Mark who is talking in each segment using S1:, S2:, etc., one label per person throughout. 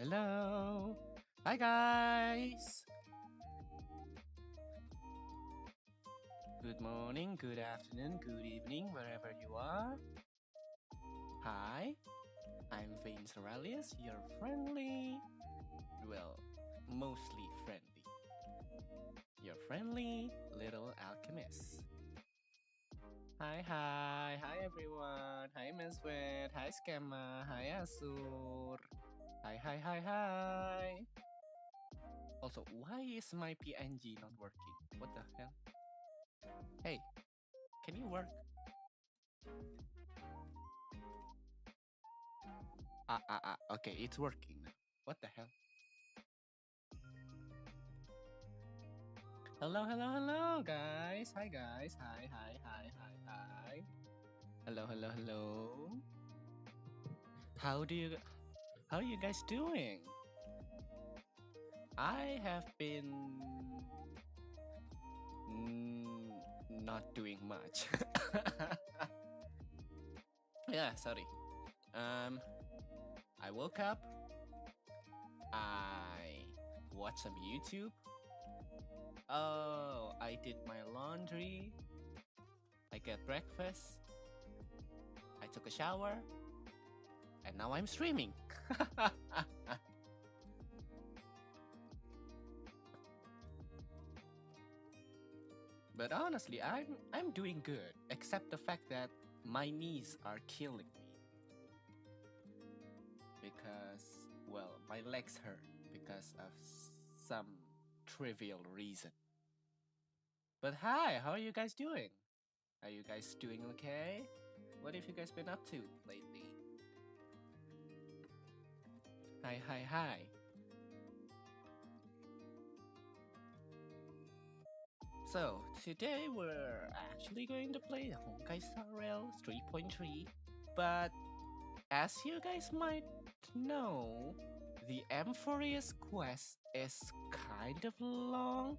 S1: Hello. Hi guys. Good morning, good afternoon, good evening, wherever you are. Hi, I'm Vayne Soralius, your friendly, well, mostly friendly, your friendly little alchemist. Hi everyone. Hi Meswet. Hi Scamma. Hi Asur. Hi. Also, why is my PNG not working? What the hell? Hey, can you work? Okay, it's working now. What the hell? Hello, guys. Hi, guys. Hi. Hello. How are you guys doing? I have been not doing much. Yeah, sorry. I woke up. I watched some YouTube. Oh, I did my laundry. I got breakfast. I took a shower. And now I'm streaming. But honestly, I'm doing good, except the fact that my knees are killing me. Because, well, my legs hurt because of some trivial reason. But hi, how are you guys doing? Are you guys doing okay? What have you guys been up to lately? Hi. So, today we're actually going to play Honkai Star Rail 3.3, but as you guys might know, the Emphorius quest is kind of long.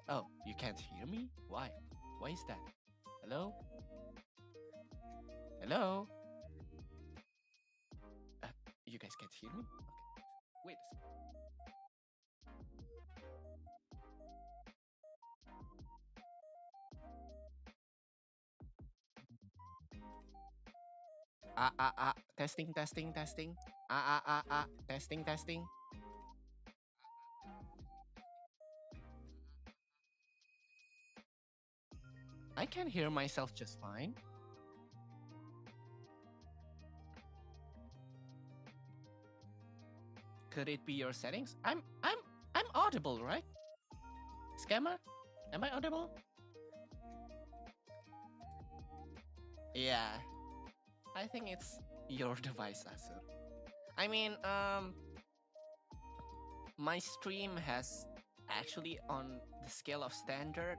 S1: Oh, you can't hear me? Why? Why is that? Hello? You guys can't hear me? Okay. Wait a second. Testing. Testing. Testing. I can hear myself just fine. Could it be your settings? I'm audible, right? Scammer? Am I audible? Yeah. I think it's your device, Asur. I mean, my stream has actually on the scale of standard,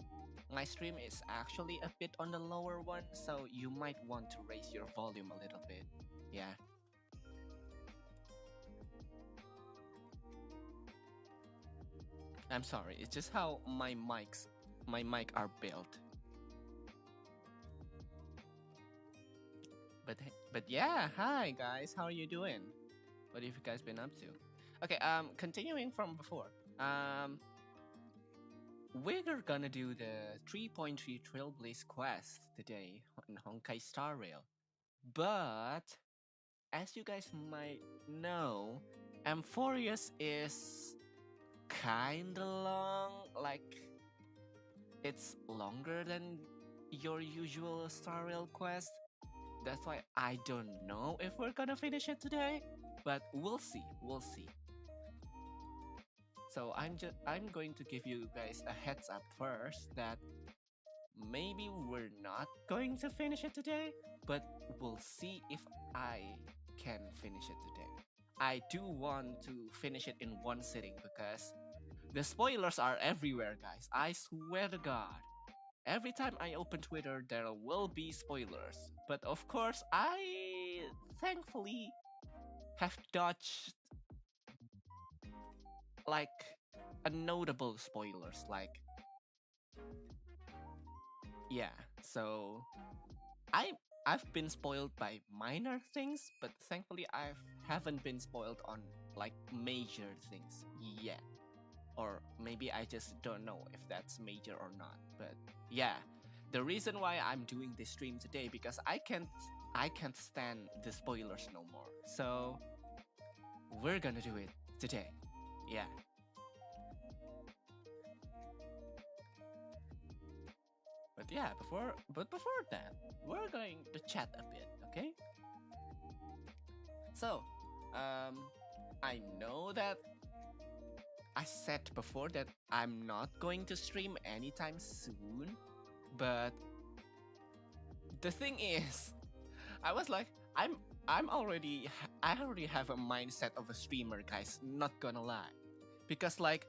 S1: my stream is actually a bit on the lower one, so you might want to raise your volume a little bit. Yeah. I'm sorry, it's just how my mic are built. But yeah, hi guys, how are you doing? What have you guys been up to? Okay, continuing from before. We're gonna do the 3.3 Trailblaze Quest today on Honkai Star Rail. But as you guys might know, Emphorius is kinda long, like it's longer than your usual Star Rail quest. That's why I don't know if we're gonna finish it today, but we'll see. So I'm going to give you guys a heads up first that maybe we're not going to finish it today, but we'll see if I can finish it today. I do want to finish it in one sitting because the spoilers are everywhere, guys. I swear to God. Every time I open Twitter, there will be spoilers. But of course, I thankfully have dodged like a notable spoilers. Like, yeah. So I've been spoiled by minor things, but thankfully I haven't been spoiled on like major things yet. Or maybe I just don't know if that's major or not. But yeah, the reason why I'm doing this stream today because I can't stand the spoilers no more. So we're gonna do it today. Yeah. But yeah, before that, we're going to chat a bit, okay? So, um, I know that I said before that I'm not going to stream anytime soon, but the thing is, I was like, I'm already I already have a mindset of a streamer, guys. Not gonna lie, because like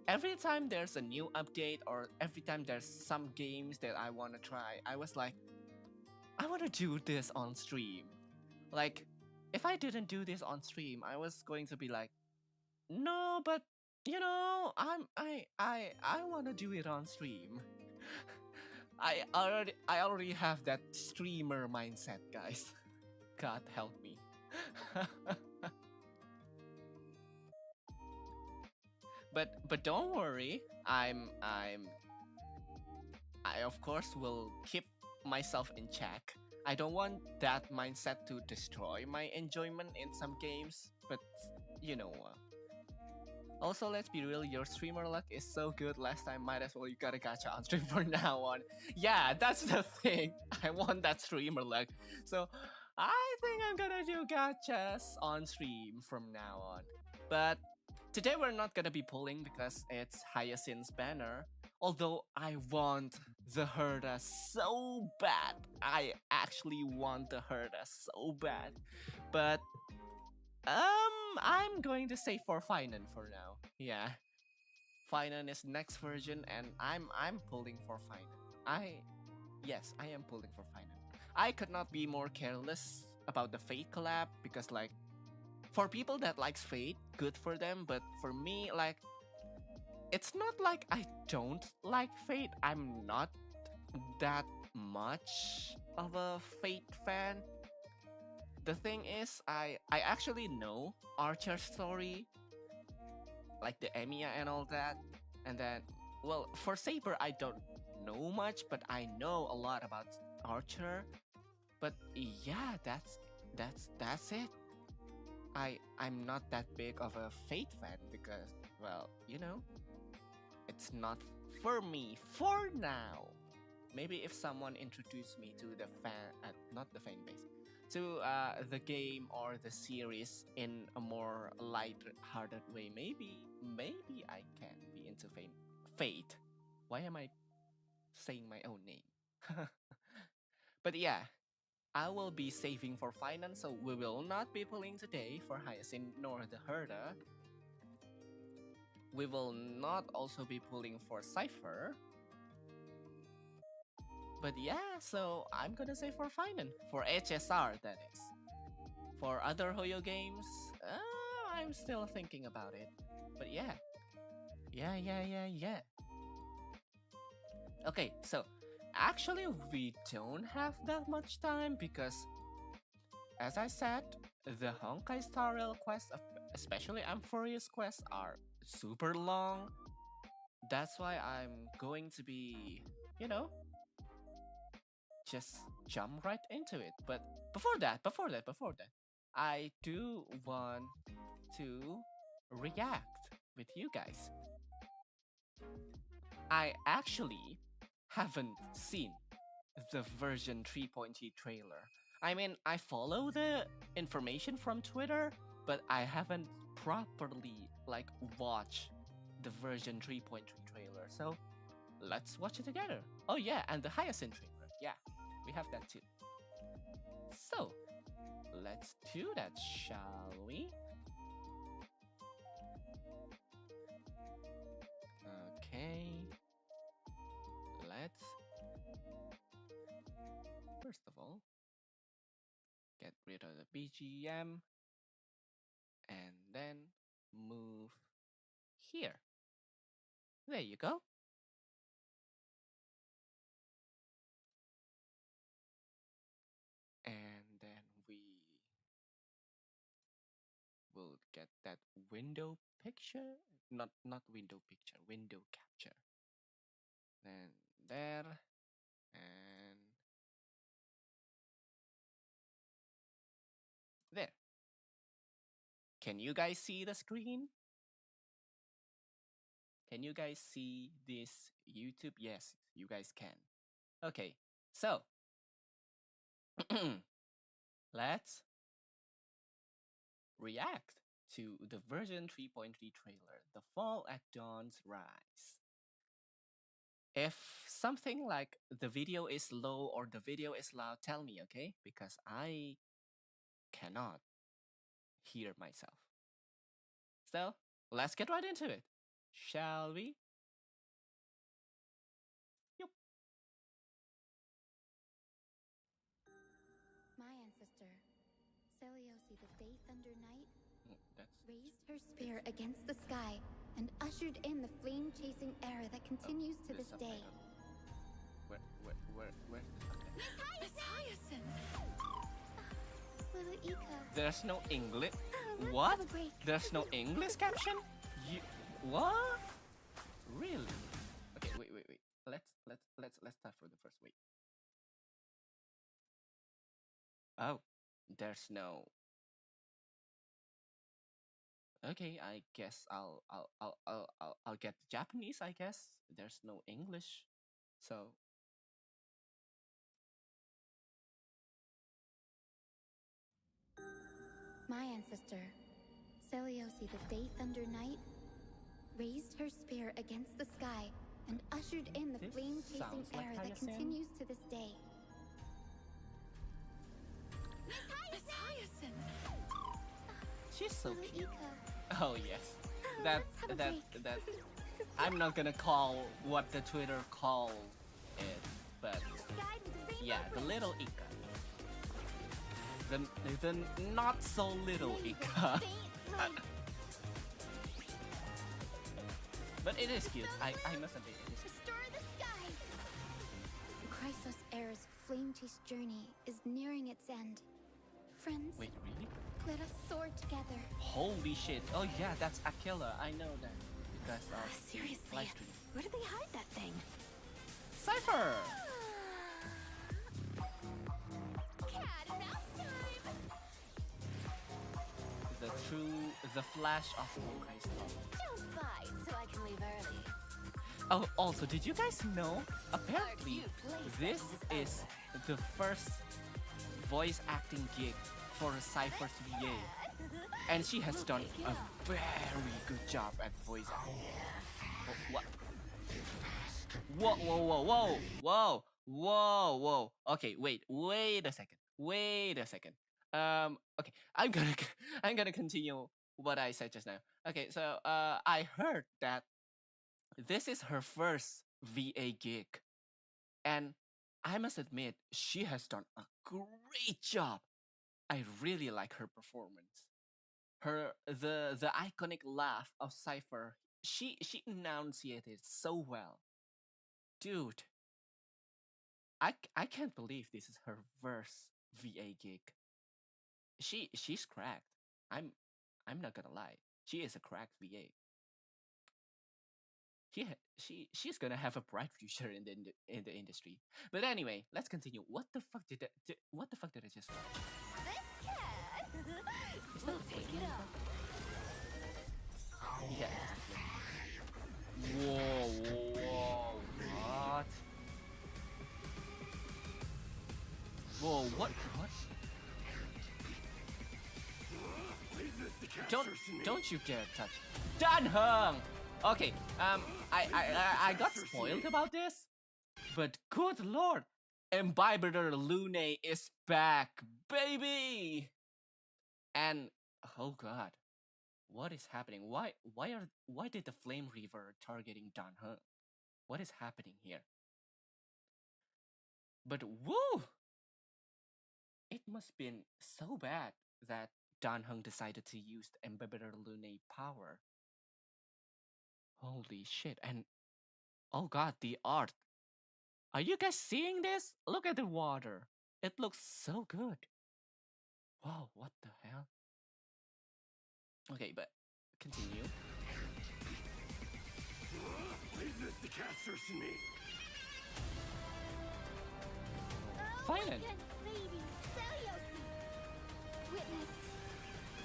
S1: every time there's a new update or every time there's some games that I want to try, I was like, I want to do this on stream. Like, if I didn't do this on stream, I was going to be like, no, but I want to do it on stream. I already have that streamer mindset, guys. God help me. But don't worry. I of course will keep myself in check. I don't want that mindset to destroy my enjoyment in some games, but you know. Also, let's be real, your streamer luck is so good last time, might as well you got a gacha on stream from now on. Yeah, that's the thing. I want that streamer luck. So I think I'm gonna do gachas on stream from now on. But today we're not gonna be pulling because it's Hyacinth's banner. Although I want the Herda so bad. I actually want the Herda so bad. But I'm going to say for Finan for now. Yeah. Finan is next version and I'm pulling for Finan. Yes, I am pulling for Finan. I could not be more careless about the Fate collab because like for people that likes Fate, good for them, but for me like it's not like I don't like Fate. I'm not that much of a Fate fan. The thing is, I actually know Archer's story, like the Emiya and all that. And then, well, for Saber, I don't know much, but I know a lot about Archer. But yeah, that's it. I'm not that big of a Fate fan because, well, it's not for me for now. Maybe if someone introduced me to the not the fan base, to the game or the series in a more light-hearted way, maybe I can be into Fate. Why am I saying my own name? But yeah, I will be saving for finance, so we will not be pulling today for Hyacinth nor the Herda. We will not also be pulling for Cypher. But yeah, so I'm gonna say for Finan. For HSR, that is. For other Hoyo games, I'm still thinking about it. But yeah. Yeah. Okay, so actually we don't have that much time because, as I said, the Honkai Star Rail quests, especially Amphorius quests, are super long. That's why I'm going to be, just jump right into it. But before that, I do want to react with you guys. I actually haven't seen the version 3.3 trailer. I mean, I follow the information from Twitter, but I haven't properly watched the version 3.3 trailer. So let's watch it together. Oh yeah, and the Hyacinth trailer. Yeah, we have that too. So let's do that, shall we? Okay. Let's first of all get rid of the BGM and then move here. There you go. window picture, not window picture, window capture. Then there, and there. Can you guys see the screen? Can you guys see this YouTube? Yes, you guys can. Okay, so let's react to the version 3.3 trailer, The Fall at Dawn's Rise. If something like the video is low or the video is loud, tell me, okay? Because I cannot hear myself. So let's get right into it, shall we? Yup.
S2: My ancestor, Soralius the Day Thunder Knight,
S1: That's
S2: raised her spear against the sky and ushered in the flame-chasing era that continues to this day.
S1: Where?
S2: Miss Hyacinth! Little Ika.
S1: There's no English.
S2: Let's
S1: What?
S2: have a break.
S1: There's no English caption? You what? Really? Okay, wait. Let's start from the first. Wait. Oh, there's no. Okay, I guess I'll get Japanese. I guess there's no English, so
S2: My ancestor, Soralius the Day Thunder Knight, raised her spear against the sky and ushered in the
S1: This
S2: flame-chasing
S1: sounds like
S2: era that
S1: Hyacinth.
S2: continues to this day.
S3: Miss Hyacinth!
S1: she's so
S2: Little
S1: cute.
S2: Ika.
S1: Oh yes,
S2: Oh,
S1: that
S2: let's have a
S1: that
S2: break.
S1: that. I'm not gonna call what the Twitter call it, but
S2: Guide with the
S1: yeah, the
S2: rainbow
S1: little Ika. The not so little
S2: bridge.
S1: Ika.
S2: Faint light.
S1: But it is cute. I must admit it is cute.
S2: Restore the skies! Chrysos Air's flame-chased journey is nearing its end. Friends,
S1: Wait, really?
S2: let us soar together.
S1: Holy shit. Oh yeah, that's Aquila. I know that because of the
S3: Seriously,
S1: live stream.
S3: where did they hide that thing?
S1: Cypher!
S2: Cat and mouse time!
S1: The flash of Honkai stuff.
S3: Don't fight so I can leave early.
S1: Oh, also, did you guys know? Apparently, this is the first voice acting gig for Cypher's VA. And she has done a very good job at voice acting. Oh, what? Whoa. Okay, wait a second. Okay, I'm gonna continue what I said just now. Okay, so I heard that this is her first VA gig, and I must admit she has done a great job. I really like her performance. The iconic laugh of Cypher. She enunciated so well, dude. I can't believe this is her first VA gig. She's cracked. I'm not gonna lie. She is a cracked VA. She's gonna have a bright future in the industry. But anyway, let's continue. What the fuck did I just watch?
S3: This cat! We'll take it up.
S1: Yeah. Whoa, what? Whoa, what? Don't you dare touch Dan Hung! Okay, I got spoiled about this, but good lord, Imbiber Lune is back, baby! And oh god, what is happening? Why did the Flame Reaver targeting Dan Hung? What is happening here? But woo! It must been so bad that Dan Hung decided to use the Embedded Lune power. Holy shit, and oh god, the art. Are you guys seeing this? Look at the water. It looks so good. Wow, what the hell? Okay, but continue.
S4: Leave this to casters and me.
S1: Violent.
S2: Baby Soralius. Witness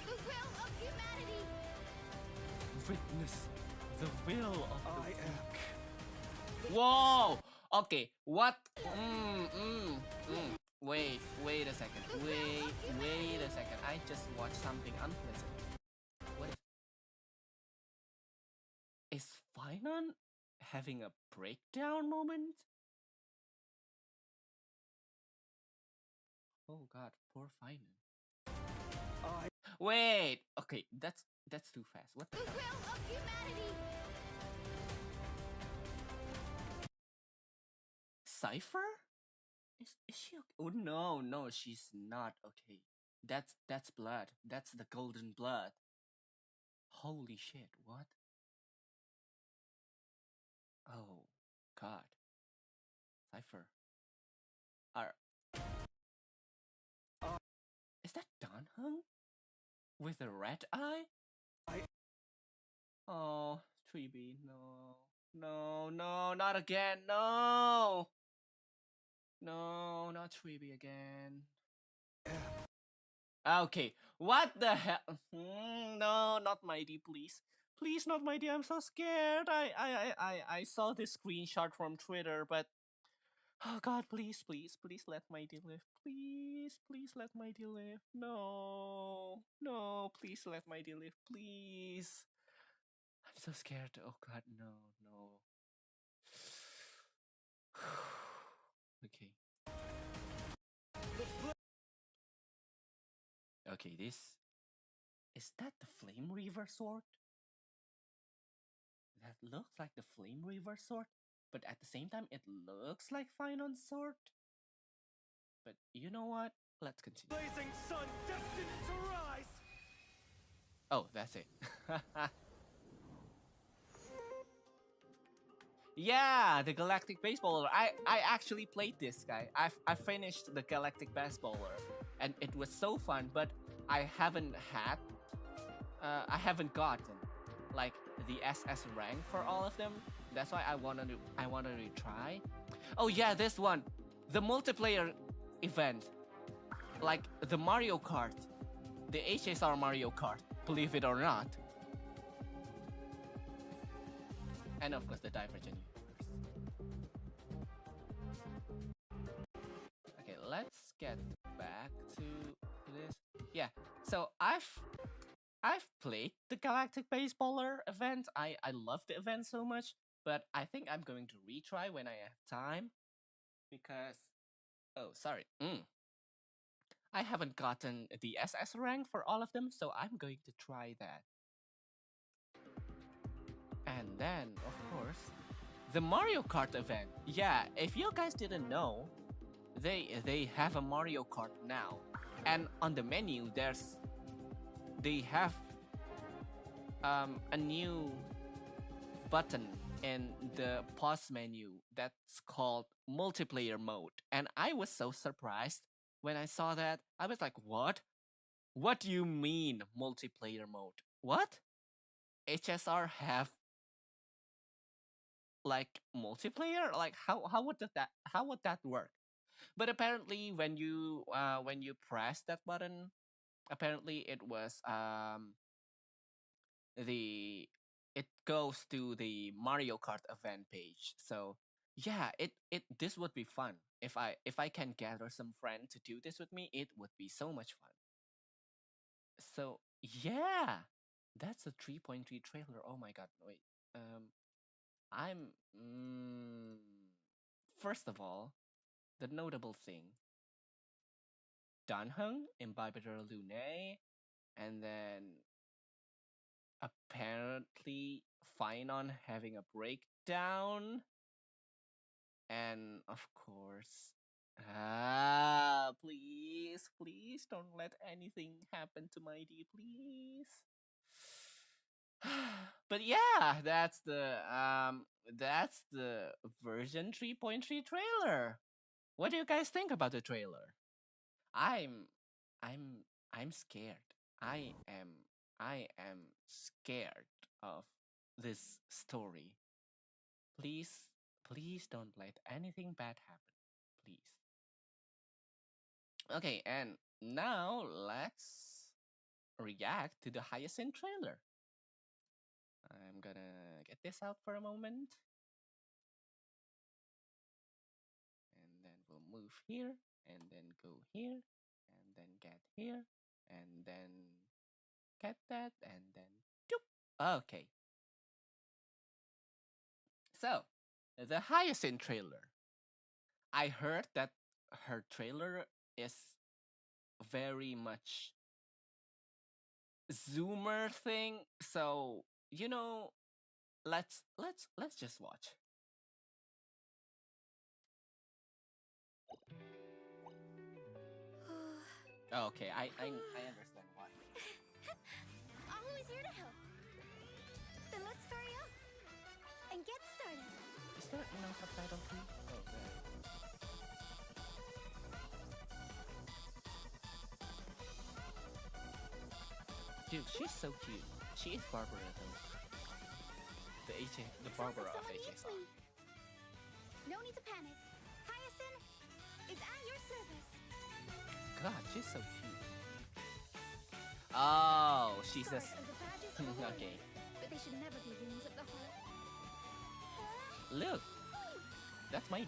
S2: the will of humanity.
S1: Witness the will of the
S4: I am.
S1: Whoa! Okay, what? Wait a second. Wait a second. I just watched something unpleasant. What is Finon having a breakdown moment? Oh god, poor Finon. Wait! Okay, that's too fast. What the
S2: The
S1: hell?
S2: will of humanity.
S1: Cypher? Is she okay? Oh no, she's not okay. That's blood. That's the golden blood. Holy shit, what? Oh god. Cypher. Are is that Danheng? With a red eye? Oh, 3B, no. No, not again, no! No, not 3B again. Okay, what the hell? No, not Mighty, please. Please, not Mighty, I'm so scared. I saw this screenshot from Twitter, but... Oh god, please let Mighty live. Please let Mighty live. No, please let Mighty live, please. I'm so scared. Oh god, no. Okay. Okay, this... Is that the Flame Reaver sword? That looks like the Flame Reaver sword, but at the same time, it looks like Finon's sword. But you know what? Let's continue.
S4: Blazing sun destined to rise.
S1: Oh, that's it. Yeah, the Galactic Baseballer. I actually played this guy. I finished the Galactic Baseballer, and it was so fun. But I haven't gotten like the SS rank for all of them. That's why I wanted to try. Oh yeah, this one, the multiplayer event, like the Mario Kart, the HSR Mario Kart. Believe it or not. And of course the Divergent universe. Okay, let's get back to this. Yeah, so I've played the Galactic Baseballer event. I love the event so much, but I think I'm going to retry when I have time because... Oh, sorry. I haven't gotten the SS rank for all of them, so I'm going to try that. And then, of course, the Mario Kart event. Yeah, if you guys didn't know, they have a Mario Kart now. And on the menu, they have a new button in the pause menu that's called multiplayer mode. And I was so surprised when I saw that. I was like, what? What do you mean multiplayer mode? What? HSR have like multiplayer? Like how would that work? But apparently when you press that button, apparently it was it goes to the Mario Kart event page. So yeah, this would be fun. If I can gather some friends to do this with me, it would be so much fun. So yeah, that's a 3.3 trailer. Oh my god, wait. I'm first of all, the notable thing, Danheng, Imbibitor Lune, and then apparently Finon having a breakdown, and of course, please don't let anything happen to Mighty, please. But yeah, that's the version 3.3 trailer. What do you guys think about the trailer? I'm scared. I am I am scared of this story. Please, please don't let anything bad happen. Please. Okay, and now let's react to the Hyacinth trailer. I'm gonna get this out for a moment. And then we'll move here, and then go here, and then get here, and then get that, and then doop. Okay. So, the Hyacinth trailer. I heard that her trailer is very much zoomer thing, so let's just watch. Okay, I understand why.
S2: Always here to help. Then let's hurry up and get started.
S1: Is there no subtitle too? Oh, there. Dude, she's so cute. She is Barbara though. The Barbara of
S2: Someone needs
S1: HSR.
S2: me. No need to panic. Hyacinth is at your service.
S1: God, she's so cute. Oh, she's a.
S2: Start of the badges of a warrior,
S1: Okay.
S2: but they should never be wounds of the heart.
S1: Look, that's my D.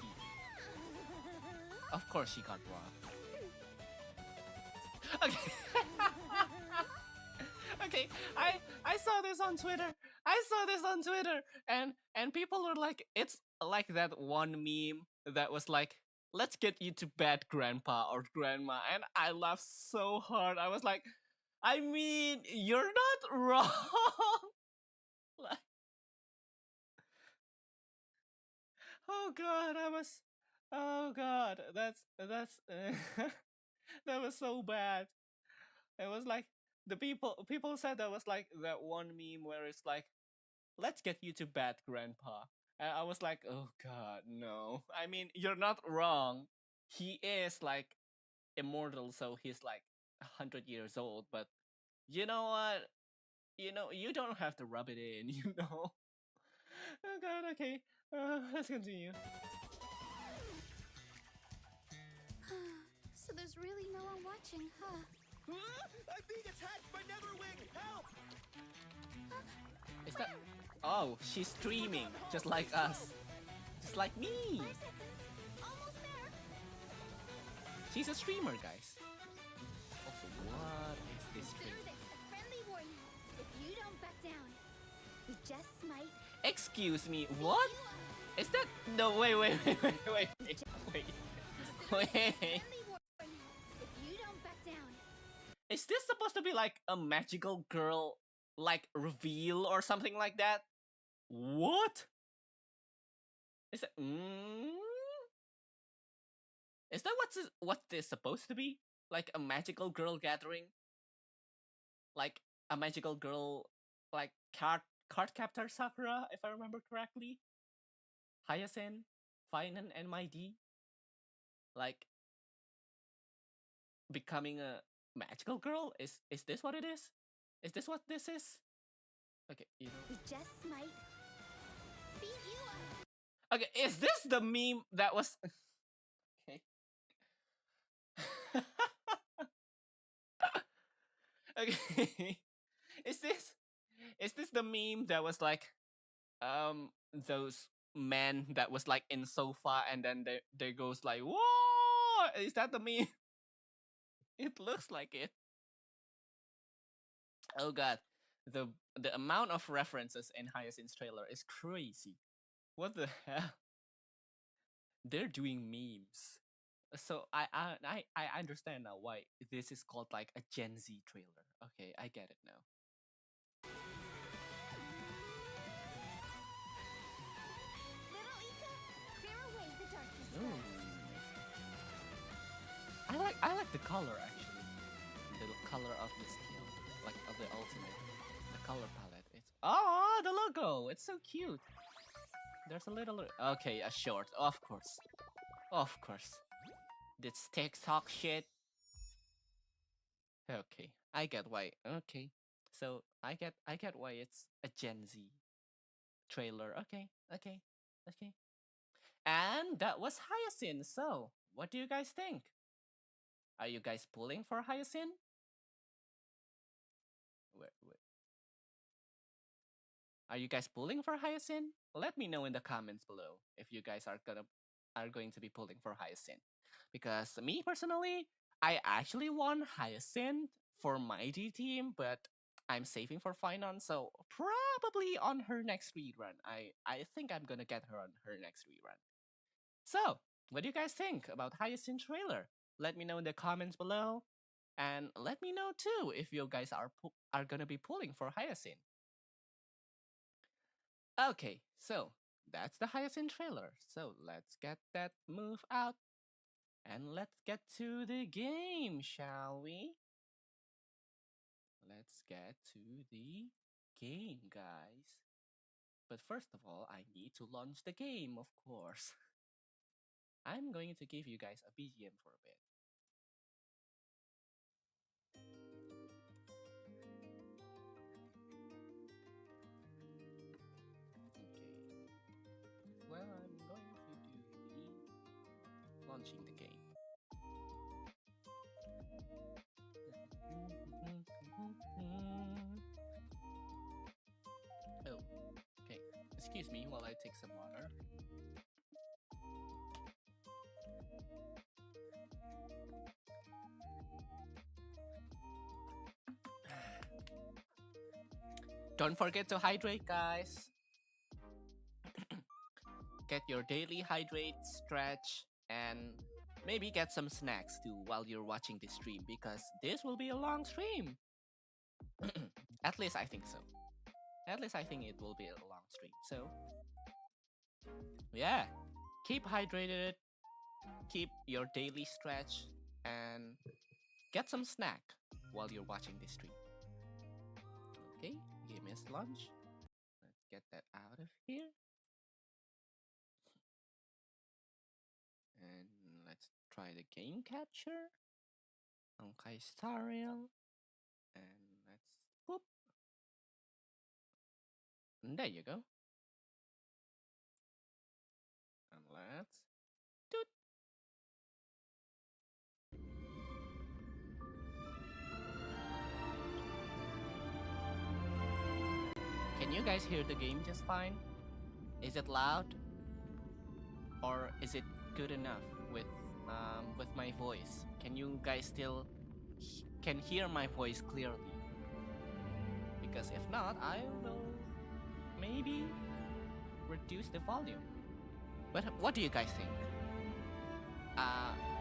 S1: Of course she got robbed. Okay. Okay, I saw this on Twitter. And people were like, it's like that one meme that was like, let's get you to bed, grandpa or grandma. And I laughed so hard. I was like, I mean, you're not wrong. Like, oh god, oh god, that's that was so bad. It was like the people said that was like that one meme where it's like, let's get you to bed, grandpa. And I was like, oh god, no. I mean, you're not wrong. He is like immortal, so he's like 100 years old, but you know what? You don't have to rub it in, Oh god, okay. Let's continue.
S2: So there's really no one watching, huh?
S4: I'm being attacked by Netherwing! Help!
S1: Is that... Oh, she's streaming, just like us. Just like me.
S2: 5 seconds. Almost there.
S1: She's a streamer, guys. Also, what is this
S2: Consider
S1: thing?
S2: this a friendly warning. If you don't back down, we just might.
S1: Excuse me, what? Is that... No, wait.
S2: Consider
S1: Wait.
S2: this a friendly warning. If you don't back down.
S1: Is this supposed to be like a magical girl, like, reveal or something like that? What? Is that... Is that what this supposed to be? Like a magical girl gathering? Like a magical girl, like card captor Sakura, if I remember correctly? Hyacinth, Vayne, and my D? Like becoming a magical girl? Is this what it is? Is this what this is? Okay,
S2: We just might beat you up.
S1: Okay, is this the meme that was... Okay. Okay. Is this the meme that was like those men that was like in sofa and then there goes like, whoa, is that the meme? It looks like it. Oh god, the amount of references in Hyacinth's trailer is crazy. What the hell? They're doing memes. So I understand now why this is called like a Gen Z trailer. Okay, I get it now.
S2: Little Ika, clear away the darkness
S1: Ooh.
S2: for us.
S1: I like the color actually. The color of the skill, like of the ultimate. The color palette. It's the logo. It's so cute. There's a little okay, a short. Of course. This TikTok shit. Okay, I get why. Okay, So I get why it's a Gen Z trailer. Okay, okay, okay. And that was Hyacinth. So, what do you guys think? Are you guys pulling for Hyacinth? Wait. Are you guys pulling for Hyacinth? Let me know in the comments below if you guys are going to be pulling for Hyacinth. Because me personally, I actually want Hyacinth for my D team, but I'm saving for Finon, so probably on her next rerun. I think I'm gonna get her on her next rerun. So, what do you guys think about Hyacinth trailer? Let me know in the comments below, and let me know too if you guys are gonna be pulling for Hyacinth. Okay, so that's the Hyacinth trailer. So let's get that move out and let's get to the game, shall we? Let's get to the game, guys. But first of all, I need to launch the game, of course. I'm going to give you guys a BGM for a bit. Okay. Well, I'm going to do the launching the game. Oh, okay. Excuse me while I take some water. Don't forget to hydrate, guys. Get your daily hydrate, stretch, and maybe get some snacks too while you're watching this stream because this will be a long stream. At least I think so. At least I think it will be a long stream. So, yeah, keep hydrated, keep your daily stretch, and get some snack while you're watching this stream. Okay, give me a lunch. Let's get that out of here. And let's try the game capture. Honkai Soralius. And let's boop. And there you go. And let's doot. Can you guys hear the game just fine? Is it loud? Or is it good enough with my voice? Can you guys still can hear my voice clearly? Because if not, I will maybe reduce the volume. But what do you guys think?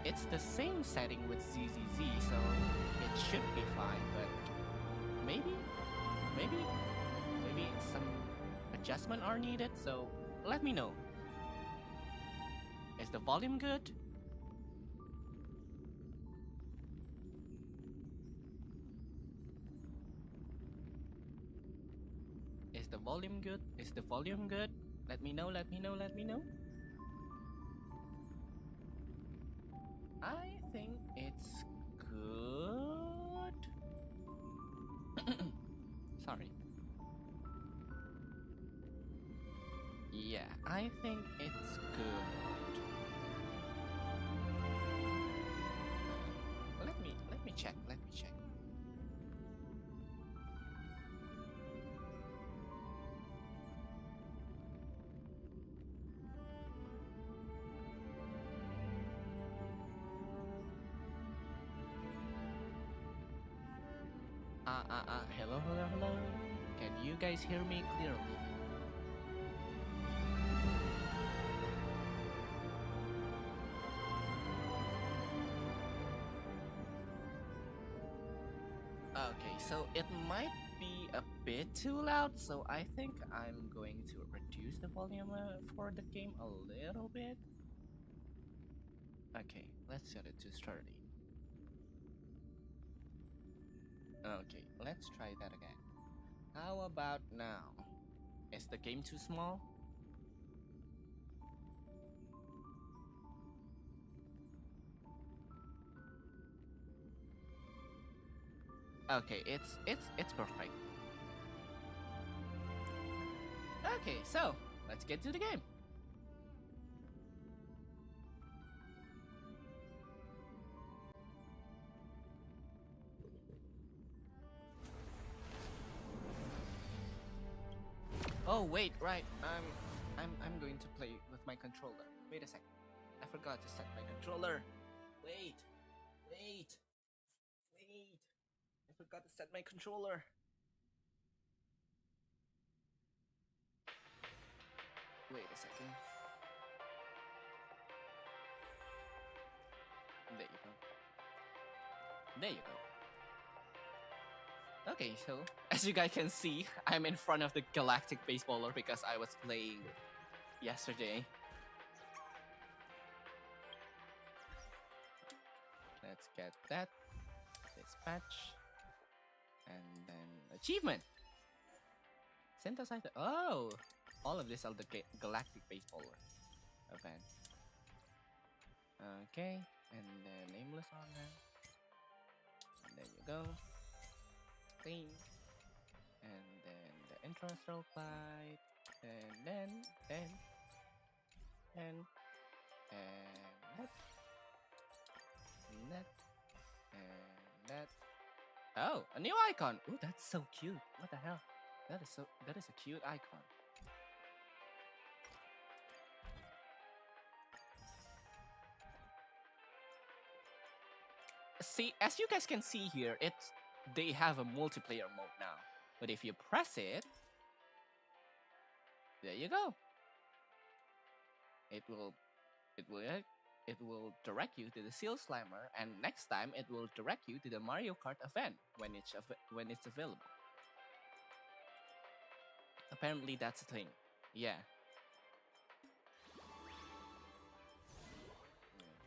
S1: It's the same setting with ZZZ, so it should be fine, but maybe some adjustment are needed, so let me know. Is the volume good? Is the volume good? Is the volume good? Let me know, let me know, let me know. I think it's good. Sorry. Yeah, I think it's good. Let me check. Hello. Can you guys hear me clearly? Okay, so it might be a bit too loud, so I think I'm going to reduce the volume for the game a little bit. Okay, let's set it to 30. Okay, let's try that again. How about now? Is the game too small? Okay, it's perfect. Okay, so let's get to the game. Oh wait, right. I'm going to play with my controller. Wait a second. I forgot to set my controller. Wait. I forgot to set my controller. Wait a second. There you go. There you go. Okay, so as you guys can see, I'm in front of the galactic baseballer because I was playing yesterday. Let's get that. Dispatch. And then achievement. Synthesizer. Oh! All of these are the galactic baseballer event. Okay. And then nameless on there. And there you go. Theme. And then the intro flight. And then that. And that. Oh, a new icon. Oh, that's so cute. What the hell? That is a cute icon. See, as you guys can see here, they have a multiplayer mode now. But if you press it, there you go. It will direct you to the Seal Slammer, and next time it will direct you to the Mario Kart event when it's available. Apparently that's a thing. Yeah.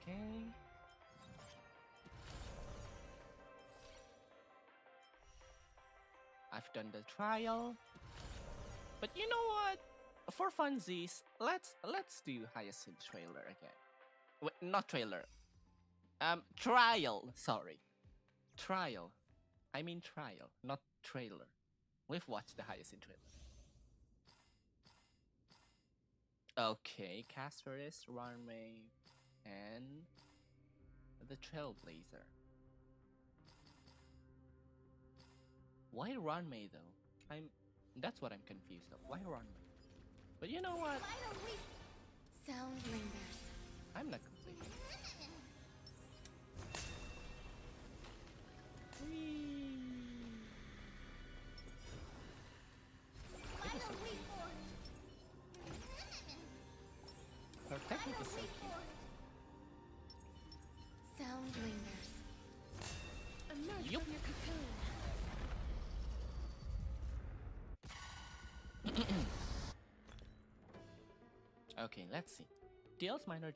S1: Okay. I've done the trial. But you know what? For funsies, let's do Hyacinth trailer again. Wait, not trailer. Trial. Sorry, trial. I mean trial, not trailer. We've watched the Hyacinth trailer. Okay, Castorus, Ranmei, and the Trailblazer. Why Ranmei though? That's what I'm confused of. Why Ranmei? But you know what?
S2: Sound lingers.
S1: I'm not complete. Her technique is so cute.
S2: Sound lingers. Emerge
S1: Yup.
S2: from your cocoon.
S1: Okay, let's see. Deals minor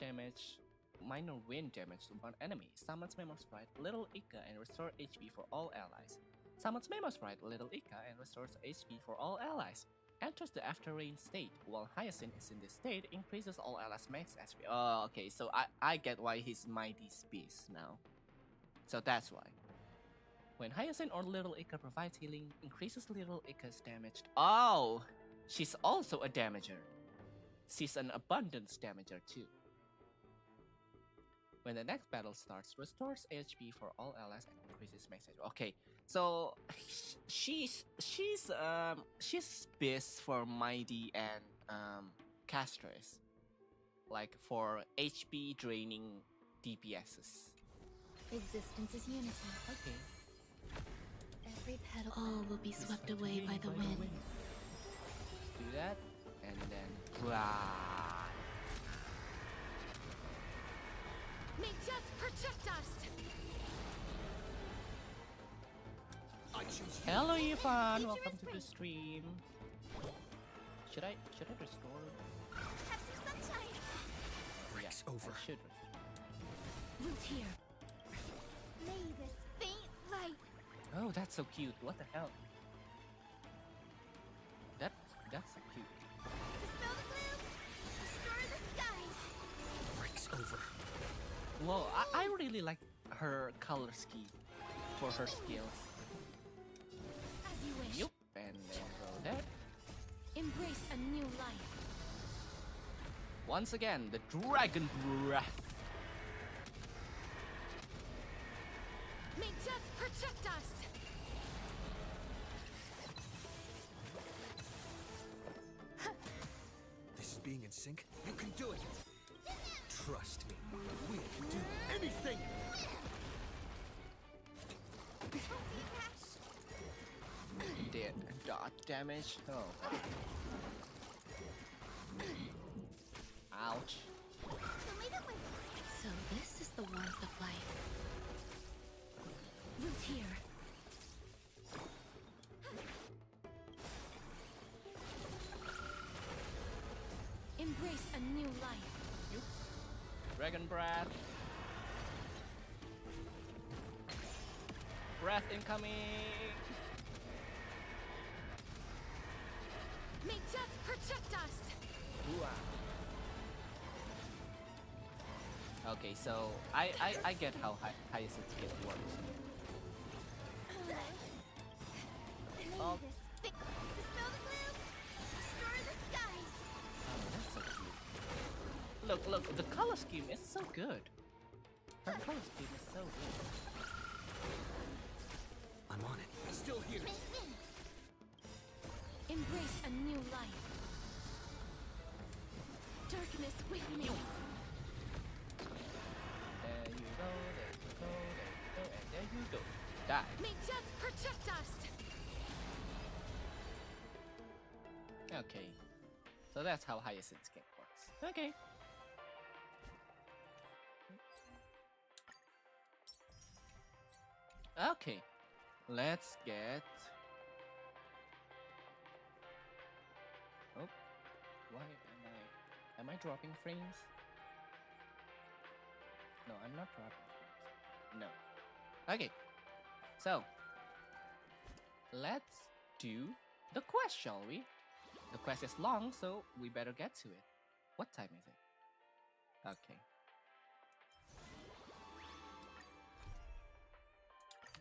S1: wind damage to one enemy. Summons Memo Sprite, Little Ika, and restore HP for all allies. Summons Memo Sprite, Little Ika, and restores HP for all allies. Enters the After Rain state. While Hyacinth is in this state, increases all allies' max HP. Oh, okay, so I get why he's Mighty Beast now. So that's why. When Hyacinth or Little Ika provides healing, increases Little Ika's damage. Oh! She's also a damager. She's an abundance damager too. When the next battle starts, restores HP for all allies and increases max HP. Okay, so she's best for Mighty and Castorus, like for HP draining DPSs.
S2: Existence is unity.
S1: Okay.
S2: Every petal.
S5: All will be swept away by the wind.
S1: Let's do that, and then
S3: May death protect us!
S4: I choose you.
S1: hello, Yifan. Welcome to the stream. Should I restore?
S3: Have some sunshine!
S4: Breaks
S1: Yeah,
S4: over.
S1: I should.
S3: Root here. May this faint light.
S1: Oh, that's so cute. What the hell? That's so cute.
S3: Dispel the gloom! Restore the skies!
S4: Breaks over.
S1: Whoa, I really like her color scheme for her skills.
S5: Embrace a new life.
S1: Once again, the dragon breath.
S5: May death protect us.
S4: This is being in sync. You can do it. Trust me. We can do anything.
S1: Did dot damage? Oh. Ouch.
S5: So this is the warmth of life. Root here. Embrace a new life.
S1: Dragon breath. Breath incoming.
S5: May death protect us.
S1: Okay, so I get how Hyacinth skill works. Oh.
S2: Dispel the gloom! Destroy the skies!
S1: Oh, that's so cute. Look, the color scheme is so good. Her color scheme is so good.
S4: I'm on it. Still here.
S5: Embrace a new life. Darkness with me.
S1: There you go, and there you go. Die.
S5: May death protect us.
S1: Okay. So that's how Hyacinth's game works. Okay. Okay. Let's get... Oh. Why am I dropping frames? No, I'm not dropping frames. No. Okay. So, let's do the quest, shall we? The quest is long, so we better get to it. What time is it? Okay.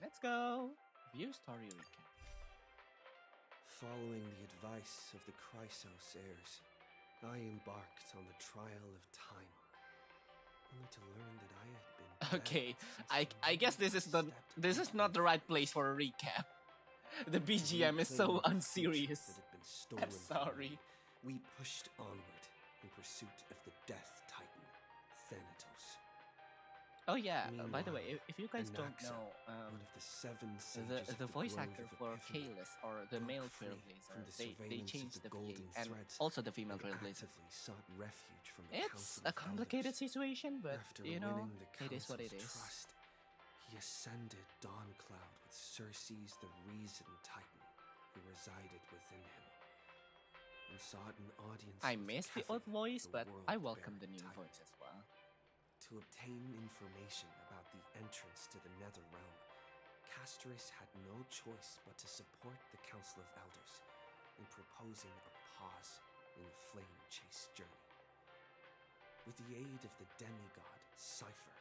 S1: Let's go! View story recap.
S4: Following the advice of the Chrysos heirs, I embarked on the trial of time, only to learn that I had been
S1: Okay,
S4: dead since
S1: I guess this is not the right place for a recap. The BGM is so unserious. I'm sorry.
S4: We pushed onward in pursuit of the Death Titan, Thanatos.
S1: Oh yeah, by the way, if you guys don't
S4: Anaxa,
S1: know,
S4: one of the seven sages of
S1: the voice
S4: grove
S1: actor
S4: of
S1: for
S4: Epiphany,
S1: Kalis, or the
S4: broke
S1: male
S4: free
S1: Trailblazer,
S4: from the
S1: they
S4: surveillance of
S1: changed
S4: the
S1: the
S4: golden
S1: VA, and
S4: threads
S1: also the female
S4: and
S1: Trailblazer.
S4: actively sought refuge from the
S1: It's
S4: Council
S1: a
S4: of
S1: complicated
S4: Elders.
S1: situation, but
S4: After
S1: you know,
S4: winning the
S1: it is what it
S4: Council's
S1: is.
S4: trust, he ascended Dawncloud with Circe's the Reason Titan, who resided within him, and sought an audience
S1: I
S4: with
S1: missed the
S4: Kefir,
S1: old voice,
S4: the
S1: but I
S4: world-bearing
S1: welcome the new
S4: Titan.
S1: voice as well.
S4: To obtain information about the entrance to the Nether Realm, Castoris had no choice but to support the Council of Elders in proposing a pause in the flame chase journey. With the aid of the demigod Cypher,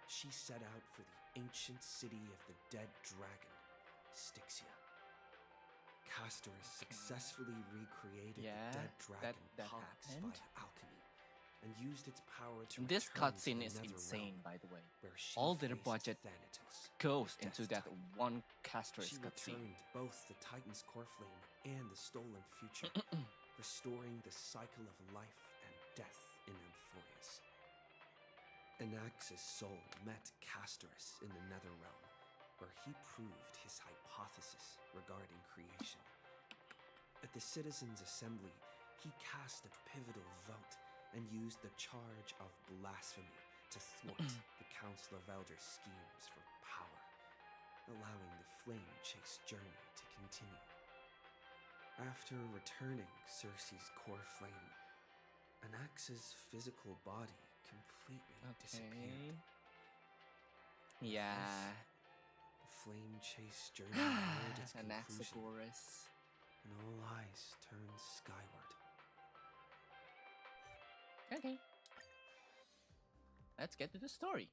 S4: she set out for the ancient city of the dead dragon, Styxia. Castoris successfully recreated
S1: Yeah,
S4: the dead dragon
S1: that
S4: Pollux
S1: happened.
S4: via alchemy, and used its power to
S1: This
S4: return to
S1: cutscene
S4: the
S1: is
S4: Nether
S1: insane,
S4: Realm,
S1: by the way.
S4: where she
S1: All their
S4: faced
S1: budget
S4: Thanatos,
S1: goes
S4: the
S1: into
S4: Death
S1: that
S4: Titan,
S1: one Castoris
S4: She
S1: cutscene.
S4: returned both the Titan's core flame and the stolen future, restoring the cycle of life and death in Amphorius. Anax's soul met Castoris in the Nether Realm, where he proved his hypothesis regarding creation. At the Citizens' Assembly, he cast a pivotal vote and used the charge of blasphemy to thwart the Council of Elders' schemes for power, allowing the flame chase journey to continue. After returning Circe's core flame, Anax's physical body completely disappeared.
S1: Yeah.
S4: The flame chase journey neared its conclusion,
S1: Anaxagoras.
S4: and all eyes turned skyward.
S1: Okay. Let's get to the story.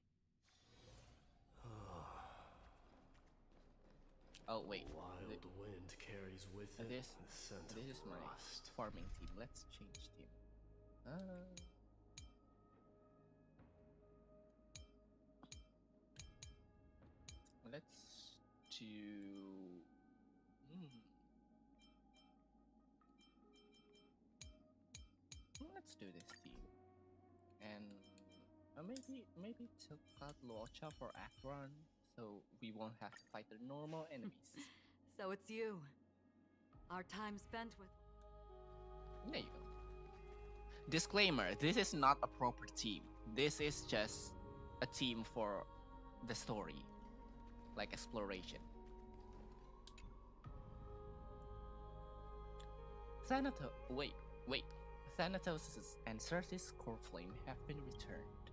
S1: Oh wait,
S6: Wild wind carries with it
S1: this
S6: the scent
S1: this
S6: of
S1: is my
S6: rust.
S1: farming team. Let's change team. Let's do. Let's do this team, and maybe take out Luocha for Akron, so we won't have to fight the normal enemies.
S7: So it's you. Our time spent with...
S1: There you go. Disclaimer: this is not a proper team. This is just a team for the story, like exploration. Wait. Thanatos and Cersei's core flame have been returned.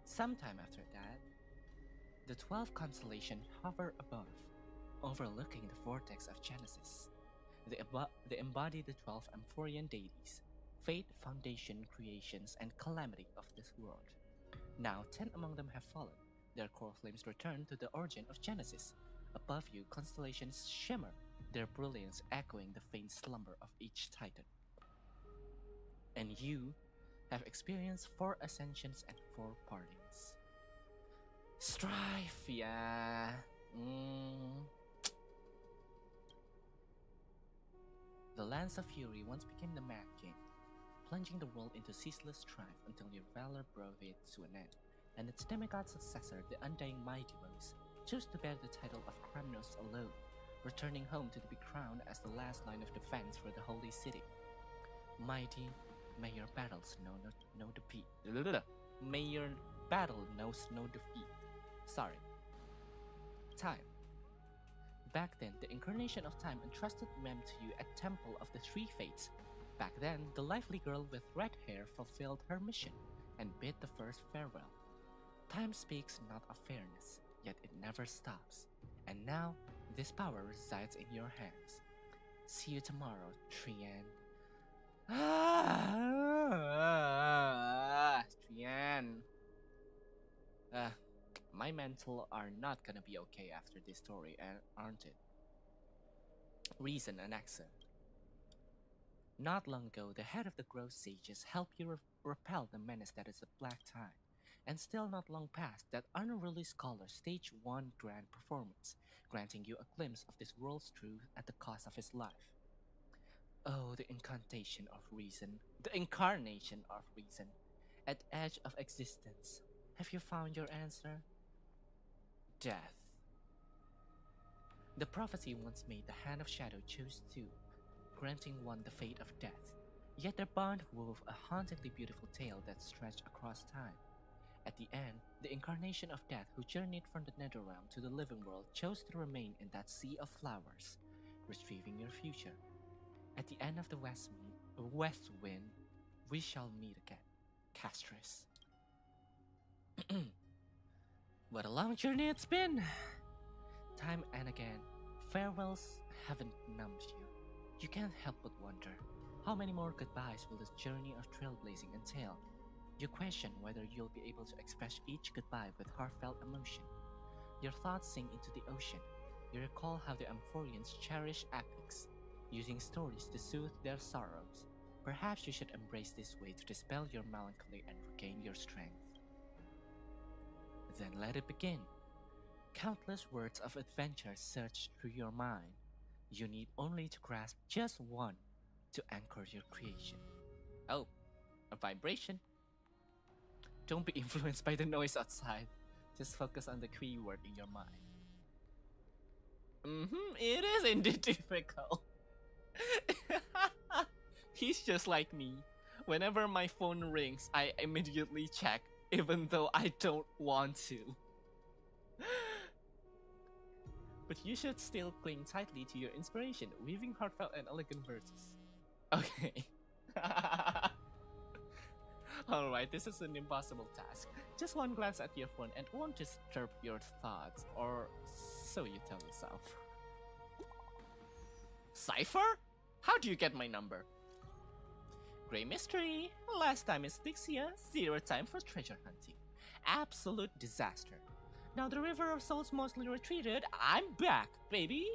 S1: Sometime after that, the 12 constellations hover above, overlooking the vortex of Genesis. They embody the 12 Amphorian deities, fate, foundation, creations, and calamity of this world. Now 10 among them have fallen. Their core flames return to the origin of Genesis. Above you, constellations shimmer, their brilliance echoing the faint slumber of each titan. And you have experienced 4 ascensions and 4 partings. Strife, yeah. The Lance of Fury once became the Mad King, plunging the world into ceaseless strife until your valor brought it to an end, and its demigod successor, the Undying Mighty Ones, chose to bear the title of Kramnos alone, returning home to be crowned as the last line of defense for the Holy City. Mighty, may your battles know no defeat. May your battle knows no defeat. Sorry. Time. Back then, the incarnation of time entrusted Mem to you at Temple of the Three Fates. Back then, the lively girl with red hair fulfilled her mission and bid the first farewell. Time speaks not of fairness, yet it never stops. And now, this power resides in your hands. See you tomorrow, Trian. Trian. My mental are not gonna be okay after this story, aren't it? Reason and accent. Not long ago, the head of the Grove Sages helped you repel the menace that is the Black Tide, and still not long past, that unruly scholar staged one grand performance, granting you a glimpse of this world's truth at the cost of his life. Oh, the incarnation of reason. The incarnation of reason. At edge of existence. Have you found your answer? Death. The prophecy once made the Hand of Shadow chose two, granting one the fate of death. Yet their bond wove a hauntingly beautiful tale that stretched across time. At the end, the incarnation of death who journeyed from the Netherrealm to the living world chose to remain in that sea of flowers, retrieving your future. At the end of the west wind, we shall meet again, Castris. What a long journey it's been! Time and again, farewells haven't numbed you. You can't help but wonder, how many more goodbyes will this journey of trailblazing entail? You question whether you'll be able to express each goodbye with heartfelt emotion. Your thoughts sink into the ocean. You recall how the Amphorians cherish epics, using stories to soothe their sorrows. Perhaps you should embrace this way to dispel your melancholy and regain your strength. Then let it begin. Countless words of adventure surge through your mind. You need only to grasp just one to anchor your creation. Oh, a vibration. Don't be influenced by the noise outside. Just focus on the keyword in your mind. It is indeed difficult. He's just like me. Whenever my phone rings, I immediately check, even though I don't want to. But you should still cling tightly to your inspiration, weaving heartfelt and elegant verses. Okay. Alright, this is an impossible task. Just one glance at your phone and it won't disturb your thoughts, or so you tell yourself. Cypher? How do you get my number? Grey mystery. Last time is Dixia, 0 time for treasure hunting. Absolute disaster. Now the River of Souls mostly retreated. I'm back, baby!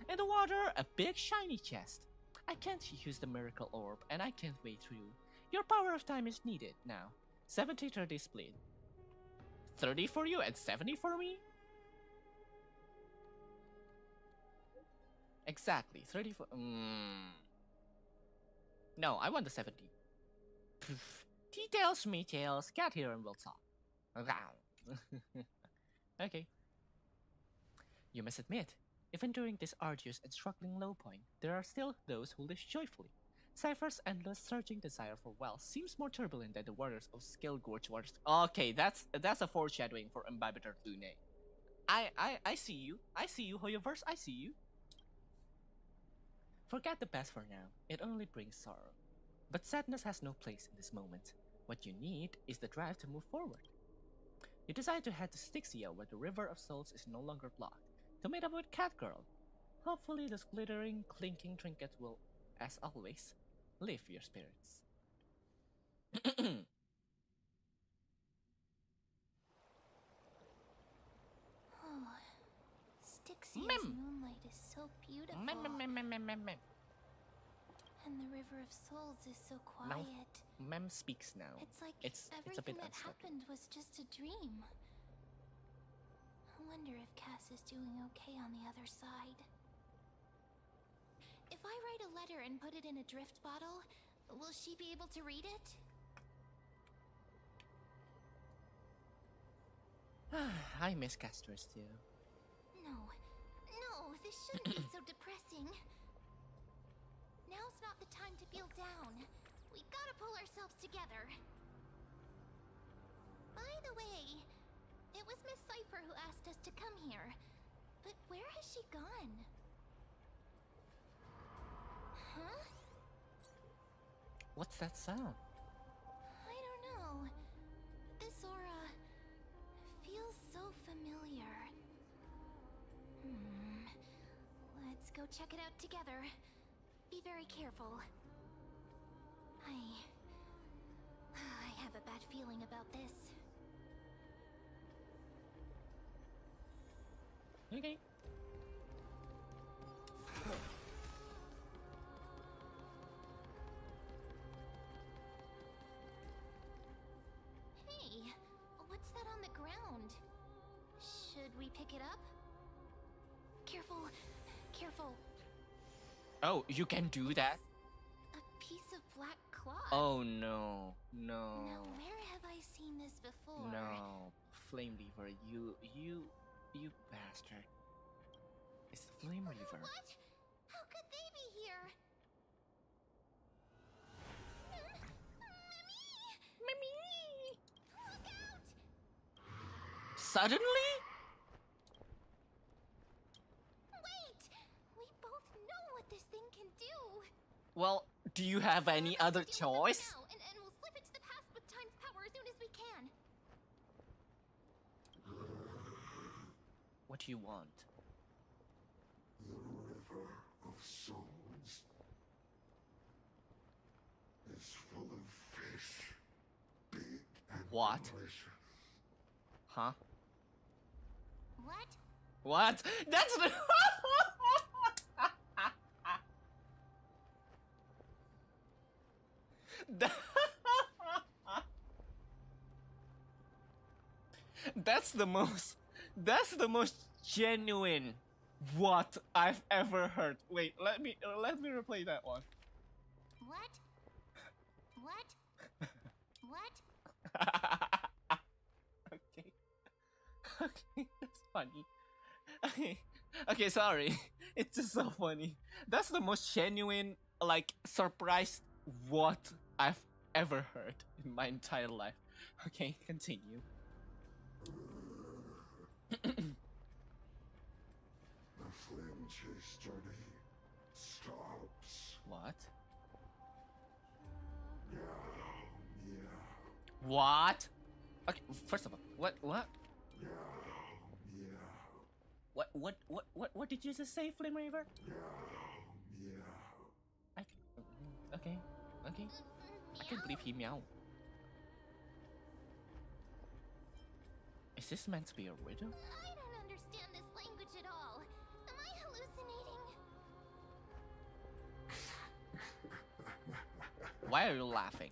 S1: In the water, a big shiny chest. I can't use the miracle orb, and I can't wait through. Your power of time is needed now. 70-30 split. 30 for you and 70 for me? Exactly, 30 for... No, I want the 70. Details, me-tails, get here and we'll talk. Okay. You must admit, even during this arduous and struggling low point, there are still those who live joyfully. Cypher's endless surging desire for wealth seems more turbulent than the waters of Skill Gorge waters. Okay, that's a foreshadowing for Imbibitor Lune. I see you. I see you, Hoyoverse, I see you. Forget the past for now. It only brings sorrow. But sadness has no place in this moment. What you need is the drive to move forward. You decide to head to Styxia, where the River of Souls is no longer blocked, to meet up with Catgirl. Hopefully this glittering, clinking trinket will, as always, lift your spirits.
S2: Oh, Styxia's moonlight is so beautiful. And the River of Souls is so quiet.
S1: Now, Mem speaks now.
S2: It's like
S1: it's a bit
S2: everything that
S1: unsettling.
S2: happened was just a dream. I wonder if Cass is doing okay on the other side. If I write a letter and put it in a drift bottle, will she be able to read it?
S1: I miss Castors too.
S2: No, this shouldn't be so depressing. Now's not the time to feel down. We gotta pull ourselves together. By the way, it was Miss Cypher who asked us to come here. But where has she gone? Huh?
S1: What's that sound?
S2: I don't know. This aura feels so familiar. Let's go check it out together. Be very careful. I have a bad feeling about this.
S1: Okay.
S2: Hey, what's that on the ground? Should we pick it up? Careful, careful.
S1: Oh, you can do that?
S2: A piece of black cloth.
S1: Oh no, no.
S2: Now where have I seen this before?
S1: No, Flame Reaver, you bastard. It's the Flame Reaver.
S2: What? How could they be here? Mimi! Look out!
S1: Suddenly?
S2: Wait! We both know what this thing can do.
S1: Well, do you have any other choice?
S2: Now, and we'll slip into the past with time's power as soon as we can.
S1: What do you want?
S8: The River of Souls is full of fish, big and
S1: What?
S8: delicious.
S1: Huh?
S2: What?
S1: What? That's the... That's the most genuine what I've ever heard. Wait, let me replay that one.
S2: What? What? What?
S1: Okay. Okay, that's funny. Okay, sorry. It's just so funny. That's the most genuine, like, surprised what I've ever heard in my entire life. Okay, continue.
S8: The flame chase journey stops.
S1: What?
S8: Meow, meow,
S1: What? Okay, first of all, what?
S8: meow, meow,
S1: What did you just say, Flame Raver?
S8: meow, meow.
S1: Okay. I can't believe he meow. Is this meant to be a riddle?
S3: I don't understand this language at all. Am I hallucinating?
S1: Why are you laughing?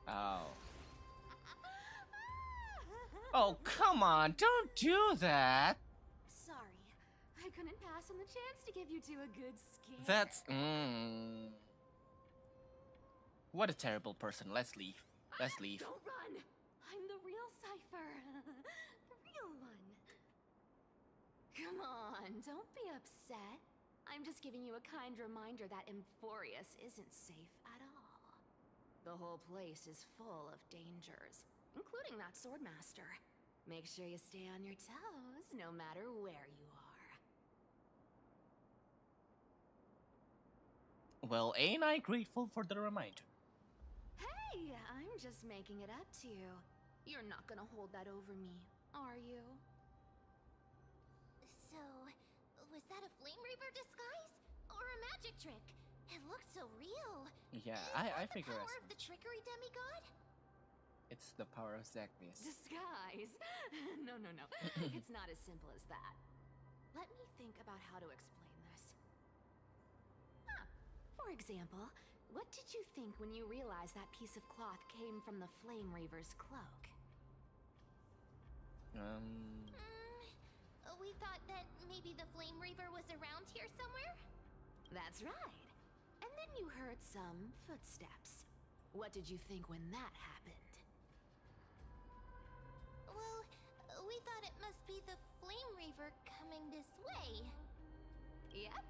S1: Oh. Oh, come on, don't do that!
S5: Sorry, I couldn't pass on the chance to give you two a good scare.
S1: That's... What a terrible person. Let's leave. Let's leave.
S5: Don't run! I'm the real Cypher. The real one. Come on, don't be upset. I'm just giving you a kind reminder that Emphorius isn't safe at all. The whole place is full of dangers, including that swordmaster. Make sure you stay on your toes, no matter where you are.
S1: Well, ain't I grateful for the reminder?
S5: Hey, I'm just making it up to you. You're not gonna hold that over me, are you?
S3: So, was that a Flame Reaver disguise? Or a magic trick? It looked so real.
S1: Yeah,
S3: Is
S1: I
S3: that
S1: figure
S3: the
S1: as
S3: power of the trickery demigod?
S1: it's the power of Zagreus.
S5: Disguise? No. It's not as simple as that. Let me think about how to explain this. For example, what did you think when you realized that piece of cloth came from the Flame Reaver's cloak?
S3: We thought that maybe the Flame Reaver was around here somewhere?
S5: That's right. And then you heard some footsteps. What did you think when that happened?
S3: Well, we thought it must be the Flame Reaver coming this way.
S5: Yep,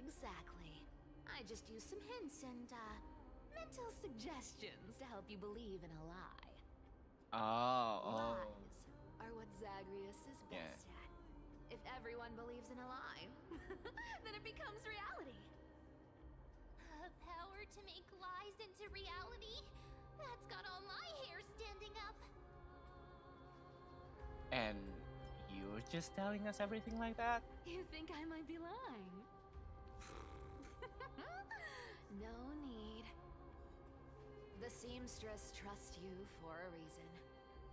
S5: exactly. I just used some hints and, mental suggestions to help you believe in a lie.
S1: Oh.
S5: Lies are what Zagreus is best at. If everyone believes in a lie, then it becomes reality.
S3: Power to make lies into reality? That's got all my hair standing up.
S1: And you're just telling us everything like that?
S5: You think I might be lying? No need. The seamstress trusts you for a reason.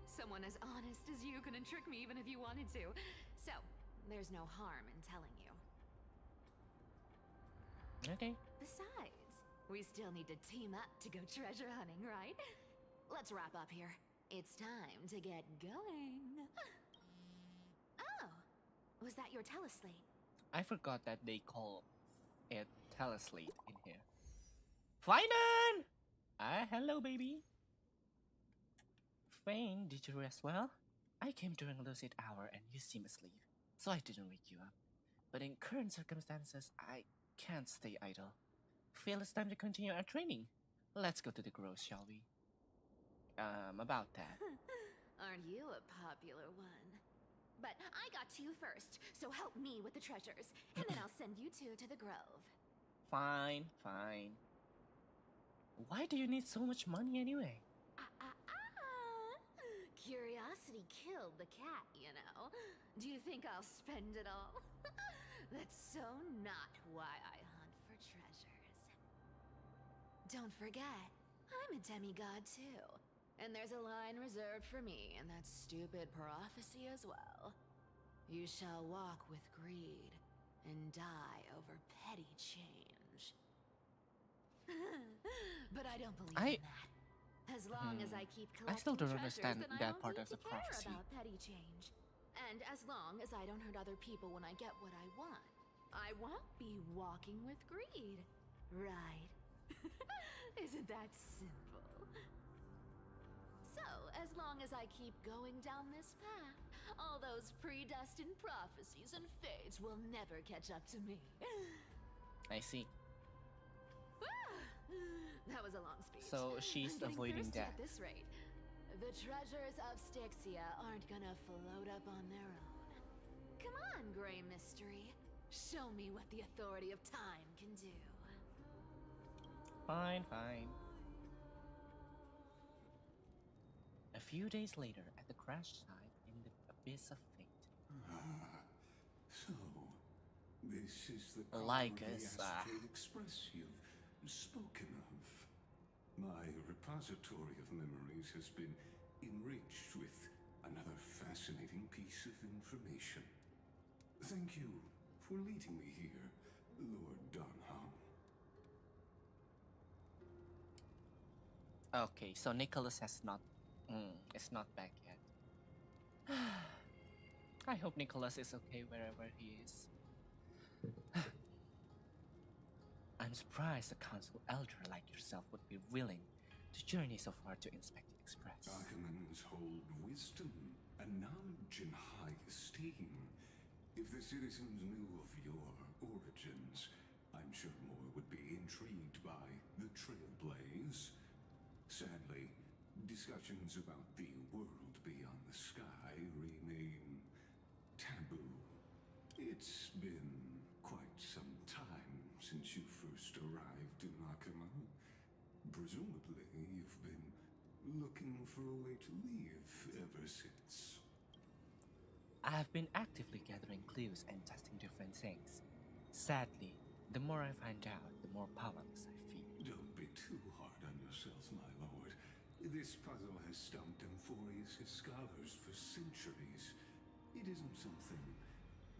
S5: Someone as honest as you couldn't trick me even if you wanted to. So, there's no harm in telling you.
S1: Okay.
S5: Besides, we still need to team up to go treasure hunting, right? Let's wrap up here. It's time to get going. Oh, was that your teleslate?
S1: I forgot that they call it teleslate in here. Vayne! Hello, baby. Vayne, did you rest well? I came during lucid hour and you seem asleep, so I didn't wake you up. But in current circumstances, I can't stay idle. Feel it's time to continue our training. Let's go to the grove, shall we? About that.
S5: Aren't you a popular one? But I got to you first, so help me with the treasures, and then I'll send you two to the grove.
S1: Fine. Why do you need so much money anyway?
S5: Curiosity killed the cat, you know. Do you think I'll spend it all? That's so not why I hunt for treasures. Don't forget, I'm a demigod too. And there's a line reserved for me in that stupid prophecy as well. You shall walk with greed and die over petty change. But I don't believe in that. As long as I keep collecting
S1: I still don't
S5: treasures,
S1: understand
S5: then I
S1: that
S5: don't
S1: part
S5: need
S1: of the
S5: to care
S1: prophecy.
S5: about petty change. And as long as I don't hurt other people when I get what I want, I won't be walking with greed. Right? Isn't that simple? So, as long as I keep going down this path, all those predestined prophecies and fates will never catch up to me.
S1: I see.
S5: That was a long speech.
S1: So she's
S5: I'm getting
S1: avoiding
S5: thirsty
S1: death.
S5: at this rate. The treasures of Styxia aren't gonna float up on their own. Come on, Grey Mystery. Show me what the authority of time can do.
S1: Fine. A few days later, at the crash site in the Abyss of Fate.
S8: So, This is the
S1: Like
S8: copper of
S1: us,
S8: the Astral Express you've spoken of. My repository of memories has been enriched with another fascinating piece of information. Thank you for leading me here, Lord Donham.
S1: Okay, so Nicholas has not, is not back yet. I hope Nicholas is okay wherever he is. I'm surprised a council elder like yourself would be willing to journey so far to inspect the Express.
S8: Archimans hold wisdom and knowledge in high esteem. If the citizens knew of your origins, I'm sure more would be intrigued by the Trailblaze. Sadly, discussions about the world beyond the sky remain taboo. It's been quite some time since you first arrived in Akima. Presumably, you've been looking for a way to leave ever since.
S1: I have been actively gathering clues and testing different things. Sadly, the more I find out, the more powerless I feel.
S8: Don't be too hard on yourself, my lord. This puzzle has stumped Emphorius' scholars for centuries. It isn't something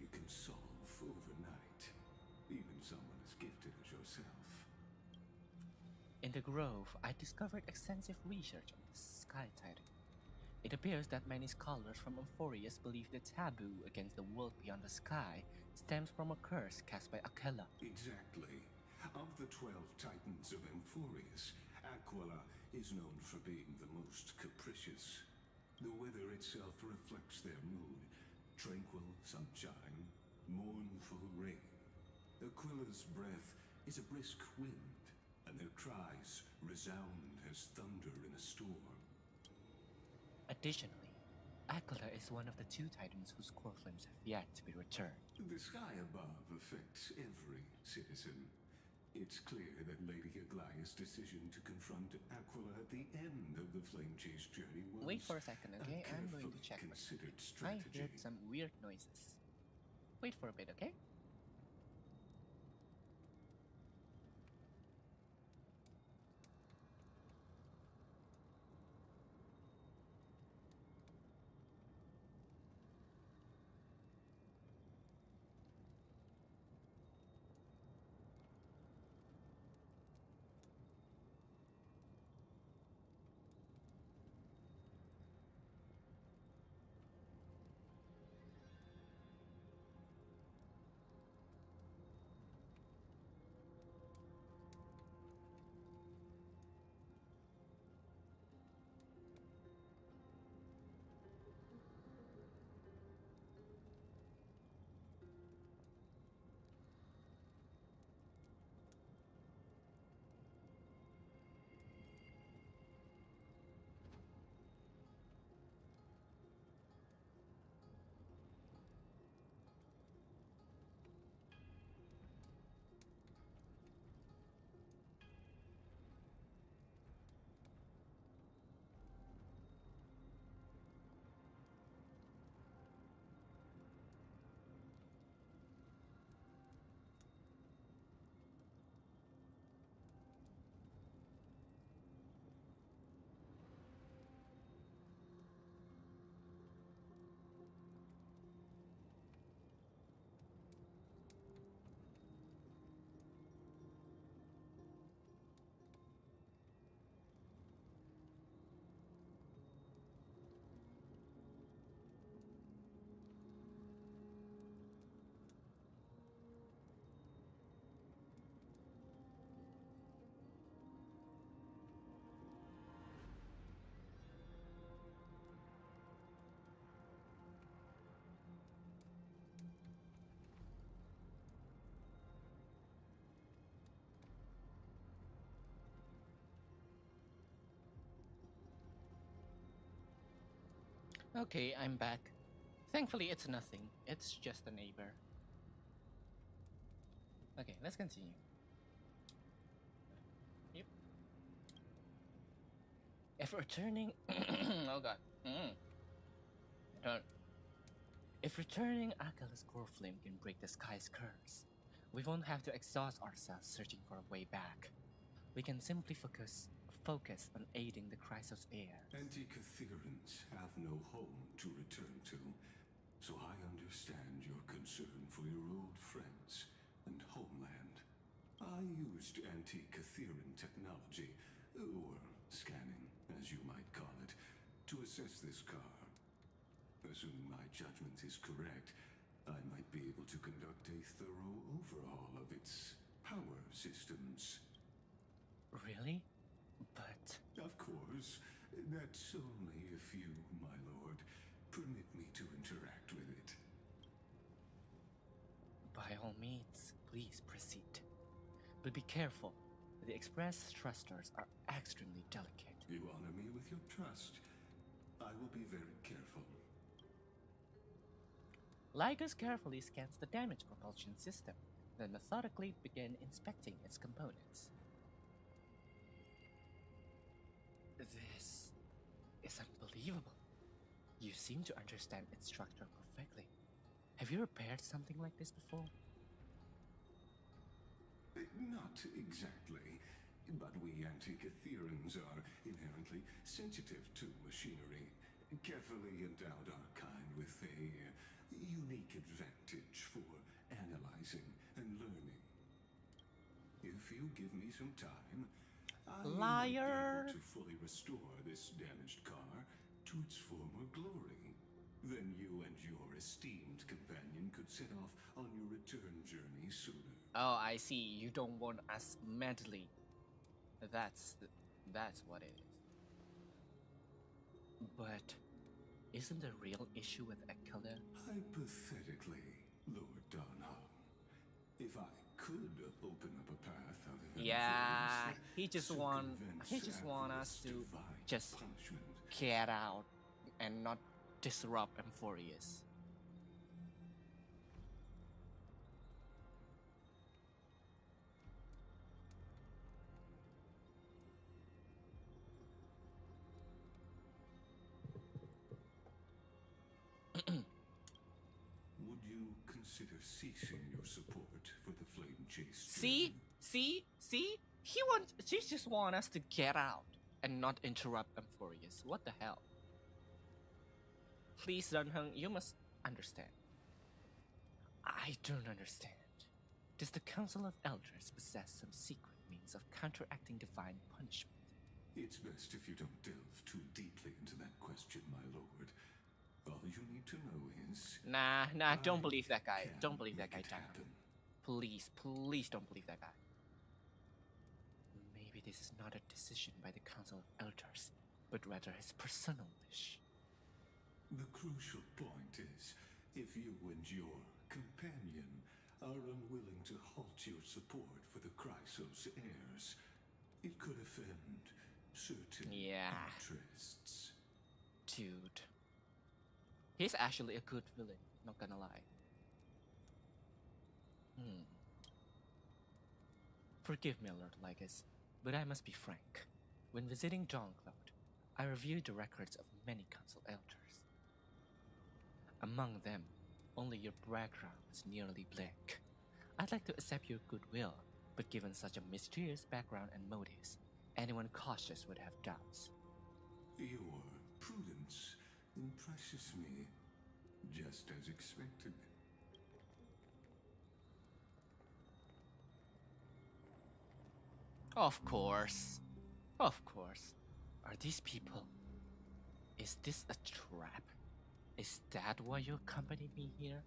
S8: you can solve overnight, even someone as gifted as yourself.
S1: In the Grove, I discovered extensive research on the Sky Titan. It appears that many scholars from Emphorius believe the taboo against the world beyond the sky stems from a curse cast by Aquila.
S8: Exactly. Of the 12 Titans of Emphorius, Aquila is known for being the most capricious. The weather itself reflects their mood. Tranquil sunshine, mournful rain. Aquila's breath is a brisk wind, and their cries resound as thunder in a storm.
S1: Additionally, Aquila is one of the 2 Titans whose core flames have yet to be returned.
S8: The sky above affects every citizen. It's clear that Lady Aglaya's decision to confront Aquila at the end of the Flame Chase journey was
S1: Wait for a second, okay? I'm going to check.
S8: considered
S1: I
S8: strategy.
S1: heard some weird noises. Wait for a bit, okay? Okay, I'm back. Thankfully, it's nothing. It's just a neighbor. Okay, let's continue. Yep. If returning... oh god. Don't. If returning Akala's core flame can break the sky's curse, we won't have to exhaust ourselves searching for a way back. We can simply focus on aiding the Chrysos heir.
S8: Anti-Catherians have no home to return to, so I understand your concern for your old friends and homeland. I used anti-Catherian technology, or scanning, as you might call it, to assess this car. Assuming my judgment is correct, I might be able to conduct a thorough overhaul of its power systems.
S1: Really? But...
S8: Of course, that's only if you, my lord, permit me to interact with it.
S1: By all means, please proceed. But be careful. The express thrusters are extremely delicate.
S8: You honor me with your trust. I will be very careful.
S1: Lycos carefully scans the damaged propulsion system, then methodically began inspecting its components. This is unbelievable. You seem to understand its structure perfectly. Have you repaired something like this before?
S8: Not exactly, but we Anti-Catherians are inherently sensitive to machinery. Carefully endowed our kind with a unique advantage for analyzing and learning. If you give me some time, I might be
S1: Liar!
S8: able to fully restore this damaged car to its former glory. Then you and your esteemed companion could set off on your return journey sooner.
S1: Oh, I see. You don't want us madly. That's what it is. But isn't the real issue with Akala?
S8: Hypothetically, Lord Donhong, if I could open up a path out of
S1: Yeah,
S8: influence
S1: he just
S8: to
S1: want
S8: convince
S1: us to
S8: divine
S1: just
S8: punishment.
S1: get out and not disrupt Emphorius.
S8: Would you consider ceasing your support for the flame chase?
S1: See? She just want us to get out and not interrupt Emphorius. What the hell? Please, Dunhung, you must understand. I don't understand. Does the Council of Elders possess some secret means of counteracting divine punishment?
S8: It's best if you don't delve too deeply into that question, my lord. All you need to know is...
S1: Nah, don't believe that guy.
S8: can
S1: Don't believe that guy,
S8: make it
S1: Dunhung.
S8: happen.
S1: Please don't believe that guy. Maybe this is not a decision by the Council of Elders, but rather his personal wish.
S8: The crucial point is, if you and your companion are unwilling to halt your support for the Chrysos heirs, it could offend certain interests.
S1: Dude. He's actually a good villain, not gonna lie. Forgive me, Lord Lycus, but I must be frank. When visiting Dawnglode, I reviewed the records of many council elders. Among them, only your background was nearly blank. I'd like to accept your goodwill, but given such a mysterious background and motives, anyone cautious would have doubts.
S8: Your prudence impresses me, just as expected.
S1: Of course. Are these people? Is this a trap? Is that why you accompanied me here?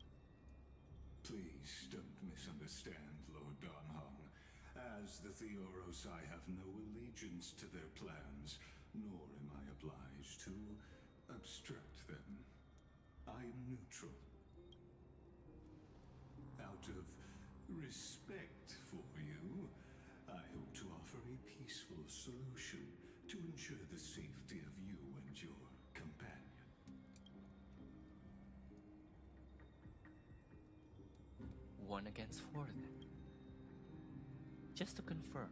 S8: Please don't misunderstand, Lord Donhong. As the Theoros, I have no allegiance to their plans, nor am I obliged to obstruct them. I am neutral. Out of respect for you, I hope to offer a peaceful solution to ensure the safety of you and your companion.
S1: One against four then. Just to confirm,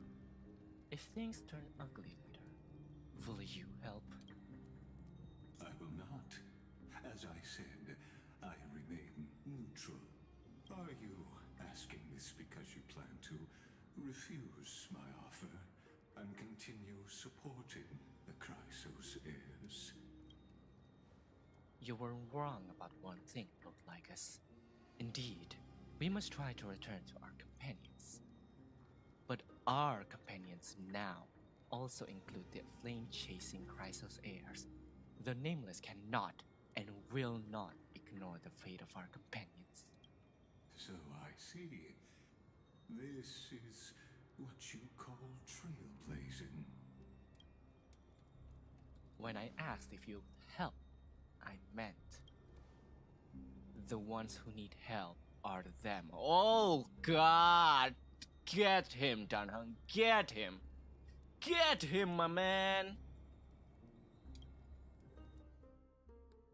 S1: if things turn ugly later, will you help?
S8: I will not. As I said, I remain refuse my offer and continue supporting the Chrysos heirs.
S1: You were wrong about one thing, Lycus. Indeed, we must try to return to our companions. But our companions now also include the flame-chasing Chrysos heirs. The Nameless cannot and will not ignore the fate of our companions.
S8: So I see. This is what you call trailblazing.
S1: When I asked if you help, I meant the ones who need help are them. Oh God! Get him, Danheng. Get him! Get him, my man!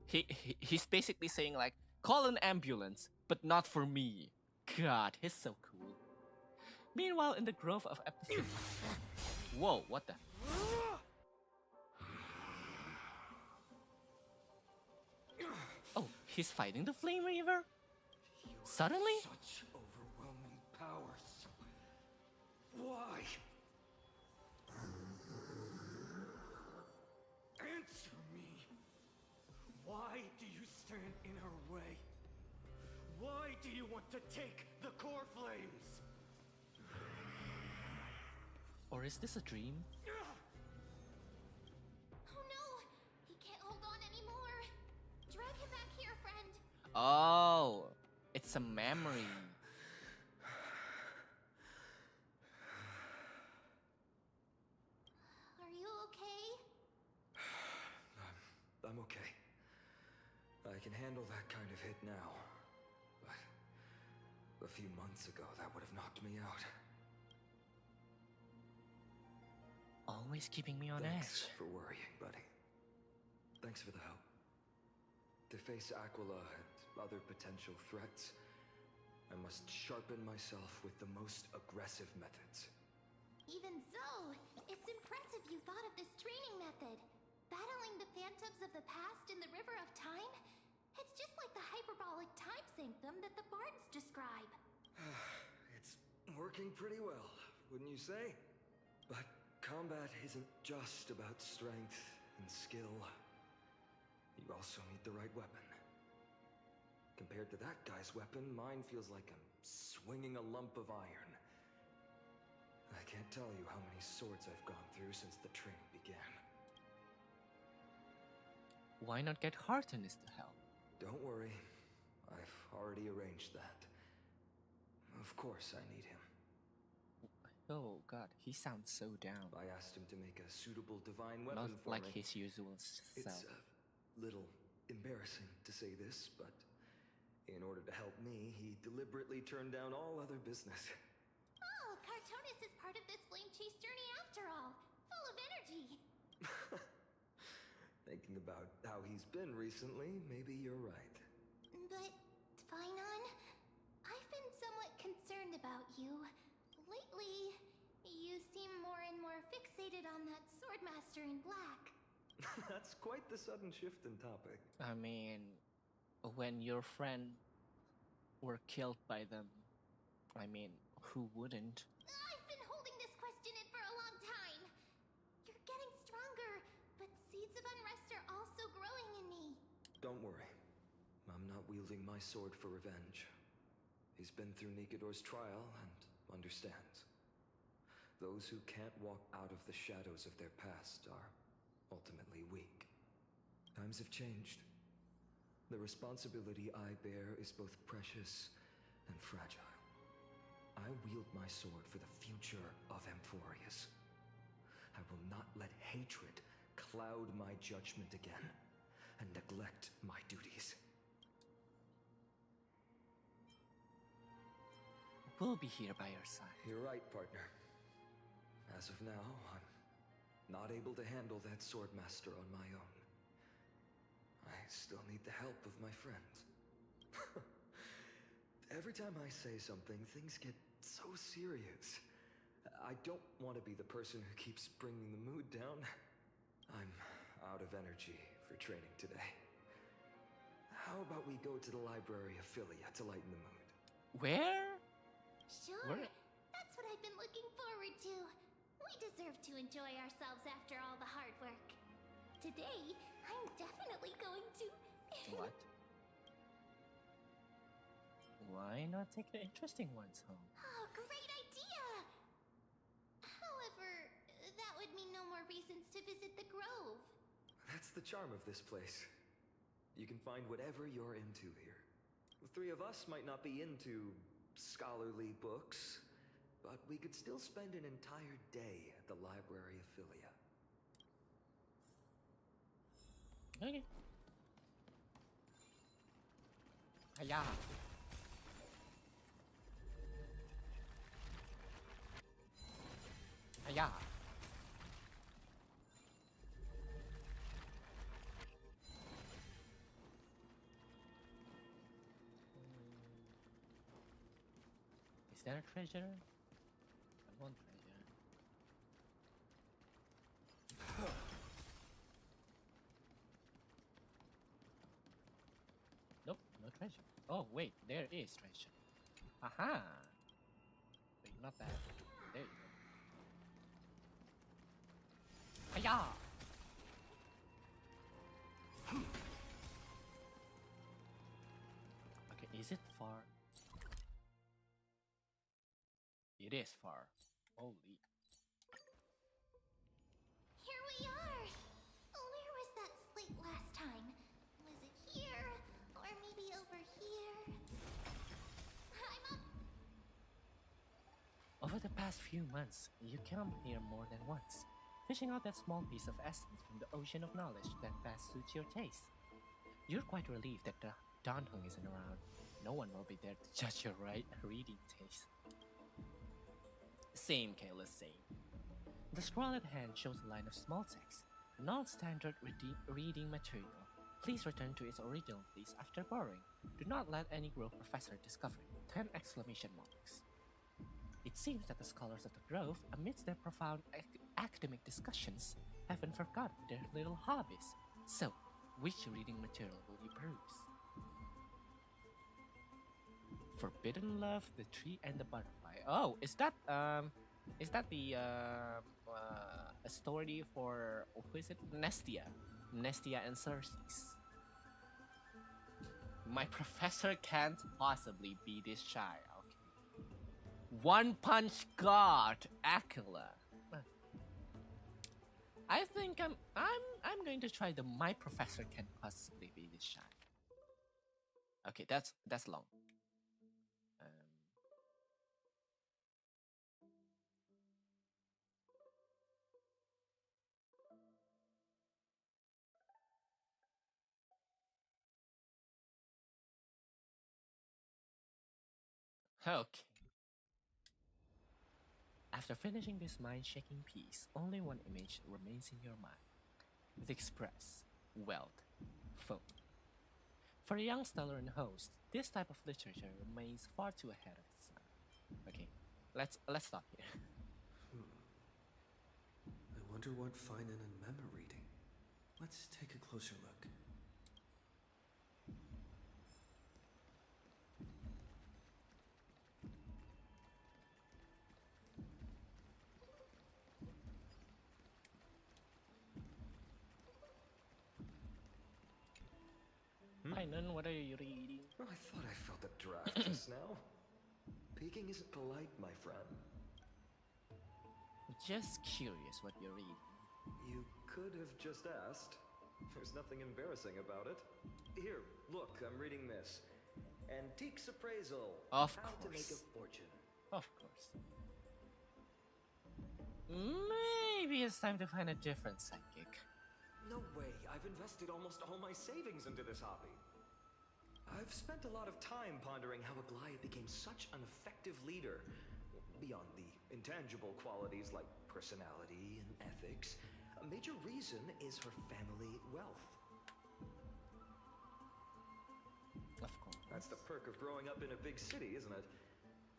S1: He's basically saying like, call an ambulance, but not for me. God, he's so cool. Meanwhile, in the grove of episode... Whoa, what the... Oh, he's fighting the Flame Reaver? Suddenly?
S4: Such overwhelming powers. Why? Answer me. Why do you stand in her way? Why do you want to take the core flames?
S1: Or is this a dream?
S3: Oh no! He can't hold on anymore. Drag him back here, friend.
S1: Oh, it's a memory.
S3: Are you okay?
S4: I'm okay. I can handle that kind of hit now. But a few months ago, that would have knocked me out.
S1: Always keeping me on
S4: Thanks
S1: edge.
S4: for worrying, buddy. Thanks for the help. To face Aquila and other potential threats, I must sharpen myself with the most aggressive methods.
S3: Even so, it's impressive you thought of this training method. Battling the phantoms of the past in the River of Time? It's just like the hyperbolic time sanctum that the bards describe.
S4: It's working pretty well, wouldn't you say? But combat isn't just about strength and skill. You also need the right weapon. Compared to that guy's weapon, mine feels like I'm swinging a lump of iron. I can't tell you how many swords I've gone through since the training began.
S1: Why not get Hartonis to help?
S4: Don't worry. I've already arranged that. Of course I need him.
S1: Oh God, he sounds so down.
S4: I asked him to make a suitable divine weapon
S1: Not
S4: for
S1: like
S4: me.
S1: his usual
S4: It's
S1: self.
S4: a little embarrassing to say this, but in order to help me, he deliberately turned down all other business.
S3: Oh, Cartonis is part of this flame chase journey after all. Full of energy.
S4: Thinking about how he's been recently, maybe you're right.
S3: But, Vayne, I've been somewhat concerned about you. Lately, you seem more and more fixated on that swordmaster in black.
S4: That's quite the sudden shift in topic.
S1: I mean, when your friend were killed by them, I mean, who wouldn't?
S3: I've been holding this question in for a long time. You're getting stronger, but seeds of unrest are also growing in me.
S4: Don't worry. I'm not wielding my sword for revenge. He's been through Nikador's trial and understands. Those who can't walk out of the shadows of their past are ultimately weak. Times have changed. The responsibility I bear is both precious and fragile. I wield my sword for the future of Amphorius. I will not let hatred cloud my judgment again and neglect my duties.
S1: We'll be here by your side.
S4: You're right, partner. As of now, I'm not able to handle that swordmaster on my own. I still need the help of my friends. Every time I say something, things get so serious. I don't want to be the person who keeps bringing the mood down. I'm out of energy for training today. How about we go to the library of Philia to lighten the mood?
S1: Where?
S3: Sure,
S1: Where?
S3: that That's what I've been looking forward to. We deserve to enjoy ourselves after all the hard work. Today, I'm definitely going to...
S1: What? Why not take the interesting ones home?
S3: Oh, great idea! However, that would mean no more reasons to visit the Grove.
S4: That's the charm of this place. You can find whatever you're into here. The three of us might not be into scholarly books, but we could still spend an entire day at the Library of Philia.
S1: Okay. Hiya. Hiya. Is that a treasure? I want treasure. Nope, no treasure. Oh wait, there is treasure. Aha! Wait, not that. There you go. Hiya! Okay, is it far? It is far. Holy.
S3: Here we are! Where was that slate last time? Was it here? Or maybe over here? I'm up!
S1: Over the past few months, you come here more than once, fishing out that small piece of essence from the ocean of knowledge that best suits your taste. You're quite relieved that the Danheng isn't around. No one will be there to judge your reading taste. Same, Kayla, same. The scroll at hand shows a line of small text. Non-standard reading material. Please return to its original place after borrowing. Do not let any Grove professor discover it. 10 exclamation marks. It seems that the scholars of the Grove, amidst their profound academic discussions, haven't forgotten their little hobbies. So, which reading material will you peruse? Forbidden Love, The Tree and the Butterfly. Oh, is that the a story for who is it? Nestia and Xerxes. My professor can't possibly be this shy. Okay. One Punch God, Aquila. I think I'm going to try the My Professor Can't Possibly Be This Shy. Okay, that's long. Okay. After finishing this mind-shaking piece, only one image remains in your mind. The Express, Wealth, Phone. For a young stellar and host, this type of literature remains far too ahead of its time. Okay, let's stop here.
S4: I wonder what Finan and Mem are reading. Let's take a closer look.
S1: Finan, what are you reading?
S4: Oh, I thought I felt a draft just now. Peeking isn't polite, my friend.
S1: Just curious what you're reading.
S4: You could have just asked. There's nothing embarrassing about it. Here, look, I'm reading this. Antiques Appraisal.
S1: Of
S4: How to Make a
S1: course.
S4: Fortune.
S1: Of course. Maybe it's time to find a different sidekick.
S4: No way. I've invested almost all my savings into this hobby. I've spent a lot of time pondering how Aglaia became such an effective leader. Beyond the intangible qualities like personality and ethics, a major reason is her family wealth.
S1: Of course.
S4: That's the perk of growing up in a big city, isn't it?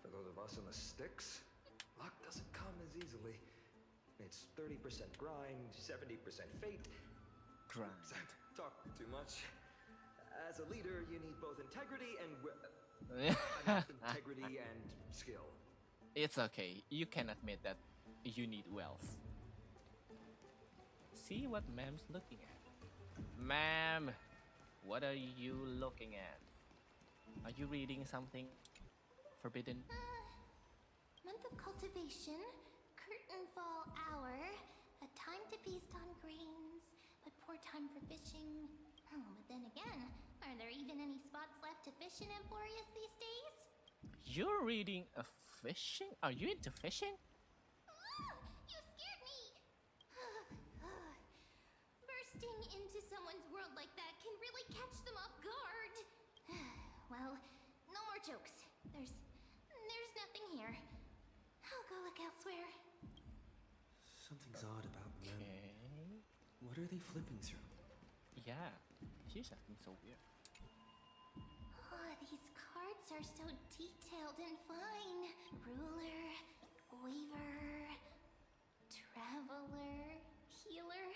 S4: For those of us in the sticks, luck doesn't come as easily. It's 30% grind, 70% fate.
S1: Grind.
S4: Talk too much. As a leader, you need both integrity and integrity and skill.
S1: It's okay. You can admit that you need wealth. See what Mam's looking at. Ma'am, what are you looking at? Are you reading something forbidden?
S3: Month of cultivation, curtain fall hour, a time to feast on grains, but poor time for fishing. Oh, but then again, are there even any spots left to fish in Emporius these days?
S1: You're reading a fishing? Are you into fishing?
S3: You scared me! Bursting into someone's world like that can really catch them off guard. Well, no more jokes. There's nothing here. I'll go look elsewhere.
S4: Something's odd about them.
S1: Okay.
S4: What are they flipping through?
S1: Yeah, she's acting so weird.
S3: Oh, these cards are so detailed and fine. Ruler, weaver, traveler, healer.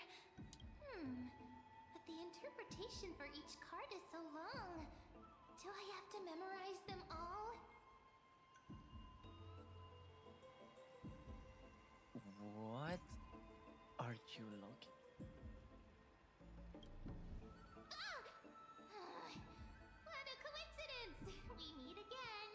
S3: But the interpretation for each card is so long. Do I have to memorize them all?
S1: What are you looking?
S3: What a coincidence! We meet again.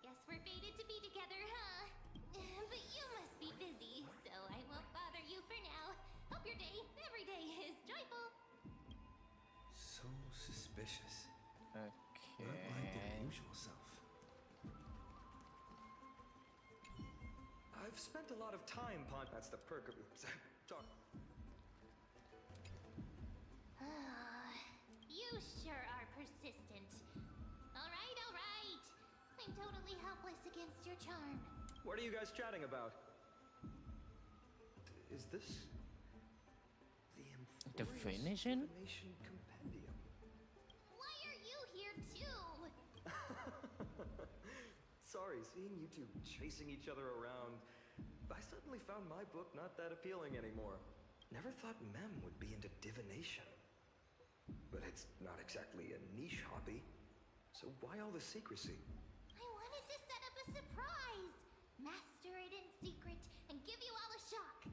S3: Guess we're fated to be together, huh? But you must be busy, so I won't bother you for now. Hope your day, every day, is joyful.
S4: So suspicious.
S1: Okay.
S4: Not like their usual self.
S9: I've spent a lot of time that's the perk of talk.
S3: You sure are persistent. All right. I'm totally helpless against your charm.
S9: What are you guys chatting about? Is this the
S1: Divination?
S9: Divination Compendium?
S3: Why are you here too?
S9: Sorry, seeing you two chasing each other around, I suddenly found my book not that appealing anymore. Never thought Mem would be into divination. But it's not exactly a niche hobby. So why all the secrecy?
S3: I wanted to set up a surprise. Master it in secret and give you all a shock.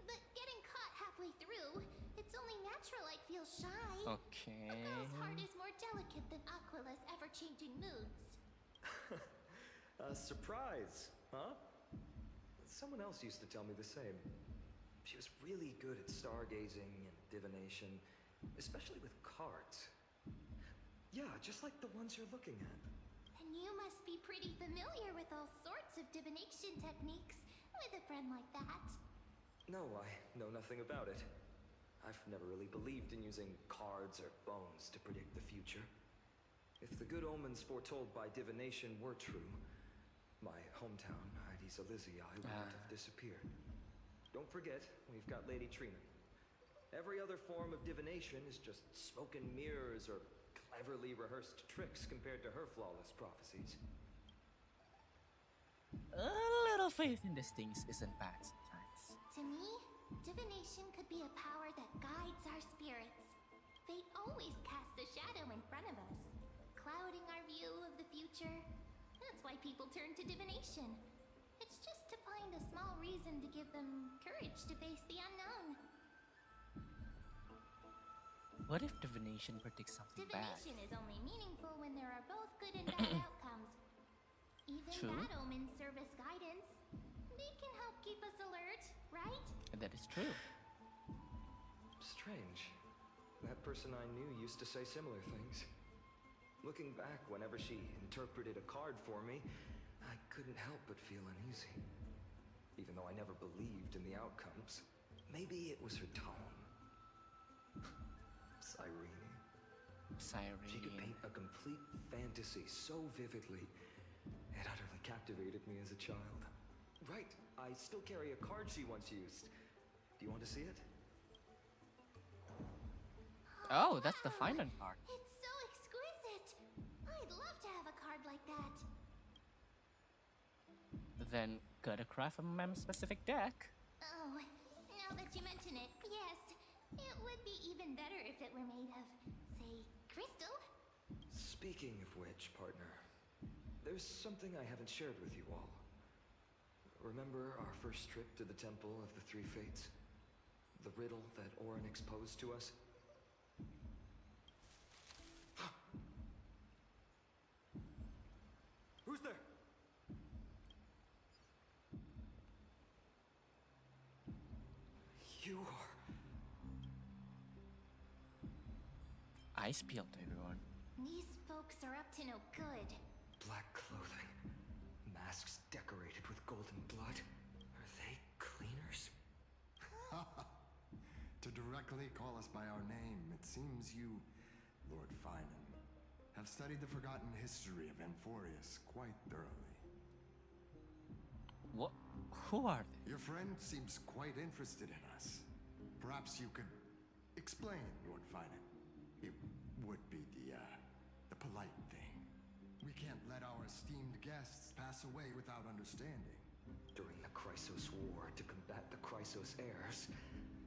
S3: But getting caught halfway through, it's only natural I'd feel shy.
S1: Okay.
S3: A girl's heart is more delicate than Aquila's ever-changing moods.
S9: A surprise, huh? Someone else used to tell me the same. She was really good at stargazing and divination, especially with cards. Yeah, just like the ones you're looking at.
S3: And you must be pretty familiar with all sorts of divination techniques with a friend like that.
S9: No, I know nothing about it. I've never really believed in using cards or bones to predict the future. If the good omens foretold by divination were true, my hometown, Heidi's Elysiae, wouldn't have disappeared. Don't forget, we've got Lady Trina. Every other form of divination is just smoke and mirrors or cleverly rehearsed tricks compared to her flawless prophecies.
S1: A little faith in these things isn't bad sometimes.
S3: To me, divination could be a power that guides our spirits. Fate always casts a shadow in front of us, clouding our view of the future. That's why people turn to divination. It's just to find a small reason to give them courage to face the unknown.
S1: What if divination predicts something
S3: Divination
S1: bad?
S3: is only meaningful when there are both good and bad outcomes. Even
S1: True.
S3: bad omens serve as guidance. They can help keep us alert, right?
S1: And that is true.
S9: Strange. That person I knew used to say similar things. Looking back, whenever she interpreted a card for me, I couldn't help but feel uneasy. Even though I never believed in the outcomes. Maybe it was her tone. Cyrene. She could paint a complete fantasy so vividly, it utterly captivated me as a child. Right, I still carry a card she once used. Do you want to see it?
S1: Oh, that's the final part.
S3: It's so exquisite. I'd love to have a card like that.
S1: Then gotta craft a mem-specific deck.
S3: Oh, now that you mention it, yes. It would be even better if it were made of, say, crystal.
S9: Speaking of which, partner, there's something I haven't shared with you all. Remember our first trip to the Temple of the Three Fates? The riddle that Orin exposed to us? Who's there? You are...
S1: I spilled, everyone.
S3: These folks are up to no good.
S9: Black clothing. Masks decorated with golden blood. Are they cleaners?
S10: To directly call us by our name, it seems you, Lord Finan, have studied the forgotten history of Amphorius quite thoroughly.
S1: What? Who are they?
S10: Your friend seems quite interested in us. Perhaps you could explain, Lord Finan. It would be the polite thing. We can't let our esteemed guests pass away without understanding.
S9: During the Chrysos War, to combat the Chrysos heirs,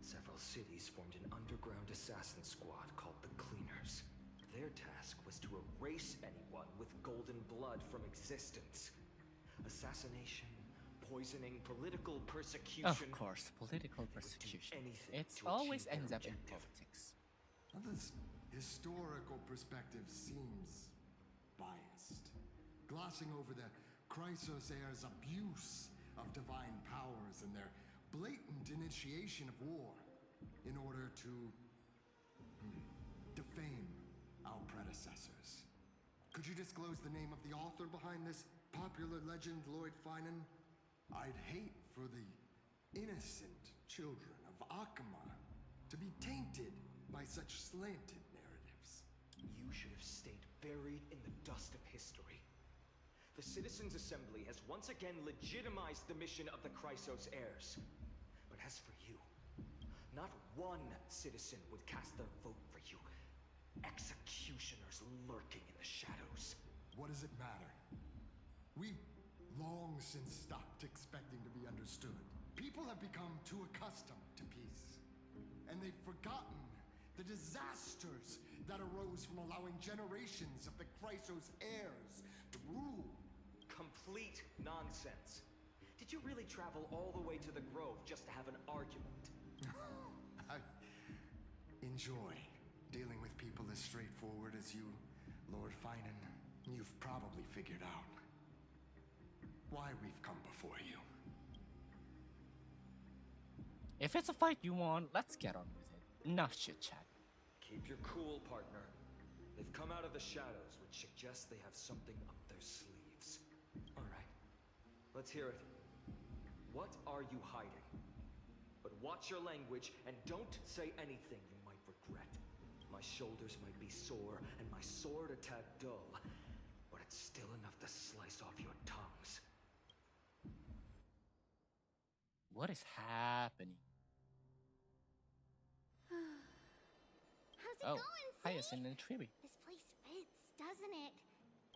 S9: several cities formed an underground assassin squad called the Cleaners. Their task was to erase anyone with golden blood from existence. Assassination, poisoning, political persecution.
S1: Of course, political persecution. It always ends up in politics.
S10: Now, this historical perspective seems biased, glossing over the Chrysos heirs' abuse of divine powers and their blatant initiation of war in order to defame our predecessors. Could you disclose the name of the author behind this popular legend, Lord Finan? I'd hate for the innocent children of Akama to be tainted by such slanted narratives.
S9: You should have stayed buried in the dust of history. The Citizens' Assembly has once again legitimized the mission of the Chrysos heirs. But as for you, not one citizen would cast their vote for you. Executioners lurking in the shadows.
S10: What does it matter? We've long since stopped expecting to be understood. People have become too accustomed to peace. And they've forgotten the disasters that arose from allowing generations of the Chrysos heirs to rule.
S9: Complete nonsense. Did you really travel all the way to the Grove just to have an argument?
S10: I enjoy dealing with people as straightforward as you, Lord Finan. You've probably figured out why we've come before you.
S1: If it's a fight you want, let's get on with it. Not chit chat.
S9: Keep your cool, partner. They've come out of the shadows, which suggests they have something up their sleeves. All right, let's hear it. What are you hiding? But watch your language and don't say anything you might regret. My shoulders might be sore and my sword a tad dull, but it's still enough to slice off your tongues.
S1: What is happening?
S3: How's it
S1: Oh,
S3: going,
S1: Hyacinth and Triby.
S3: This place fits, doesn't it?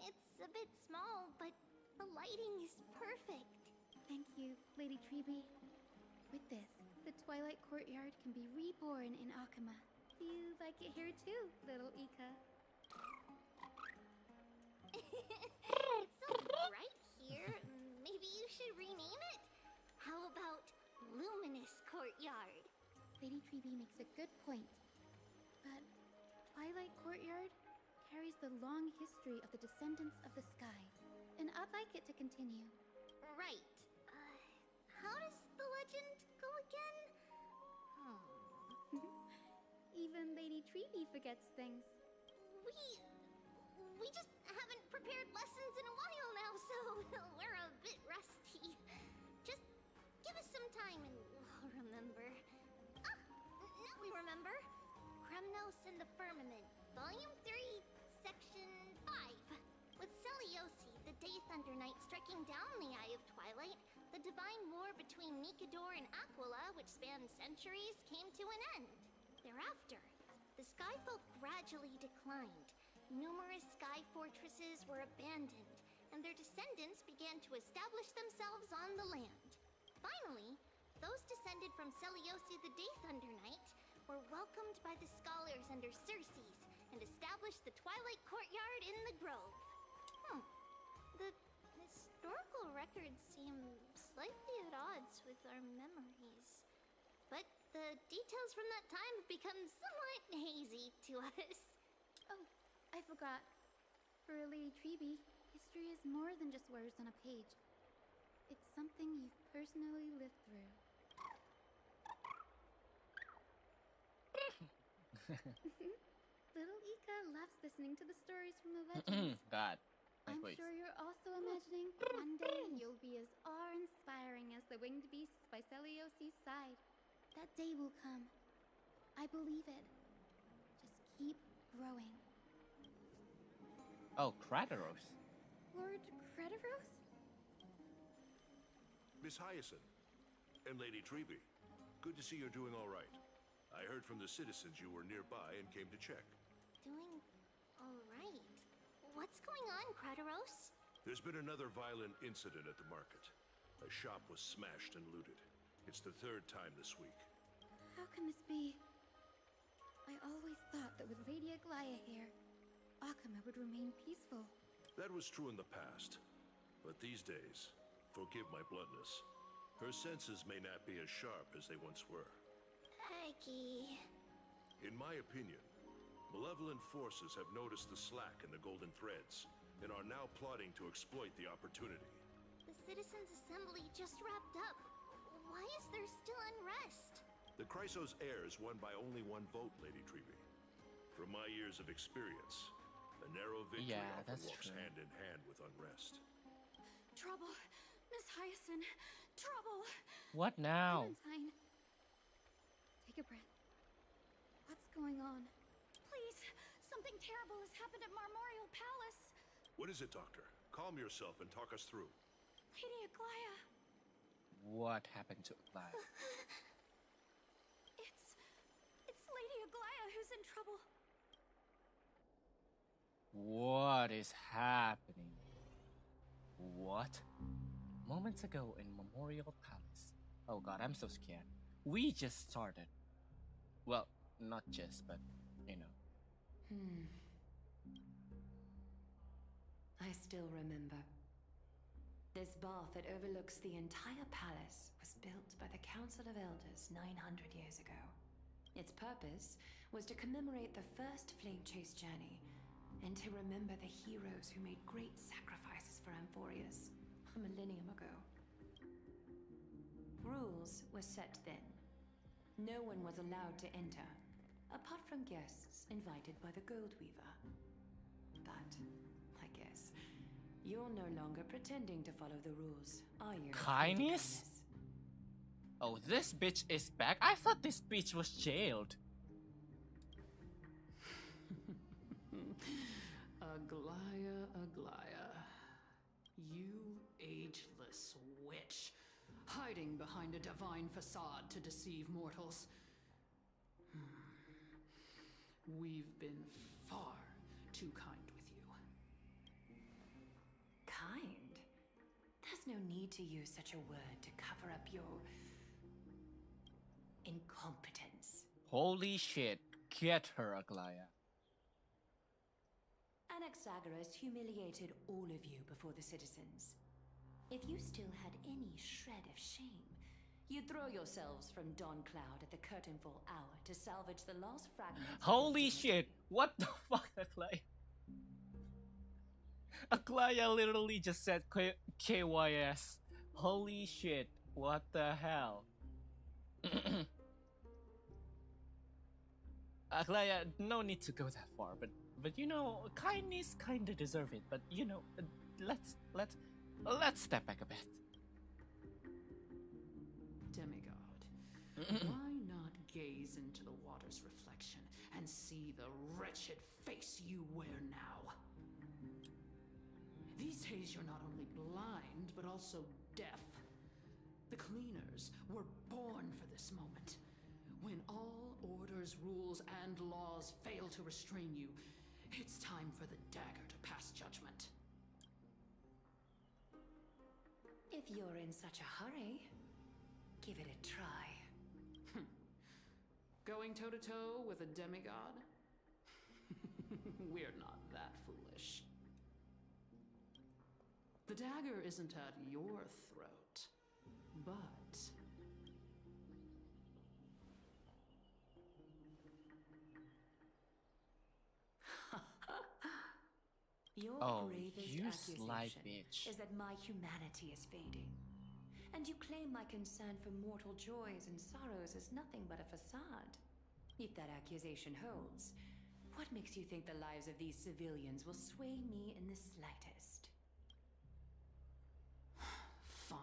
S3: It's a bit small, but the lighting is perfect.
S2: Thank you, Lady Triby. With this, the Twilight Courtyard can be reborn in Akama. Do you like it here too, little Ika?
S3: It's so bright here. Maybe you should rename it? How about Luminous Courtyard?
S2: Lady Triby makes a good point. But Twilight Courtyard carries the long history of the descendants of the sky, and I'd like it to continue.
S3: Right. How does the legend go again?
S2: Even Lady Triby forgets things.
S3: We just haven't prepared lessons in a while now, so we're a bit rusty. Just give us some time and we'll remember. Now we remember. Kremnos and the Firmament, Volume 3, Section 5. With Soralius, the Day Thunder Knight, striking down the Eye of Twilight, the divine war between Nikador and Aquila, which spanned centuries, came to an end. Thereafter, the Skyfolk gradually declined. Numerous sky fortresses were abandoned, and their descendants began to establish themselves on the land. Finally, those descended from Soralius, the Day Thunder Knight, were welcomed by the scholars under Circes and established the Twilight Courtyard in the Grove. The historical records seem slightly at odds with our memories. But the details from that time have become somewhat hazy to us.
S2: Oh, I forgot. For Lady Treby, history is more than just words on a page. It's something you've personally lived through. Little Ika loves listening to the stories from the legends.
S1: God.
S2: I'm sure you're also imagining one day you'll be as awe-inspiring as the winged beasts by Celiosi's side. That day will come. I believe it. Just keep growing.
S1: Oh, Kratos.
S2: Lord Crediros?
S11: Miss Hyacinth and Lady Treby, good to see you're doing all right. I heard from the citizens you were nearby and came to check.
S3: Doing all right. What's going on, Kratos?
S11: There's been another violent incident at the market. A shop was smashed and looted. It's the third time this week.
S2: How can this be? I always thought that with Lady Aglaya here, Akama would remain peaceful.
S11: That was true in the past. But these days, forgive my bluntness, her senses may not be as sharp as they once were.
S3: Aggie.
S11: In my opinion, malevolent forces have noticed the slack in the Golden Threads and are now plotting to exploit the opportunity.
S3: The Citizens' Assembly just wrapped up. Why is there still unrest?
S11: The Chrysos heirs won by only one vote, Lady Treby. From my years of experience, a narrow victory often walks hand in hand with unrest.
S7: Trouble! Miss Hyacinth! Trouble!
S1: What now?
S2: Valentine. Take a breath. What's going on?
S7: Please! Something terrible has happened at Marmorial Palace!
S11: What is it, Doctor? Calm yourself and talk us through.
S7: Lady Aglaya!
S1: What happened to Aglaya?
S7: It's Lady Aglaya who's in trouble.
S1: What is happening? What? Moments ago in Memorial Palace. Oh god, I'm so scared. We just started. Well, not just, but, you know.
S12: I still remember. This bath that overlooks the entire palace was built by the Council of Elders 900 years ago. Its purpose was to commemorate the first flame chase journey and to remember the heroes who made great sacrifices for Amphorius a millennium ago. Rules were set then. No one was allowed to enter, apart from guests invited by the Gold Weaver. But, I guess, you're no longer pretending to follow the rules, are you?
S1: Kindness? Oh, this bitch is back? I thought this bitch was jailed.
S6: Aglaya, Aglaya. You ageless witch, hiding behind a divine facade to deceive mortals. We've been far too kind with you.
S12: Kind? There's no need to use such a word to cover up your incompetence.
S1: Holy shit. Get her, Aglaya.
S12: Anaxagoras humiliated all of you before the citizens. If you still had any shred of shame, you'd throw yourselves from Dawn Cloud at the curtainfall hour to salvage the last fragments.
S1: Holy shit! What the fuck, Aglaya? Aglaya literally just said KYS. Holy shit, what the hell? Aglaya, no need to go that far, but you know, kindness kinda deserve it, but you know, let's step back a bit.
S6: Demigod, why not gaze into the water's reflection and see the wretched face you wear now? These days you're not only blind, but also deaf. The cleaners were born for this moment. When all orders, rules, and laws fail to restrain you, it's time for the dagger to pass judgment.
S12: If you're in such a hurry, give it a try.
S6: Going toe-to-toe with a demigod? We're not that foolish. The dagger isn't at your throat. But
S12: your gravest accusation is that my humanity is fading. And you claim my concern for mortal joys and sorrows is nothing but a facade. If that accusation holds, what makes you think the lives of these civilians will sway me in the slightest?
S6: fine.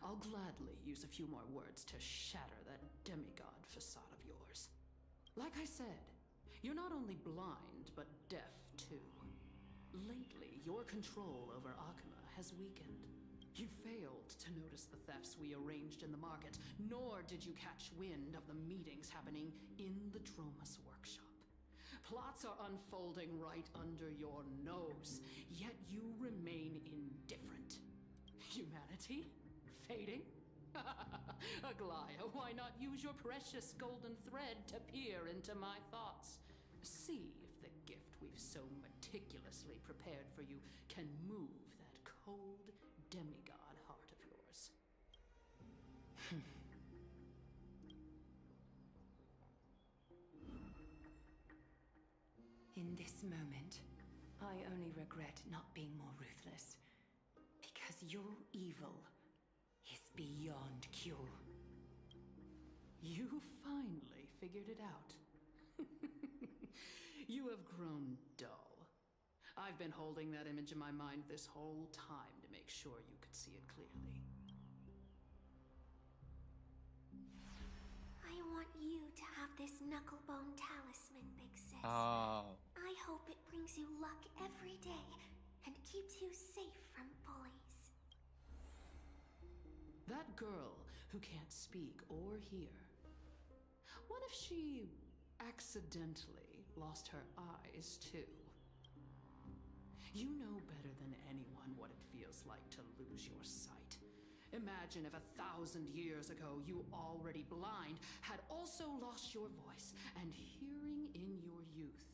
S6: I'll gladly use a few more words to shatter that demigod facade of yours. Like I said, you're not only blind, but deaf too. Lately, your control over Akuma has weakened. You failed to notice the thefts we arranged in the market, nor did you catch wind of the meetings happening in the Tromas workshop. Plots are unfolding right under your nose, yet you remain indifferent. Humanity? Fading? Aglaya, why not use your precious golden thread to peer into my thoughts? See if the gift we've so meticulously prepared for you can move that cold demigod heart of yours.
S12: In this moment, I only regret not being more ruthless. Because your evil is beyond cure.
S6: You finally figured it out. You have grown dull. I've been holding that image in my mind this whole time to make sure you could see it clearly.
S3: I want you to have this knucklebone talisman, Big Sis.
S1: Oh.
S3: I hope it brings you luck every day and keeps you safe from bullies.
S6: That girl who can't speak or hear. What if she accidentally lost her eyes too? You know better than anyone what it feels like to lose your sight. Imagine if 1,000 years ago you, already blind, had also lost your voice and hearing in your youth.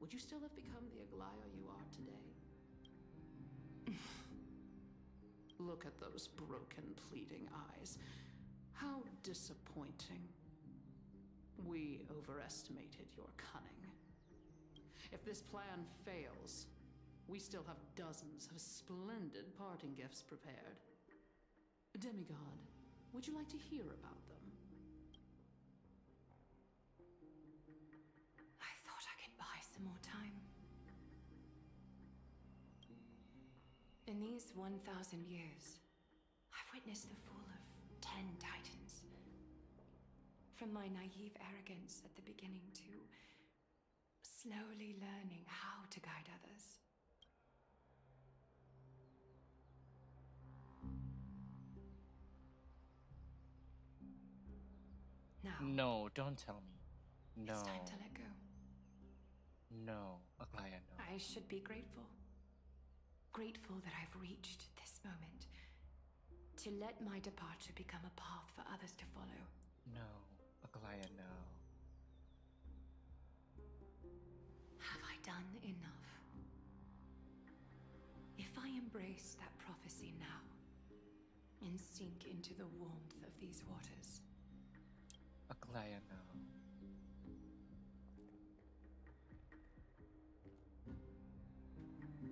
S6: Would you still have become the Aglaya you are today? Look at those broken, pleading eyes. How disappointing. We overestimated your cunning. If this plan fails, we still have dozens of splendid parting gifts prepared. Demigod, would you like to hear about them?
S12: I thought I could buy some more time. In these 1,000 years, I've witnessed the fall of 10 titans. From my naive arrogance at the beginning to slowly learning how to guide others. Now,
S1: No, don't tell me. No.
S12: it's time to let go.
S1: No, Aglaya, no.
S12: I should be grateful. Grateful that I've reached this moment. To let my departure become a path for others to follow.
S1: No, Aglaya, no.
S12: Have I done enough? If I embrace that prophecy now, and sink into the warmth of these waters,
S1: Aglaya, no.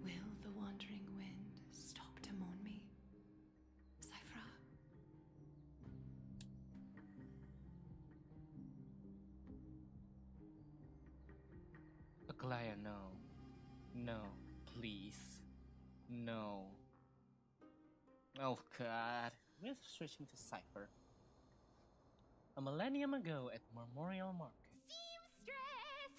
S12: will the wandering wind stop to mourn me? Cyphra?
S1: Aglaya, no. No, please. No. Oh god. We're switching to Cypher. A millennium ago at Memorial Market.
S3: Seamstress!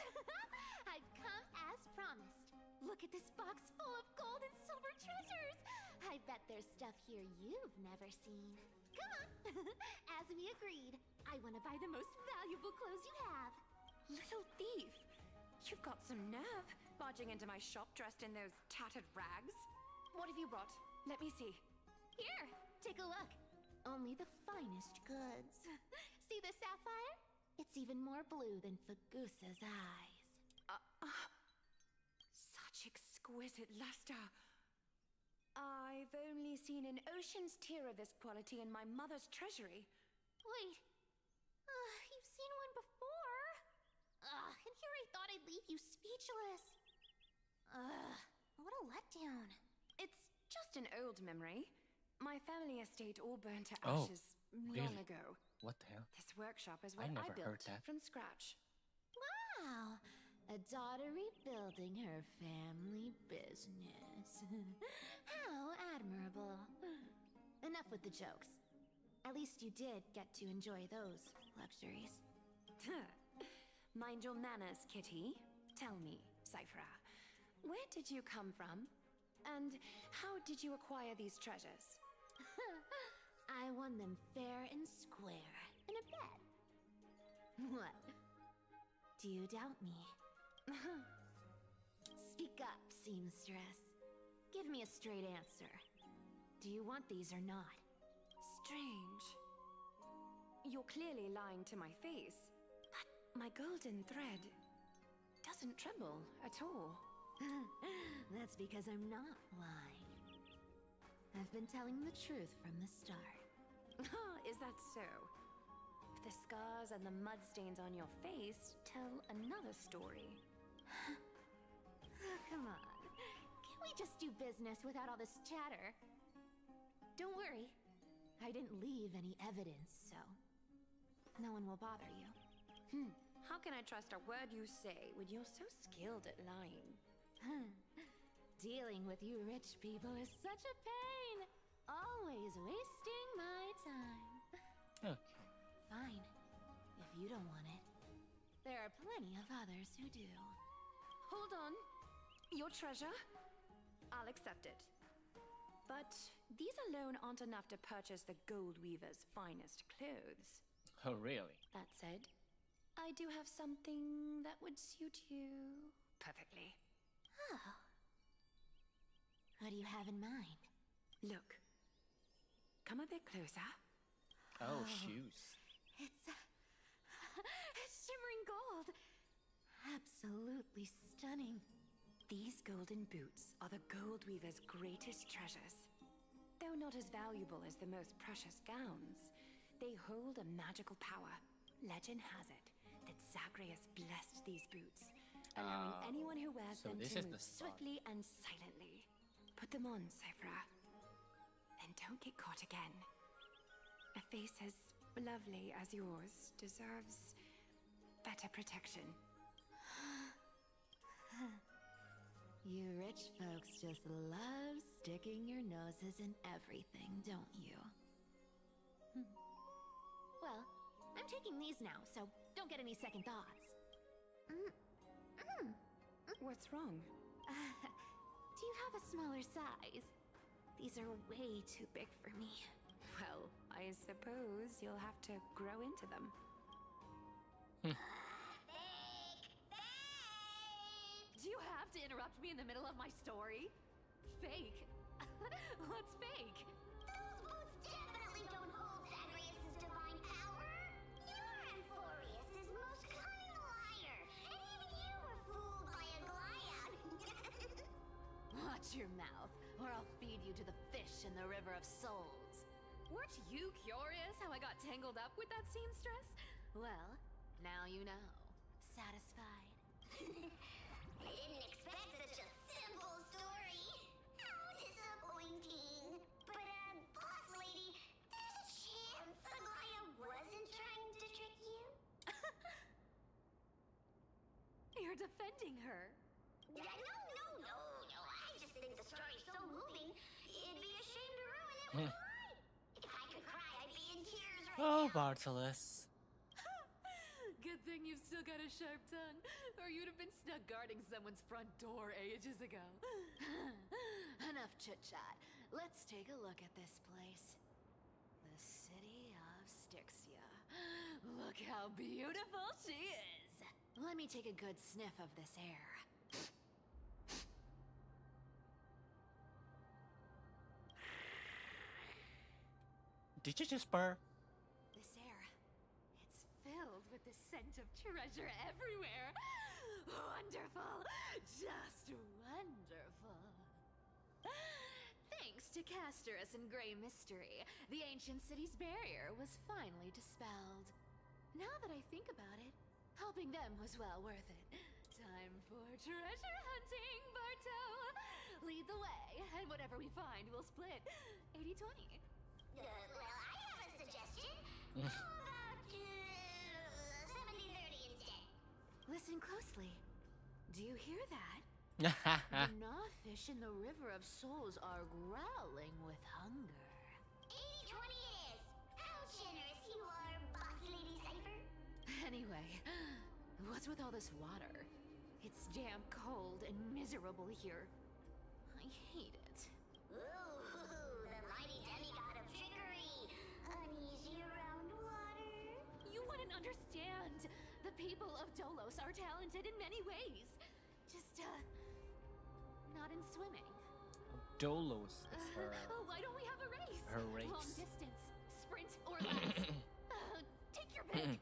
S3: I've come as promised. Look at this box full of gold and silver treasures. I bet there's stuff here you've never seen. Come on. As we agreed, I want to buy the most valuable clothes you have.
S12: Little thief! You've got some nerve, barging into my shop dressed in those tattered rags. What have you brought? Let me see.
S3: Here, take a look. Only the finest goods. See the sapphire? It's even more blue than Fagusa's eyes.
S12: Such exquisite luster. I I've only seen an ocean's tier of this quality in my mother's treasury.
S3: Wait. You've seen one before. And here I thought I'd leave you speechless. What a letdown.
S12: It's just an old memory. My family estate all burned to
S1: Oh,
S12: ashes long
S1: really?
S12: ago.
S1: What the hell?
S12: This workshop is
S1: I
S12: what I
S1: never
S12: built
S1: heard that.
S12: from scratch.
S5: Wow, a daughter rebuilding her family business. How admirable. Enough with the jokes. At least you did get to enjoy those luxuries.
S12: Mind your manners, Kitty. Tell me, Cyphra, where did you come from? And how did you acquire these treasures?
S5: I won them fair and square in a bet. What? Do you doubt me? Speak up, seamstress. Give me a straight answer. Do you want these or not?
S12: Strange. You're clearly lying to my face, but my golden thread doesn't tremble at all.
S5: That's because I'm not lying. I've been telling the truth from the start.
S12: Is that so? The scars and the mud stains on your face tell another story.
S5: Come on. Can't we just do business without all this chatter? Don't worry. I didn't leave any evidence, so no one will bother you.
S12: How can I trust a word you say when you're so skilled at lying?
S5: Dealing with you rich people is such a pain. Always wasting my time.
S1: Okay.
S5: Fine. If you don't want it. There are plenty of others who do.
S12: Hold on. Your treasure? I'll accept it. But these alone aren't enough to purchase the gold weaver's finest clothes.
S1: Oh, really?
S12: That said, I do have something that would suit you perfectly.
S5: Oh. What do you have in mind?
S12: Look. Come a bit closer.
S1: Oh, shoes.
S5: It's shimmering gold. Absolutely stunning.
S12: These golden boots are the gold weaver's greatest treasures. Though not as valuable as the most precious gowns, they hold a magical power. Legend has it that Zagreus blessed these boots, allowing anyone who wears
S1: so
S12: them
S1: this
S12: to
S1: is
S12: move
S1: the spot.
S12: swiftly and silently. Put them on, Cyphra. And don't get caught again. A face as lovely as yours deserves better protection.
S5: You rich folks just love sticking your noses in everything, don't you? Well, I'm taking these now, so don't get any second thoughts.
S12: What's wrong?
S5: Do you have a smaller size? These are way too big for me.
S12: Well, I suppose you'll have to grow into them.
S5: Do you have to interrupt me in the middle of my story? Fake? What's fake?
S3: Those boots definitely don't hold Zagreus' divine power. You're Amphorius' most cunning liar, and even you were fooled by a Glaiad.
S5: Watch your mouth, or I'll feed you to the fish in the River of Souls. Weren't you curious how I got tangled up with that seamstress? Well, now you know. Satisfied?
S3: I didn't expect such a simple story. How disappointing. But, boss lady, there's a chance Aglaia wasn't trying to trick you?
S5: You're defending her.
S3: No. I just think the story's so moving, it'd be a shame to ruin it with a lie. If I could cry, I'd be in tears right
S1: Oh,
S3: now.
S1: Bartolus.
S5: Good thing you've still got a sharp tongue, or you'd have been stuck guarding someone's front door ages ago. Enough chit-chat. Let's take a look at this place. The city of Styxia. Look how beautiful she is. Let me take a good sniff of this air.
S1: Did you just burp?
S5: This air, it's filled with the scent of treasure everywhere. Wonderful, just wonderful. Thanks to to Castorus and Grey Mystery, the ancient city's barrier was finally dispelled. Now that I think about it, helping them was well worth it. Time for treasure hunting, Barto! Lead the way, and whatever we find, we'll split 80-20.
S3: Well, I have a suggestion. How about 70-30 instead?
S5: Listen closely. Do you hear that? The gnawfish in the River of Souls are growling with hunger.
S3: 80-20 it is. How generous you are, Boss Lady Cypher.
S5: Anyway, what's with all this water? It's damp, cold, and miserable here. I hate it.
S3: Ooh, the mighty demigod of trickery. Uneasy around water.
S5: You wouldn't understand. The people of Dolos are talented in many ways. Just, not in swimming.
S1: Dolos is her.
S5: Why don't we have a race?
S1: Her race.
S5: Long distance, sprint, or laps. Take your pick.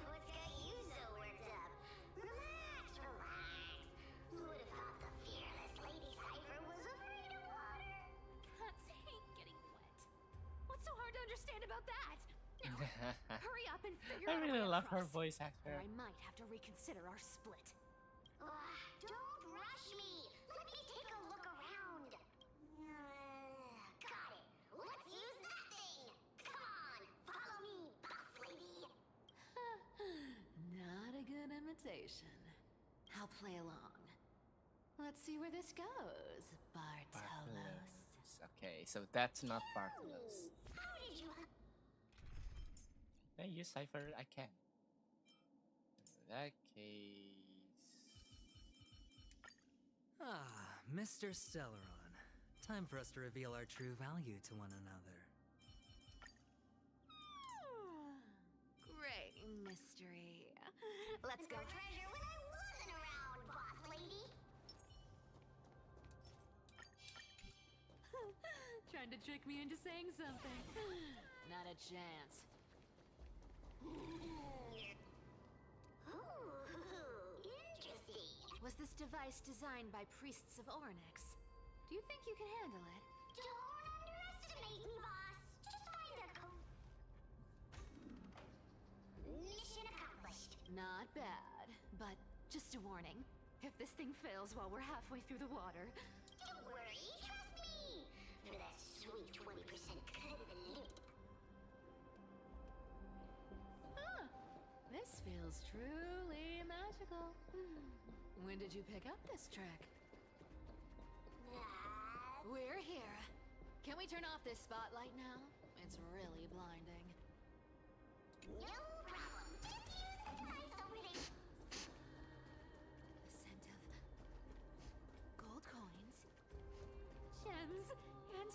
S3: What's got you so worked up? Relax, relax. Who would have thought the fearless Lady Cypher was afraid of water?
S5: Cats hate getting wet. What's so hard to understand about that? Now, hurry up and figure
S1: I
S5: out a
S1: really
S5: way
S1: love her
S5: across,
S1: voice
S5: or
S1: actor.
S5: I might have to reconsider our split.
S3: Don't rush me. Let me take a look around. Got it. Let's use that thing. Come on, follow me, boss lady.
S5: Not a good imitation. I'll play along. Let's see where this goes, Bartolos.
S1: Okay, so that's not Bartolos.
S3: How did you...
S1: Can I use Cypher? I can. In that case...
S13: Ah, Mr. Stellaron. Time for us to reveal our true value to one another.
S5: Great mystery. Let's go.
S3: Treasure when I wasn't around, boss lady.
S5: Trying to trick me into saying something. Not a chance.
S3: Ooh, interesting.
S5: Was this device designed by priests of Ornyx? Do you think you can handle it?
S3: Don't underestimate me, boss. Just find a code. Mission accomplished.
S5: Not bad, but just a warning. If this thing fails while we're halfway through the water...
S3: Don't worry, trust me. For that sweet 20% cut of the loot.
S5: Ah, this feels truly magical. When did you pick up this trick? We're here. Can we turn off this spotlight now? It's really blinding.
S3: No problem. Just use the device over there.
S5: The scent of gold coins, gems, and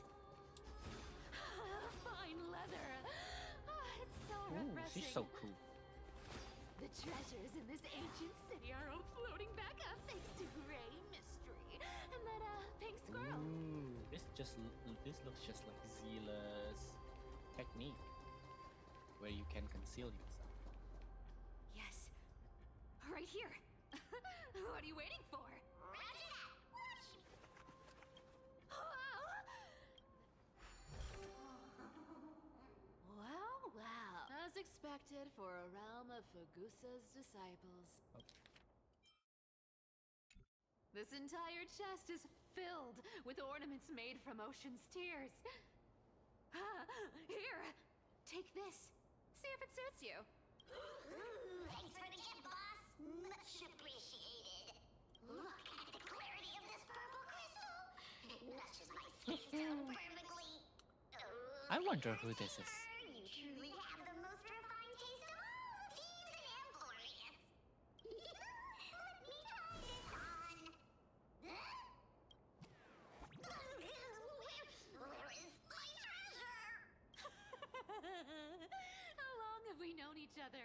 S5: fine leather. It's so refreshing.
S1: She's so cool.
S5: The treasures in this ancient city are all floating back up thanks to Grey Mystery and that pink squirrel.
S1: Ooh, this looks just like Zila's technique, where you can conceal yourself.
S5: Yes, right here. What are you waiting for?
S3: Roger that. Watch.
S5: Wow. As expected for a realm of Fagusa's disciples. This entire chest is filled with ornaments made from ocean's tears. Here, take this. See if it suits you.
S3: Thanks for the gift, boss. Much appreciated. Look at the clarity of this purple crystal. It matches my skin tone perfectly.
S1: I wonder who this is.
S3: You truly have the most refined taste of all thieves and employees. Let me try this on. Where is my treasure?
S5: How long have we known each other?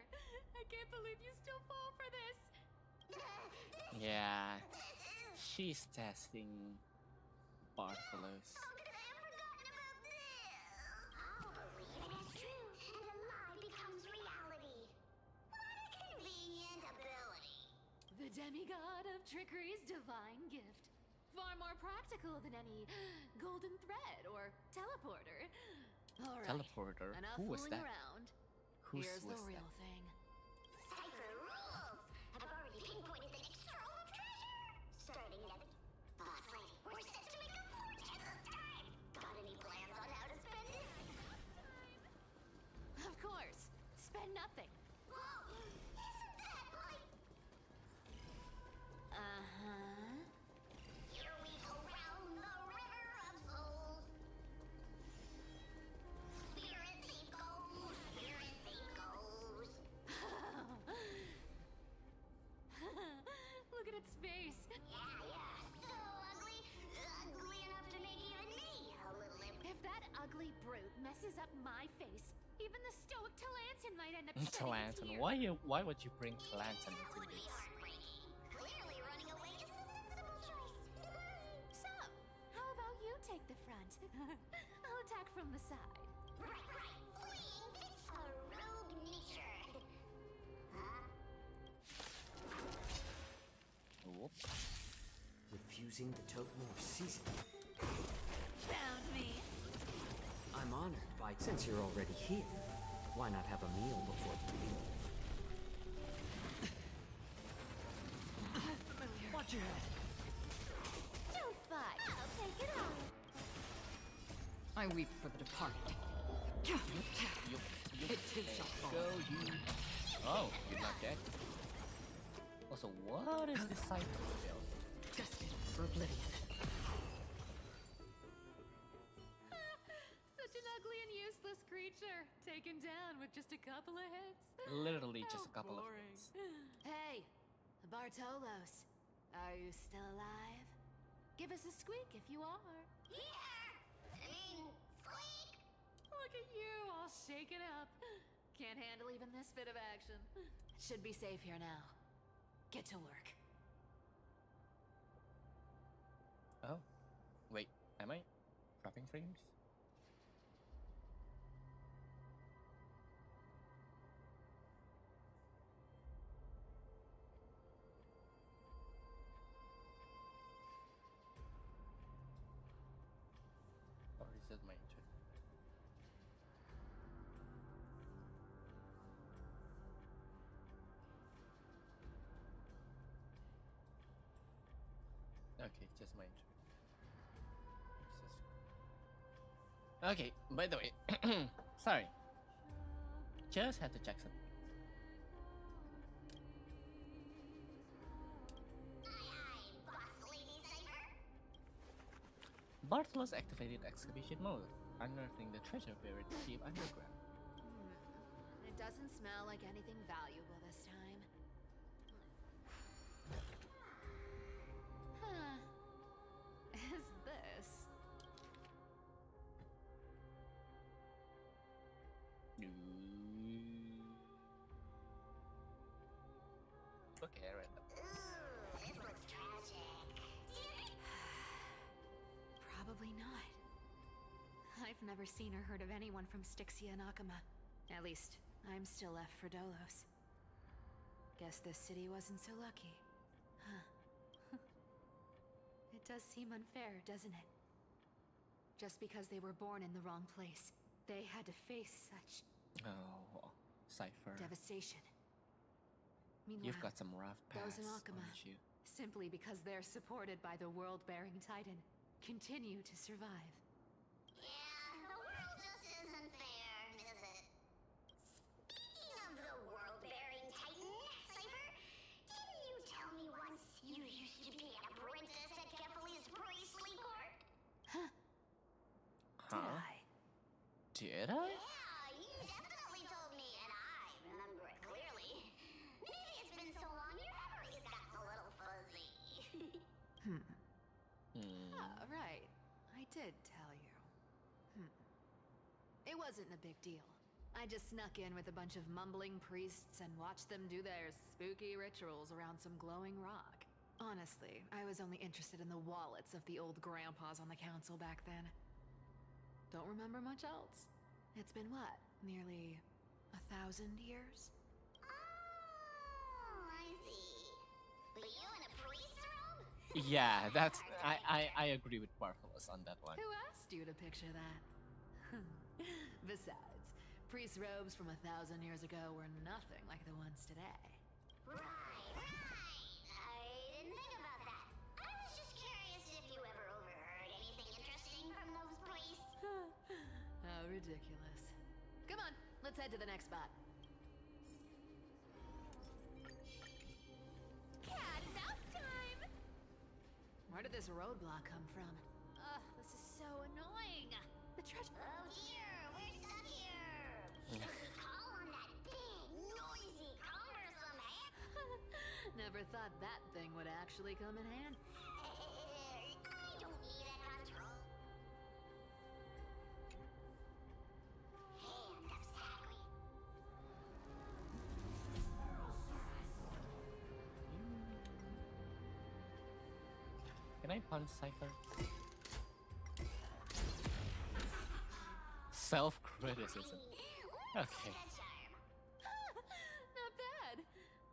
S5: I can't believe you still fall for this.
S1: Yeah, she's testing Bartolos.
S3: How could I have forgotten about this? I'll believe it is true, and a lie becomes reality. What a convenient ability.
S5: The demigod of trickery's divine gift. Far more practical than any golden thread or teleporter. All right.
S1: Teleporter?
S5: Enough
S1: Who was
S5: fooling
S1: that?
S5: around.
S1: Who's
S5: Here's the
S1: was
S5: real
S1: that?
S5: thing.
S3: Cipher rules! I've already pinpointed the next trove of treasure! Starting at Boss Lady, we're set to make a fortune this time! Got any plans on how to spend it?
S5: Of course. Spend nothing.
S3: Whoa! Isn't that like...
S5: Uh-huh.
S3: Here we go round the river of souls. Spirit thief goes, spirit thief goes.
S5: Look at its face.
S3: Yeah. So ugly. Ugly enough to make even me a little
S5: If that ugly brute messes up my face, even the stoic Talanton might end up shedding a
S1: Talanton.
S5: tear.
S1: Why would you bring Talanton into
S3: would be
S1: this?
S3: heartbreaking. Clearly running away is the sensible choice.
S5: So, how about you take the front? I'll attack from the side.
S3: Right. Fleeing fits a rogue nature. Huh?
S1: Whoop.
S4: Refusing to tote more season.
S5: Found me.
S14: I'm honored by, since you're already here, why not have a meal before you leave?
S5: Watch your head. Don't fight. I'll take it on.
S7: I weep for the departed.
S1: You
S7: It too shall fall.
S1: go, you. Oh, you're not dead. Also, what is this cipher spell?
S7: Destined for oblivion.
S5: Such an ugly and useless creature, taken down with just a couple of hits.
S1: Literally just a
S5: How
S1: couple of
S5: boring.
S1: hits.
S5: Hey, Bartolos, are you still alive? Give us a squeak if you are.
S3: Squeak!
S5: Look at you, all shaken up. Can't handle even this bit of action. Should be safe here now. Get to work.
S1: Oh, wait, am I dropping frames? Or is it my internet? Okay, just my internet. Okay, by the way, sorry. Just had to check something.
S3: Boss Lady Cipher.
S1: Bartolos activated excavation mode, unearthing the treasure buried deep underground.
S5: It doesn't smell like anything valuable this time. Huh. Is this?
S1: Okay, I read that.
S3: Ooh, this looks tragic.
S5: Probably not. I've never seen or heard of anyone from Styxia and Akama. At least, I'm still left for Dolos. Guess this city wasn't so lucky. Huh. It does seem unfair, doesn't it? Just because they were born in the wrong place, they had to face such
S1: Oh, Cypher.
S5: devastation. Meanwhile,
S1: You've got some rough
S5: those
S1: paths,
S5: in Akama,
S1: haven't you?
S5: simply because they're supported by the world-bearing Titan, continue to survive.
S3: Yeah, the world just isn't fair, is it? Speaking of the world-bearing Titan, Cipher, didn't you tell me once you used to be an apprentice at Kefali's priestly court?
S5: Huh?
S1: Huh? Did I?
S3: Yeah, you definitely told me, and I remember it clearly. Maybe it's been so long your memory's gotten a little fuzzy.
S5: Oh, right. I did tell you. It wasn't a big deal. I just snuck in with a bunch of mumbling priests and watched them do their spooky rituals around some glowing rock. Honestly, I was only interested in the wallets of the old grandpas on the council back then. Don't remember much else. It's been what? Nearly 1,000 years?
S3: Oh, I see. But you in a priest robe?
S1: Yeah, that's I agree with Bartholus on that one.
S5: Who asked you to picture that? Besides, priest robes from 1,000 years ago were nothing like the ones today.
S3: Right. I didn't think about that. I was just curious if you ever overheard anything interesting from those priests.
S5: How ridiculous. Come on, let's head to the next spot.
S3: Cat and mouse time!
S5: Where did this roadblock come from?
S3: Ugh, this is so annoying.
S5: The treasure.
S3: Oh dear, we're stuck here. Should we call on that big, noisy, cumbersome hand?
S5: Never thought that thing would actually come in handy.
S3: I don't need a control. Hand of Sagri.
S1: Can I punch Cypher? Self-criticism. Okay.
S5: Not bad.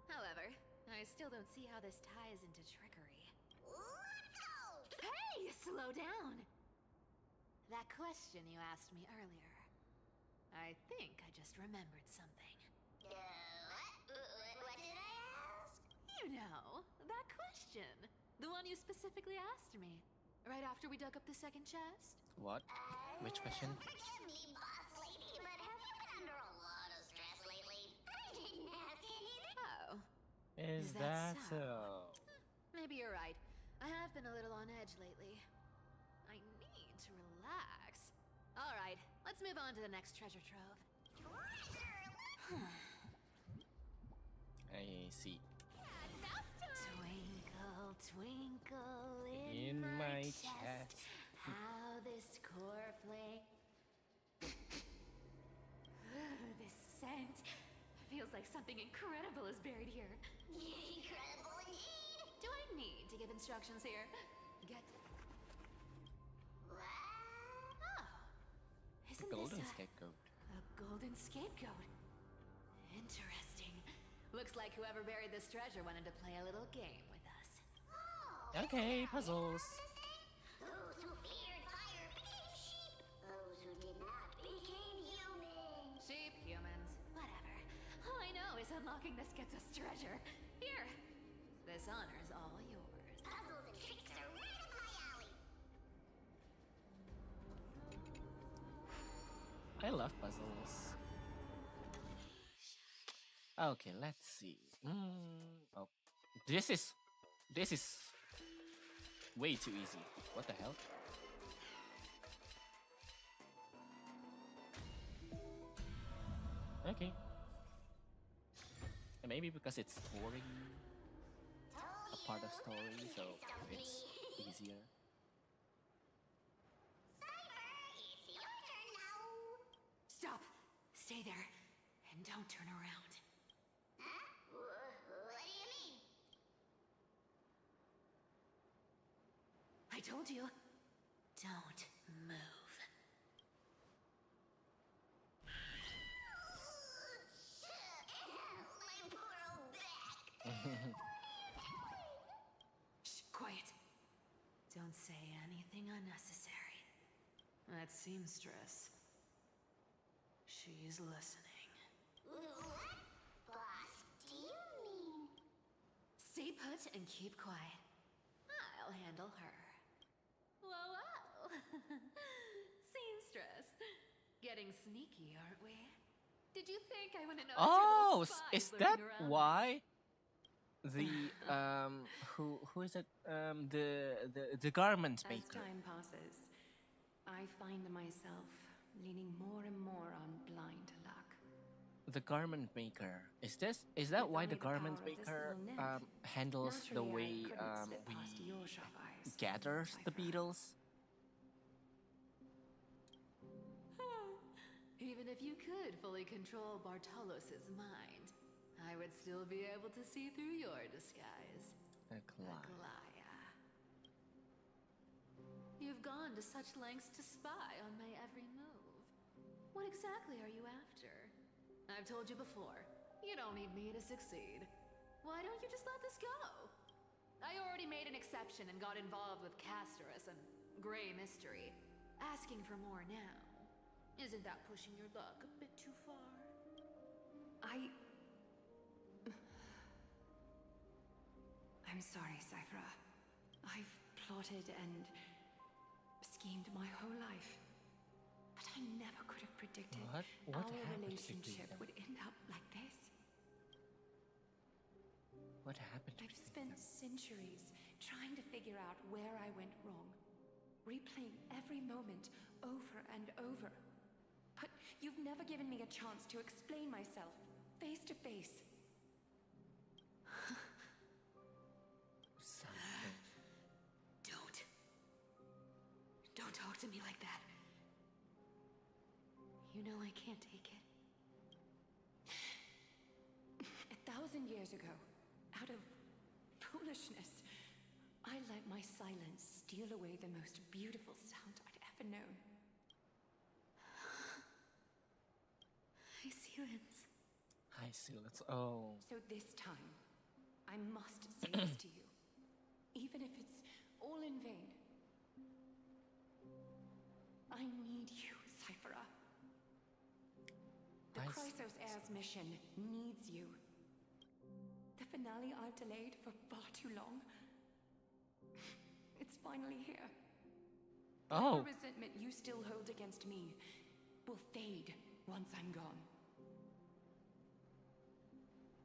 S5: However, I still don't see how this ties into trickery.
S3: Let's go!
S5: Hey, slow down! That question you asked me earlier. I think I just remembered something.
S3: What did I ask?
S5: You know, that question. The one you specifically asked me. Right after we dug up the second chest.
S1: What? Which question?
S3: Forgive me, boss lady, but have you been under a lot of stress lately? I didn't ask anything.
S5: Oh.
S1: Is that so?
S5: Maybe you're right. I have been a little on edge lately. I need to relax. All right, let's move on to the next treasure trove.
S1: I see.
S5: Twinkle, twinkle
S1: In my chest.
S5: How this core flame. This scent feels like something incredible is buried here.
S3: Incredible indeed.
S5: Do I need to give instructions here? Get. Oh, isn't
S1: Golden
S5: this
S1: scapegoat.
S5: a golden scapegoat? Interesting. Looks like whoever buried this treasure wanted to play a little game with us.
S1: Okay, puzzles.
S3: Those who feared fire became sheep. Those who did not became humans.
S5: Sheep, humans, whatever. All I know is unlocking this gets us treasure. Here, this honor's all yours.
S3: Puzzles and tricks are right up my alley.
S1: I love puzzles. Okay, let's see. Oh, this is way too easy. What the hell? Okay. And maybe because it's story, a part of story, so it's easier.
S3: It's your turn now.
S5: Stop! Stay there, and don't turn around.
S3: Huh? What do you mean?
S5: I told you, don't move.
S3: My poor old back.
S5: Shh, quiet. Don't say anything unnecessary. That seamstress. She's listening.
S3: What? Boss, do you mean?
S5: Stay put and keep quiet. I'll handle her. Whoa, whoa. Seamstress. Getting sneaky, aren't we? Did you think I wouldn't know?
S1: Oh, is that why the who is it? The garment
S12: As
S1: maker.
S12: time passes, I find myself leaning more and more on blind luck.
S1: The garment maker. Is that why the garment maker handles the way we gathers the beetles?
S5: Even if you could fully control Bartolos's mind, I would still be able to see through your disguise. Aglaya. You've gone to such lengths to spy on my every move. What exactly are you after? I've told you before, you don't need me to succeed. Why don't you just let this go? I already made an exception and got involved with Castorus and Grey Mystery. Asking for more now. Isn't that pushing your luck a bit too far?
S12: I'm sorry, Cyphera. I've plotted and schemed my whole life. But I never could have predicted
S1: What
S12: our
S1: happened to
S12: relationship
S1: them?
S12: would end up like this.
S1: What happened to
S12: I've spent centuries trying to figure out where I went wrong, replaying every moment over and over. But you've never given me a chance to explain myself, face to face.
S5: Don't talk to me like that. You know I can't take it.
S12: 1,000 years ago, out of foolishness, I let my silence steal away the most beautiful sound I'd ever known.
S5: Hi, Sealants.
S1: Hi, Sealants. Oh.
S12: So this time, I must say this to you, even if it's all in vain. I need you, Cyphera. The Chrysos Heir's mission needs you. The finale I've delayed for far too long. It's finally here.
S1: Oh.
S12: The resentment you still hold against me will fade once I'm gone.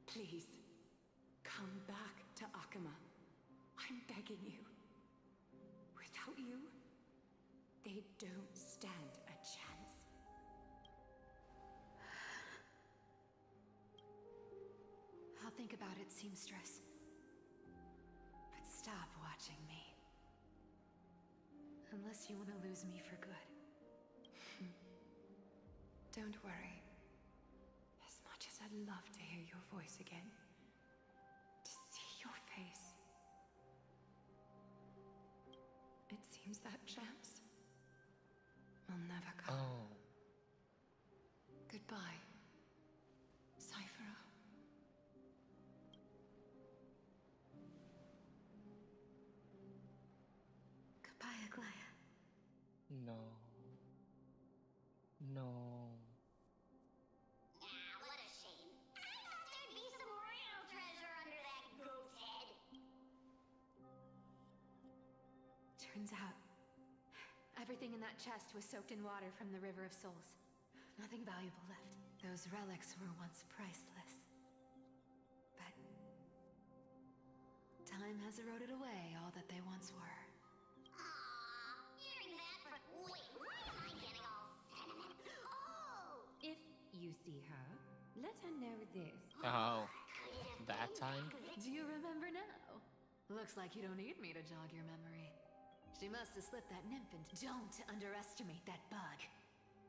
S12: Please, come back to Akama. I'm begging you. Without you, they don't stand a chance.
S5: I'll think about it, seamstress. But stop watching me. Unless you want to lose me for good.
S12: Don't worry. As much as I'd love to hear your voice again, to see your face, it seems that chance will never come.
S1: Oh.
S12: Goodbye, Cyphera.
S5: Goodbye, Aglaya.
S1: No. No.
S3: What a shame. I thought there'd be some real treasure under that goat's head.
S5: Turns out, everything in that chest was soaked in water from the River of Souls. Nothing valuable left. Those relics were once priceless. But time has eroded away all that they once were.
S3: Hearing that for... Wait, why am I getting all sentimental? Oh!
S15: If you see her, let her know this.
S1: Oh. That time?
S5: Do you remember now? Looks like you don't need me to jog your memory. She must have slipped that nymph into... Don't underestimate that bug.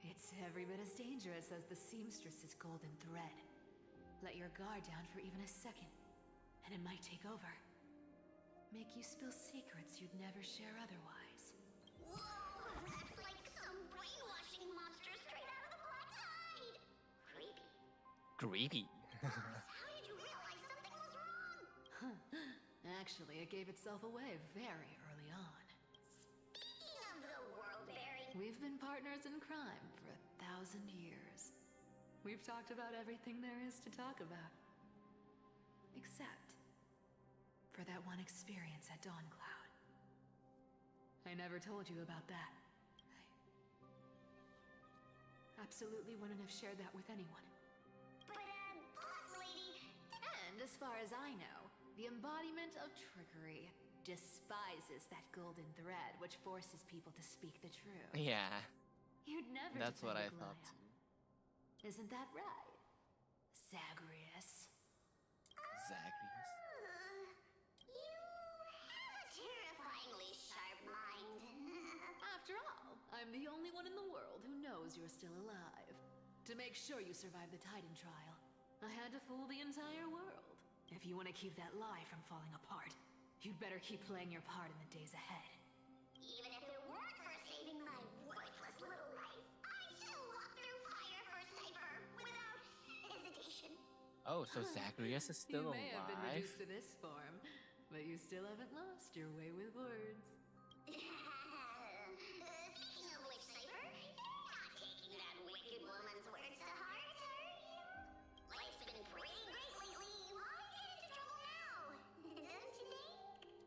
S5: It's every bit as dangerous as the seamstress's golden thread. Let your guard down for even a second, and it might take over. Make you spill secrets you'd never share otherwise.
S3: Whoa! That's like some brainwashing monster straight out of the Black Tide! Creepy.
S1: Creepy.
S3: How did you realize something was wrong?
S5: Actually, it gave itself away very early on.
S3: Speaking of the world-bearing...
S5: We've been partners in crime for 1,000 years. We've talked about everything there is to talk about. Except for that one experience at Dawncloud. I never told you about that. I absolutely wouldn't have shared that with anyone.
S3: But, boss lady...
S5: And as far as I know, the embodiment of trickery despises that golden thread which forces people to speak the truth.
S1: Yeah.
S5: You'd never
S1: That's what I
S5: defend
S1: thought
S5: Aglaya.
S1: too.
S5: Isn't that right, Zagreus?
S1: Zagreus.
S3: You have a terrifyingly sharp mind.
S5: After all, I'm the only one in the world who knows you're still alive. To make sure you survive the Titan trial, I had to fool the entire world. If you want to keep that lie from falling apart, you'd better keep playing your part in the days ahead.
S3: Even if it weren't for saving my worthless little life, I still walk through fire for Cypher without hesitation.
S1: Oh, so Zagreus is still
S5: You may have been
S1: alive?
S5: reduced to this form, but But you still haven't lost your way with words.
S3: Speaking of which, Cypher, you're not taking that wicked woman's words to heart, are you? Life's been pretty great lately. Why get into trouble now? Don't you think?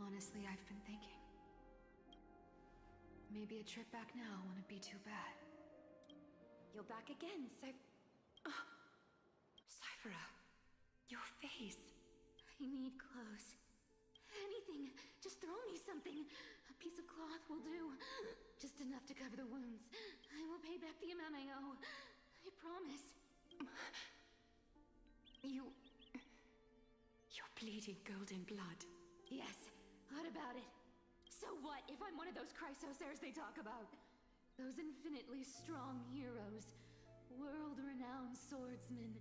S12: Honestly, I've been thinking. Maybe a trip back now wouldn't be too bad. You're back again, Cyphera. Your face.
S5: I need clothes. Anything. Just throw me something. A piece of cloth will do. Just enough to cover the wounds. I will pay back the amount I owe. I promise.
S12: You're bleeding golden blood.
S5: Yes. What about it? So what if I'm one of those chrysosairs they talk about? Those infinitely strong heroes. World-renowned swordsmen.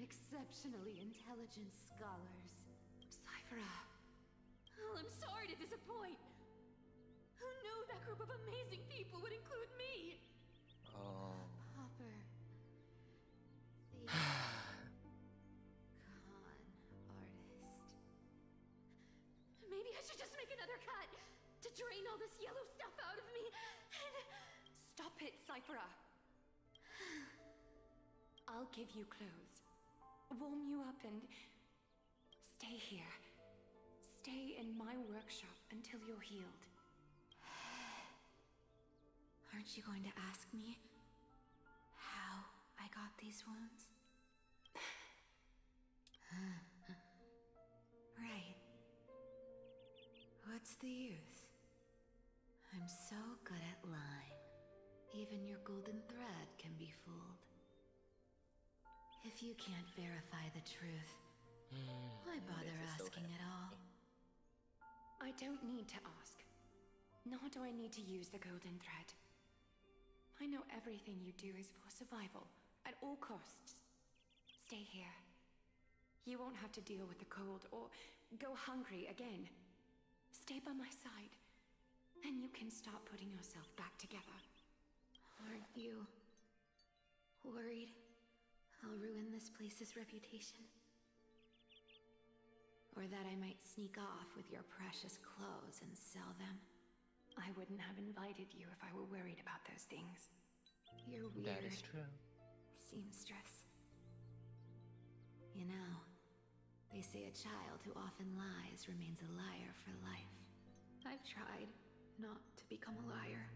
S5: Exceptionally intelligent scholars.
S12: Cyphera.
S5: Oh, I'm sorry to disappoint. Who knew that group of amazing people would include me?
S1: Oh.
S5: Hopper. The con artist. Maybe I should just make another cut to drain all this yellow stuff out of me and...
S12: Stop it, Cyphera. I'll give you clothes. Warm you up and... stay here. Stay in my workshop until you're healed.
S5: Aren't you going to ask me how I got these wounds? Right. What's the use? I'm so good at lying. Even your golden thread can be fooled. If you can't verify the truth, why bother asking at all?
S12: I don't need to ask. Nor do I need to use the golden thread. I know everything you do is for survival, at all costs. Stay here. You won't have to deal with the cold or go hungry again. Stay by my side, and you can start putting yourself back together.
S5: Aren't you worried I'll ruin this place's reputation? Or that I might sneak off with your precious clothes and sell them?
S12: I wouldn't have invited you if I were worried about those things.
S5: You're weird.
S1: That is true.
S5: Seamstress. You know, they say a child who often lies remains a liar for life. I've tried not to become a liar.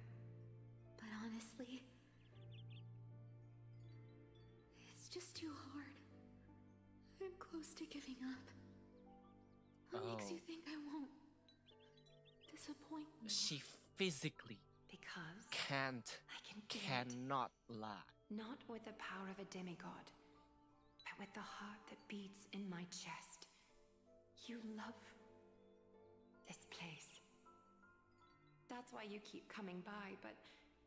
S5: But honestly, it's just too hard. I'm close to giving up. What makes you think I won't disappoint me?
S1: She physically
S12: Because
S1: cannot lie.
S12: Not with the power of a demigod, but with the heart that beats in my chest. You love this place. That's why you keep coming by, but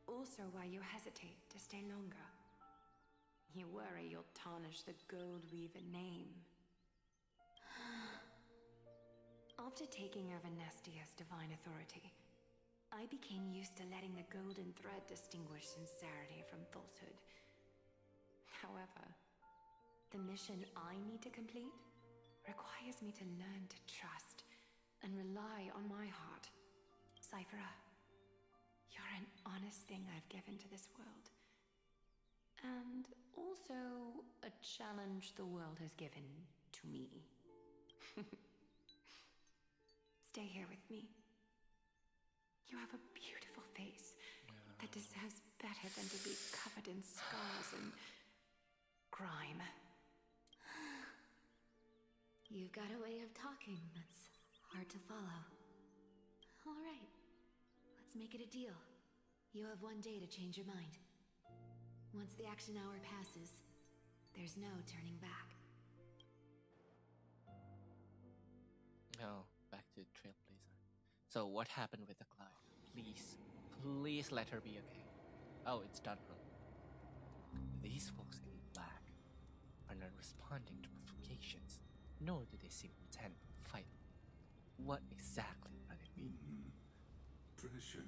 S12: also why you hesitate to stay longer. You worry you'll tarnish the Gold Weaver name. After taking over Nestia's divine authority, I became used to letting the golden thread distinguish sincerity from falsehood. However, the mission I need to complete requires me to learn to trust and rely on my heart. Cyphera, you're an honest thing I've given to this world. And also a challenge the world has given to me. Stay here with me. You have a beautiful face that deserves better than to be covered in scars and grime.
S5: You've got a way of talking that's hard to follow. All right, let's make it a deal. You have 1 day to change your mind. Once the action hour passes, there's no turning back.
S1: Oh, back to Trailblazer. So what happened with the Clyde? Please let her be okay. Oh, it's done wrong. These folks in black are not responding to provocations, nor do they seem intent to fight. What exactly are they meaning?
S8: Pressure,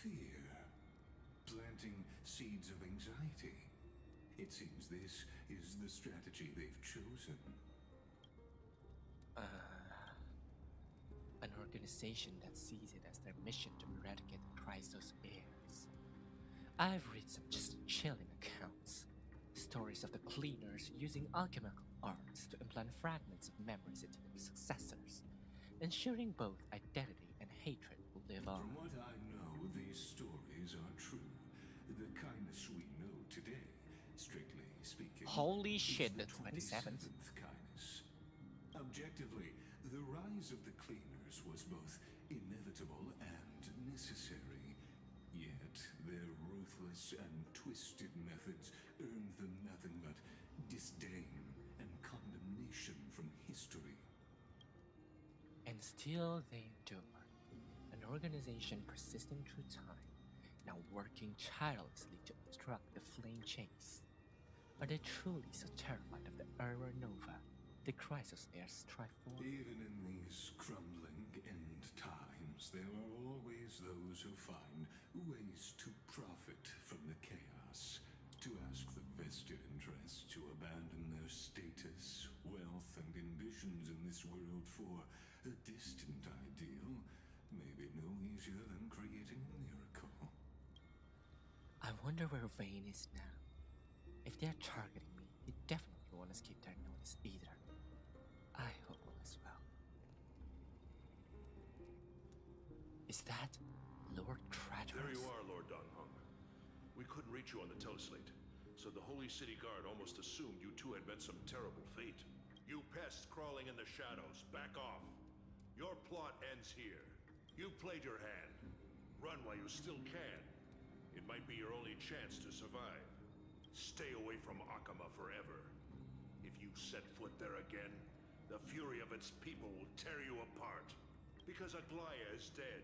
S8: fear, planting seeds of anxiety. It seems this is the strategy they've chosen.
S1: organization that sees it as their mission to eradicate the Chrysos heirs. I've read some just chilling accounts. Stories of the cleaners using alchemical arts to implant fragments of memories into their successors, ensuring both identity and hatred will live on.
S8: From what I know, these stories are true. The kindness we know today, strictly speaking,
S1: holy shit,
S8: the
S1: the 27th
S8: kindness. Objectively, the rise of the cleaners was both inevitable and necessary. Yet their ruthless and twisted methods earned them nothing but disdain and condemnation from history.
S1: And still they endure. An organization persisting through time, now working tirelessly to obstruct the flame chase. Are they truly so terrified of the Era Nova the Chrysos heirs strive for?
S8: Even in these crumbling end times, there are always those who find ways to profit from the chaos, to ask the vested interests to abandon their status, wealth, and ambitions in this world for a distant ideal, may be no easier than creating a miracle.
S1: I wonder where Vayne is now. If they're targeting me, they definitely won't escape their notice either. I hope all is well. Is that Lord Trailblaze?
S11: There you are, Lord Donghung. We couldn't reach you on the teleslate, so the Holy City Guard almost assumed you two had met some terrible fate. You pests crawling in the shadows, back off. Your plot ends here. You played your hand. Run while you still can. It might be your only chance to survive. Stay away from Akama forever. If you set foot there again, the fury of its people will tear you apart. Because Aglaya is dead.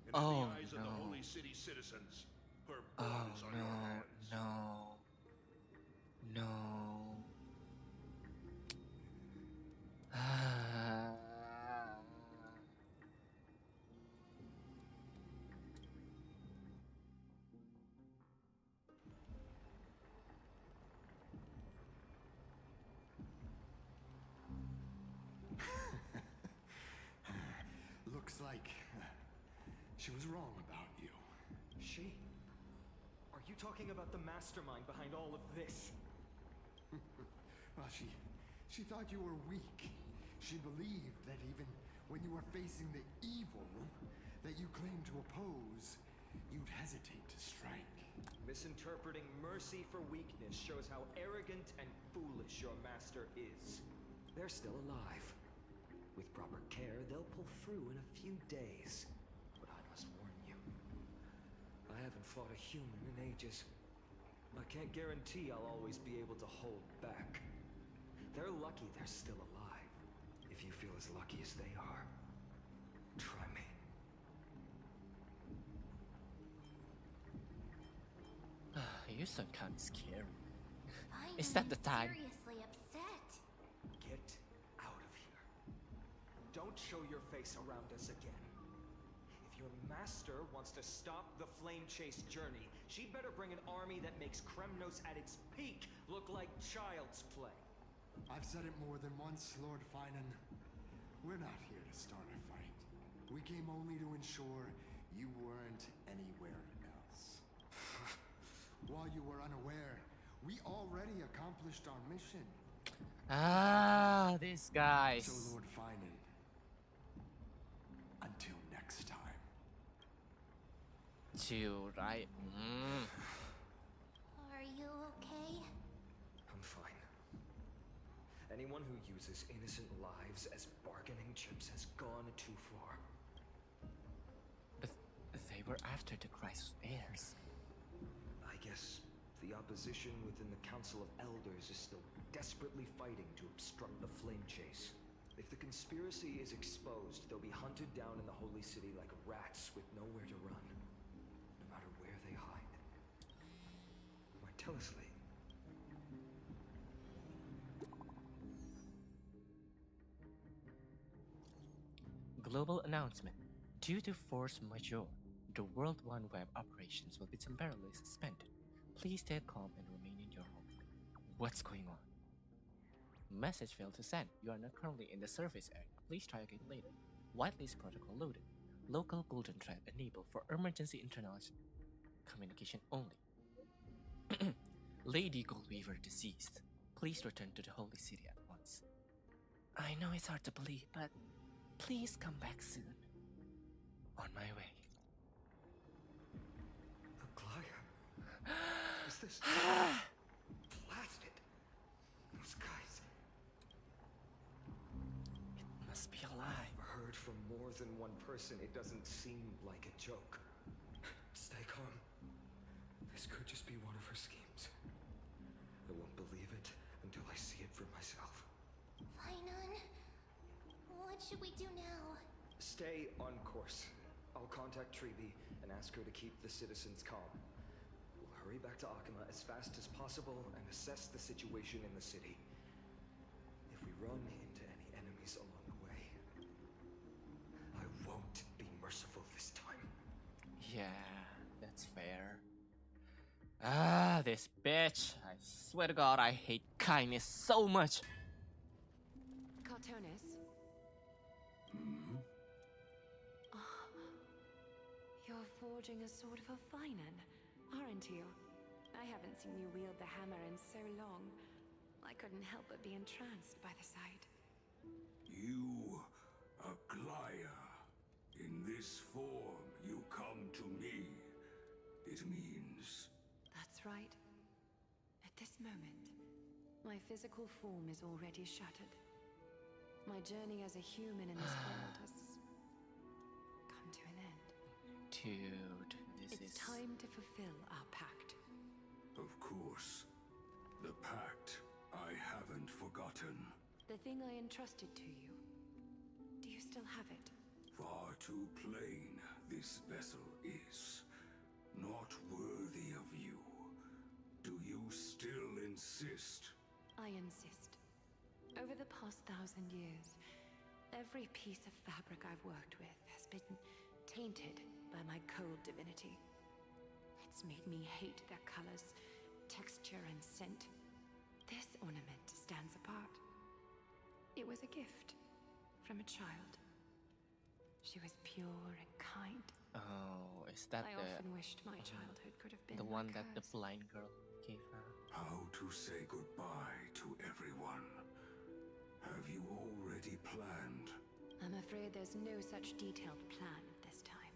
S11: And in the eyes of the Holy City citizens, her blood is on your hands.
S1: No.
S10: Looks like she was wrong about you.
S9: She? Are you talking about the mastermind behind all of this?
S10: Well, she thought you were weak. She believed that even when you were facing the evil that you claim to oppose, you'd hesitate to strike.
S9: Misinterpreting mercy for weakness shows how arrogant and foolish your master is. They're still alive. With proper care, they'll pull through in a few days. But I must warn you, I haven't fought a human in ages. I can't guarantee I'll always be able to hold back. They're lucky they're still alive. If you feel as lucky as they are, try me.
S1: You sound kind of scary.
S3: Vayne
S1: Is that the time?
S3: seriously upset.
S9: Get out of here. Don't show your face around us again. If your master wants to stop the flame chase journey, she'd better bring an army that makes Kremnos at its peak look like child's play.
S10: I've said it more than once, Lord Finan. We're not here to start a fight. We came only to ensure you weren't anywhere else. While you were unaware, we already accomplished our mission.
S1: These guys.
S10: So, Lord Finan, until next time.
S1: Dude,
S3: Are you okay?
S9: I'm fine. Anyone who uses innocent lives as bargaining chips has gone too far.
S1: But they were after the Chrysos heirs.
S9: I guess the opposition within the Council of Elders is still desperately fighting to obstruct the flame chase. If the conspiracy is exposed, they'll be hunted down in the Holy City like rats with nowhere to run, no matter where they hide. My teleslate.
S1: Global announcement. Due to force majeure, the World Wide Web operations will be temporarily suspended. Please stay calm and remain in your home. What's going on? Message failed to send. You are not currently in the service area. Please try again later. Whitelist protocol loaded. Local golden thread enabled for emergency international communication only. Lady Goldweaver deceased. Please return to the Holy City at once. I know it's hard to believe, but please come back soon. On my way.
S9: Aglaya? Is this... blasted? Those guys...
S1: It must be a lie.
S9: I've heard from more than one person. It doesn't seem like a joke. Stay calm. This could just be one of her schemes. I won't believe it until I see it for myself.
S3: Vayne, what should we do now?
S9: Stay on course. I'll contact Treeby and ask her to keep the citizens calm. We'll hurry back to Akima as fast as possible and assess the situation in the city. If we run into any enemies along the way, I won't be merciful this time.
S1: Yeah, that's fair. Ah, this bitch. I swear to God, I hate kindness so much.
S12: Cartonis? You're forging a sword for Vayne, aren't you? I haven't seen you wield the hammer in so long. I couldn't help but be entranced by the sight.
S8: You, Aglaya. In this form, you come to me. It means...
S12: That's right. At this moment, my physical form is already shattered. My journey as a human in this world has come to an end.
S1: Dude,
S12: It's time to fulfill our pact.
S8: Of course. The pact. I haven't forgotten.
S12: The thing I entrusted to you. Do you still have it?
S8: Far too plain this vessel is. Not worthy of you. Do you still insist?
S12: I insist. Over the past 1,000 years, every piece of fabric I've worked with has been tainted by my cold divinity. It's made me hate their colors, texture, and scent. This ornament stands apart. It was a gift from a child. She was pure and kind.
S1: Oh, is that
S12: I often wished my childhood could have been
S1: the one
S12: like
S1: that the
S12: hers.
S1: blind girl gave her?
S8: How to say goodbye to everyone? Have you already planned?
S12: I'm afraid there's no such detailed plan this time.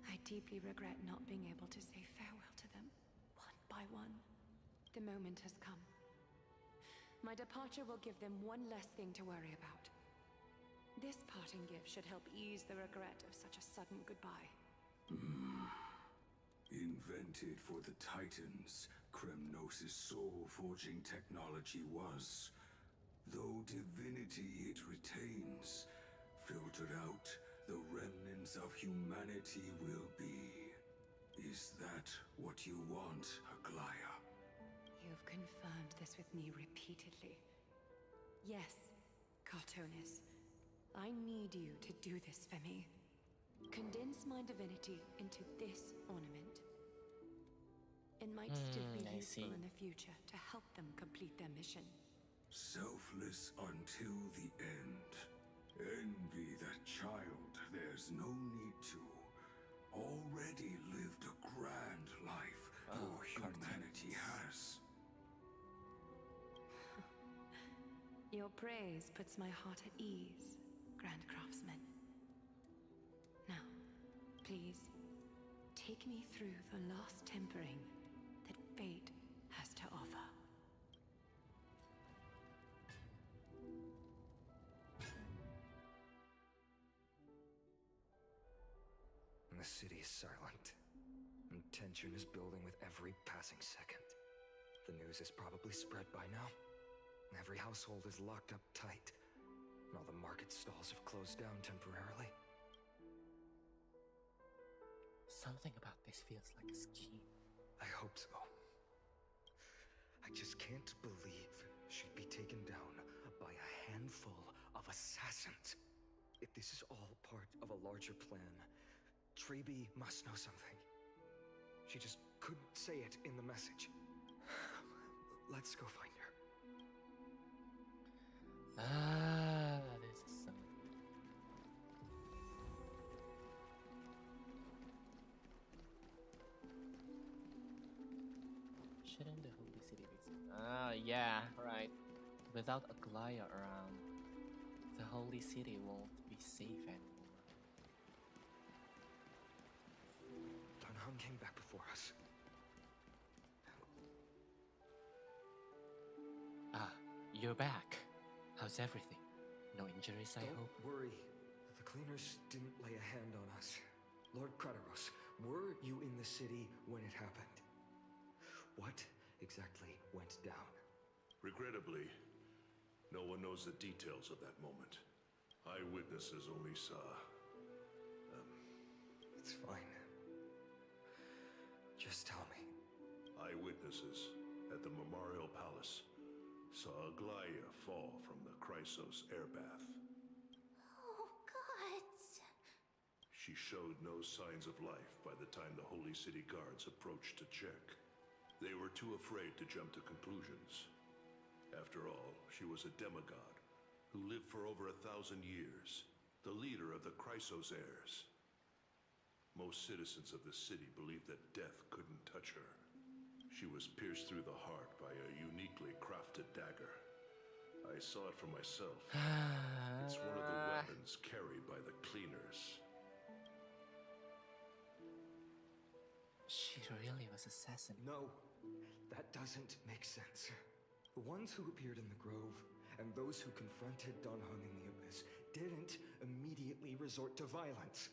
S12: I deeply regret not being able to say farewell to them, one by one. The moment has come. My departure will give them one less thing to worry about. This parting gift should help ease the regret of such a sudden goodbye.
S8: Invented for the Titans, Kremnos' soul-forging technology was. Though divinity it retains, filtered out, the remnants of humanity will be. Is that what you want, Aglaya?
S12: You've confirmed this with me repeatedly. Yes, Cartonis. I need you to do this for me. Condense my divinity into this ornament. It might still be useful in the future to help them complete their mission.
S8: Selfless until the end. Envy that child, there's no need to. Already lived a grand life your humanity has.
S12: Your praise puts my heart at ease, Grand Craftsman. Now, please, take me through the last tempering that fate has to offer.
S9: The city is silent, and tension is building with every passing second. The news is probably spread by now. Every household is locked up tight, and all the market stalls have closed down temporarily.
S1: Something about this feels like a scheme.
S9: I hope so. I just can't believe she'd be taken down by a handful of assassins. If this is all part of a larger plan, Treeby must know something. She just couldn't say it in the message. Let's go find her.
S1: Ah, this is Shouldn't the holy city be safe? Ah, yeah, right. Without Aglaya around, the holy city won't be safe anymore.
S9: Don Hung came back before us.
S1: Ah, you're back. How's everything? No injuries, I hope?
S9: Don't worry. The cleaners didn't lay a hand on us. Lord Krateros, were you in the city when it happened? What exactly went down?
S11: Regrettably, no one knows the details of that moment. Eyewitnesses only saw...
S9: It's fine. Just tell me.
S11: Eyewitnesses at the Memorial Palace saw Aglaya fall from the Chrysos air bath.
S3: Oh, gods.
S11: She showed no signs of life by the time the Holy City guards approached to check. They were too afraid to jump to conclusions. After all, she was a demigod who lived for over 1,000 years, the leader of the Chrysos heirs. Most citizens of the city believed that death couldn't touch her. She was pierced through the heart by a uniquely crafted dagger. I saw it for myself. It's one of the weapons carried by the cleaners.
S1: She really was assassinated.
S9: No, that doesn't make sense. The ones who appeared in the grove and those who confronted Don Hung in the Abyss didn't immediately resort to violence.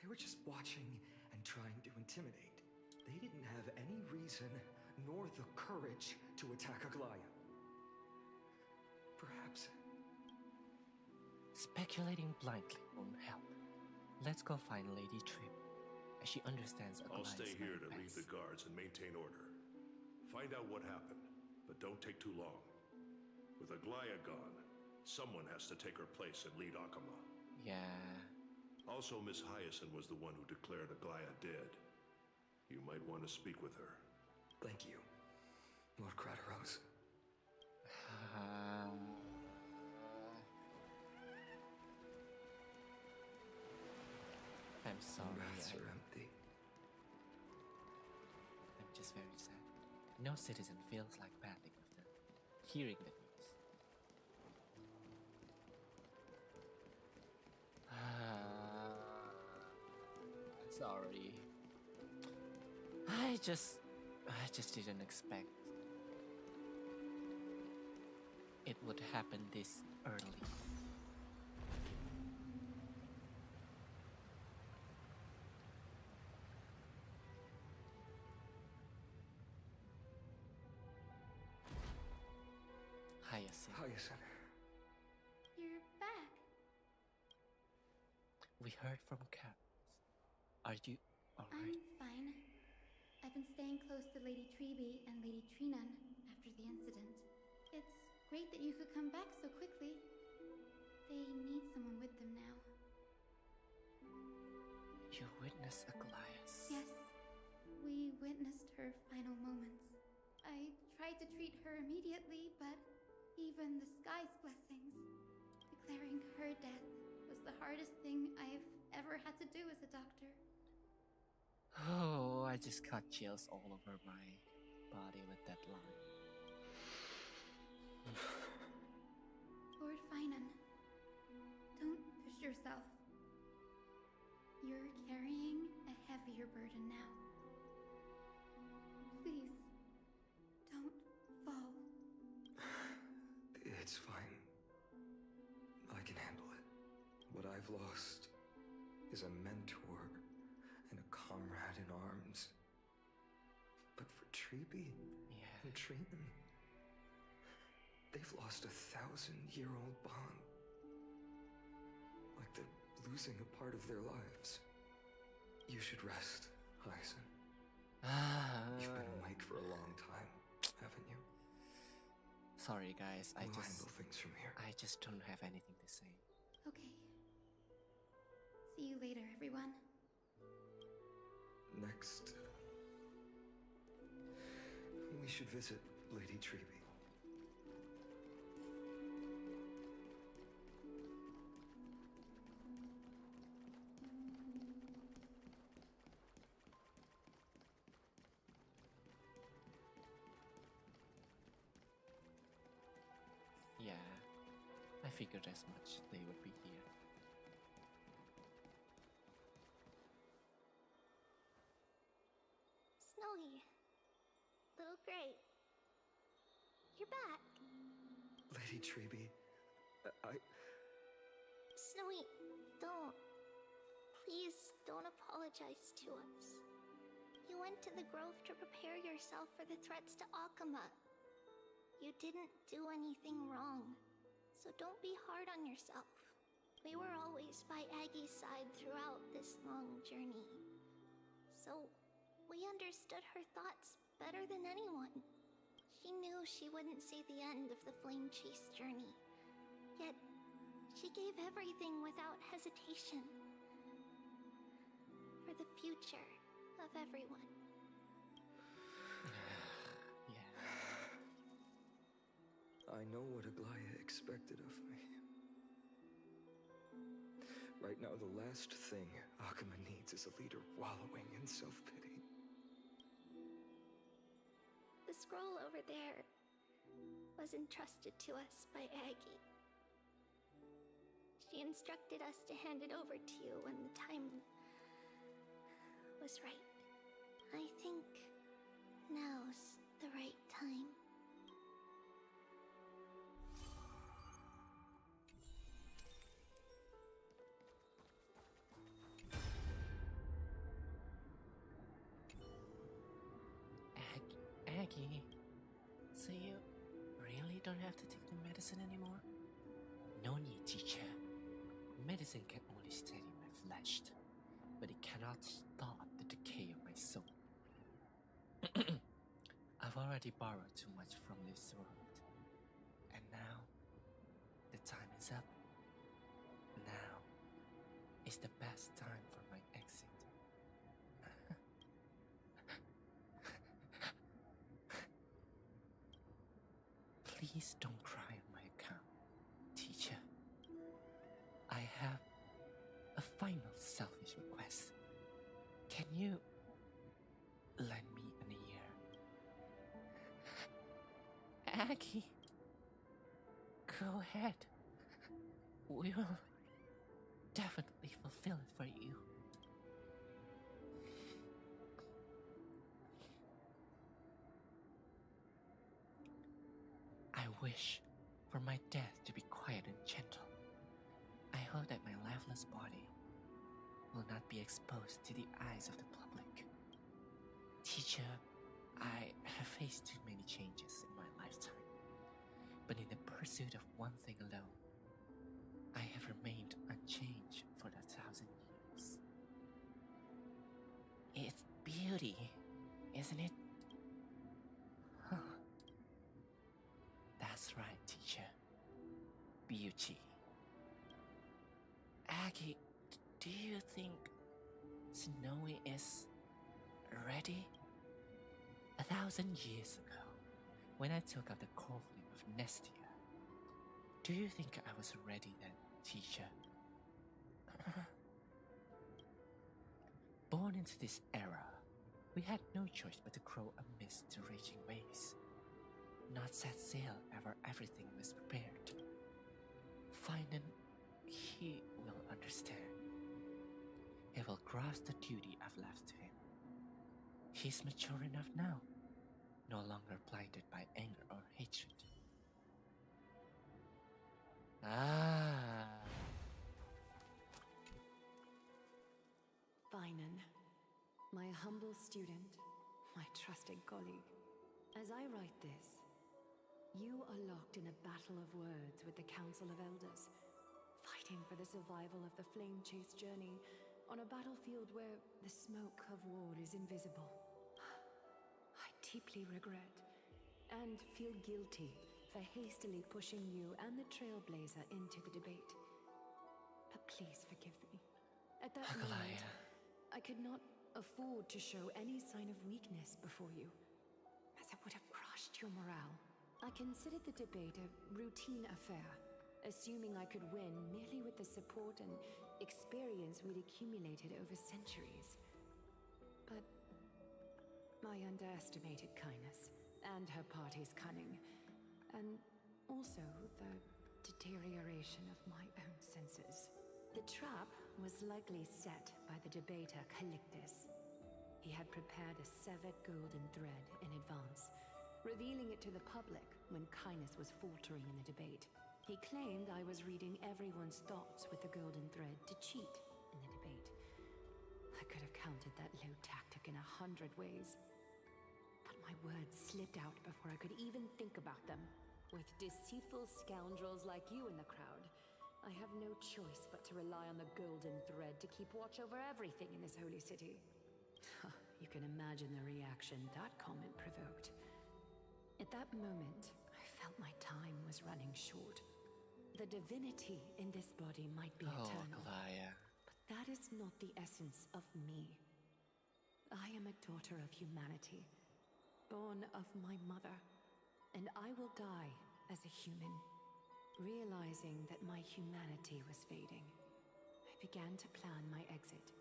S9: They were just watching and trying to intimidate. They didn't have any reason nor the courage to attack Aglaya. Perhaps.
S1: Speculating blindly won't help. Let's go find Lady Trip, as she understands Aglaya's
S11: I'll stay here to
S1: many
S11: lead the
S1: best.
S11: guards and maintain order. Find out what happened, but don't take too long. With Aglaya gone, someone has to take her place and lead Akama.
S1: Yeah.
S11: Also, Miss Hyacinth was the one who declared Aglaya dead. You might want to speak with her.
S9: Thank you, Lord Krateros.
S1: I'm sorry.
S9: Baths are empty.
S1: I'm just very sad. No citizen feels like bathing after hearing the news. Sorry. I just didn't expect it would happen this early.
S9: Hyacinth.
S2: You're back.
S1: We heard from Kat. Are you alright?
S2: I'm fine. I've been staying close to Lady Treeby and Lady Trinan after the incident. It's great that you could come back so quickly. They need someone with them now.
S1: You witnessed Aglaya's.
S2: Yes, we witnessed her final moments. I tried to treat her immediately, but even the sky's blessings, declaring her death was the hardest thing I've ever had to do as a doctor.
S1: Oh, I just got chills all over my body with that line.
S2: Lord Finan, don't push yourself. You're carrying a heavier burden now. Please, don't fall.
S9: It's fine. I can handle it. What I've lost is a mentor and a comrade in arms. But for Treeby and Trinan, they've lost 1,000-year-old bond. Like they're losing a part of their lives. You should rest, Hyacinth. You've been awake for a long time, haven't you?
S1: Sorry guys,
S9: We'll handle things from here.
S1: I just don't have anything to say.
S2: Okay. See you later, everyone.
S9: Next, we should visit Lady Treeby.
S1: figured as much. They would be here.
S3: Snowy. Little Gray. You're back.
S9: Lady Treby, I...
S3: Snowy, don't. Please don't apologize to us. You went to the grove to prepare yourself for the threats to Akuma. You didn't do anything wrong, so don't be hard on yourself. We were always by Aggie's side throughout this long journey. So, we understood her thoughts better than anyone. She knew she wouldn't see the end of the Flame Chase journey. Yet, she gave everything without hesitation. For the future of everyone.
S9: I know what Aglaya expected of me. Right now, the last thing Akuma needs is a leader wallowing in self-pity.
S3: The scroll over there was entrusted to us by Aggie. She instructed us to hand it over to you when the time was right. I think now's the right time.
S1: Aggie, so you really don't have to take the medicine anymore? No need, teacher. Medicine can only steady my flesh, but it cannot stop the decay of my soul. I've already borrowed too much from this world, and now the time is up. Now is the best time for my exit. Please don't cry on my account, teacher. I have a final selfish request. Can you lend me an ear? Aggie, go ahead. We will definitely fulfill it for you. I wish for my death to be quiet and gentle. I hope that my lifeless body will not be exposed to the eyes of the public. Teacher, I have faced too many changes in my lifetime, but in the pursuit of one thing alone, I have remained unchanged for 1,000 years. It's beauty, isn't it? Huh. That's right, teacher. Beauty. Aggie, do you think Snowy is ready? 1,000 years ago, when I took out the coffin of Nestia, do you think I was ready then, teacher? Born into this era, we had no choice but to crow amidst the raging waves. Not set sail ever everything was prepared. Finan, he will understand. He will grasp the duty I've left to him. He's mature enough now, no longer blinded by anger or hatred.
S12: Vayne, my humble student, my trusted colleague. As I write this, you are locked in a battle of words with the Council of Elders, fighting for the survival of the Flame Chase journey on a battlefield where the smoke of war is invisible. I deeply regret and feel guilty for hastily pushing you and the Trailblazer into the debate. But please forgive me. At that moment, I could not afford to show any sign of weakness before you, as it would have crushed your morale. I considered the debate a routine affair, assuming I could win merely with the support and experience we'd accumulated over centuries. But I underestimated kindness and her party's cunning, and also the deterioration of my own senses. The trap was likely set by the debater Calictus. He had prepared a severed golden thread in advance, revealing it to the public when Kindness was faltering in the debate. He claimed I was reading everyone's thoughts with the golden thread to cheat in the debate. I could have countered that low tactic in 100 ways. But my words slipped out before I could even think about them. With deceitful scoundrels like you in the crowd, I have no choice but to rely on the golden thread to keep watch over everything in this holy city. You can imagine the reaction that comment provoked. At that moment, I felt my time was running short. The divinity in this body might be eternal, but that is not the essence of me. I am a daughter of humanity, born of my mother, and I will die as a human. Realizing that my humanity was fading, I began to plan my exit.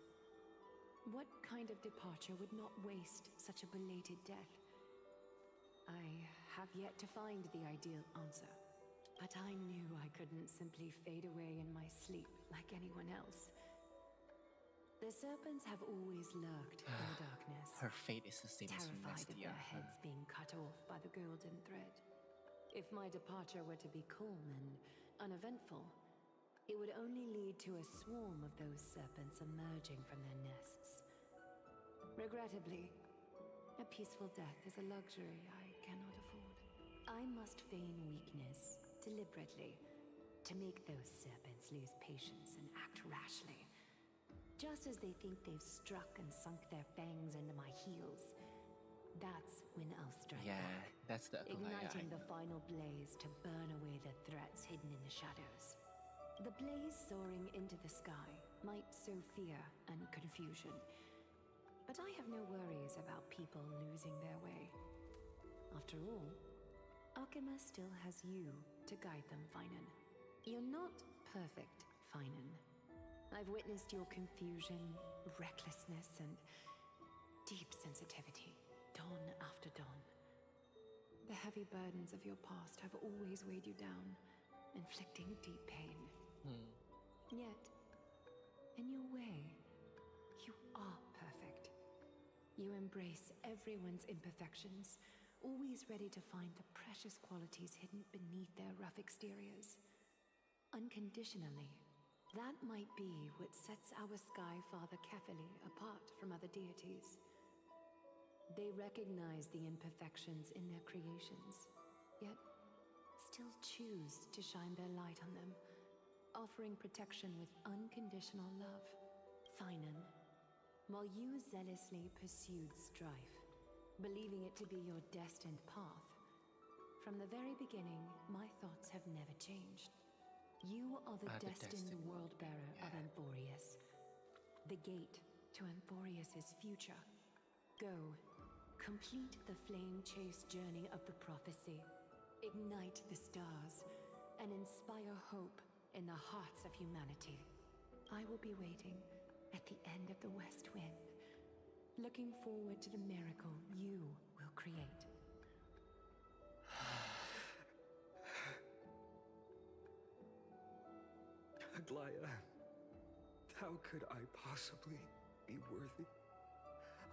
S12: What kind of departure would not waste such a belated death? I have yet to find the ideal answer, but I knew I couldn't simply fade away in my sleep like anyone else. The serpents have always lurked in the darkness.
S1: Her fate is the same as
S12: terrified
S1: next
S12: of
S1: year.
S12: their heads being cut off by the golden thread. If my departure were to be calm and uneventful, it would only lead to a swarm of those serpents emerging from their nests. Regrettably, a peaceful death is a luxury I cannot afford. I must feign weakness deliberately to make those serpents lose patience and act rashly. Just as they think they've struck and sunk their fangs into my heels, that's when I'll strike back,
S1: that's the
S12: igniting the final blaze to burn away the threats hidden in the shadows. The blaze soaring into the sky might sow fear and confusion, but I have no worries about people losing their way. After all, Alchema still has you to guide them, Vayne. You're not perfect, Vayne. I've witnessed your confusion, recklessness, and deep sensitivity, dawn after dawn. The heavy burdens of your past have always weighed you down, inflicting deep pain. Yet, in your way, you are perfect. You embrace everyone's imperfections, always ready to find the precious qualities hidden beneath their rough exteriors. Unconditionally, that might be what sets our Sky Father Kefili apart from other deities. They recognize the imperfections in their creations, yet still choose to shine their light on them, offering protection with unconditional love. Vayne, while you zealously pursued strife, believing it to be your destined path, from the very beginning, my thoughts have never changed. You are the destined world-bearer of Emphorius, the gate to Emphorius's future. Go, complete the flame-chased journey of the prophecy, ignite the stars, and inspire hope in the hearts of humanity. I will be waiting at the end of the West Wind, looking forward to the miracle you will create.
S9: Aglaya, how could I possibly be worthy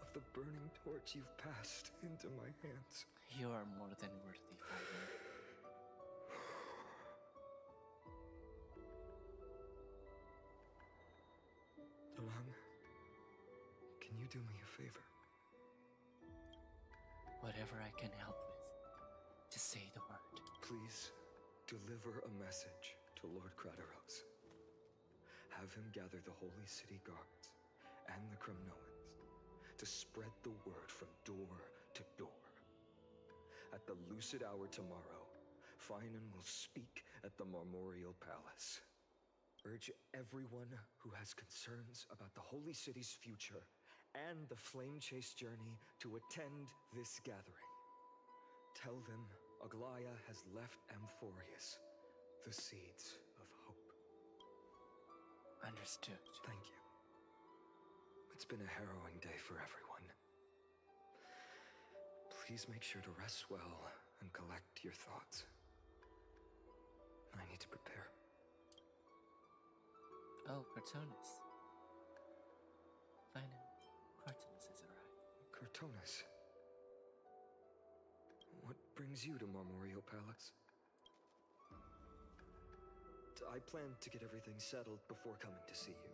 S9: of the burning torch you've passed into my hands?
S1: You are more than worthy, Vayne.
S9: Along, can you do me a favor?
S1: Whatever I can help with, just say the word.
S9: Please deliver a message to Lord Krateros. Have him gather the Holy City guards and the Kremnoans to spread the word from door to door. At the lucid hour tomorrow, Vayne will speak at the Marmorial Palace. Urge everyone who has concerns about the Holy City's future and the Flame Chase journey to attend this gathering. Tell them Aglaya has left Emphorius the seeds of hope.
S1: Understood.
S9: Thank you. It's been a harrowing day for everyone. Please make sure to rest well and collect your thoughts. I need to prepare.
S1: Oh, Cartoonus. Vayne and Cartoonus has arrived.
S9: Cartoonus. What brings you to Marmoreal Palace? I plan to get everything settled before coming to see you.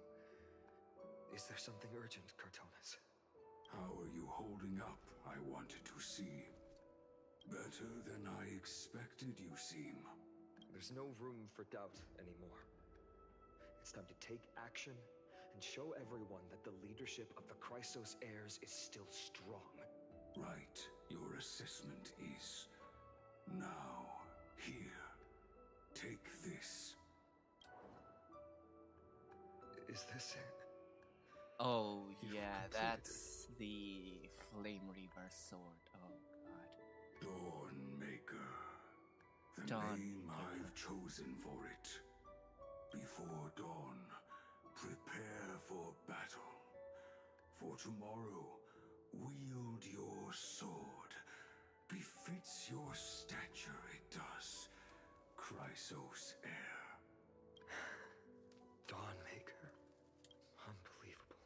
S9: Is there something urgent, Cartoonus?
S8: How are you holding up, I wanted to see. Better than I expected, you seem.
S9: There's no room for doubt anymore. It's time to take action and show everyone that the leadership of the Chrysos heirs is still strong.
S8: Right, your assessment is. Now, here. Take this.
S9: Is this it?
S1: Oh,
S9: You've
S1: yeah,
S9: completed
S1: that's the Flame Reaver sword. Oh, God.
S8: Dawnmaker. The name I've chosen for it. Before dawn, prepare for battle. For tomorrow, wield your sword. Befits your stature, it does. Chrysos heir.
S9: Dawnmaker. Unbelievable.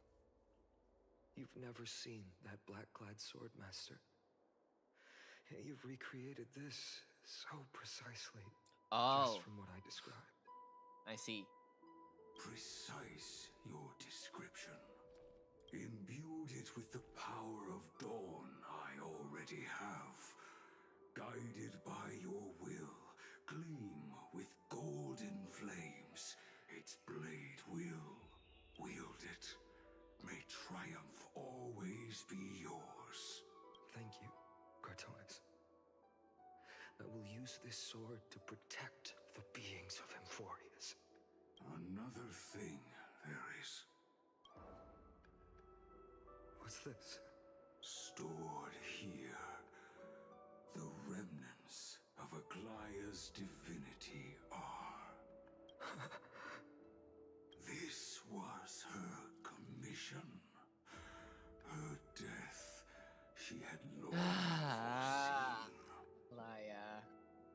S9: You've never seen that black-clad sword master. Yet you've recreated this so precisely. Just from what I described.
S1: I see.
S8: Precise your description. Imbued it with the power of dawn I already have. Guided by your will, gleam with golden flames. Its blade will wield it. May triumph always be yours.
S9: Thank you, Cartoonus. I will use this sword to protect the beings of Emphorius.
S8: Another thing there is.
S9: What's this?
S8: Stored here. The remnants of Aglaya's divinity are. This was her commission. Her death she had long foreseen.
S1: Laya.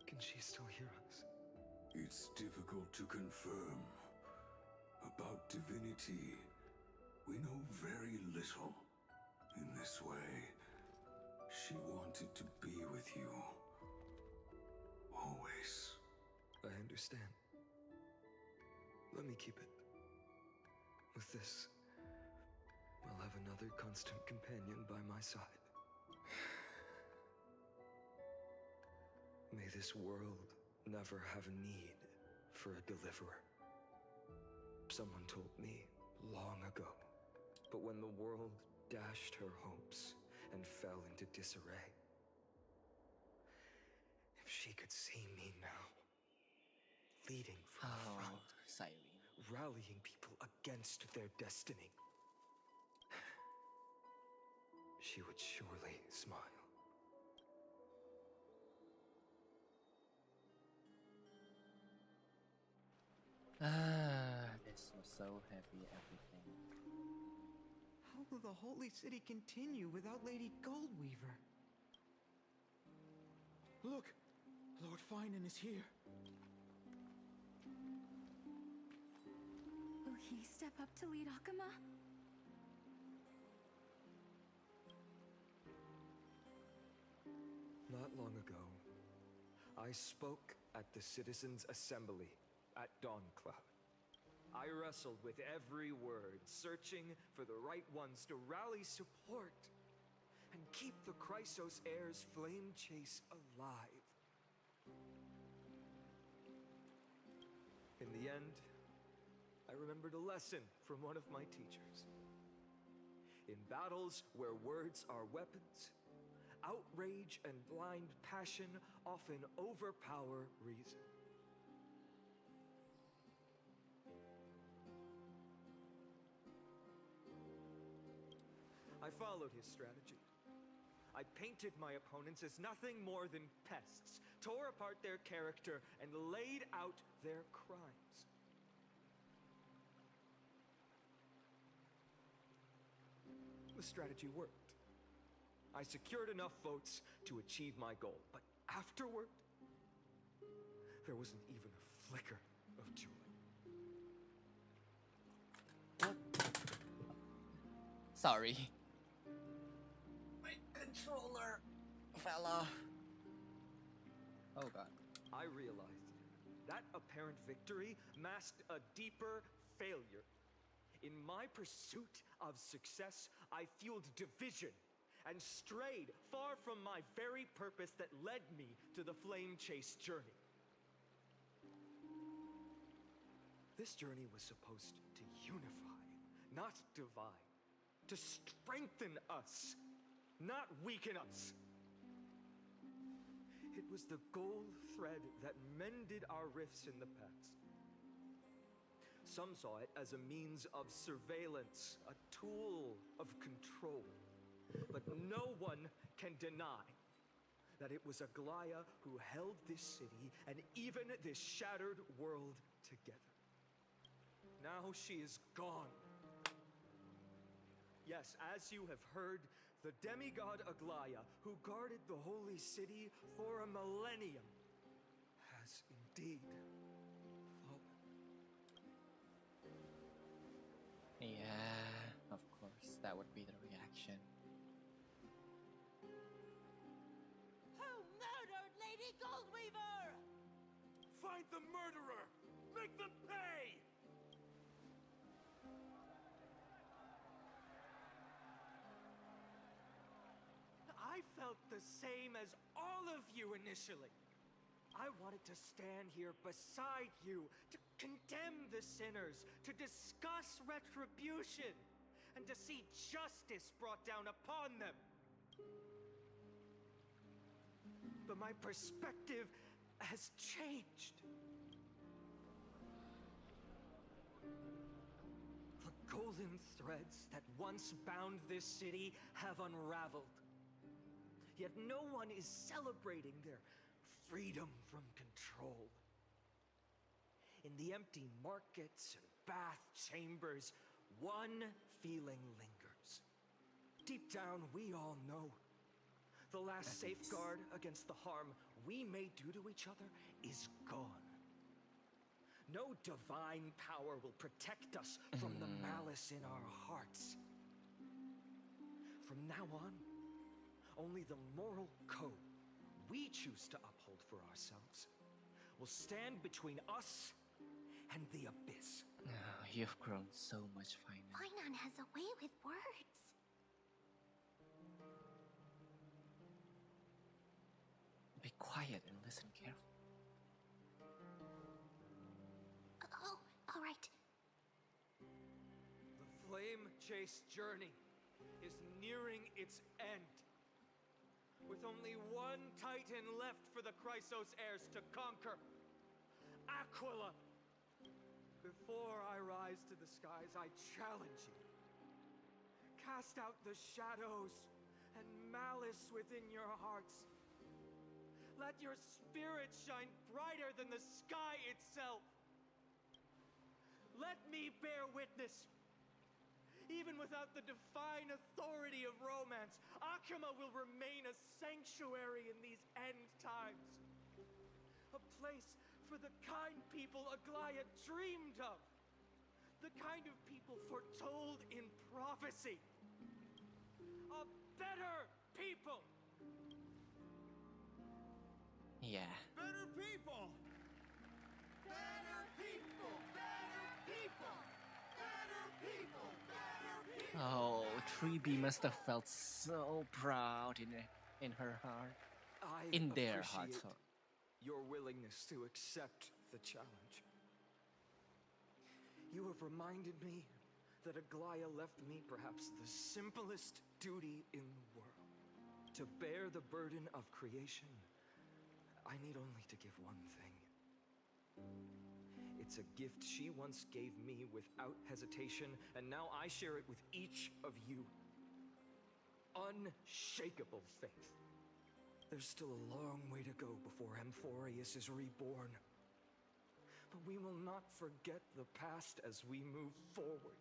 S9: Can she still hear us?
S8: It's difficult to confirm. About divinity, we know very little. In this way, she wanted to be with you. Always.
S9: I understand. Let me keep it. With this, I'll have another constant companion by my side. May this world never have a need for a deliverer. Someone told me long ago, but when the world dashed her hopes and fell into disarray, if she could see me now, leading from the front, rallying people against their destiny, she would surely smile.
S1: This was so heavy, everything.
S16: How will the Holy City continue without Lady Goldweaver? Look! Lord Finan is here.
S2: Will he step up to lead Akama?
S9: Not long ago, I spoke at the Citizens' Assembly at Dawncloud. I wrestled with every word, searching for the right ones to rally support and keep the Chrysos heirs' flame chase alive. In the end, I remembered a lesson from one of my teachers. In battles where words are weapons, outrage and blind passion often overpower reason. I followed his strategy. I painted my opponents as nothing more than pests, tore apart their character, and laid out their crimes. The strategy worked. I secured enough votes to achieve my goal, but afterward, there wasn't even a flicker of joy.
S1: Sorry. My controller fell off. Oh god.
S9: I realized that apparent victory masked a deeper failure. In my pursuit of success, I fueled division and strayed far from my very purpose that led me to the flame chase journey. This journey was supposed to unify, not divide. To strengthen us, not weaken us. It was the gold thread that mended our rifts in the past. Some saw it as a means of surveillance, a tool of control. But no one can deny that it was Aglaya who held this city and even this shattered world together. Now she is gone. Yes, as you have heard, the demigod Aglaya, who guarded the holy city for a millennium, has indeed fallen.
S1: Yeah, of course, that would be the reaction.
S17: Who murdered Lady Goldweaver?
S11: Find the murderer! Make them pay!
S9: I felt the same as all of you initially. I wanted to stand here beside you, to condemn the sinners, to discuss retribution, and to see justice brought down upon them. But my perspective has changed. The golden threads that once bound this city have unraveled. Yet no one is celebrating their freedom from control. In the empty markets and bath chambers, one feeling lingers. Deep down, we all know the last safeguard against the harm we may do to each other is gone. No divine power will protect us from the malice in our hearts. From now on, only the moral code we choose to uphold for ourselves will stand between us and the abyss.
S1: Oh, you've grown so much finer.
S3: Vayne has a way with words.
S1: Be quiet and listen carefully.
S3: Oh, all right.
S9: The flame chase journey is nearing its end. With only one titan left for the Chrysos heirs to conquer. Aquila! Before I rise to the skies, I challenge you. Cast out the shadows and malice within your hearts. Let your spirit shine brighter than the sky itself. Let me bear witness. Even without the divine authority of romance, Akima will remain a sanctuary in these end times. A place for the kind people Aglaya dreamed of. The kind of people foretold in prophecy. A better people!
S1: Yeah.
S17: Better people! Better people! Better people! Better people! Better people!
S1: Oh, 3B must have felt so proud in her heart. In their hearts.
S9: Your willingness to accept the challenge. You have reminded me that Aglaya left me perhaps the simplest duty in the world. To bear the burden of creation, I need only to give one thing. It's a gift she once gave me without hesitation, and now I share it with each of you. Unshakable faith. There's still a long way to go before Amphorius is reborn. But we will not forget the past as we move forward.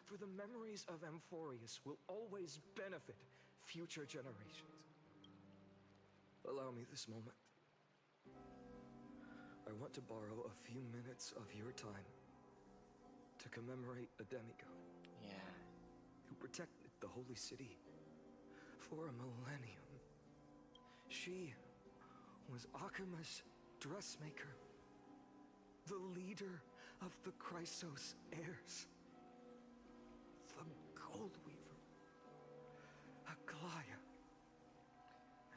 S9: For the memories of Amphorius will always benefit future generations. Allow me this moment. I want to borrow a few minutes of your time to commemorate a demigod.
S1: Yeah.
S9: Who protected the holy city for a millennium. She was Akima's dressmaker, the leader of the Chrysos heirs, the gold weaver, Aglaya,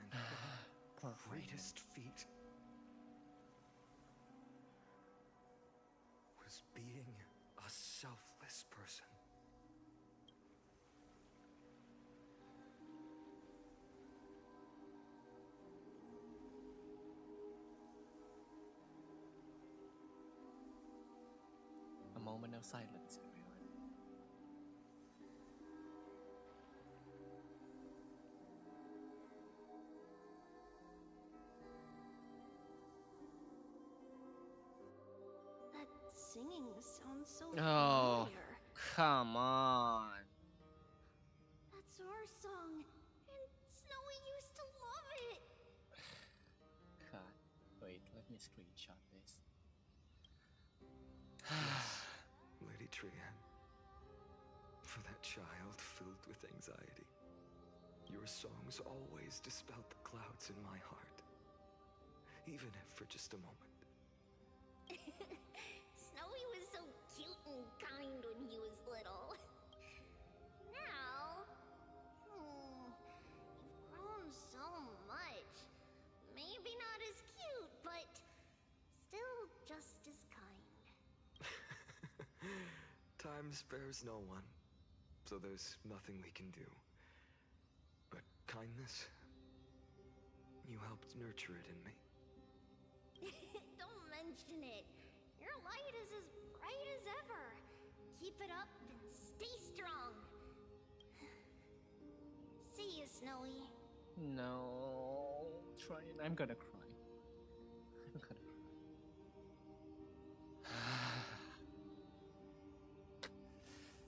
S9: and her greatest feat was being a selfless person.
S1: A moment of silence, everyone.
S3: That singing sounds so
S1: Oh,
S3: familiar.
S1: come on.
S3: That's our song, and Snowy used to love it.
S1: God, wait, let me screenshot this.
S9: Lady Trian, for that child filled with anxiety, your songs always dispelled the clouds in my heart, even if for just a moment.
S3: Snowy was so cute and kind when he was little. Now, you've grown so much. Maybe not as cute, but still just as kind.
S9: Time spares no one, so there's nothing we can do. But kindness, you helped nurture it in me.
S3: Don't mention it. Your light is as bright as ever. Keep it up and stay strong. See you, Snowy.
S1: No, I'm gonna cry. I'm gonna cry.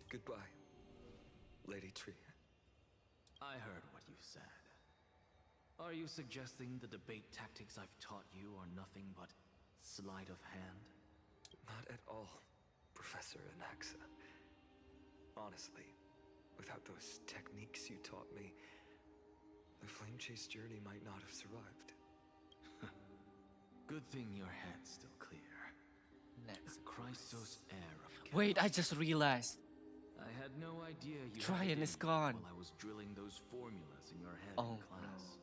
S9: Goodbye, Lady Trian.
S18: I heard what you said. Are you suggesting the debate tactics I've taught you are nothing but sleight of hand?
S9: Not at all, Professor Anaxa. Honestly, without those techniques you taught me, the Flame Chase journey might not have survived.
S18: Good thing your head's still clear.
S1: Next.
S18: The Chrysos heir of
S1: Wait, I just realized.
S18: I had no idea you
S1: Trian is gone.
S18: While I was drilling those formulas in your head
S1: Oh,
S18: in class.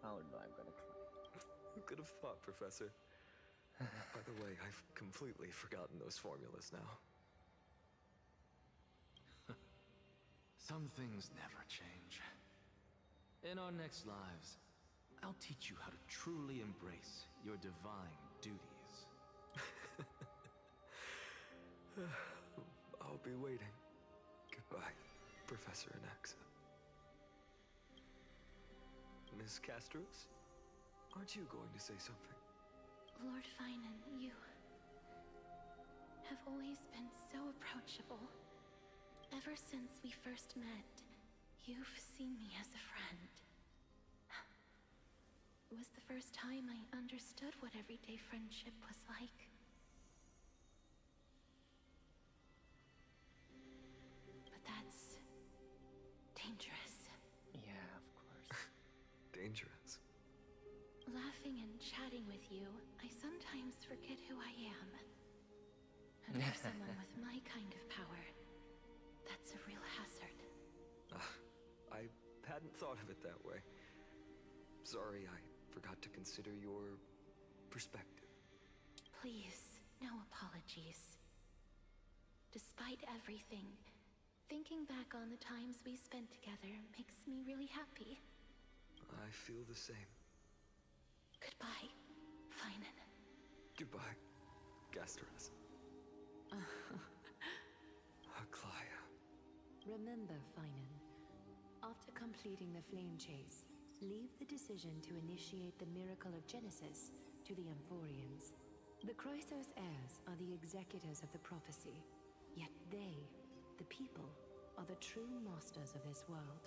S1: No. Oh no, I'm gonna cry.
S9: Who could have thought, Professor? By the way, I've completely forgotten those formulas now.
S18: Some things never change. In our next lives, I'll teach you how to truly embrace your divine duties.
S9: I'll be waiting. Goodbye, Professor Anaxa. Miss Castros? Aren't you going to say something?
S12: Lord Vayne, you have always been so approachable. Ever since we first met, you've seen me as a friend. It was the first time I understood what everyday friendship was like. But that's dangerous.
S1: Yeah, of course.
S9: Dangerous.
S12: Laughing and chatting with you, I sometimes forget who I am. And for someone with my kind of power, that's a real hazard.
S9: I hadn't thought of it that way. Sorry, I forgot to consider your perspective.
S12: Please, no apologies. Despite everything, thinking back on the times we spent together makes me really happy.
S9: I feel the same.
S12: Goodbye, Vayne.
S9: Goodbye, Gastras. Aglaya.
S12: Remember, Vayne, after completing the flame chase, leave the decision to initiate the miracle of Genesis to the Amphorians. The Chrysos heirs are the executors of the prophecy, yet they, the people, are the true masters of this world.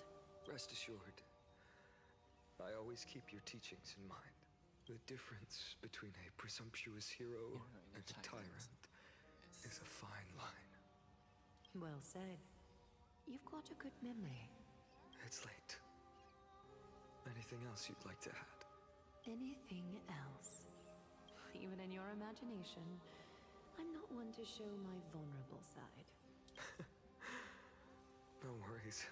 S9: Rest assured, I always keep your teachings in mind. The difference between a presumptuous hero and a tyrant is a fine line.
S12: Well said. You've got a good memory.
S9: It's late. Anything else you'd like to add?
S12: Anything else? Even in your imagination, I'm not one to show my vulnerable side.
S9: No worries.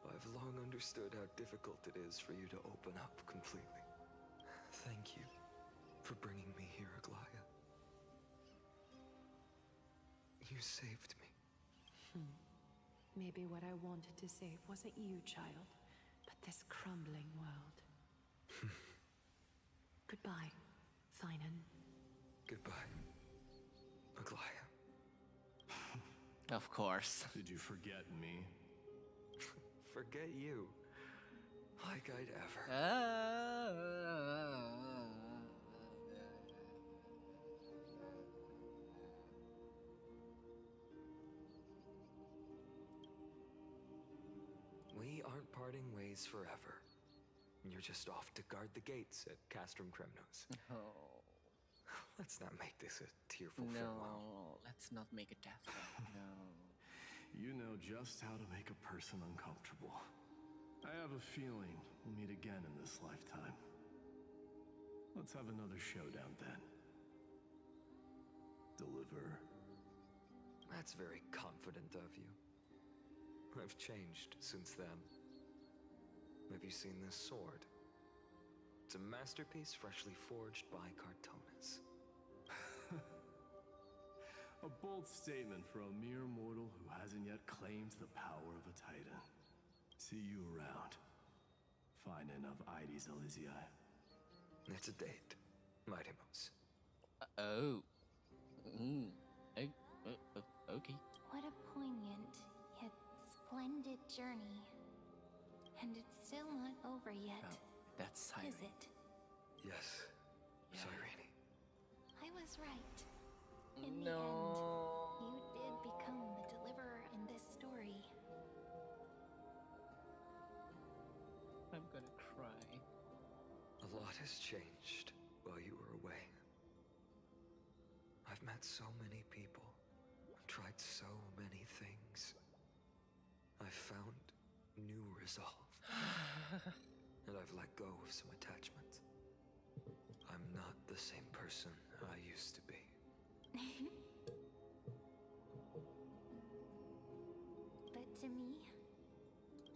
S9: I've long understood how difficult it is for you to open up completely. Thank you for bringing me here, Aglaya. You saved me.
S12: Maybe what I wanted to save wasn't you, child, but this crumbling world. Goodbye, Vayne.
S9: Goodbye, Aglaya.
S1: Of course.
S18: Did you forget me?
S9: Forget you. Like I'd ever. We aren't parting ways forever. You're just off to guard the gates at Castrum Kremnos.
S1: Oh.
S9: Let's not make this a tearful
S1: No,
S9: farewell.
S1: let's not make a death row. No.
S18: You know just how to make a person uncomfortable. I have a feeling we'll meet again in this lifetime. Let's have another showdown then. Deliver.
S9: That's very confident of you. I've changed since then. Have you seen this sword? It's a masterpiece freshly forged by Cartonis.
S18: A bold statement for a mere mortal who hasn't yet claimed the power of a titan. See you around. Vayne of Ides Elysiae.
S9: It's a date, Mightimos.
S1: Oh. Okay.
S3: What a poignant, yet splendid journey. And it's still not over yet.
S1: Oh, that's Cyrene.
S3: Is it?
S9: Yes, Cyrene.
S3: I was right. In
S1: No.
S3: the end, you did become the deliverer in this story.
S1: I'm gonna cry.
S9: A lot has changed while you were away. I've met so many people, tried so many things. I've found new resolve. And I've let go of some attachment. I'm not the same person I used to be.
S3: But to me,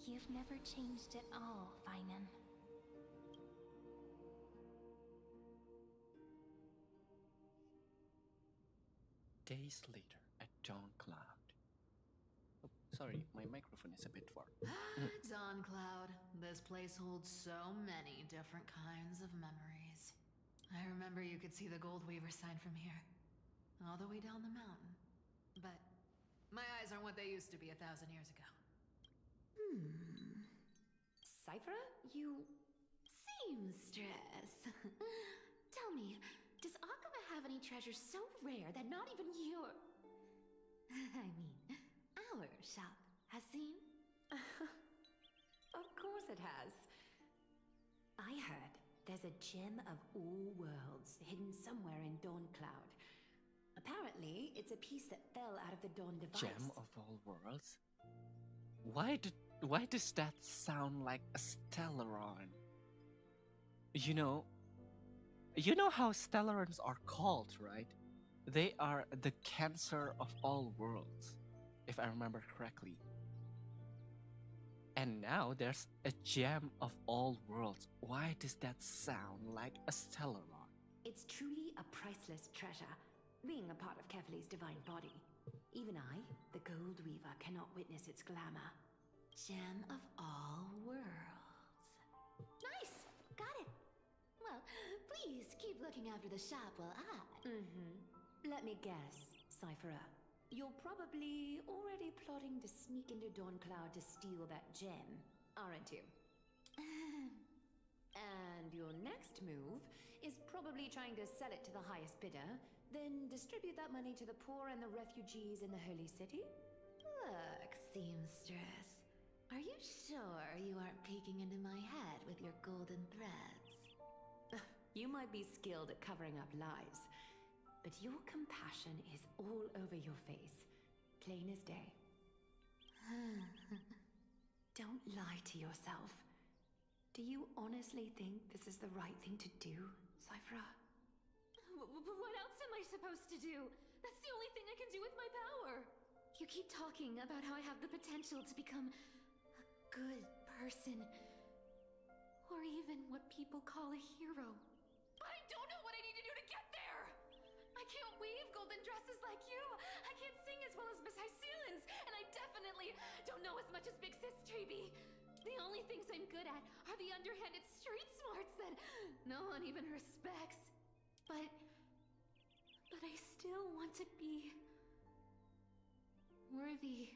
S3: you've never changed at all, Vayne.
S1: Days later at Dawn Cloud. Oh, sorry, my microphone is a bit far.
S5: Dawn Cloud. This place holds so many different kinds of memories. I remember you could see the Gold Weaver sign from here, all the way down the mountain. But my eyes aren't what they used to be 1,000 years ago.
S12: Cypher, you...
S3: Seamstress. Tell me, does Akama have any treasures so rare that not even your... I mean, our shop has seen?
S12: Of course it has. I heard there's a gem of all worlds hidden somewhere in Dawn Cloud. Apparently, it's a piece that fell out of the Dawn device.
S1: Gem of all worlds? Why does that sound like a Stellaron? You know how Stellarons are called, right? They are the cancer of all worlds, if I remember correctly. And now there's a gem of all worlds. Why does that sound like a Stellaron?
S12: It's truly a priceless treasure, being a part of Kevli's divine body. Even I, the Gold Weaver, cannot witness its glamour.
S3: Gem of all worlds. Nice! Got it! Well, please keep looking after the shop while I...
S12: Let me guess, Cypherer. You're probably already plotting to sneak into Dawn Cloud to steal that gem, aren't you? And your next move is probably trying to sell it to the highest bidder, then distribute that money to the poor and the refugees in the Holy City?
S3: Look, seamstress. Are you sure you aren't peeking into my head with your golden threads?
S12: You might be skilled at covering up lies, but your compassion is all over your face, plain as day. Don't lie to yourself. Do you honestly think this is the right thing to do, Cyphra?
S5: What else am I supposed to do? That's the only thing I can do with my power. You keep talking about how I have the potential to become a good person. Or even what people call a hero. But I don't know what I need to do to get there! I can't weave golden dresses like you! I can't sing as well as Miss Hyceelins! And I definitely don't know as much as Big Sis Treeby! The only things I'm good at are the underhanded street smarts that no one even respects. But I still want to be worthy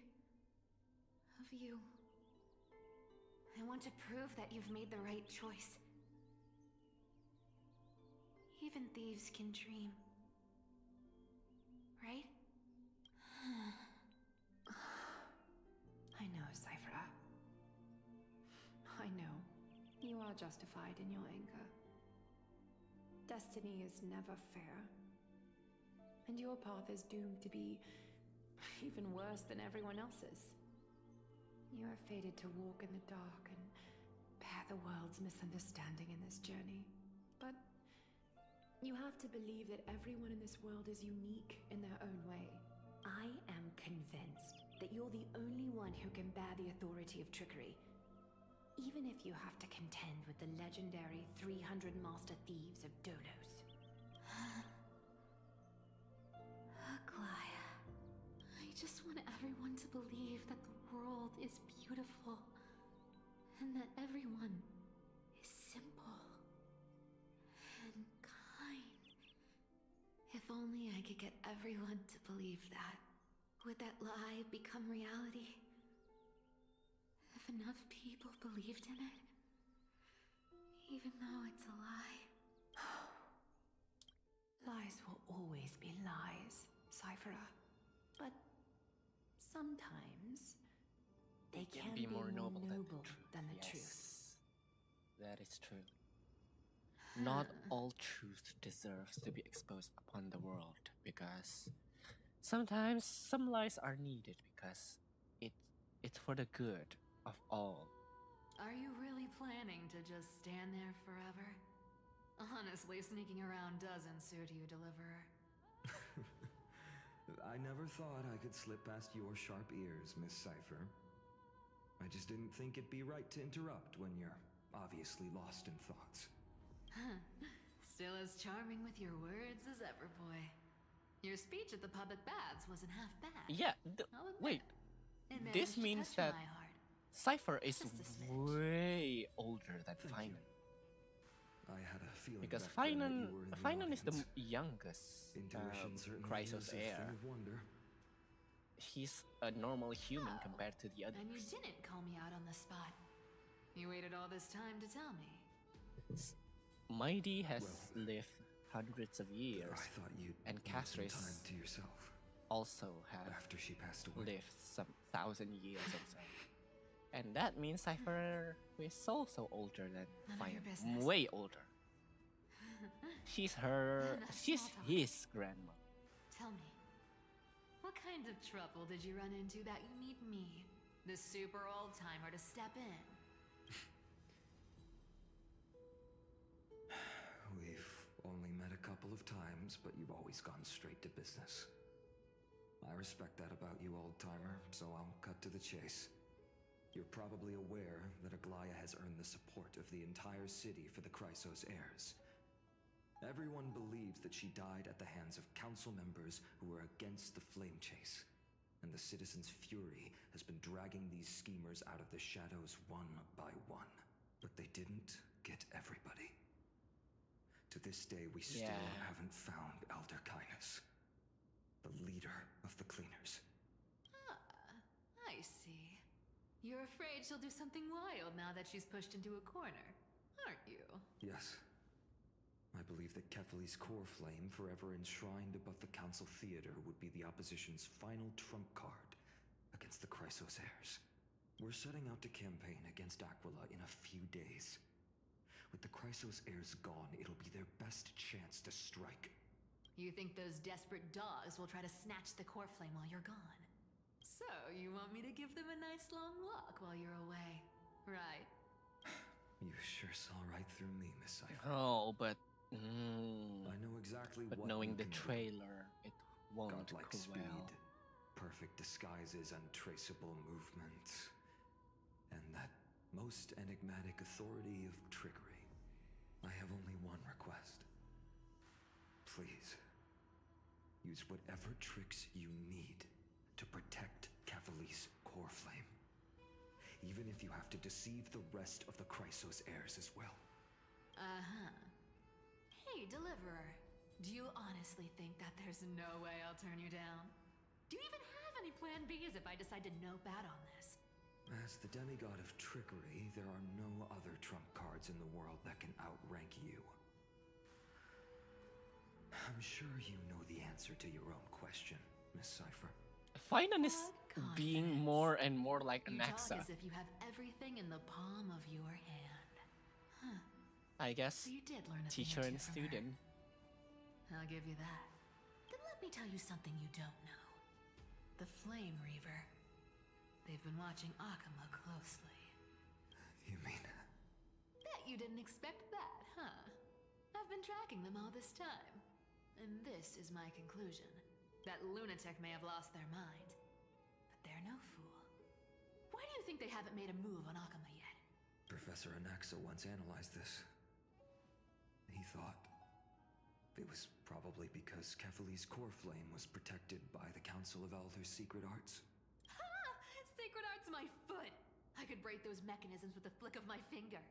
S5: of you. I want to prove that you've made the right choice. Even thieves can dream. Right?
S12: I know, Cyphra. I know. You are justified in your anger. Destiny is never fair. And your path is doomed to be even worse than everyone else's. You are fated to walk in the dark and bear the world's misunderstanding in this journey. But you have to believe that everyone in this world is unique in their own way. I am convinced that you're the only one who can bear the authority of trickery. Even if you have to contend with the legendary 300 master thieves of Dolos.
S5: Aglaia, I just want everyone to believe that the world is beautiful. And that everyone is simple. And kind. If only I could get everyone to believe that. Would that lie become reality? If enough people believed in it, even though it's a lie.
S12: Lies will always be lies, Cyphra. But sometimes they can be more noble than the truth.
S1: That is true. Not all truth deserves to be exposed upon the world, because sometimes some lies are needed because it's for the good of all.
S5: Are you really planning to just stand there forever? Honestly, sneaking around doesn't suit you, Deliverer.
S9: I never thought I could slip past your sharp ears, Miss Cypher. I just didn't think it'd be right to interrupt when you're obviously lost in thoughts.
S5: Still as charming with your words as ever, boy. Your speech at the public baths wasn't half bad.
S1: Yeah, wait. This means that Cypher is way older than Finan.
S9: I had a feeling
S1: because
S9: back then that you were in the
S1: Finan is the
S9: audience.
S1: youngest
S9: Intuition certainly
S1: Chrysos
S9: is a
S1: heir.
S9: thing of wonder.
S1: He's a normal human compared to the others.
S5: And you didn't call me out on the spot. You waited all this time to tell me.
S1: Mighty has lived hundreds of years,
S9: I thought you'd
S1: and
S9: need some
S1: Castris
S9: time to yourself
S1: also have
S9: after she passed away.
S1: lived some 1,000 years or so. And that means Cypher is also older than
S5: None of your
S1: Finan.
S5: business.
S1: Way older. She's his grandma.
S5: Tell me, what kind of trouble did you run into that you need me, the super old-timer, to step in?
S9: We've only met a couple of times, but you've always gone straight to business. I respect that about you, old-timer, so I'll cut to the chase. You're probably aware that Aglaia has earned the support of the entire city for the Chrysos heirs. Everyone believes that she died at the hands of council members who were against the flame chase. And the citizens' fury has been dragging these schemers out of the shadows one by one. But they didn't get everybody. To this day, we still haven't found Elder Kainos, the leader of the cleaners.
S5: I see. You're afraid she'll do something wild now that she's pushed into a corner, aren't you?
S9: Yes. I believe that Kefali's core flame, forever enshrined above the council theater, would be the opposition's final trump card against the Chrysos heirs. We're setting out to campaign against Aquila in a few days.
S4: With the Chrysos heirs gone, it'll be their best chance to strike.
S5: You think those desperate dogs will try to snatch the core flame while you're gone? So, you want me to give them a nice long walk while you're away, right?
S4: You sure saw right through me, Miss Cypher.
S1: Oh, but...
S4: I know exactly
S1: but
S4: what
S1: knowing
S4: you
S1: the
S4: can do.
S1: trailer, it won't
S4: Godlike
S1: go
S4: speed,
S1: well.
S4: perfect disguises, untraceable movement, and that most enigmatic authority of trickery. I have only one request. Please, use whatever tricks you need to protect Cavali's core flame. Even if you have to deceive the rest of the Chrysos heirs as well.
S5: Uh-huh. Hey, Deliverer. Do you honestly think that there's no way I'll turn you down? Do you even have any plan Bs if I decide to no bat on this?
S4: As the demigod of trickery, there are no other trump cards in the world that can outrank you. I'm sure you know the answer to your own question, Miss Cypher.
S1: Finan is being more and more like
S5: You
S1: Anaxa.
S5: talk as if you have everything in the palm of your hand. Huh.
S1: I guess
S5: So you did learn a
S1: teacher
S5: thing or
S1: and
S5: two from her.
S1: student.
S5: I'll give you that. Then let me tell you something you don't know. The Flame Reaver. They've been watching Akama closely.
S4: You mean...
S5: Bet you didn't expect that, huh? I've been tracking them all this time. And this is my conclusion. That lunatic may have lost their mind. But they're no fool. Why do you think they haven't made a move on Akama yet?
S4: Professor Anaxa once analyzed this. He thought it was probably because Kefali's core flame was protected by the Council of Elders' secret arts.
S5: Ha! Sacred Art's my foot! I could break those mechanisms with a flick of my finger.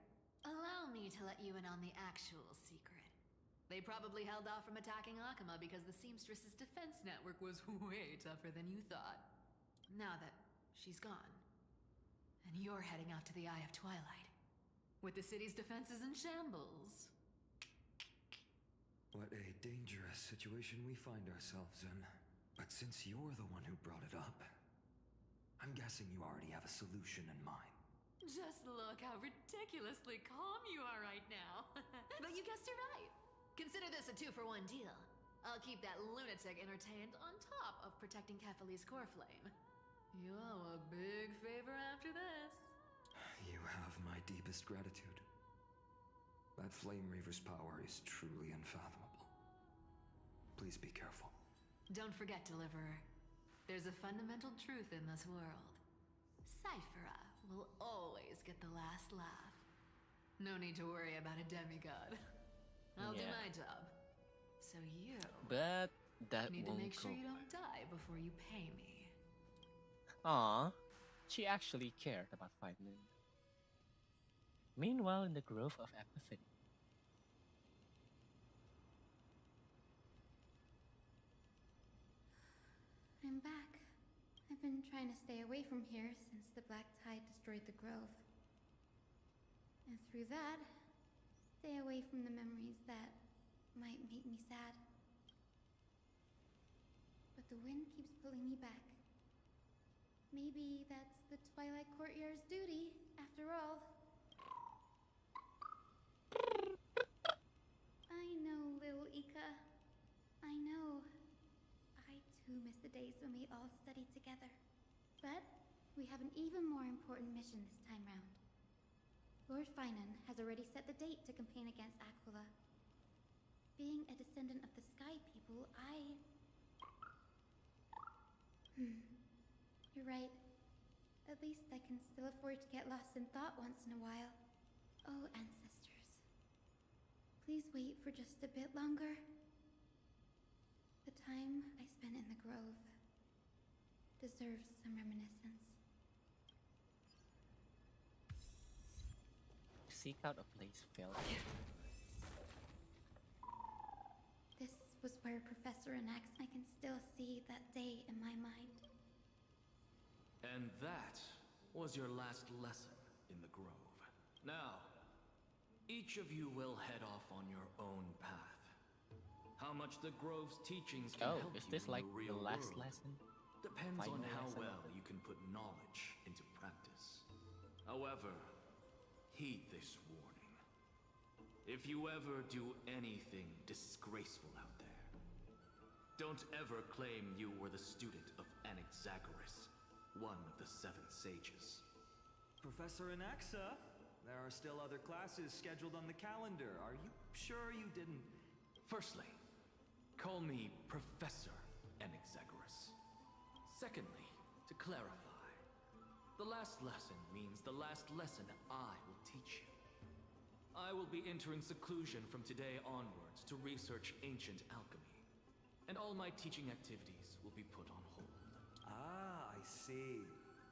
S5: Allow me to let you in on the actual secret. They probably held off from attacking Akama because the Seamstress's defense network was way tougher than you thought. Now that she's gone, and you're heading out to the Eye of Twilight, with the city's defenses in shambles.
S4: What a dangerous situation we find ourselves in. But since you're the one who brought it up, I'm guessing you already have a solution in mind.
S5: Just look how ridiculously calm you are right now. But you guessed it right. Consider this a 2-for-1 deal. I'll keep that lunatic entertained on top of protecting Kefali's core flame. You owe a big favor after this.
S4: You have my deepest gratitude. That Flame Reaver's power is truly unfathomable. Please be careful.
S5: Don't forget, Deliverer. There's a fundamental truth in this world. Cyphera will always get the last laugh. No need to worry about a demigod. I'll do my job. So you
S1: But that
S5: need to
S1: won't
S5: make sure
S1: go.
S5: you don't die before you pay me.
S1: Aw, she actually cared about Finan. Meanwhile, in the Grove of Epiphany.
S2: I'm back. I've been trying to stay away from here since the Black Tide destroyed the grove. And through that, stay away from the memories that might make me sad. But the wind keeps pulling me back. Maybe that's the Twilight Courtyard's duty, after all. I know, little Ika. I know. I too miss the days when we all studied together. But we have an even more important mission this time round. Lord Finan has already set the date to campaign against Aquila. Being a descendant of the Sky People, You're right. At least I can still afford to get lost in thought once in a while. Oh, ancestors. Please wait for just a bit longer. The time I spent in the grove deserves some reminiscence.
S1: Seek out a place filled.
S2: This was where Professor Anax, I can still see that day in my mind.
S18: And that was your last lesson in the Grove. Now, each of you will head off on your own path. How much the Grove's teachings can help
S1: is
S18: you
S1: this
S18: in
S1: like
S18: the
S1: the
S18: real
S1: last
S18: world
S1: lesson?
S18: depends
S1: Final
S18: on how
S1: lesson?
S18: well you can put knowledge into practice. However, heed this warning. If you ever do anything disgraceful out there, don't ever claim you were the student of Anaxagoras, one of the 7 sages.
S9: Professor Anaxa, there are still other classes scheduled on the calendar. Are you sure you didn't...
S18: Firstly, call me Professor Anaxagoras. Secondly, to clarify, the last lesson means the last lesson I will teach you. I will be entering seclusion from today onwards to research ancient alchemy, and all my teaching activities will be put on hold.
S9: Ah, I see.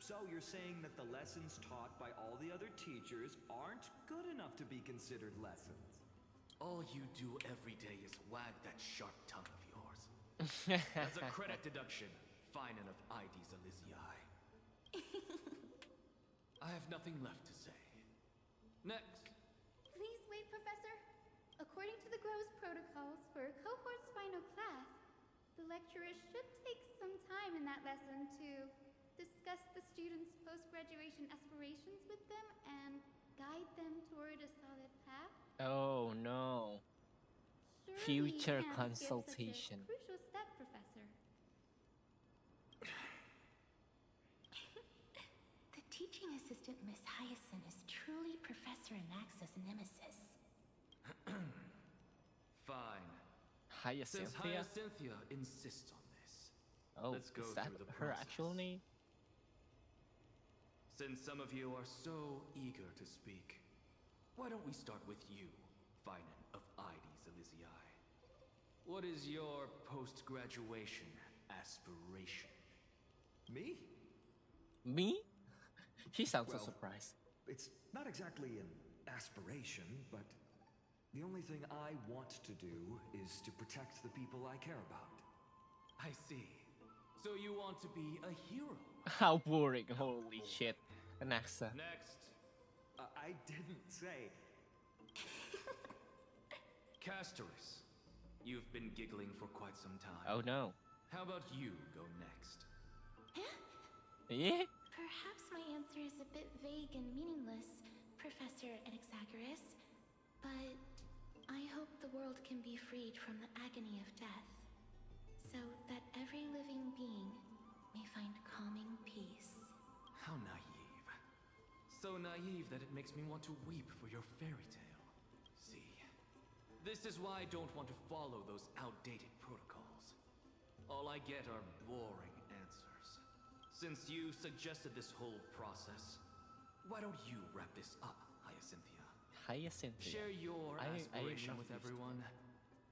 S9: So you're saying that the lessons taught by all the other teachers aren't good enough to be considered lessons?
S18: All you do every day is wag that sharp tongue of yours. As a credit deduction, fine enough IDs Elysiae. I have nothing left to say. Next.
S2: Please wait, Professor. According to the Grove's protocols for a cohort's final class, the lecturer should take some time in that lesson to discuss the students' post-graduation aspirations with them and guide them toward a solid path.
S1: Oh no.
S2: Surely you
S1: Future
S2: can't skip
S1: consultation.
S2: such a crucial step, Professor.
S3: The teaching assistant, Miss Hyacinth, is truly Professor Anaxa's nemesis.
S18: Fine.
S1: Hyacinthia?
S18: Since Hyacinthia insists on this,
S1: Oh,
S18: let's go
S1: is that
S18: through the
S1: her
S18: process.
S1: actual name?
S18: Since some of you are so eager to speak, why don't we start with you, Vayne of IDs Elysiae? What is your post-graduation aspiration?
S9: Me?
S1: Me? He sounds so
S9: Well,
S1: surprised.
S9: It's not exactly an aspiration, but the only thing I want to do is to protect the people I care about.
S18: I see. So you want to be a hero?
S1: How boring, holy shit. Anaxa.
S18: Next.
S9: I didn't say.
S18: Castoris, you've been giggling for quite some time.
S1: Oh no.
S18: How about you go next?
S1: Yeah?
S3: Perhaps my answer is a bit vague and meaningless, Professor Anaxagoras, but I hope the world can be freed from the agony of death, so that every living being may find calming peace.
S18: How naive. So naive that it makes me want to weep for your fairy tale. See, this is why I don't want to follow those outdated protocols. All I get are boring answers. Since you suggested this whole process, why don't you wrap this up, Hyacinthia?
S1: Hyacinthia.
S18: Share your
S1: I
S18: aspiration
S1: am
S18: with
S1: not used to
S18: everyone,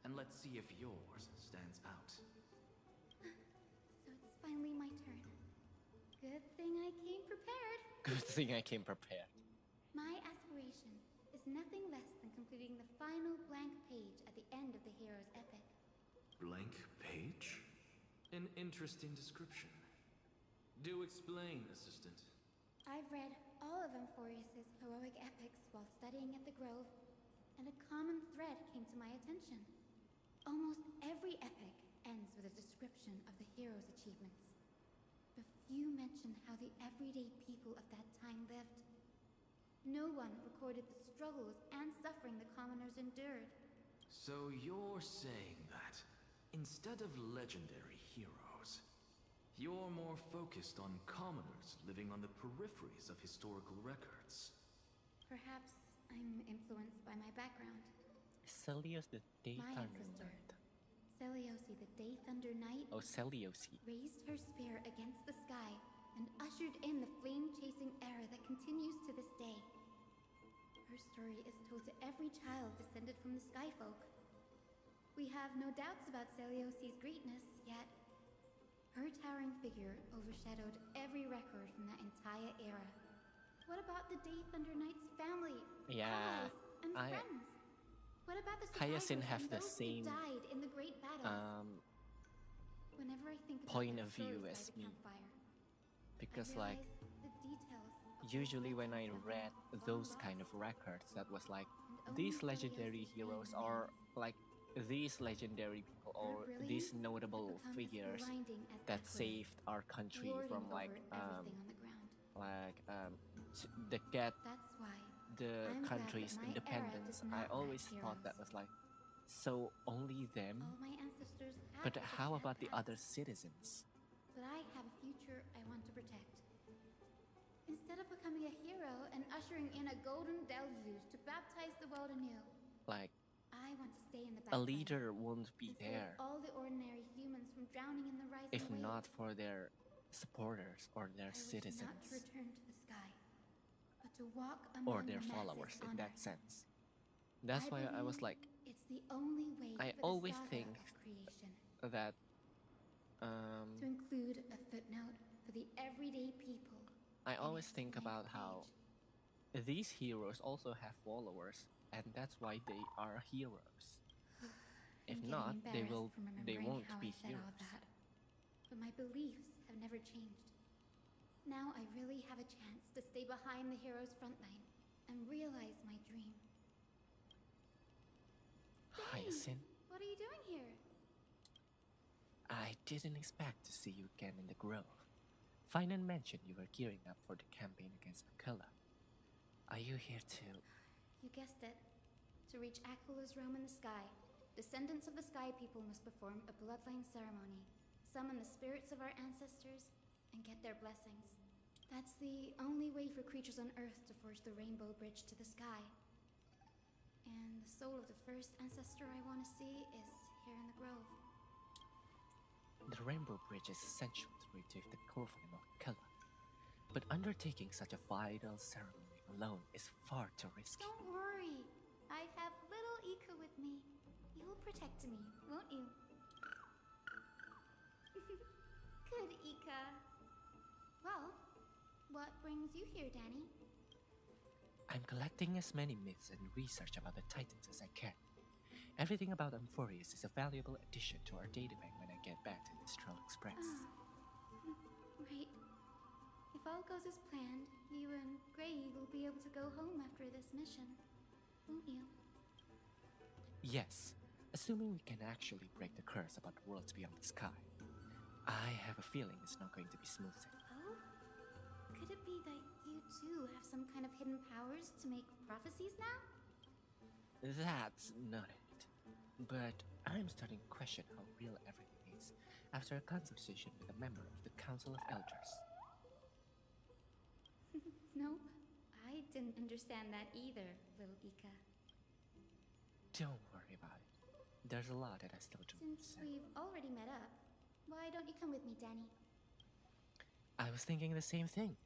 S18: and let's see if yours stands out.
S2: So it's finally my turn. Good thing I came prepared.
S1: Good thing I came prepared.
S2: My aspiration is nothing less than completing the final blank page at the end of the hero's epic.
S18: Blank page? An interesting description. Do explain, assistant.
S2: I've read all of Amphorius's heroic epics while studying at the Grove, and a common thread came to my attention. Almost every epic ends with a description of the hero's achievements. But few mention how the everyday people of that time lived. No one recorded the struggles and suffering the commoners endured.
S18: So you're saying that, instead of legendary heroes, you're more focused on commoners living on the peripheries of historical records.
S2: Perhaps I'm influenced by my background.
S1: Celios the Day
S2: My
S1: Thunder
S2: ancestor,
S1: Knight.
S2: Seliosi the Day Thunder Knight,
S1: Oh, Celiosi.
S2: raised her spear against the sky and ushered in the flame-chasing era that continues to this day. Her story is told to every child descended from the Skyfolk. We have no doubts about Celiosi's greatness, yet her towering figure overshadowed every record from that entire era. What about the Day Thunder Knight's family,
S1: Yeah,
S2: allies, and
S1: I-
S2: friends? What about the
S1: Hyacinth
S2: survivors
S1: have
S2: and
S1: the
S2: those who
S1: same,
S2: died in the great battles? Whenever I think about
S1: point
S2: their
S1: of view
S2: stories by
S1: as
S2: the
S1: me.
S2: campfire,
S1: Because
S2: I
S1: like,
S2: realize the details of
S1: usually when I
S2: legends have
S1: read
S2: been
S1: those
S2: long
S1: kind of
S2: lost.
S1: records, that was like,
S2: And
S1: these
S2: only
S1: legendary
S2: Celiosi's
S1: heroes
S2: name
S1: are
S2: remains.
S1: like, these legendary people
S2: Her
S1: or these
S2: brilliance had
S1: notable
S2: become as
S1: figures
S2: blinding as
S1: that
S2: Aquila,
S1: saved our country
S2: lording
S1: from like,
S2: over everything on the ground.
S1: the get
S2: That's why
S1: the
S2: I'm glad
S1: country's
S2: that my era
S1: independence,
S2: does
S1: I
S2: not
S1: always
S2: lack
S1: thought that
S2: heroes.
S1: was like, so only them?
S2: All my ancestors had
S1: But
S2: such a
S1: how
S2: sad
S1: about the
S2: past,
S1: other citizens?
S2: but I have a future I want to protect. Instead of becoming a hero and ushering in a golden deluge to baptize the world anew,
S1: Like,
S2: I want to stay in the
S1: a
S2: background
S1: leader won't be
S2: and save
S1: there
S2: all the ordinary humans from drowning in the rising
S1: if
S2: waves.
S1: not for their supporters or their
S2: I wish not to
S1: citizens
S2: return to the sky, but to walk
S1: or
S2: among
S1: their
S2: the masses
S1: followers in
S2: on
S1: that
S2: Earth.
S1: sense. That's why I was
S2: believe
S1: like,
S2: it's the only way
S1: I
S2: for
S1: always
S2: the saga
S1: think
S2: of creation
S1: that
S2: to include a footnote for the everyday people.
S1: I always think about how these heroes also have followers, and that's why they are heroes. If
S2: I'm
S1: not,
S2: getting
S1: they
S2: embarrassed from
S1: won't
S2: remembering how
S1: be
S2: I said all
S1: heroes.
S2: that. But my beliefs have never changed. Now I really have a chance to stay behind the hero's front line and realize my dream.
S1: Hyacinth,
S2: What are you doing here?
S1: I didn't expect to see you again in the grove. Finan mentioned you were gearing up for the campaign against Aquila. Are you here to...
S2: You guessed it. To reach Aquila's realm in the sky, descendants of the Sky People must perform a bloodline ceremony, summon the spirits of our ancestors, and get their blessings. That's the only way for creatures on Earth to forge the rainbow bridge to the sky. And the soul of the first ancestor I want to see is here in the grove.
S1: The Rainbow Bridge is essential to retrieve the core flame of Aquila. But undertaking such a vital ceremony alone is far too risky.
S2: Don't worry. I have little Ika with me. You will protect me, won't you? Good, Ika. Well, what brings you here, Danny?
S1: I'm collecting as many myths and research about the Titans as I can. Everything about Amphorius is a valuable addition to our databank when I get back to the Astral Express.
S2: Right. If all goes as planned, you and Gray will be able to go home after this mission, won't you?
S1: Yes, assuming we can actually break the curse about the worlds beyond the sky. I have a feeling it's not going to be smooth sailing.
S2: Oh? Could it be that you too have some kind of hidden powers to make prophecies now?
S1: That's not it. But I'm starting to question how real everything is after a conversation with a member of the Council of Elders.
S2: Nope. I didn't understand that either, little Ika.
S1: Don't worry about it. There's a lot that I still don't
S2: Since
S1: understand.
S2: we've already met up, why don't you come with me, Danny?
S1: I was thinking the same thing.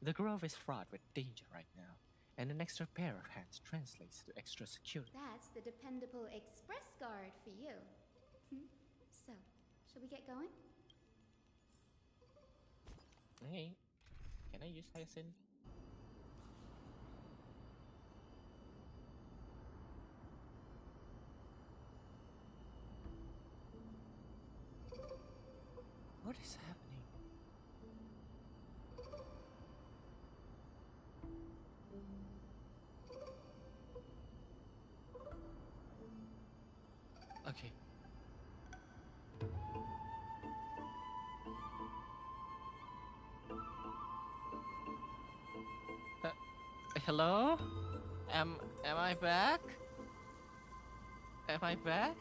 S1: The grove is fraught with danger right now, and an extra pair of hands translates to extra security.
S2: That's the dependable express guard for you. So, shall we get going?
S1: Hey, can I use Hyacinth? What is happening? Okay. Hello? Am I back? Am I back?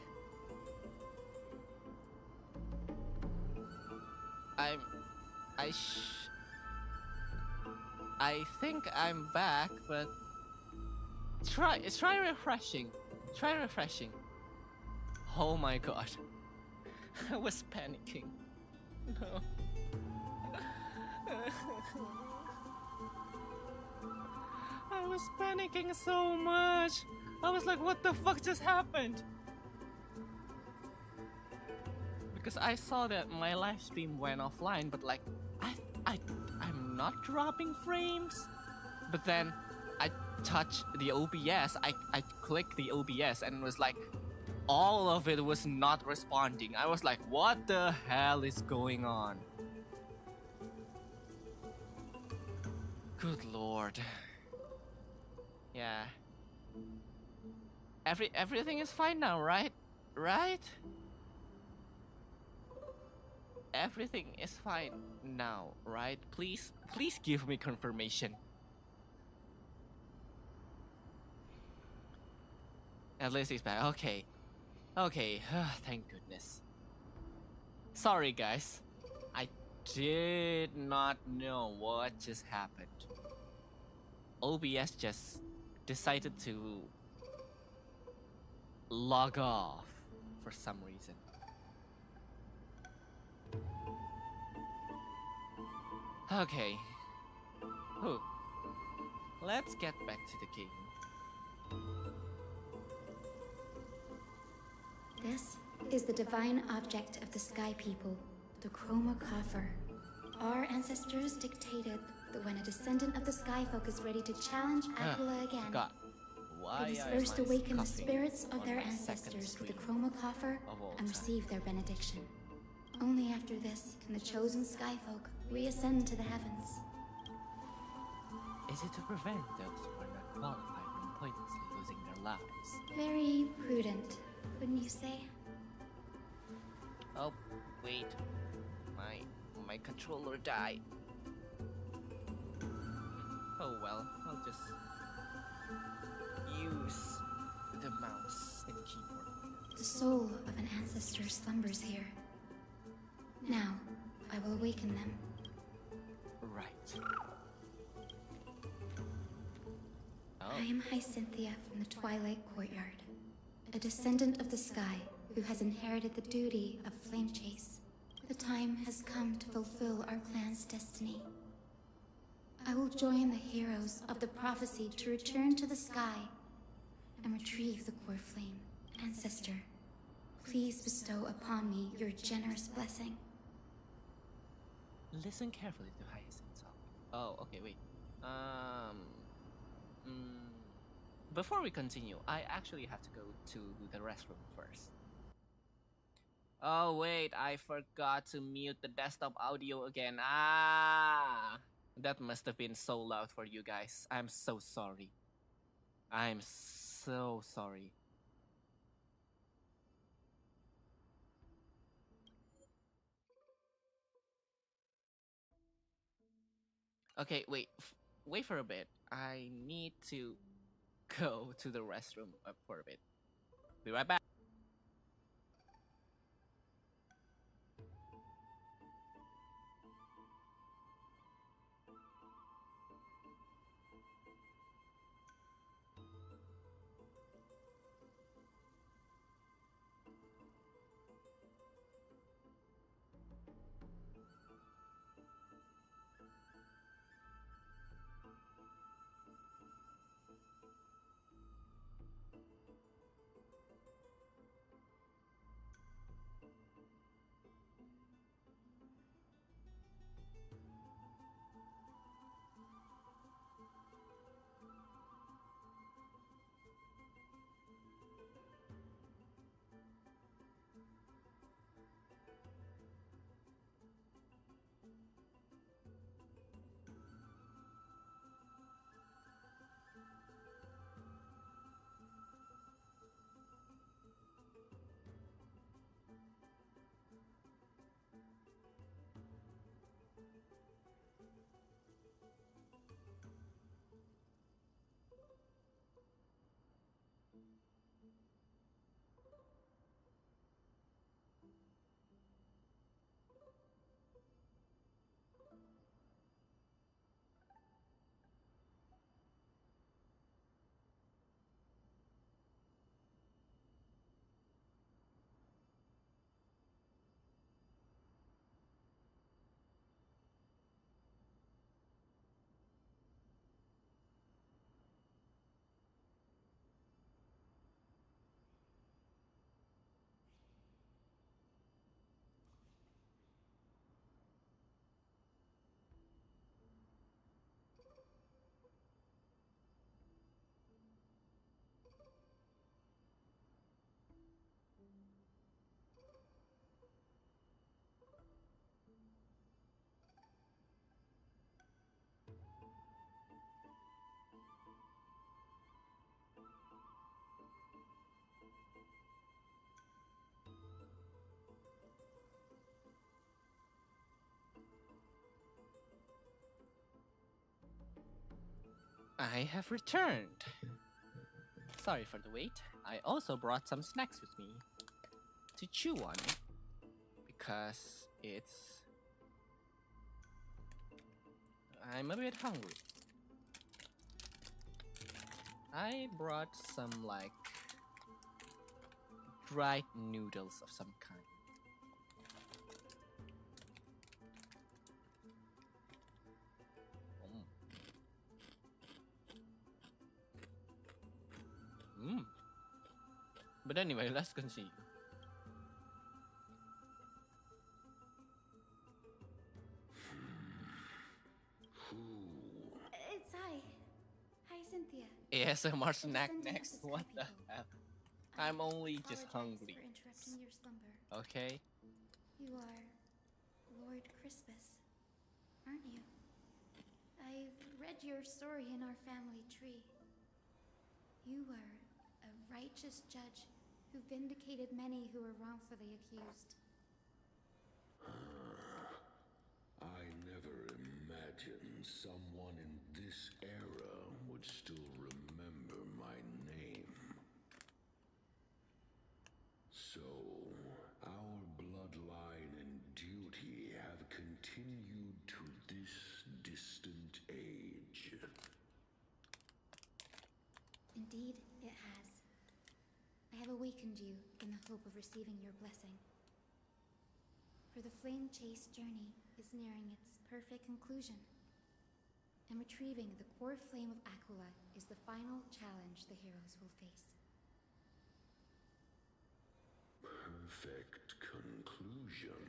S1: I think I'm back, but try refreshing. Try refreshing. Oh my god. I was panicking. No. I was panicking so much. I was like, what the fuck just happened? Because I saw that my live stream went offline, but like, I'm not dropping frames. But then I touched the OBS, I clicked the OBS and it was like, all of it was not responding. I was like, what the hell is going on? Good lord. Yeah. Everything is fine now, right? Right? Everything is fine now, right? Please give me confirmation. At least he's back. Okay. Okay. Thank goodness. Sorry, guys. I did not know what just happened. OBS just decided to log off for some reason. Okay. Whew. Let's get back to the game.
S2: This is the divine object of the Sky People, the Chroma Coffer. Our ancestors dictated that when a descendant of the Sky Folk is ready to challenge Aquila again,
S1: Forgot. Why
S2: they must
S1: I
S2: first
S1: am I
S2: awaken the
S1: coughing
S2: spirits of
S1: on
S2: their
S1: my second
S2: ancestors with the
S1: stream
S2: Chroma Coffer
S1: of all
S2: and
S1: time?
S2: receive their benediction. Only after this can the chosen Sky Folk reascend to the heavens.
S1: Is it to prevent those who are not qualified from pointlessly losing their lives?
S2: Very prudent, wouldn't you say?
S1: Oh, wait. My controller died. Oh well, I'll just use the mouse and keyboard.
S2: The soul of an ancestor slumbers here. Now, I will awaken them.
S1: Right.
S2: I am Hyacinthia from the Twilight Courtyard, a descendant of the sky who has inherited the duty of flame chase. The time has come to fulfill our clan's destiny. I will join the heroes of the prophecy to return to the sky and retrieve the core flame. Ancestor, please bestow upon me your generous blessing.
S1: Listen carefully to Hyacinth's talk. Oh, okay, wait. Before we continue, I actually have to go to the restroom first. Oh wait, I forgot to mute the desktop audio again. That must have been so loud for you guys. I'm so sorry. I'm so sorry. Okay, wait for a bit. I need to go to the restroom for a bit. Be right back. I have returned. Sorry for the wait. I also brought some snacks with me to chew on because I'm a bit hungry. I brought some like dried noodles of some kind. But anyway, let's continue.
S2: It's Hi, Cynthia.
S1: ASMR snack next. What the hell? I'm only just hungry.
S2: For interrupting your slumber.
S1: Okay.
S2: You are Lord Crispus, aren't you? I've read your story in our family tree. You were a righteous judge who vindicated many who were wrongfully accused.
S8: I never imagined someone in this era would still remember my name. So, our bloodline and duty have continued to this distant age.
S2: Indeed, it has. I have awakened you in the hope of receiving your blessing. For the flame chase journey is nearing its perfect conclusion, and retrieving the core flame of Aquila is the final challenge the heroes will face.
S8: Perfect conclusion.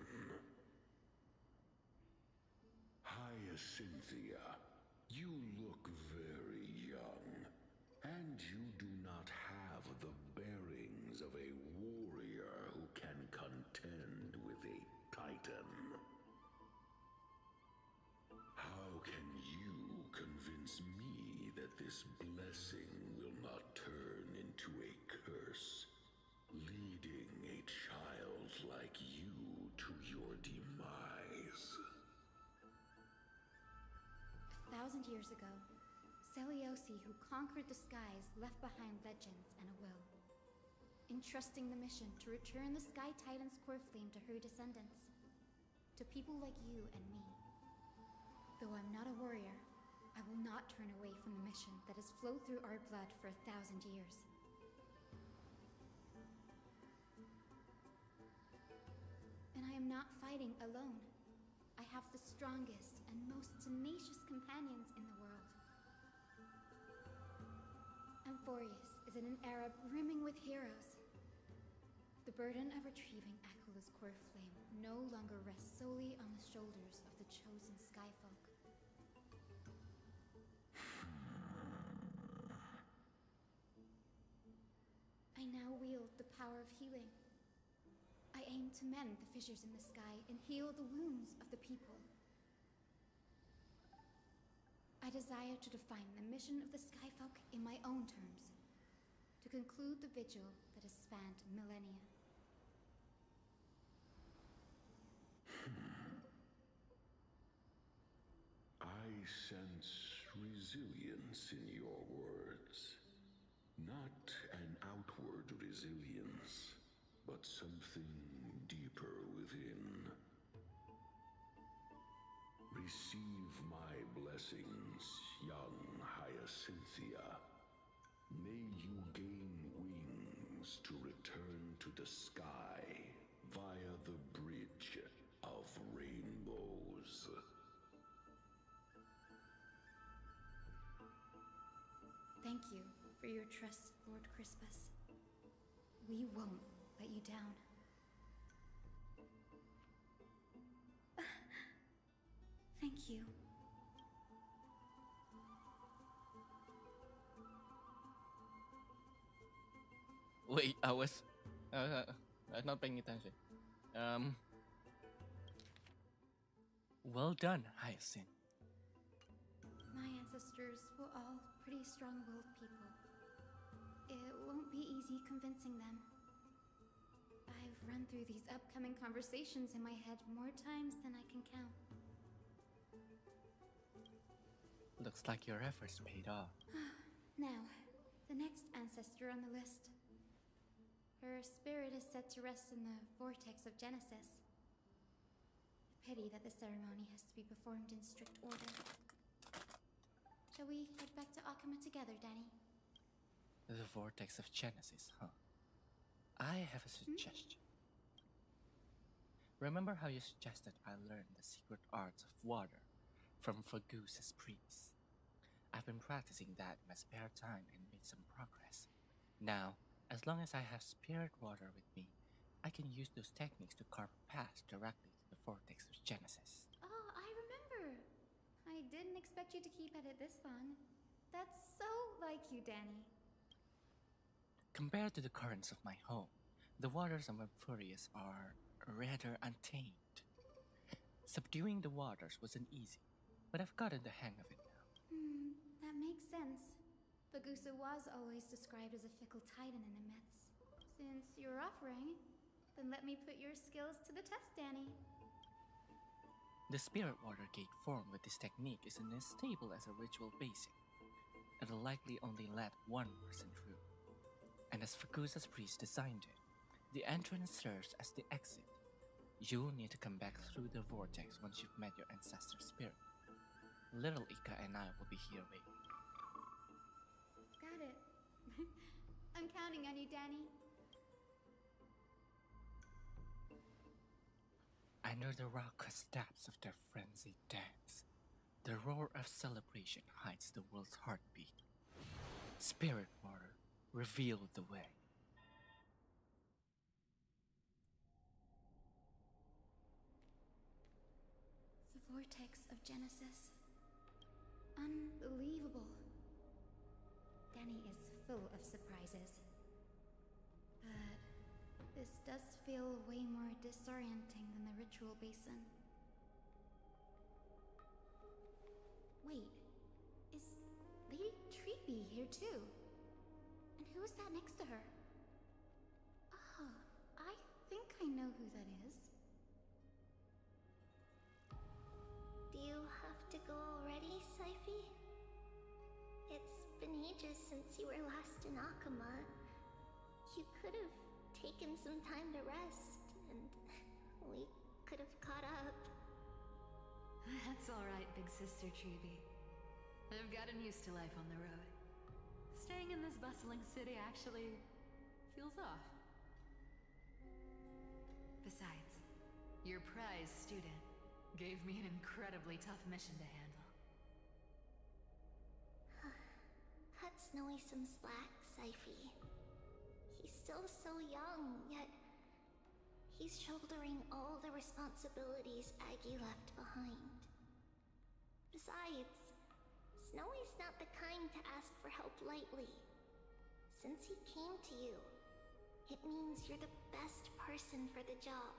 S8: Hyacinthia, you look very young, and you do not have the bearings of a warrior who can contend with a titan. How can you convince me that this blessing will not turn into a curse, leading a child like you to your demise?
S2: 1,000 years ago, Soralius, who conquered the skies, left behind legends and a will, entrusting the mission to return the Sky Titan's core flame to her descendants, to people like you and me. Though I'm not a warrior, I will not turn away from the mission that has flowed through our blood for 1,000 years. And I am not fighting alone. I have the strongest and most tenacious companions in the world. Amphorius is in an era brimming with heroes. The burden of retrieving Aquila's core flame no longer rests solely on the shoulders of the chosen Skyfolk. I now wield the power of healing. I aim to mend the fissures in the sky and heal the wounds of the people. I desire to define the mission of the Skyfolk in my own terms, to conclude the vigil that has spanned millennia.
S8: I sense resilience in your words. Not an outward resilience, but something deeper within. Receive my blessings, young Hyacinthia. May you gain wings to return to the sky via the bridge of rainbows.
S2: Thank you for your trust, Lord Crispus. We won't let you down. Thank you.
S1: Wait, I was not paying attention. Well done, Hyacinth.
S2: My ancestors were all pretty strong-willed people. It won't be easy convincing them. I've run through these upcoming conversations in my head more times than I can count.
S1: Looks like your efforts paid off.
S2: Now, the next ancestor on the list. Her spirit is set to rest in the vortex of Genesis. A pity that the ceremony has to be performed in strict order. Shall we head back to Akama together, Danny?
S1: The vortex of Genesis, huh? I have a suggestion. Remember how you suggested I learn the secret arts of water from Fagusa's priest? I've been practicing that in my spare time and made some progress. Now, as long as I have spirit water with me, I can use those techniques to carve a path directly to the vortex of Genesis.
S2: Oh, I remember. I didn't expect you to keep at it this long. That's so like you, Danny.
S1: Compared to the currents of my home, the waters of Wayfinders are rather untamed. Subduing the waters wasn't easy, but I've gotten the hang of it now.
S2: That makes sense. Fagusa was always described as a fickle titan in the myths. Since you're offering, then let me put your skills to the test, Danny.
S1: The spirit water gate formed with this technique isn't as stable as a ritual basin. It'll likely only let one person through. And as Fagusa's priest designed it, the entrance serves as the exit. You'll need to come back through the vortex once you've met your ancestor spirit. Little Ika and I will be here waiting.
S2: Got it. I'm counting on you, Danny.
S1: Under the raucous steps of their frenzied dance, the roar of celebration hides the world's heartbeat. Spirit water revealed the way.
S2: The vortex of Genesis. Unbelievable. Danny is full of surprises. But this does feel way more disorienting than the ritual basin. Wait, is Lady Treeby here too? And who is that next to her? Oh, I think I know who that is.
S3: Do you have to go already, Syphie? It's been ages since you were last in Akama. You could have taken some time to rest, and we could have caught up.
S5: That's alright, big sister Treeby. I've gotten used to life on the road. Staying in this bustling city actually feels off. Besides, your prize student gave me an incredibly tough mission to handle.
S3: Cut Snowy some slack, Syphie. He's still so young, yet he's shouldering all the responsibilities Aggie left behind. Besides, Snowy's not the kind to ask for help lightly. Since he came to you, it means you're the best person for the job.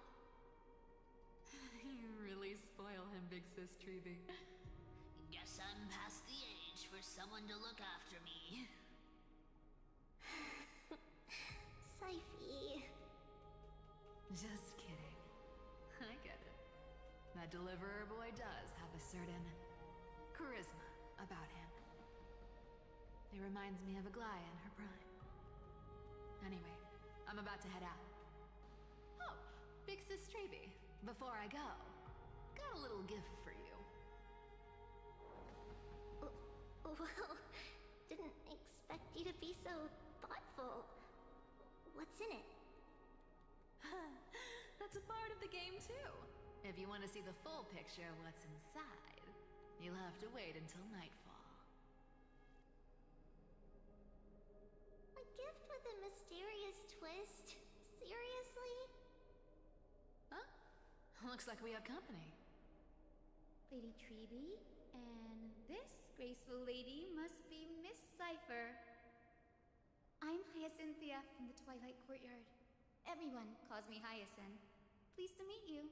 S5: You really spoil him, big sis Treeby.
S19: Guess I'm past the age for someone to look after me.
S3: Syphie.
S5: Just kidding. I get it. That deliverer boy does have a certain charisma about him. He reminds me of Aglaya in her prime. Anyway, I'm about to head out. Oh, big sis Treeby, before I go, got a little gift for you.
S3: Well, didn't expect you to be so thoughtful. What's in it?
S5: That's a part of the game too. If you want to see the full picture of what's inside, you'll have to wait until nightfall.
S3: A gift with a mysterious twist? Seriously?
S5: Huh? Looks like we have company.
S2: Lady Treeby, and this graceful lady must be Miss Cypher. I'm Hyacinthia from the Twilight Courtyard. Everyone calls me Hyacinth. Pleased to meet you.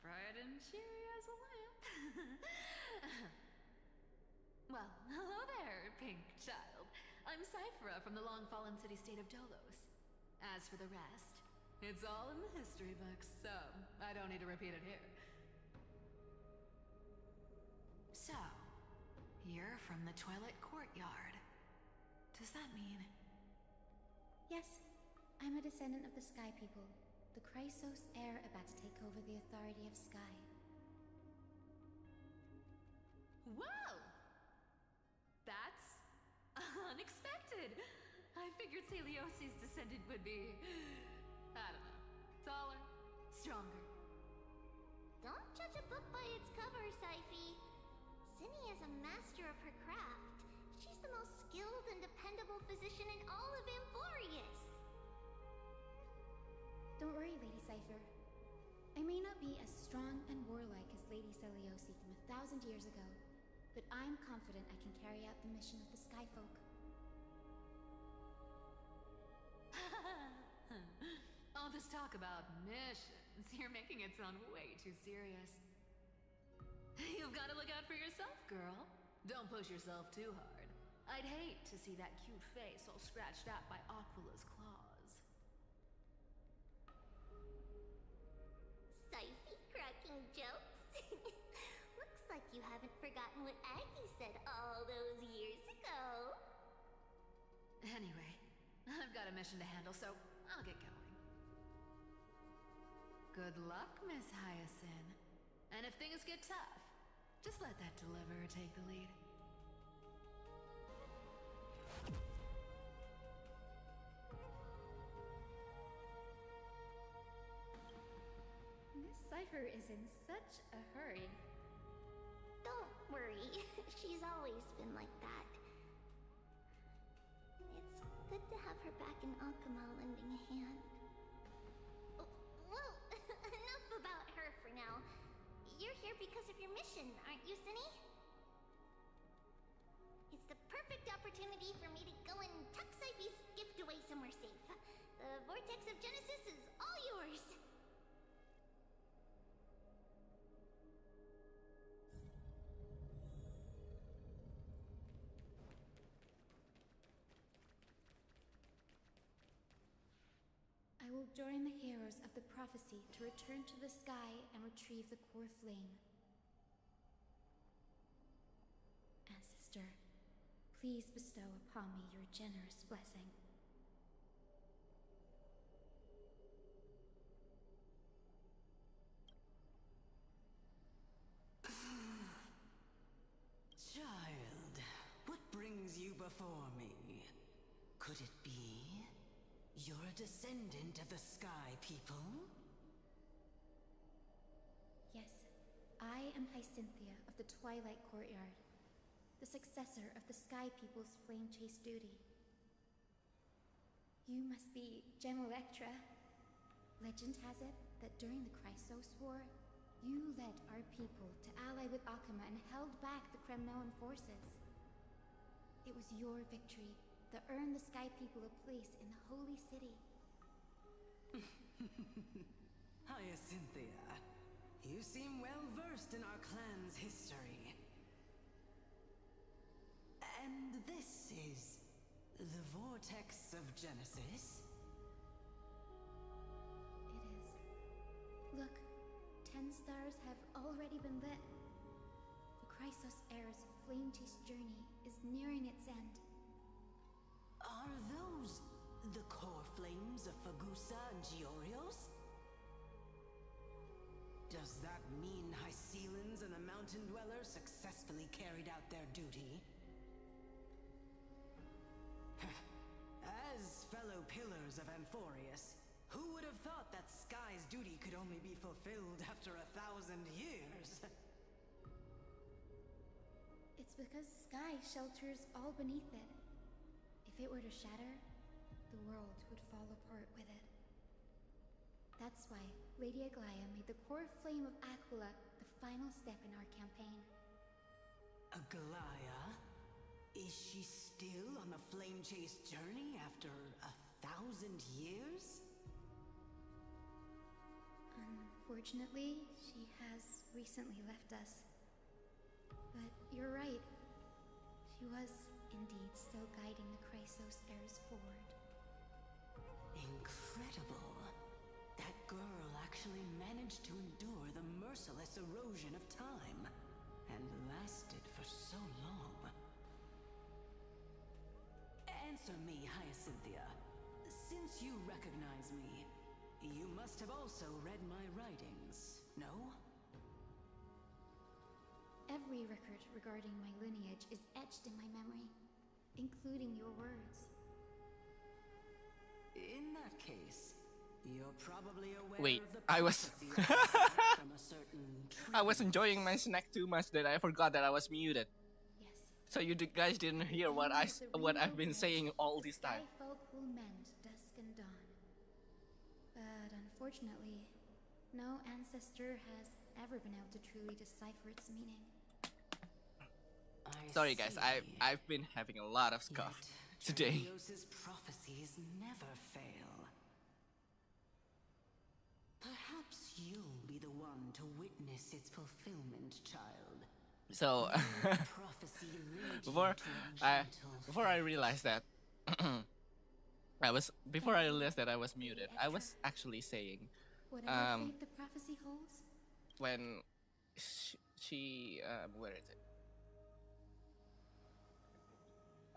S5: Bright and cheery as a lamp. Well, hello there, pink child. I'm Cyphra from the long-fallen city-state of Dolos. As for the rest, it's all in the history books, so I don't need to repeat it here. So, you're from the Twilight Courtyard.
S12: does that mean?
S2: Yes, I'm a descendant of the Sky People, the Chrysos heir about to take over the authority of Sky.
S5: Whoa! That's unexpected. I figured Saliosi's descendant would be, I don't know, taller, stronger.
S3: Don't judge a book by its cover, Syphi. Zinni is a master of her craft. She's the most skilled and dependable physician in all of Amphorius.
S2: Don't worry, Lady Cypher. I may not be as strong and warlike as Lady Seliosi from 1,000 years ago, but I'm confident I can carry out the mission of the Skyfolk.
S5: All this talk about missions, you're making it sound way too serious. You've got to look out for yourself, girl. Don't push yourself too hard. I'd hate to see that cute face all scratched out by Aquila's claws.
S3: Syphi cracking jokes? Looks like you haven't forgotten what Aggie said all those years ago.
S5: Anyway, I've got a mission to handle, so I'll get going. Good luck, Miss Hyacinth. And if things get tough, just let that deliverer take the lead.
S2: Miss Cypher is in such a hurry.
S3: Don't worry, she's always been like that. It's good to have her back in Ankama lending a hand. Well, enough about her for now. You're here because of your mission, aren't you, Zinni? It's the perfect opportunity for me to go and tuck Syphi's gift away somewhere safe. The Vortex of Genesis is all yours.
S2: I will join the heroes of the prophecy to return to the sky and retrieve the core flame. Ancestor, please bestow upon me your generous blessing.
S20: Child, what brings you before me? Could it be you're a descendant of the Sky People?
S2: Yes, I am Hyacinthia of the Twilight Courtyard, the successor of the Sky People's Flame Chase duty. You must be Gem Electra. Legend has it that during the Chrysos War, you led our people to ally with Akama and held back the Kremnoan forces. It was your victory that earned the Sky People a place in the Holy City.
S20: Hyacinthia, you seem well versed in our clan's history. And this is the Vortex of Genesis?
S2: It is. Look, 10 stars have already been lit. The Chrysos heir's flame-chased journey is nearing its end.
S20: Are those the core flames of Fagusa and Giorios? Does that mean Hycelans and the Mountain Dwellers successfully carried out their duty? As fellow pillars of Amphorius, who would have thought that Sky's duty could only be fulfilled after 1,000 years?
S2: It's because Sky shelters all beneath it. If it were to shatter, the world would fall apart with it. That's why Lady Aglaya made the core flame of Aquila the final step in our campaign.
S20: Aglaya? Is she still on the flame chase journey after 1,000 years?
S2: Unfortunately, she has recently left us. But you're right. She was indeed still guiding the Chrysos heirs forward.
S20: Incredible. That girl actually managed to endure the merciless erosion of time, and lasted for so long. Answer me, Hyacinthia. Since you recognize me, you must have also read my writings, no?
S2: Every record regarding my lineage is etched in my memory, including your words.
S20: In that case, you're probably aware
S1: Wait,
S20: of the
S1: I was
S20: from a certain
S1: I was enjoying my snack too much that I forgot that I was muted.
S2: Yes.
S1: So you guys didn't hear what I've been saying all this time.
S2: Sky folk will mend dusk and dawn. But unfortunately, no ancestor has ever been able to truly decipher its meaning.
S1: Sorry guys, I've been having a lot of scoff today.
S20: Soralius's prophecies never fail. Perhaps you'll be the one to witness its fulfillment, child.
S1: So before I realized that before I realized that I was muted, I was actually saying
S2: Whatever fate the prophecy holds.
S1: when she where is it?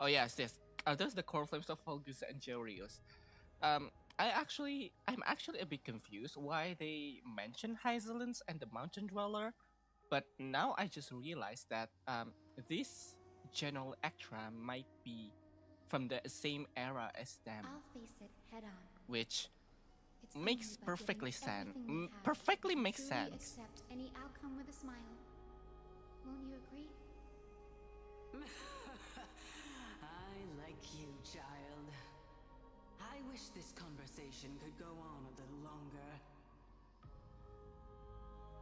S1: Oh yes, yes. Are those the core flames of Fulgus and Soralius? I'm actually a bit confused why they mention Hyzelins and the Mountain Dweller, but now I just realized that this General Ektra might be from the same era as them,
S2: I'll face it head on.
S1: which
S2: It's
S1: makes
S2: only by
S1: perfectly
S2: giving
S1: sense.
S2: everything we have
S1: Perfectly
S2: to
S1: makes
S2: truly
S1: sense.
S2: Accept any outcome with a smile. Won't you agree?
S20: I like you, child. I wish this conversation could go on a little longer.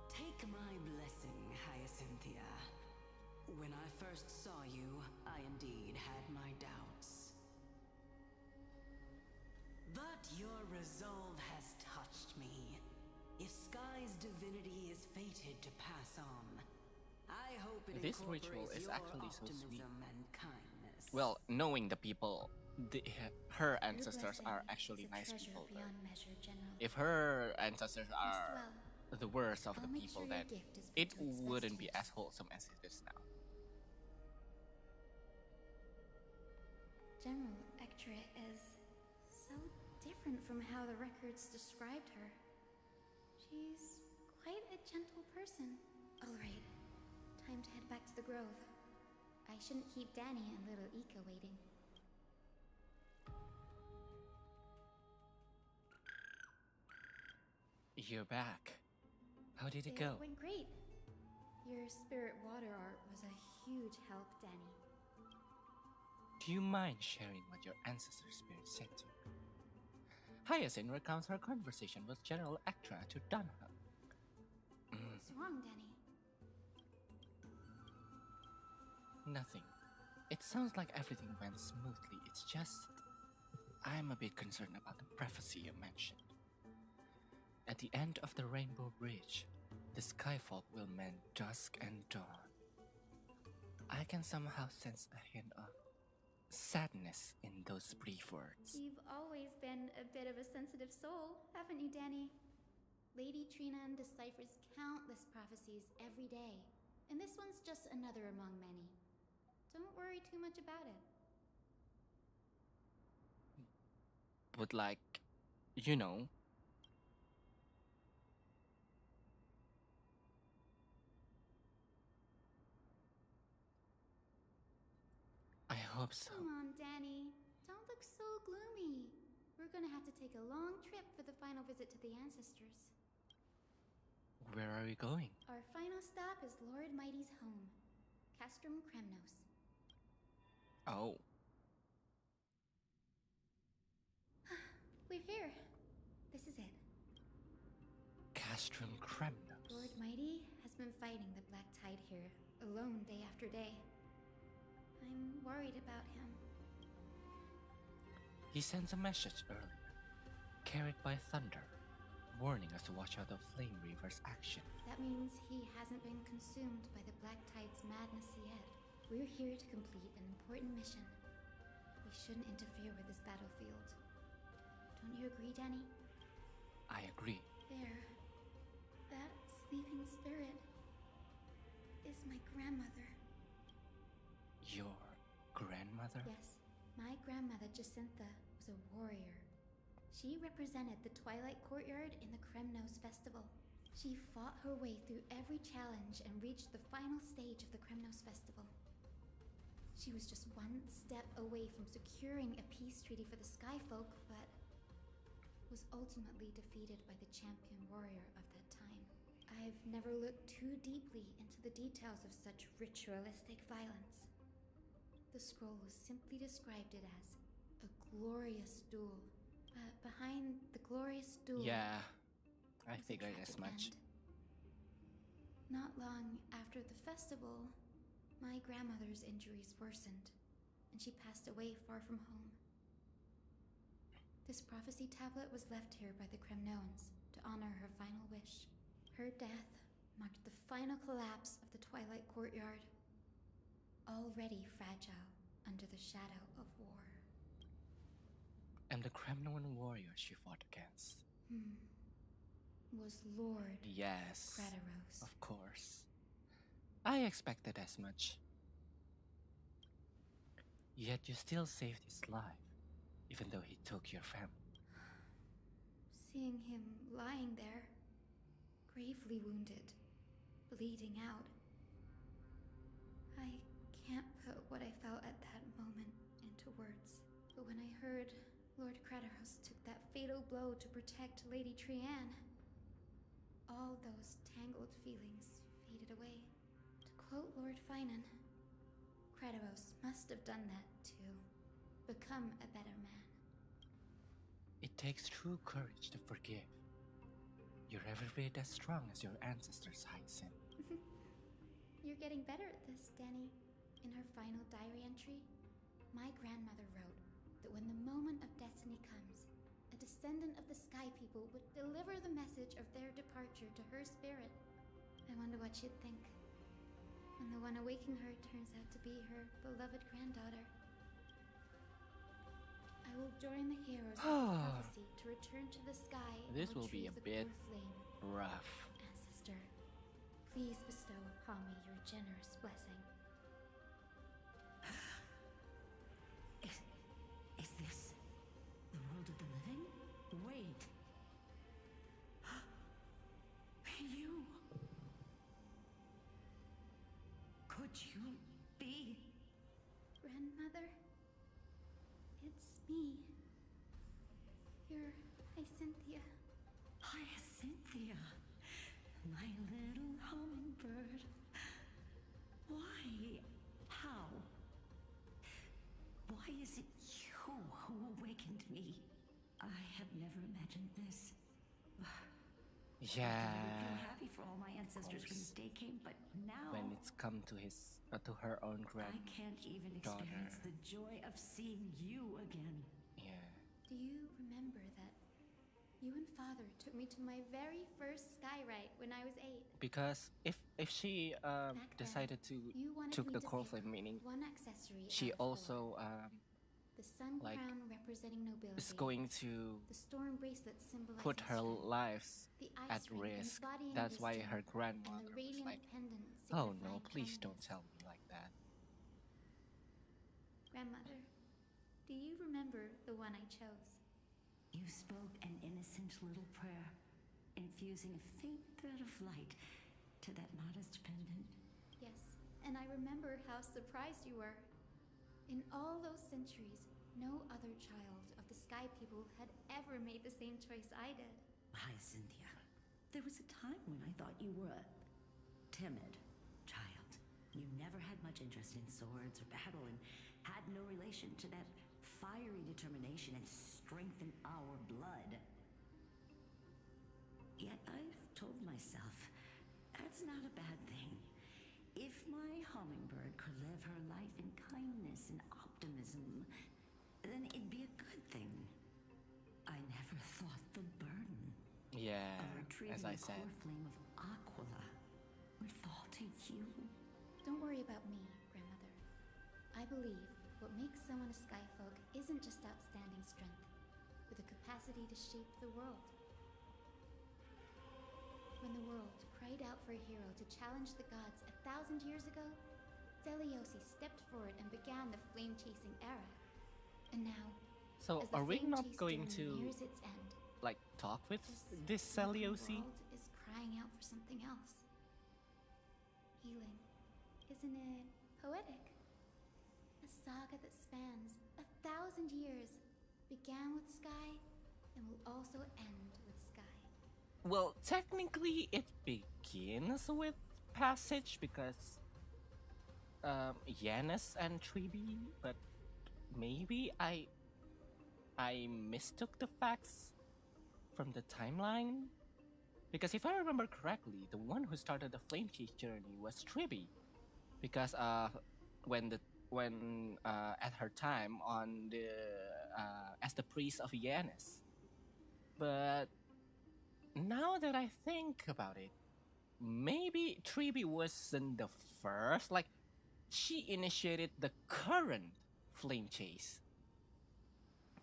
S20: Take my blessing, Hyacinthia. When I first saw you, I indeed had my doubts. But your resolve has touched me. If Sky's divinity is fated to pass on, I hope it
S1: This ritual
S20: incorporates
S1: is
S20: your
S1: actually so sweet.
S20: optimism and kindness.
S1: Well, knowing the people, her ancestors are actually nice people.
S2: Beyond measure, General.
S1: If her ancestors are
S2: well,
S1: the worst of the
S2: I'll make
S1: people,
S2: sure your
S1: then
S2: gift is
S1: it
S2: put to its best
S1: wouldn't be
S2: use.
S1: as wholesome as it is now.
S2: General Ektra is so different from how the records described her. She's quite a gentle person. Alright, time to head back to the grove. I shouldn't keep Danny and little Ika waiting.
S1: You're back. How did it go?
S2: It went great. Your spirit water art was a huge help, Danny.
S1: Do you mind sharing what your ancestor spirit said to you? Hyacinth recounts her conversation with General Ektra to Dunham.
S2: What's wrong, Danny?
S1: Nothing. It sounds like everything went smoothly. It's just I'm a bit concerned about the prophecy you mentioned. At the end of the Rainbow Bridge, the Skyfolk will mend dusk and dawn. I can somehow sense a hint of sadness in those brief words.
S2: You've always been a bit of a sensitive soul, haven't you, Danny? Lady Trinan deciphers countless prophecies every day, and this one's just another among many. Don't worry too much about it.
S1: But like, you know, I hope so.
S2: Come on, Danny. Don't look so gloomy. We're gonna have to take a long trip for the final visit to the ancestors.
S1: Where are we going?
S2: Our final stop is Lord Mighty's home, Castrum Kremnos.
S1: Oh.
S2: We're here. This is it.
S1: Castrum Kremnos.
S2: Lord Mighty has been fighting the Black Tide here, alone day after day. I'm worried about him.
S1: He sends a message earlier, carried by thunder, warning us to watch out of Flame Reaver's action.
S2: That means he hasn't been consumed by the Black Tide's madness yet. We're here to complete an important mission. We shouldn't interfere with this battlefield. Don't you agree, Danny?
S1: I agree.
S2: There. That sleeping spirit is my grandmother.
S1: Your grandmother?
S2: Yes. My grandmother Jacintha was a warrior. She represented the Twilight Courtyard in the Kremnos Festival. She fought her way through every challenge and reached the final stage of the Kremnos Festival. She was just one step away from securing a peace treaty for the Skyfolk, but was ultimately defeated by the champion warrior of that time. I've never looked too deeply into the details of such ritualistic violence. The scroll simply described it as a glorious duel. Behind the glorious duel...
S1: Yeah, I figured as much.
S2: Not long after the festival, my grandmother's injuries worsened, and she passed away far from home. This prophecy tablet was left here by the Kremnoans to honor her final wish. Her death marked the final collapse of the Twilight Courtyard, already fragile under the shadow of war.
S1: And the Kremnoan warrior she fought against
S2: Was Lord
S1: Yes,
S2: Kratos.
S1: of course. I expected as much. Yet you still saved his life, even though he took your family.
S2: Seeing him lying there, gravely wounded, bleeding out, I can't put what I felt at that moment into words. But when I heard Lord Kratos took that fatal blow to protect Lady Trianne, all those tangled feelings faded away. To quote Lord Vayne, Kratos must have done that to become a better man.
S1: It takes true courage to forgive. You're every bit as strong as your ancestors, Hyacinth.
S2: You're getting better at this, Danny. In her final diary entry, my grandmother wrote that when the moment of destiny comes, a descendant of the Sky People would deliver the message of their departure to her spirit. I wonder what she'd think when the one awaking her turns out to be her beloved granddaughter. I will join the heroes of the prophecy to return to the sky.
S1: This will be a bit
S2: flame.
S1: rough.
S2: Ancestor, please bestow upon me your generous blessing.
S20: Is this the world of the living? Wait. You. Could you be?
S2: Grandmother? It's me. You're Hyacinthia.
S20: Hyacinthia. My little hummingbird. Why? How? Why is it you who awakened me? I have never imagined this.
S1: Yeah.
S20: I was happy for all my ancestors when this day came, but now
S1: when it's come to to her own
S20: I can't even experience the joy of seeing you again.
S1: Yeah.
S2: Do you remember that you and Father took me to my very first skyride when I was 8?
S1: Because if she decided to took the core flame, meaning
S2: one accessory
S1: she also
S2: the sun
S1: like
S2: crown representing nobility,
S1: is going to
S2: the storm bracelet symbolizing
S1: put her
S2: strength,
S1: lives
S2: the
S1: at
S2: ice ring
S1: risk.
S2: embodying
S1: That's why
S2: wisdom,
S1: her
S2: and
S1: grandmother
S2: the
S1: was
S2: radiant
S1: like,
S2: pendant
S1: "Oh
S2: signifying
S1: no, please
S2: cleanliness."
S1: don't tell me like that."
S2: Grandmother, do you remember the one I chose?
S20: You spoke an innocent little prayer, infusing a faint thread of light to that modest pendant.
S2: Yes, and I remember how surprised you were. In all those centuries, no other child of the Sky People had ever made the same choice I did.
S20: Hyacinthia, there was a time when I thought you were a timid child. You never had much interest in swords or battle and had no relation to that fiery determination and strength in our blood. Yet I've told myself, that's not a bad thing. If my hummingbird could live her life in kindness and optimism, then it'd be a good thing. I never thought the burden of retrieving
S1: as I
S20: the
S1: said.
S20: core flame of Aquila would fall to you.
S2: Don't worry about me, Grandmother. I believe what makes someone a Skyfolk isn't just outstanding strength, but the capacity to shape the world. When the world cried out for a hero to challenge the gods 1,000 years ago, Soralius stepped forward and began the flame-chasing era. And now,
S1: So
S2: as the
S1: are we
S2: flame
S1: not
S2: chase
S1: going
S2: journey
S1: to
S2: nears its end,
S1: like talk with this
S2: broken
S1: Soralius?
S2: world is crying out for something else. Healing. Isn't it poetic? A saga that spans 1,000 years, began with Sky, and will also end with Sky.
S1: Well, technically it begins with Passage because Yanis and Tribi, but maybe I mistook the facts from the timeline. Because if I remember correctly, the one who started the flame chase journey was Tribi. Because when at her time on the as the priest of Yanis. But now that I think about it, maybe Tribi wasn't the first. Like, she initiated the current flame chase.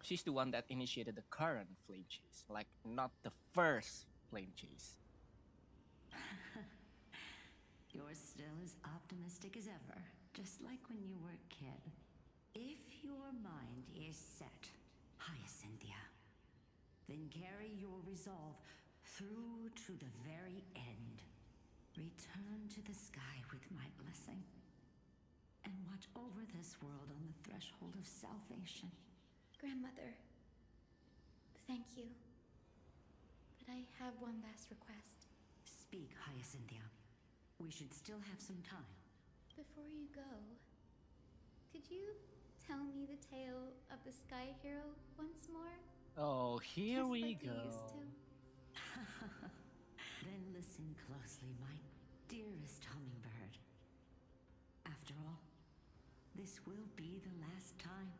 S1: She's the one that initiated the current flame chase, like not the first flame chase.
S20: You're still as optimistic as ever, just like when you were a kid. If your mind is set, Hyacinthia, then carry your resolve through to the very end. Return to the sky with my blessing, and watch over this world on the threshold of salvation.
S2: Grandmother, thank you. But I have one last request.
S20: Speak, Hyacinthia. We should still have some time.
S2: Before you go, could you tell me the tale of the Sky Hero once more?
S1: Oh, here
S2: Just
S1: we
S2: like
S1: go.
S2: You used to?
S20: Then listen closely, my dearest hummingbird. After all, this will be the last time.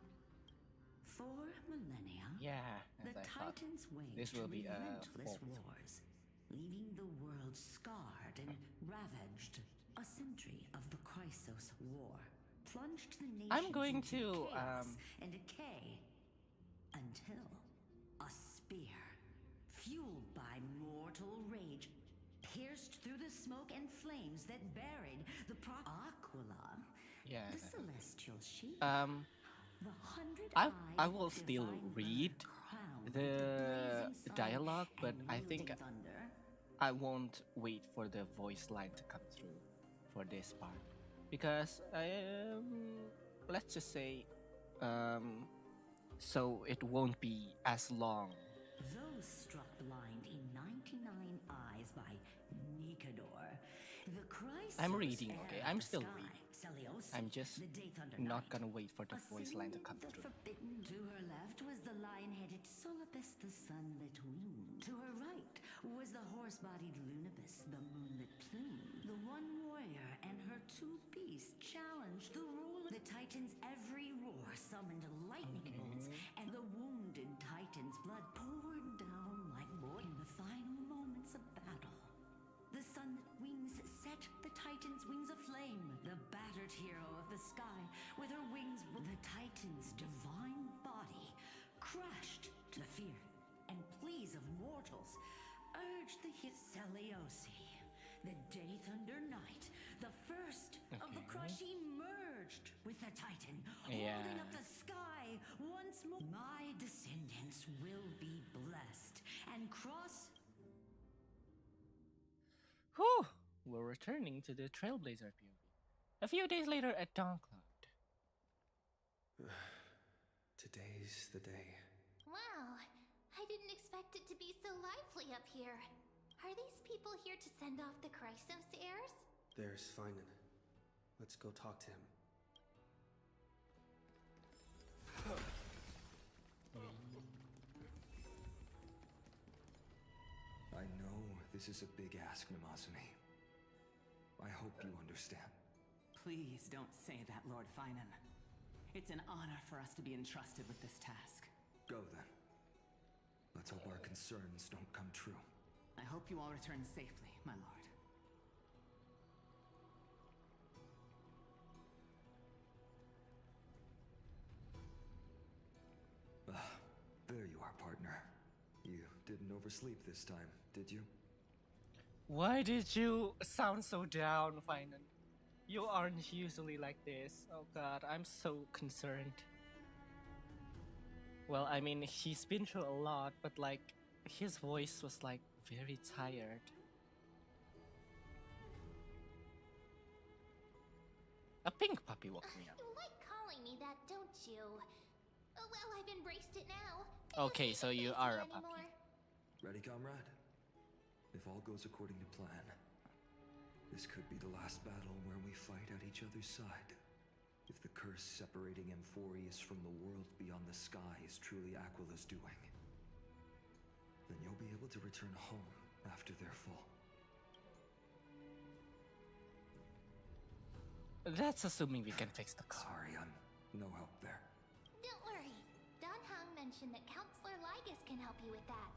S20: For millennia,
S1: as
S20: the
S1: I thought,
S20: Titans waged
S1: this will be a
S20: relentless
S1: fourth.
S20: wars, leaving the world scarred and ravaged. A century of the Chrysos War plunged the nations
S1: I'm going
S20: into
S1: to
S20: chaos and decay until a spear, fueled by mortal rage, pierced through the smoke and flames that buried the Aquila, the celestial sheep. The 100
S1: I will still read the dialogue, but I think I won't wait for the voice line to come through for this part because let's just say so it won't be as long.
S20: Those struck blind in 99 Eyes by Nikador, the Chrysos
S1: I'm reading, okay? I'm
S20: of the
S1: still
S20: sky,
S1: reading.
S20: Seleucus,
S1: I'm just
S20: the Day Thunder
S1: not
S20: Knight,
S1: gonna wait for the voice line to come
S20: the
S1: through.
S20: forbidden. To her left was the lion-headed Soralius, the sunlit wing. To her right was the horse-bodied Lunibus, the moonlit plume. The one warrior and her two beasts challenged the ruler. The Titan's every roar summoned lightning bolts, and the wounded Titan's blood poured down like boy in the final moments of battle. The sunlit wings set the Titan's wings aflame. The battered hero of the sky, with her wings, the Titan's divine body, crashed to the fear and pleas of mortals, urged the Seleuci, the Day Thunder Knight, the first of the crush, emerged with the Titan, holding up the sky once more. My descendants will be blessed and cross.
S1: Whew! We're returning to the Trailblazer POV. A few days later at Dawncloud.
S4: Today's the day.
S3: Wow, I didn't expect it to be so lively up here. Are these people here to send off the Chrysos heirs?
S4: There's Vayne. Let's go talk to him. I know this is a big ask, Namazumi. I hope you understand.
S21: Please don't say that, Lord Vayne. It's an honor for us to be entrusted with this task.
S4: Go then. Let's hope our concerns don't come true.
S21: I hope you all return safely, my lord.
S4: There you are, partner. You didn't oversleep this time, did you?
S1: Why did you sound so down, Vayne? You aren't usually like this. Oh god, I'm so concerned. Well, I mean, he's been through a lot, but like, his voice was like very tired. A pink puppy woke me up.
S3: You like calling me that, don't you? Oh, well, I've embraced it now.
S1: Okay, so you are a puppy.
S4: Ready, comrade? If all goes according to plan, this could be the last battle where we fight at each other's side. If the curse separating Emphorius from the world beyond the sky is truly Aquila's doing, then you'll be able to return home after their fall.
S1: That's assuming we can fix the car.
S4: Sorry, I'm no help there.
S3: Don't worry. Don Hung mentioned that Counselor Ligus can help you with that.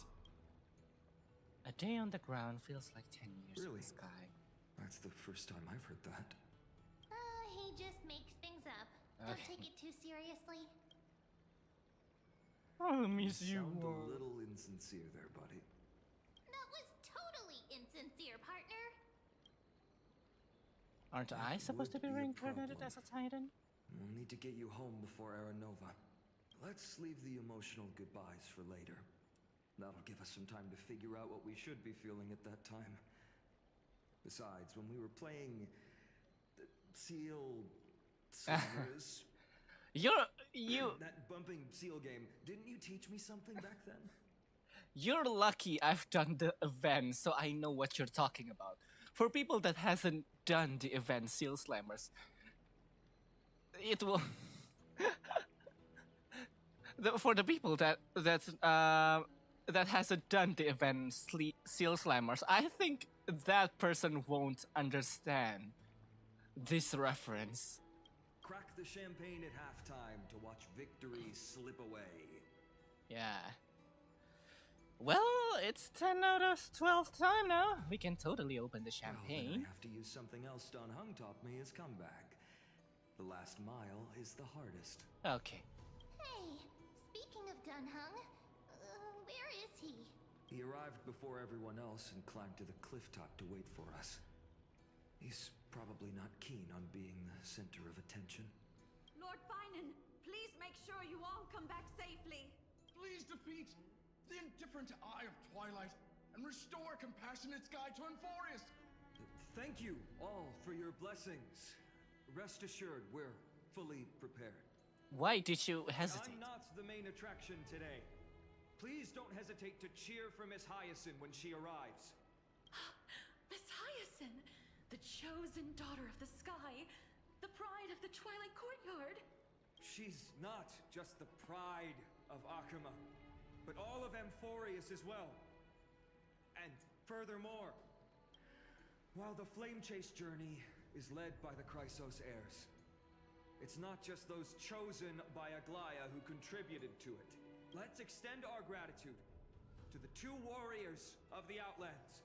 S1: A day on the ground feels like 10 years in
S4: Really?
S1: the sky.
S4: That's the first time I've heard that.
S3: He just makes things up. Don't
S1: Okay.
S3: take it too seriously.
S1: I miss you.
S4: Sound a little insincere there, buddy.
S3: That was totally insincere, partner.
S1: Aren't I supposed to be
S4: would be a
S1: reincarnated
S4: problem.
S1: as a titan?
S4: We'll need to get you home before Aranova. Let's leave the emotional goodbyes for later. That'll give us some time to figure out what we should be feeling at that time. Besides, when we were playing the Seal Slammers, that bumping seal game, didn't you teach me something back then?
S1: You're lucky I've done the event, so I know what you're talking about. For people that hasn't done the event Seal Slammers, it will. For the people that hasn't done the event Seal Slammers, I think that person won't understand this reference.
S4: Crack the champagne at halftime to watch victory slip away.
S1: Yeah. Well, it's 10 out of 12 time now. We can totally open the
S4: Well,
S1: champagne.
S4: then I have to use something else Don Hung taught me as comeback. The last mile is the hardest.
S1: Okay.
S3: Hey, speaking of Don Hung, where is he?
S4: He arrived before everyone else and climbed to the cliff top to wait for us. He's probably not keen on being the center of attention.
S7: Lord Finan, please make sure you all come back safely.
S10: Please defeat the indifferent Eye of Twilight and restore compassionate sky to Emphorius.
S4: Thank you all for your blessings. Rest assured, we're fully prepared.
S1: Why did you hesitate?
S4: I'm not the main attraction today. Please don't hesitate to cheer for Miss Hyacinth when she arrives.
S7: Miss Hyacinth, the chosen daughter of the sky, the pride of the Twilight Courtyard.
S4: She's not just the pride of Akuma, but all of Emphorius as well. And furthermore, while the Flame Chase journey is led by the Chrysos heirs, it's not just those chosen by Aglaya who contributed to it. Let's extend our gratitude to the two warriors of the Outlands.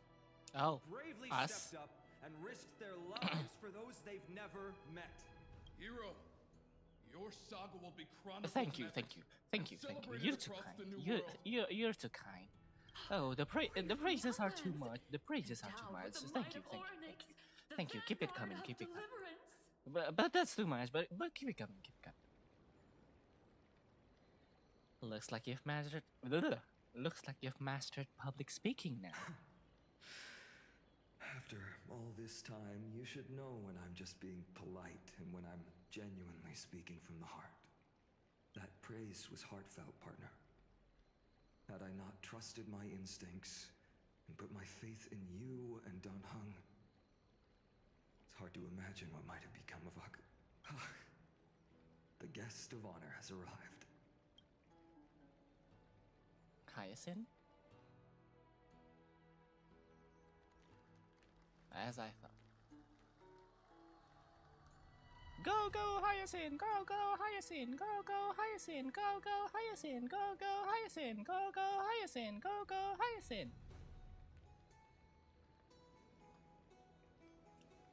S1: Oh,
S4: bravely
S1: us?
S4: stepped up and risked their lives for those they've never met.
S10: Hero, your saga will be chronicled.
S1: Thank you. You're too kind. You're too kind. Oh, the praises are too much. The praises are too much. Thank you. Thank you. Keep it coming. But that's too much. But keep it coming. Looks like you've mastered public speaking now.
S4: After all this time, you should know when I'm just being polite and when I'm genuinely speaking from the heart. That praise was heartfelt, partner. Had I not trusted my instincts and put my faith in you and Don Hung, it's hard to imagine what might have become of The guest of honor has arrived.
S1: Hyacinth? As I thought. Go Hyacinth! Go Hyacinth! Go Hyacinth! Go Hyacinth! Go Hyacinth! Go Hyacinth! Go Hyacinth!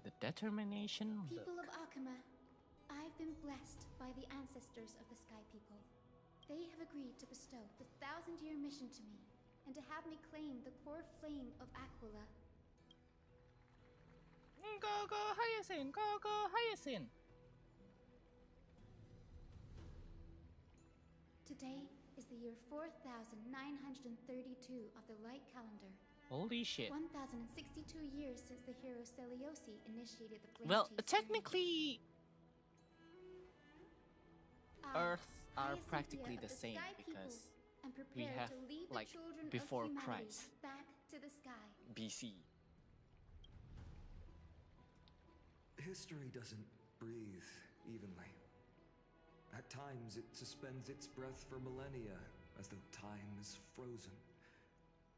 S1: The determination.
S2: People of Akuma, I've been blessed by the ancestors of the Sky People. They have agreed to bestow the 1,000-year mission to me, and to have me claim the core flame of Aquila.
S1: Go Hyacinth! Go Hyacinth!
S2: Today is the year 4932 of the light calendar.
S1: Holy shit.
S2: 1062 years since the hero Soralius initiated the flame
S1: Well,
S2: chase
S1: technically, Earths are
S2: Hyacinthia
S1: practically
S2: of
S1: the same
S2: Sky People,
S1: because
S2: and
S1: we
S2: prepare
S1: have
S2: to lead the
S1: like
S2: children
S1: before
S2: of humanity
S1: Christ,
S2: back to the sky.
S1: BC.
S9: History doesn't breathe evenly. At times, it suspends its breath for millennia, as though time is frozen.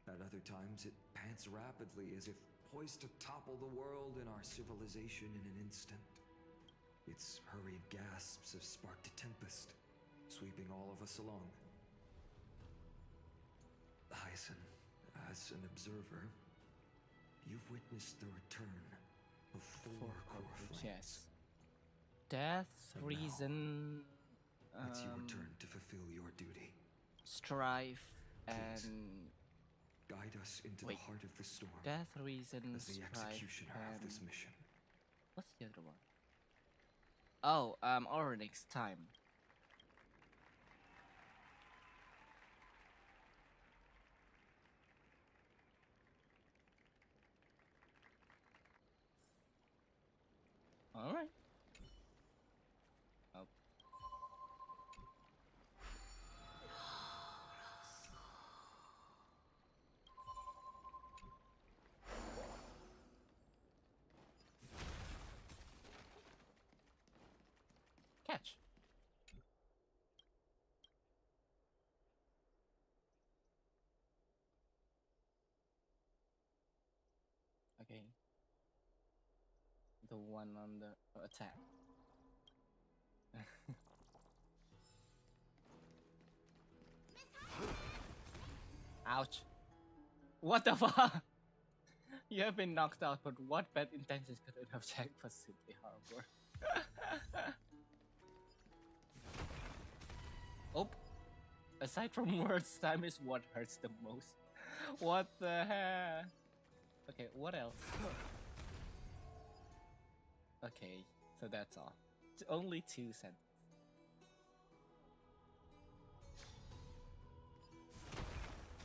S9: At other times, it pants rapidly, as if poised to topple the world and our civilization in an instant. Its hurried gasps have sparked a tempest, sweeping all of us along. Hyacinth, as an observer, you've witnessed the return of four core flames.
S1: Yes. Death,
S9: And now,
S1: reason,
S9: it's your turn to fulfill your duty.
S1: strife,
S9: Please,
S1: and
S9: guide us into the heart of the storm.
S1: Death, reason,
S9: as the
S1: strife,
S9: executioner of this mission.
S1: What's the other one? Oh, Oryx time. All right. Oh. Catch. Okay. The one on the attack. Ouch. What the fuck? You have been knocked out, but what bad intentions could it have checked for Simply Harbor? Oh. Aside from words, time is what hurts the most. What the heck? Okay, what else? Okay, so that's all. It's only 2 cents.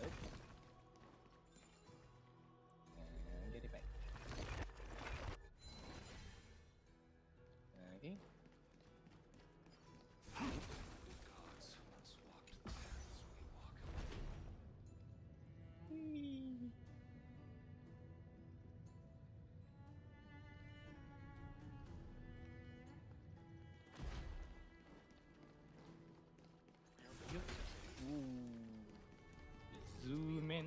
S1: Nope. And get it back. Okay. Zoom in.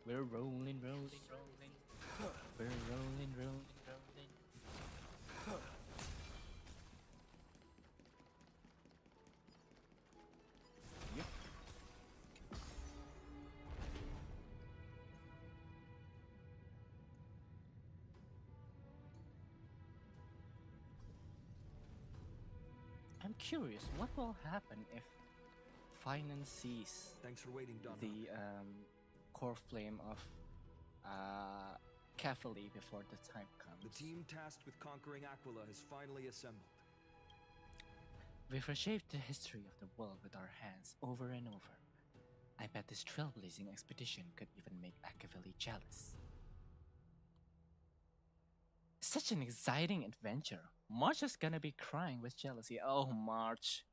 S1: We're rolling, rolling, rolling. We're rolling, rolling, rolling. Yep. I'm curious, what will happen if Finance sees
S9: Thanks for waiting, Don.
S1: the core flame of Catholic before the time comes.
S9: The team tasked with conquering Aquila has finally assembled.
S1: We've reshaped the history of the world with our hands over and over. I bet this trailblazing expedition could even make Aquila jealous. Such an exciting adventure. March is gonna be crying with jealousy. Oh, March.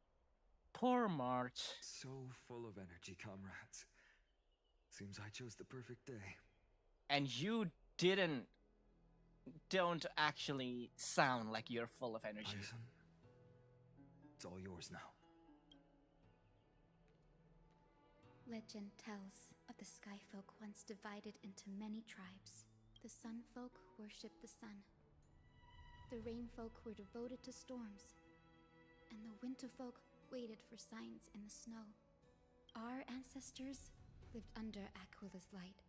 S1: Poor March.
S9: So full of energy, comrades. Seems I chose the perfect day.
S1: And you don't actually sound like you're full of energy.
S9: Bison, it's all yours now.
S2: Legend tells of the Skyfolk once divided into many tribes. The Sunfolk worshipped the sun. The Rainfolk were devoted to storms. And the Winterfolk waited for signs in the snow. Our ancestors lived under Aquila's light.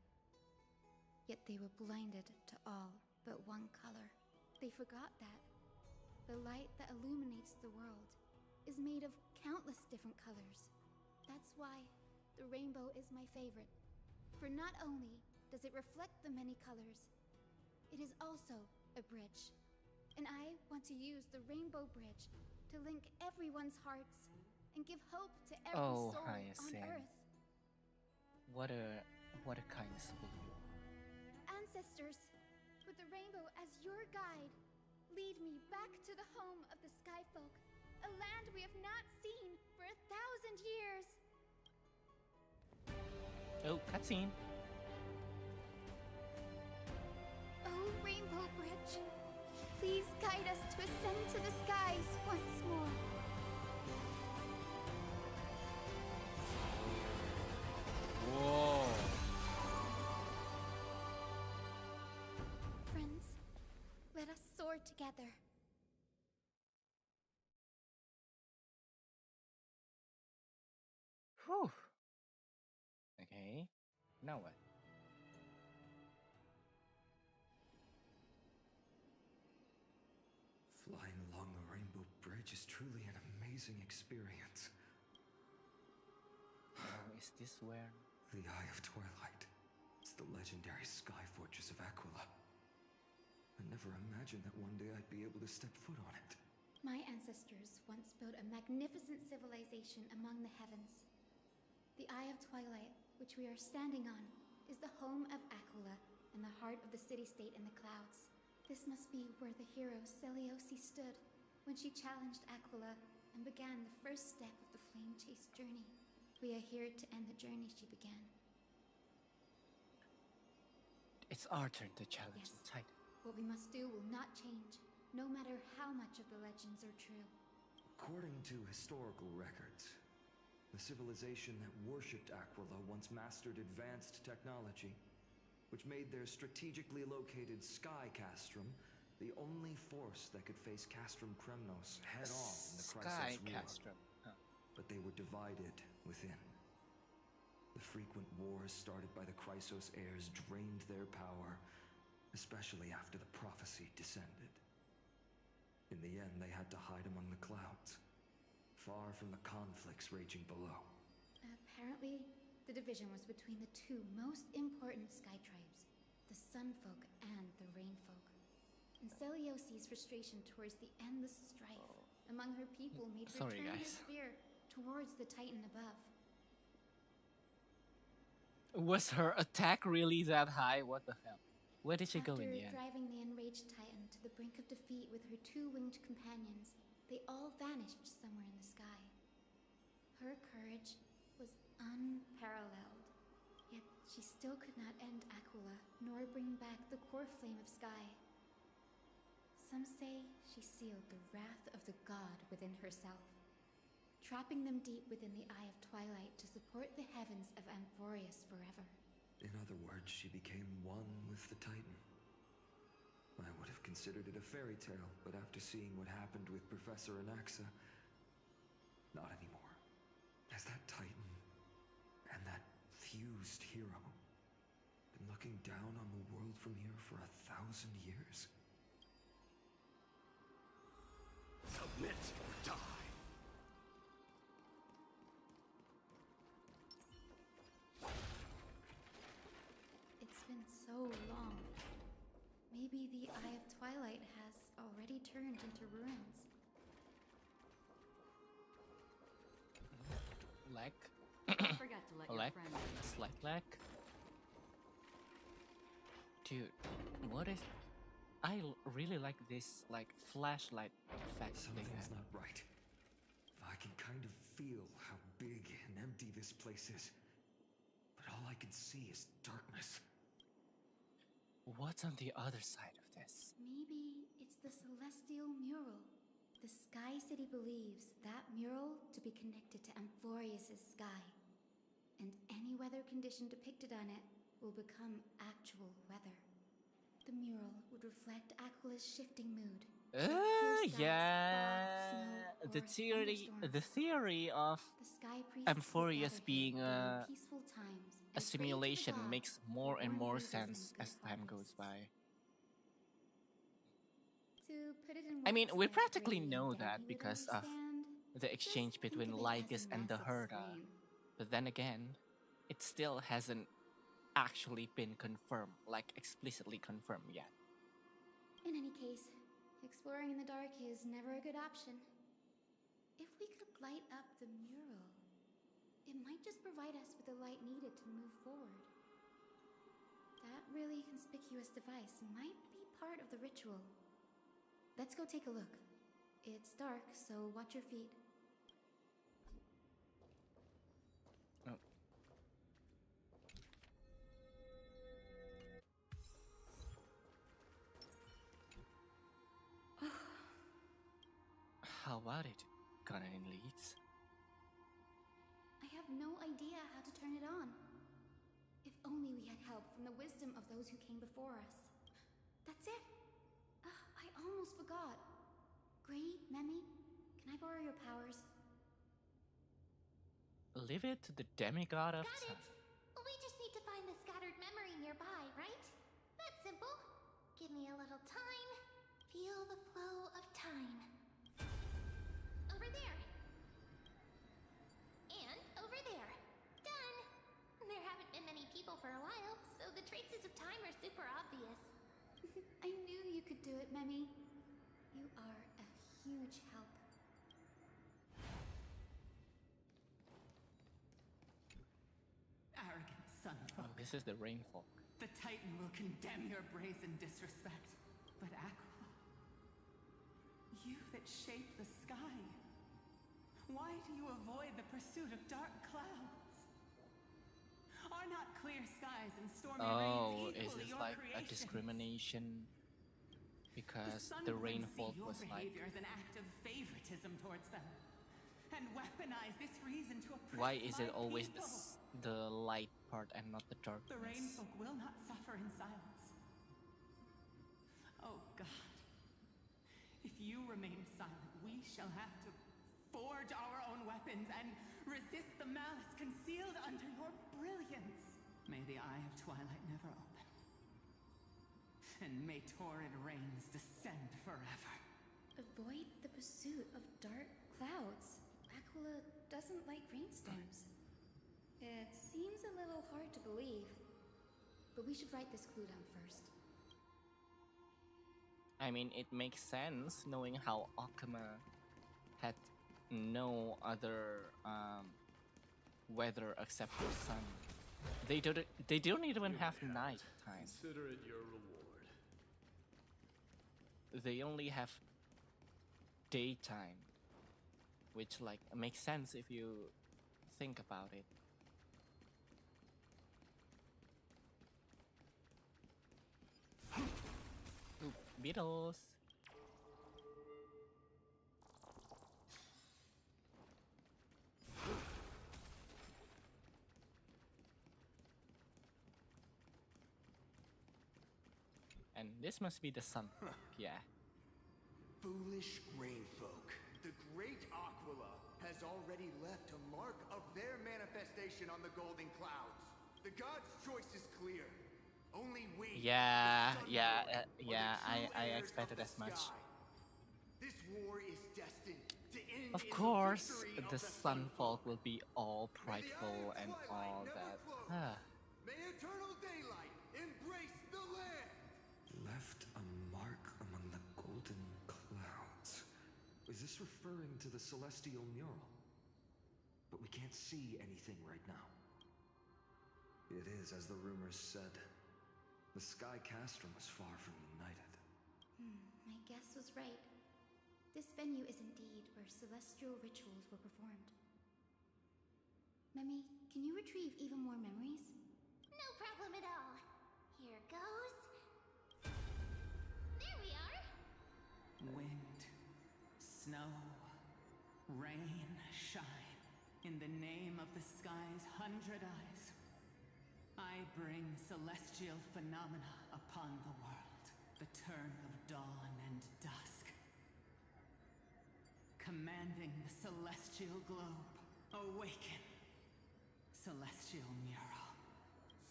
S2: Yet they were blinded to all but one color. They forgot that the light that illuminates the world is made of countless different colors. That's why the rainbow is my favorite. For not only does it reflect the many colors, it is also a bridge. And I want to use the Rainbow Bridge to link everyone's hearts and give hope to every
S1: Oh,
S2: soul on
S1: Hyacinth.
S2: Earth.
S1: What a kind soul you are.
S2: Ancestors, with the rainbow as your guide, lead me back to the home of the Skyfolk, a land we have not seen for 1,000 years.
S1: Oh, cutscene.
S2: Oh, Rainbow Bridge, please guide us to ascend to the skies once more.
S1: Whoa.
S2: Friends, let us soar together.
S1: Whew. Okay. Now what?
S4: Flying along the Rainbow Bridge is truly an amazing experience.
S1: Oh, is this where?
S4: The Eye of Twilight. It's the legendary sky fortress of Aquila. I never imagined that one day I'd be able to step foot on it.
S2: My ancestors once built a magnificent civilization among the heavens. The Eye of Twilight, which we are standing on, is the home of Aquila and the heart of the city-state in the clouds. This must be where the hero Soralius stood when she challenged Aquila and began the first step of the flame chase journey. We are here to end the journey she began.
S1: It's our turn to challenge the Titan.
S2: What we must do will not change, no matter how much of the legends are true.
S4: According to historical records, the civilization that worshipped Aquila once mastered advanced technology, which made their strategically located sky castrum the only force that could face Castrum Kremnos head-on in the
S1: Sky
S4: Chrysos War.
S1: Castrum. Huh.
S4: But they were divided within. The frequent wars started by the Chrysos heirs drained their power, especially after the prophecy descended. In the end, they had to hide among the clouds, far from the conflicts raging below.
S2: Apparently, the division was between the two most important sky tribes, the Sunfolk and the Rainfolk. And Seliosi's frustration towards the endless strife among her people made her
S1: Sorry,
S2: turn her
S1: guys.
S2: spear towards the Titan above.
S1: Was her attack really that high? What the hell? Where did she go in the
S2: After
S1: end?
S2: driving the enraged Titan to the brink of defeat with her two winged companions, they all vanished somewhere in the sky. Her courage was unparalleled, yet she still could not end Aquila, nor bring back the core flame of sky. Some say she sealed the wrath of the god within herself, trapping them deep within the Eye of Twilight to support the heavens of Amphorius forever.
S4: In other words, she became one with the Titan. I would have considered it a fairy tale, but after seeing what happened with Professor Anaxa, not anymore. Has that Titan and that fused hero been looking down on the world from here for 1,000 years?
S11: Submit or die.
S2: It's been so long. Maybe the Eye of Twilight has already turned into ruins.
S1: Lack?
S12: I forgot to let your
S1: Lack?
S12: friend know.
S1: Slight lack? Dude, what is... really like this, like, flashlight effect they
S4: Something's
S1: have.
S4: not right. I can kind of feel how big and empty this place is. But all I can see is darkness.
S1: What's on the other side of this?
S2: Maybe it's the celestial mural. The Sky City believes that mural to be connected to Amphorius' sky. And any weather condition depicted on it will become actual weather. The mural would reflect Aquila's shifting mood.
S1: Yeah.
S2: fog,
S1: The
S2: snow, or
S1: the theory of
S2: The Sky Priest
S1: Amphorius
S2: would gather
S1: being
S2: here during peaceful times
S1: a
S2: and pray to the
S1: simulation
S2: god
S1: makes more and
S2: born
S1: more
S2: breezes and
S1: sense
S2: good
S1: as time goes by.
S2: To put it in
S1: I mean,
S2: words
S1: we
S2: that
S1: practically
S2: Ray
S1: know
S2: and
S1: that
S2: Danny would
S1: because of
S2: understand,
S1: the exchange
S2: just think
S1: between
S2: of it as a
S1: Lycus and the
S2: massive
S1: Herda.
S2: screen.
S1: But then again, it still hasn't actually been confirmed, like explicitly confirmed yet.
S2: In any case, exploring in the dark is never a good option. If we could light up the mural, it might just provide us with the light needed to move forward. That really conspicuous device might be part of the ritual. Let's go take a look. It's dark, so watch your feet.
S1: Oh. How about it? Got any leads?
S2: I have no idea how to turn it on. If only we had help from the wisdom of those who came before us. That's it. I almost forgot. Gray, Memi, can I borrow your powers?
S1: Leave it to the demigod of
S3: Got
S1: time.
S3: it! We just need to find the scattered memory nearby, right? That's simple. Give me a little time. Feel the flow of time. Over there. And over there. Done! There haven't been many people for a while, so the traces of time are super obvious.
S2: I knew you could do it, Memi. You are a huge help.
S21: Arrogant son.
S1: Oh, this is the rainfall.
S21: The Titan will condemn your brazen disrespect. But Aquila, you that shape the sky, why do you avoid the pursuit of dark clouds? Are not clear skies and stormy
S1: Oh,
S21: rains
S1: is
S21: equally
S1: this
S21: your
S1: like a
S21: creation?
S1: discrimination? Because
S21: sun
S1: the
S21: would
S1: rainfall
S21: see your
S1: was like,
S21: behavior as an act of favoritism towards them, and weaponize this reason to oppress
S1: why is it
S21: my
S1: always
S21: people.
S1: the light part and not the
S21: The
S1: darkness?
S21: rainfolk will not suffer in silence. Oh God, if you remain silent, we shall have to forge our own weapons and resist the malice concealed under your brilliance. May the eye of twilight never open, and may torrid rains descend forever.
S2: Avoid the pursuit of dark clouds. Aquila doesn't like rainstorms. It seems a little hard to believe, but we should write this clue down first.
S1: I mean, it makes sense knowing how Akuma had no other weather except for sun. They don't even have night time.
S11: Consider it your reward.
S1: They only have daytime, which like makes sense if you think about it. Ooh, beetles. And this must be the sun. Yeah.
S6: Foolish rainfolk. The great Aquila has already left a mark of their manifestation on the golden clouds. The god's choice is clear. Only we.
S1: Yeah,
S6: the
S1: yeah,
S6: Sun Lord,
S1: yeah.
S6: are the true
S1: I
S6: heirs
S1: expected
S6: of the
S1: as much.
S6: sky. This war is destined to end
S1: Of
S6: in the
S1: course,
S6: victory of
S1: the
S6: Sun
S1: Sunfolk will be all
S6: May the eye
S1: prideful
S6: of
S1: and
S6: twilight
S1: all
S6: never
S1: that.
S6: close.
S1: Ah.
S6: May eternal daylight embrace the land.
S4: Left a mark among the golden clouds. Is this referring to the celestial mural? But we can't see anything right now. It is as the rumors said. The Sky Castrum was far from united.
S2: My guess was right. This venue is indeed where celestial rituals were performed. Memi, can you retrieve even more memories?
S3: No problem at all. Here goes. There we are.
S21: Wind, snow, rain, shine. In the name of the sky's 100 eyes, I bring celestial phenomena upon the world. The turn of dawn and dusk. Commanding the celestial globe. Awaken. Celestial mural.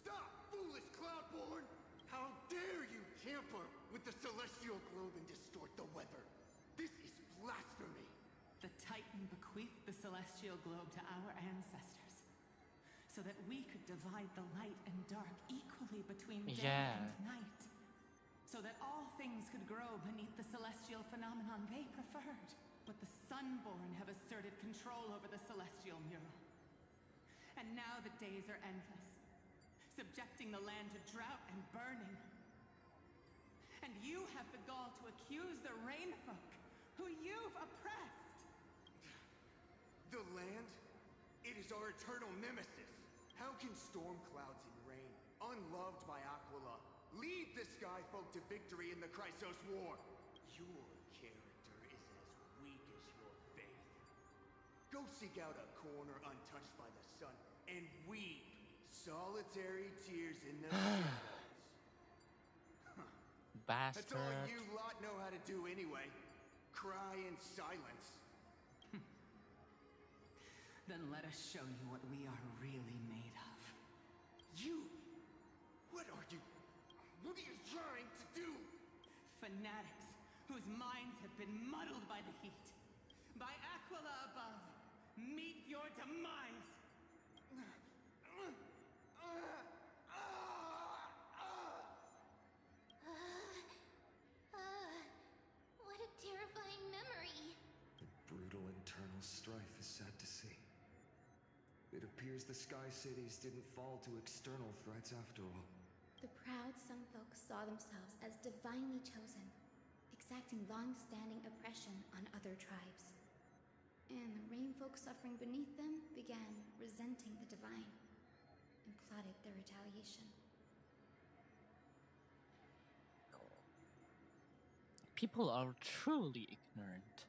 S6: Stop, foolish Cloudborn! How dare you tamper with the celestial globe and distort the weather? This is blasphemy!
S21: The Titan bequeathed the celestial globe to our ancestors, so that we could divide the light and dark equally between day and night. So that all things could grow beneath the celestial phenomenon they preferred. But the sun
S7: Sunborn have asserted control over the celestial mural. And now the days are endless, subjecting the land to drought and burning. And you have the gall to accuse the Rainfolk, who you've oppressed.
S6: The land? It is our eternal nemesis. How can storm clouds and rain, unloved by Aquila, lead the Skyfolk to victory in the Chrysos War? Your character is as weak as your faith. Go seek out a corner untouched by the sun and weep solitary tears in the shadows.
S1: Bastard.
S6: That's all you lot know how to do anyway. Cry in silence.
S7: Then let us show you what we are really made of.
S6: You? What are you? What are you trying to do?
S7: Fanatics whose minds have been muddled by the heat. By Aquila above, meet your demise!
S3: What a terrifying memory.
S9: The brutal internal strife is sad to see. It appears the Sky Cities didn't fall to external threats after all.
S2: The proud Sunfolk saw themselves as divinely chosen, exacting long-standing oppression on other tribes. And the Rainfolk suffering beneath them began resenting the divine and plotted their retaliation.
S1: People are truly ignorant.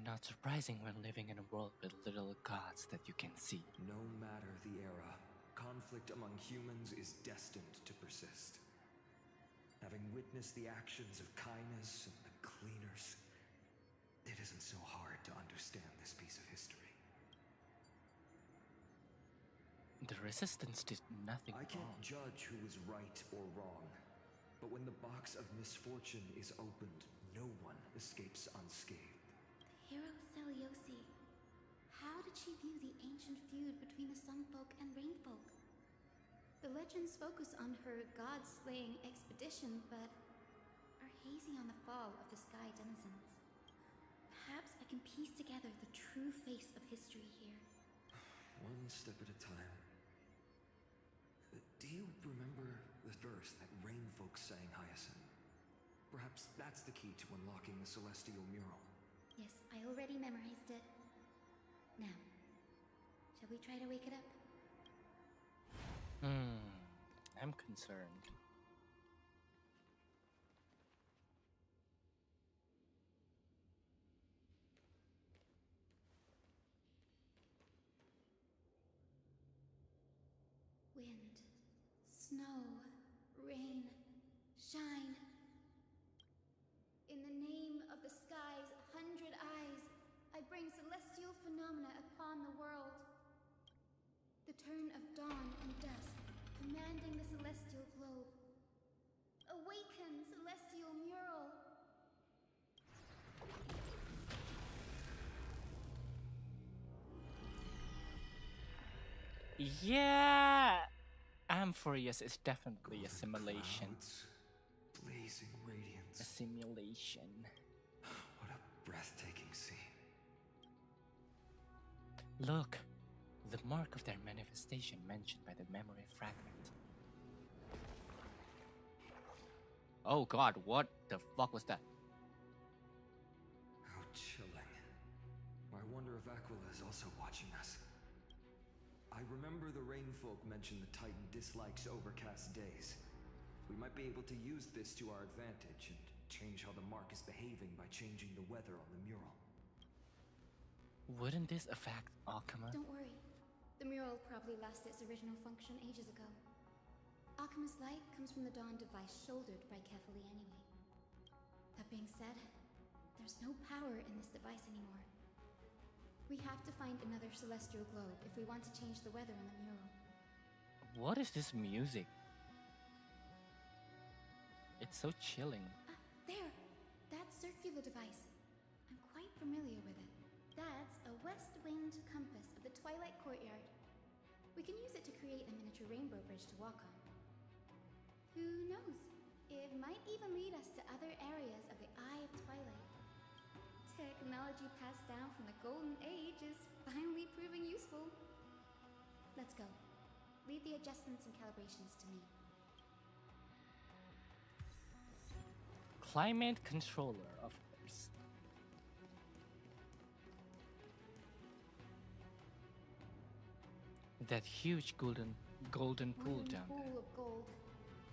S1: Not surprising when living in a world with little gods that you can see.
S9: No matter the era, conflict among humans is destined to persist. Having witnessed the actions of Kindness and the Cleaners, it isn't so hard to understand this piece of history.
S1: The Resistance did nothing
S9: I can't
S1: wrong.
S9: judge who is right or wrong, but when the box of misfortune is opened, no one escapes unscathed.
S2: Hero Soralius, how did she view the ancient feud between the Sunfolk and Rainfolk? The legends focus on her god-slaying expedition, but are hazy on the fall of the Sky denizens. Perhaps I can piece together the true face of history here.
S9: One step at a time. Do you remember the verse that Rainfolk sang, Hyacinth? Perhaps that's the key to unlocking the celestial mural.
S2: Yes, I already memorized it. Now, shall we try to wake it up?
S1: I'm concerned.
S2: Wind, snow, rain, shine. In the name of the sky's 100 eyes, I bring celestial phenomena upon the world. The turn of dawn and dusk, commanding the celestial globe. Awaken, celestial mural!
S1: Yeah! Amphoreus is definitely a simulation.
S9: Blazing radiance.
S1: A simulation.
S9: What a breathtaking scene.
S1: Look! The mark of their manifestation mentioned by the memory fragment. Oh god, what the fuck was that?
S9: How chilling. I wonder if Aquila is also watching us. I remember the Rainfolk mentioned the Titan dislikes overcast days. We might be able to use this to our advantage and change how the mark is behaving by changing the weather on the mural.
S1: Wouldn't this affect Alchema?
S2: Don't worry. The mural probably lost its original function ages ago. Alchemist's light comes from the dawn device shouldered by Kefali anyway. That being said, there's no power in this device anymore. We have to find another celestial globe if we want to change the weather on the mural.
S1: What is this music? It's so chilling.
S2: There! That circular device. I'm quite familiar with it. That's a west wind compass of the Twilight Courtyard. We can use it to create a miniature rainbow bridge to walk on. Who knows? It might even lead us to other areas of the Eye of Twilight. technology passed down from the Golden Age is finally proving useful. Let's go. Leave the adjustments and calibrations to me.
S1: Climate controller, of course. That huge golden pool down there.
S2: Pool of gold,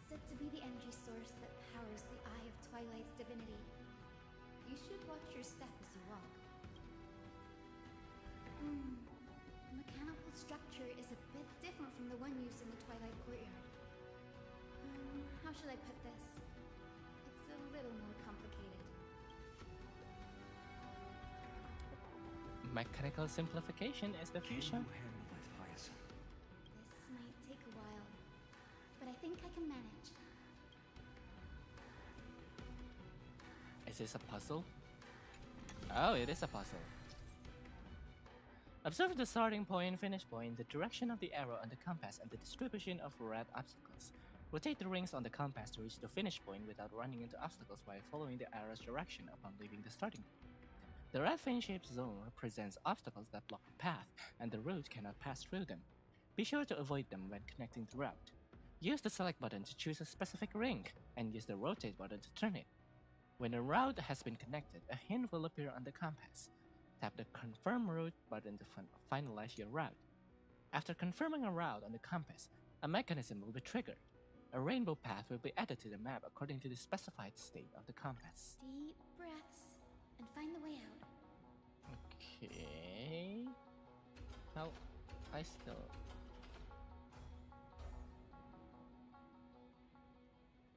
S2: said to be the energy source that powers the Eye of Twilight's divinity. You should watch your step as you walk. The mechanical structure is a bit different from the one used in the Twilight Courtyard. How should I put this? It's a little more complicated.
S1: Mechanical simplification is the future.
S2: This might take a while, but I think I can manage.
S1: Is this a puzzle? Oh, it is a puzzle. Observe the starting point, finish point, the direction of the arrow on the compass, and the distribution of red obstacles. Rotate the rings on the compass to reach the finish point without running into obstacles while following the arrow's direction upon leaving the starting point. The red fin-shaped zone represents obstacles that block the path, and the route cannot pass through them. Be sure to avoid them when connecting the route. Use the select button to choose a specific ring, and use the rotate button to turn it. When a route has been connected, a hint will appear on the compass. Tap the confirm route button to finalize your route. After confirming a route on the compass, a mechanism will be triggered. A rainbow path will be added to the map according to the specified state of the compass.
S2: Deep breaths and find the way out.
S1: Okay. How? I still.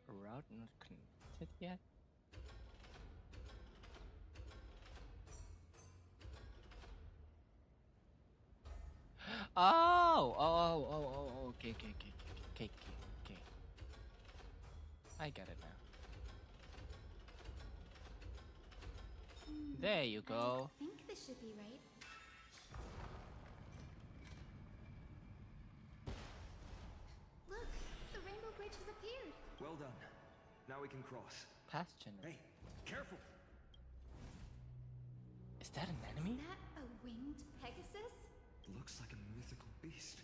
S1: Route not connected yet? Oh, okay. I get it now. There you go.
S2: I think this should be right. Look, the rainbow bridge has appeared.
S9: Well done. Now we can cross.
S1: Past generator.
S9: Hey, careful!
S1: Is that an enemy?
S2: Is that a winged Pegasus?
S9: Looks like a mythical beast.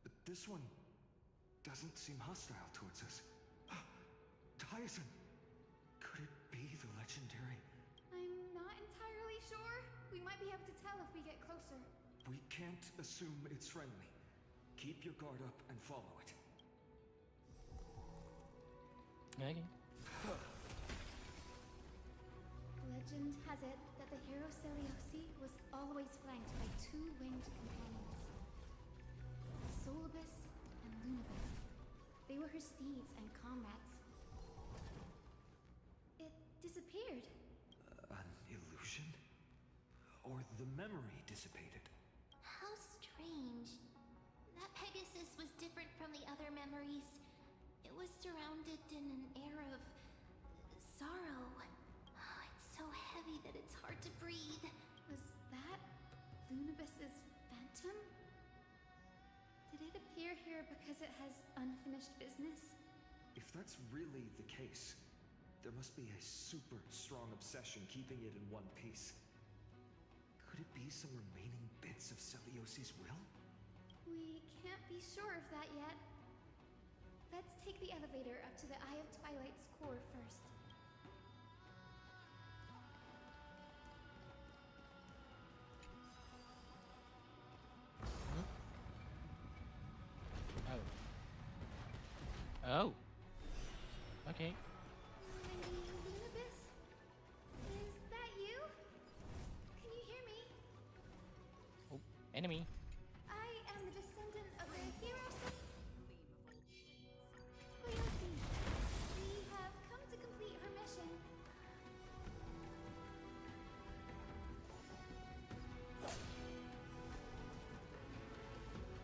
S9: But this one doesn't seem hostile towards us. Tyson! Could it be the legendary?
S2: I'm not entirely sure. We might be able to tell if we get closer.
S9: We can't assume it's friendly. Keep your guard up and follow it.
S1: Okay.
S2: Legend has it that the hero Soralius was always flanked by two winged companions. Soralius and Lunabus. They were her steeds and comrades. It disappeared.
S9: An illusion? Or the memory dissipated?
S3: How strange. That Pegasus was different from the other memories. It was surrounded in an air of sorrow. It's so heavy that it's hard to breathe.
S2: Was that Lunabus's phantom? Did it appear here because it has unfinished business?
S9: If that's really the case, there must be a super strong obsession keeping it in one piece. Could it be some remaining bits of Soralius' will?
S2: We can't be sure of that yet. Let's take the elevator up to the Eye of Twilight's core first.
S1: Oh. Okay.
S2: Lunabus? Is that you? Can you hear me?
S1: Oh, enemy.
S2: I am the descendant of the hero Soralius. We have come to complete her mission.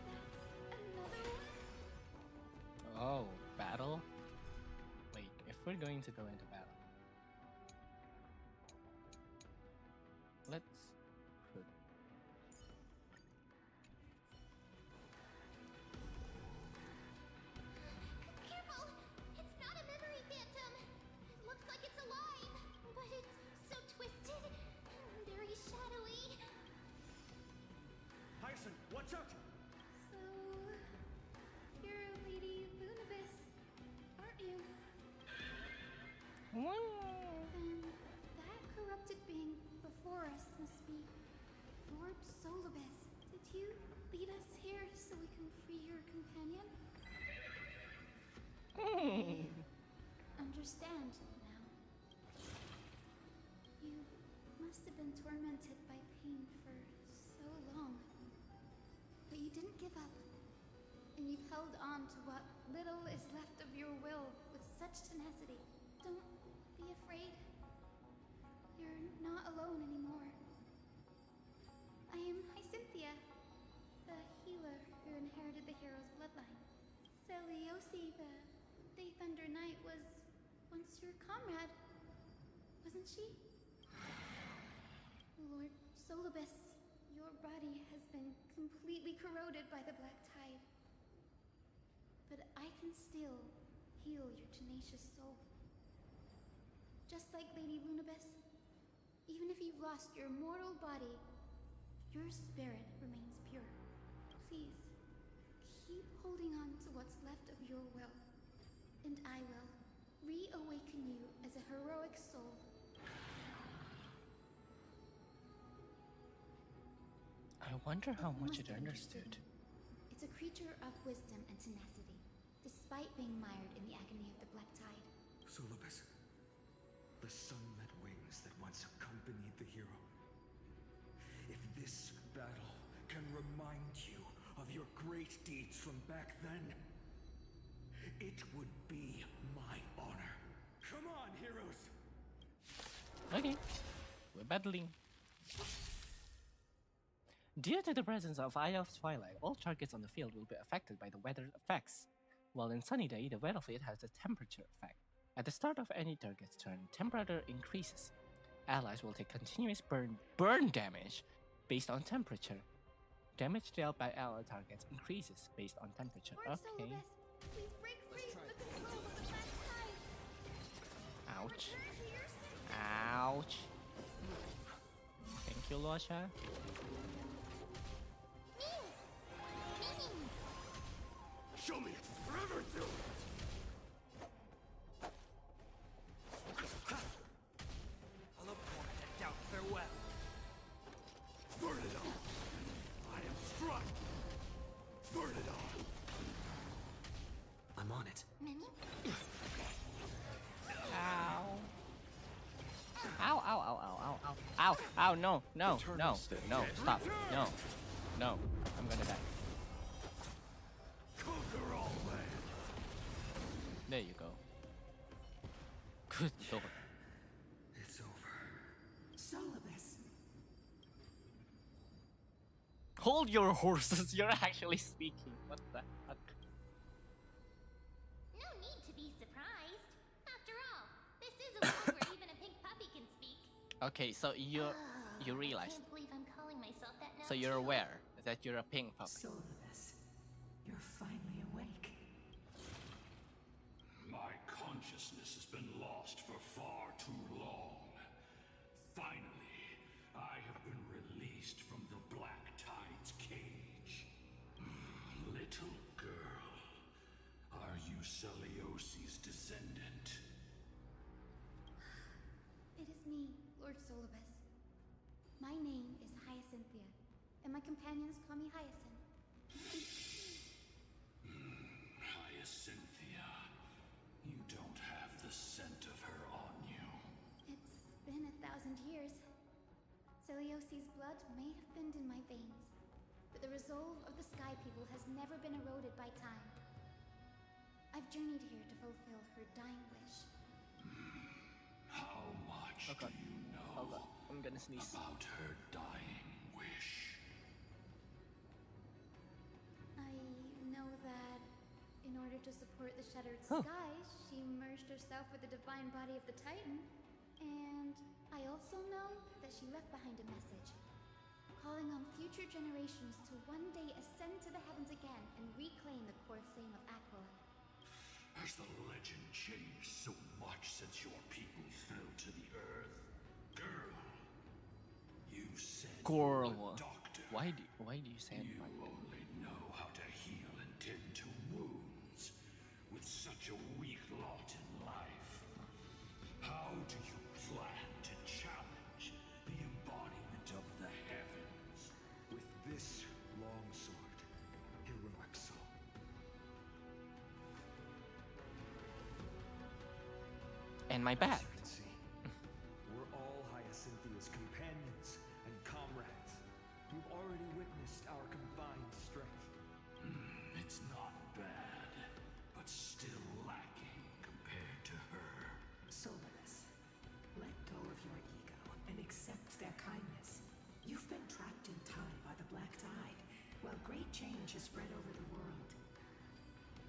S2: That's another one?
S1: Oh, battle? Wait, if we're going to go into battle, let's put...
S3: Careful! It's not a memory phantom! It looks like it's alive, but it's so twisted. There
S2: you lead us here so we can free your companion? I understand now. You must have been tormented by pain for so long. But you didn't give up. And you've held on to what little is left of your will with such tenacity. Don't be afraid. You're not alone anymore. I am Hyacinthia, the healer who inherited the hero's bloodline. Soralius, the Wayfinder Knight, was once your comrade, wasn't she? Lord Soralius, your body has been completely corroded by the black tide. But I can still heal your tenacious soul. Just like Lady Lunabis, even if you've lost your mortal body, your spirit remains pure. Please, keep holding on to what's left of your will, and I will reawaken you as a heroic soul.
S1: I wonder how much it understood.
S2: It's a creature of wisdom and tenacity, despite being mired in the agony of the black tide.
S8: Soralius, the sunlit wings that once accompanied the hero. If this battle can remind you of your great deeds from back then, it would be my honor. Come on, heroes!
S1: Okay, we're battling. Due to the presence of Eye of Twilight, all targets on the field will be affected by the weather effects. While in sunny day, the battlefield has a temperature effect. At the start of any target's turn, temperature increases. Allies will take continuous burn damage based on temperature. Damage dealt by ally targets increases based on temperature. Okay.
S2: Please break free from the control of the black tide.
S1: Ouch. Ouch. Thank you, Luosha.
S11: Show me forever to
S14: Hello, and out farewell.
S11: burn it on. I am struck. Burn it on.
S14: I'm on it.
S1: Ow. Ow, ow, ow, ow, ow, ow. Ow, ow, no, no, no, no, stop. No, no, I'm gonna die.
S11: Conquer all lands.
S1: There you go. Good lord.
S8: It's over.
S16: Soralius.
S1: Hold your horses, you're actually speaking. What the fuck?
S3: No need to be surprised. After all, this is a world where even a pink puppy can speak.
S1: Okay, so you
S3: I
S1: realized.
S3: can't believe I'm calling myself that now.
S1: So you're
S3: too.
S1: aware that you're a pink puppy.
S16: Soralius, you're finally awake.
S8: My consciousness has been lost for far too long. Finally, I have been released from the Black Tide's cage. Little girl, are you Soralius's descendant?
S2: It is me, Lord Soralius. My name is Hyacinthia, and my companions call me Hyacinth.
S8: Hyacinthia, you don't have the scent of her on you.
S2: It's been 1,000 years. Soralius's blood may have thinned in my veins, but the resolve of the Sky People has never been eroded by time. I've journeyed here to fulfill her dying wish.
S8: How much
S1: Okay.
S8: do you know
S1: Hold on, I'm gonna sneeze.
S8: about her dying wish?
S2: I know that in order to support the shattered
S1: Huh.
S2: skies, she merged herself with the divine body of the Titan. And I also know that she left behind a message, calling on future generations to one day ascend to the heavens again and reclaim the core flame of Aquila.
S8: Has the legend changed so much since your people fell to the earth? Girl, you said you were
S1: Girl.
S8: a doctor.
S1: Why do you say it
S8: You
S1: like that?
S8: only know how to heal and tend to wounds. With such a weak lot in life, how do you plan to challenge the embodiment of the heavens? With this long
S1: And my bat.
S9: We're all Hyacinthia's companions and comrades. You've already witnessed our combined strength.
S8: It's not bad, but still lacking compared to her.
S15: Soralius, let go of your ego and accept their kindness. You've been trapped in time by the Black Tide, while great change has spread over the world.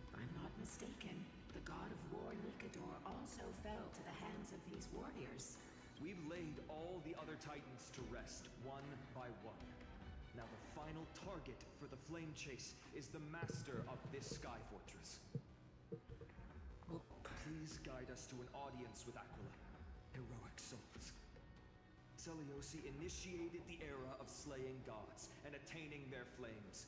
S15: If I'm not mistaken, the god of war Nikador also fell to the hands of these warriors.
S9: We've laid all the other titans to rest, one by one. Now the final target for the flame chase is the master of this sky fortress. Please guide us to an audience with Aquila. Heroic souls. Seliosi initiated the era of slaying gods and attaining their flames.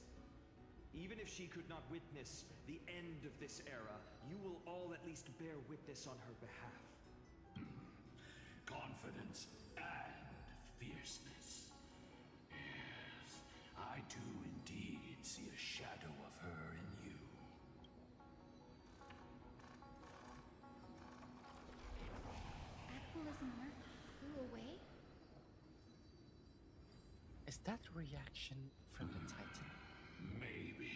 S9: Even if she could not witness the end of this era, you will all at least bear witness on her behalf.
S8: Confidence and fierceness. Yes, I do indeed see a shadow of her in you.
S2: Aquila's mark flew away?
S1: Is that a reaction from the Titan?
S8: Maybe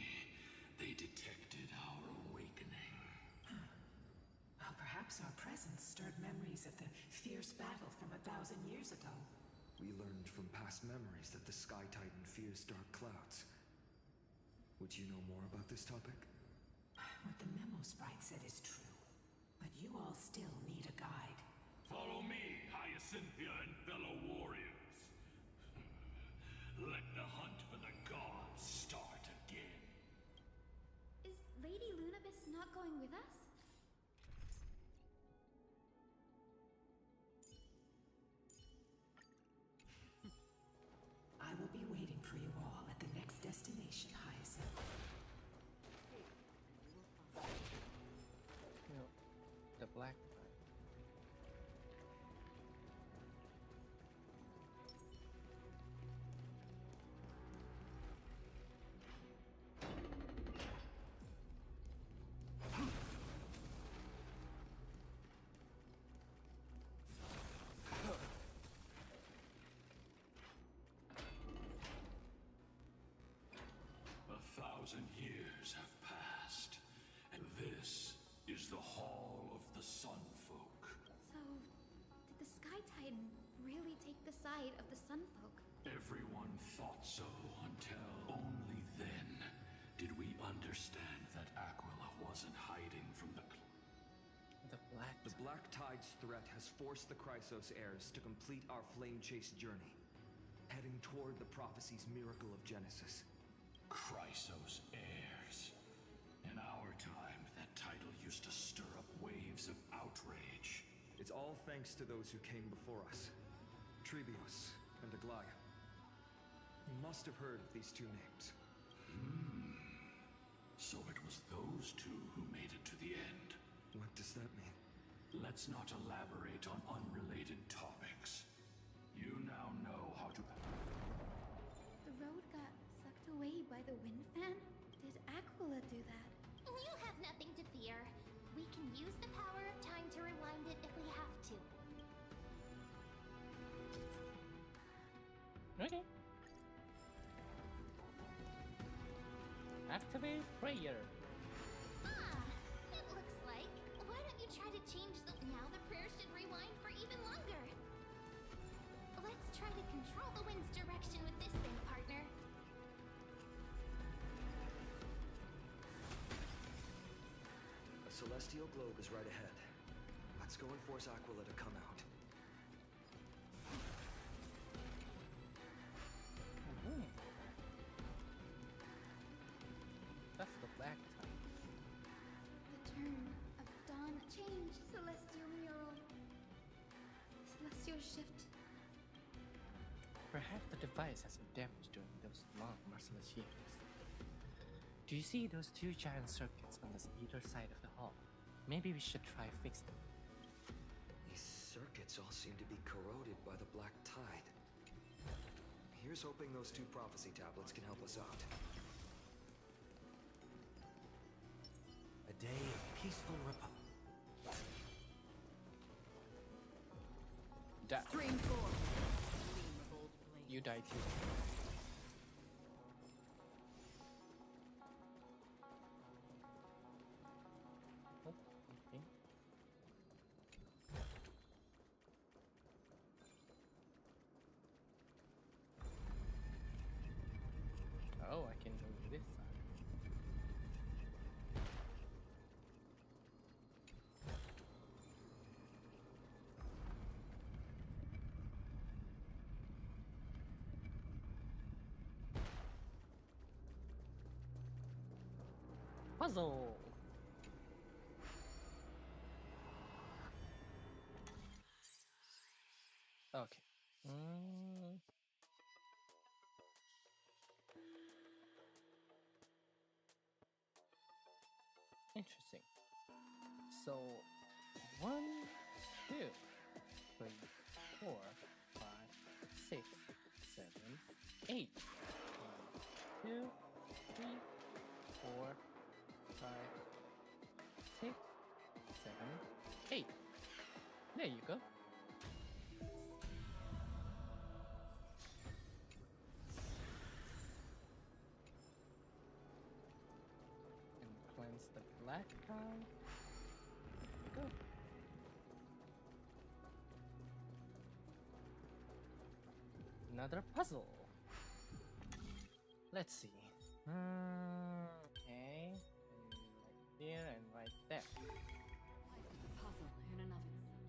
S8: they detected our awakening.
S15: Well, perhaps our presence stirred memories of the fierce battle from 1,000 years ago.
S9: We learned from past memories that the Sky Titan fears dark clouds. Would you know more about this topic?
S15: What the memo sprite said is true, but you all still need a guide.
S8: Follow me, Hyacinthia and fellow warriors. Let the hunt for the gods start again.
S2: Is Lady Lunabis not going with us?
S15: I will be waiting for you all at the next destination, Hyacinth.
S1: No, the Black Tide.
S8: Years have passed, and this is the Hall of the Sun Folk.
S2: So, did the Sky Titan really take the side of the Sun Folk?
S8: Everyone thought so until only then did we understand that Aquila wasn't hiding from the
S9: The Black Tide's threat has forced the Chrysos heirs to complete our flame chase journey, heading toward the prophecy's miracle of Genesis.
S8: Chrysos heirs. In our time, that title used to stir up waves of outrage.
S9: It's all thanks to those who came before us. Trebios and Aglaya. You must have heard of these two names.
S8: So it was those two who made it to the end.
S9: What does that mean?
S8: Let's not elaborate on unrelated topics. You now know how to...
S2: The road got sucked away by the wind fan? Did Aquila do that?
S3: You have nothing to fear. We can use the power of time to rewind it if we have to.
S1: Okay. Activate prayer.
S3: It looks like. Why don't you try to change the... Now the prayer should rewind for even longer. Let's try to control the wind's direction with this thing, partner.
S9: A celestial globe is right ahead. Let's go and force Aquila to come out.
S1: That's the Black Tide.
S2: The turn of dawn changed celestial mural. Celestial shift.
S1: Perhaps the device has been damaged during those long, merciless years. Do you see those two giant circuits on either side of the hall? Maybe we should try fix them.
S9: These circuits all seem to be corroded by the Black Tide. Here's hoping those two prophecy tablets can help us out.
S13: A day of peaceful
S12: Stream 4. Gleam of old blades.
S1: You die too. Oh, okay. Oh, I can go to this side. Puzzle. Okay. Interesting. So, 1, 2, 3, 4, 5, 6, 7, 8. 1, 2, 3, 4, 5, 6, 7, 8. There you go. And cleanse the black tile. There you go. Another puzzle. Let's see. Okay. Right here and right there.
S12: Life is a puzzle in and of itself.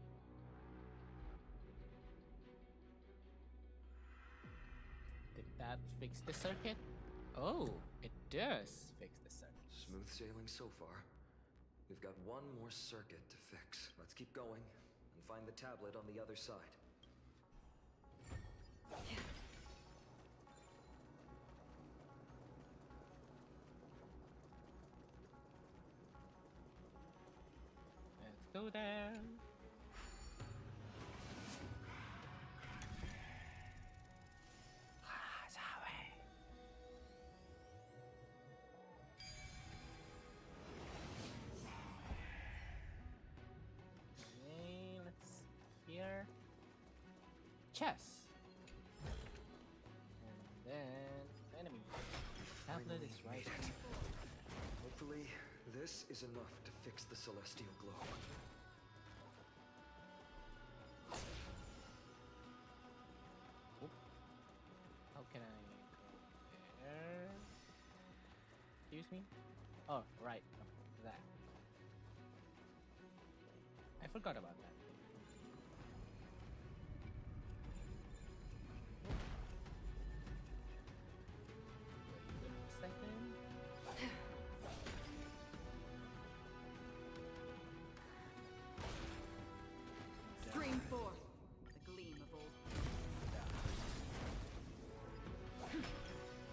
S1: Did that fix the circuit? Oh, it does fix the circuit.
S9: Smooth sailing so far. We've got one more circuit to fix. Let's keep going and find the tablet on the other side.
S1: Let's go there. Okay, let's see here. Chess. And then enemy. Tablet is right here.
S9: Hopefully, this is enough to fix the celestial globe.
S1: How can I go there? Excuse me? Oh, right. That. I forgot about that. Wait a second.
S12: Stream 4. The gleam of old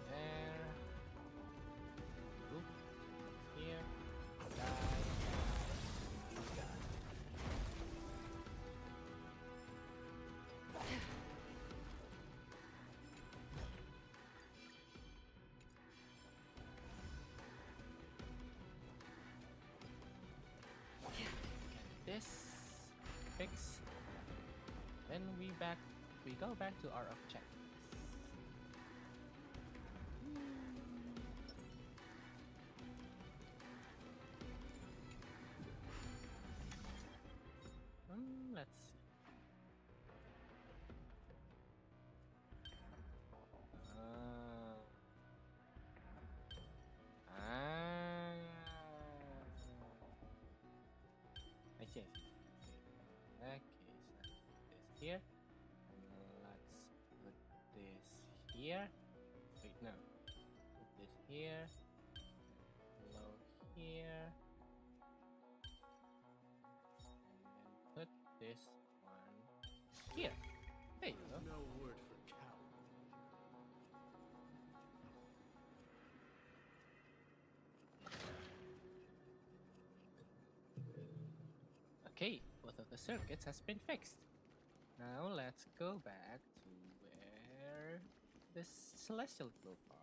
S1: There. Oop. Here. Die. Get this fixed. Then we go back to our objectives. Let's see. I see. In that case, let's put this here. And let's put this here. Wait, no. Put this here. Below here. And then put this one here. There you go.
S11: No word for cow.
S1: Okay, both of the circuits has been fixed. Now let's go back to where the celestial globe are.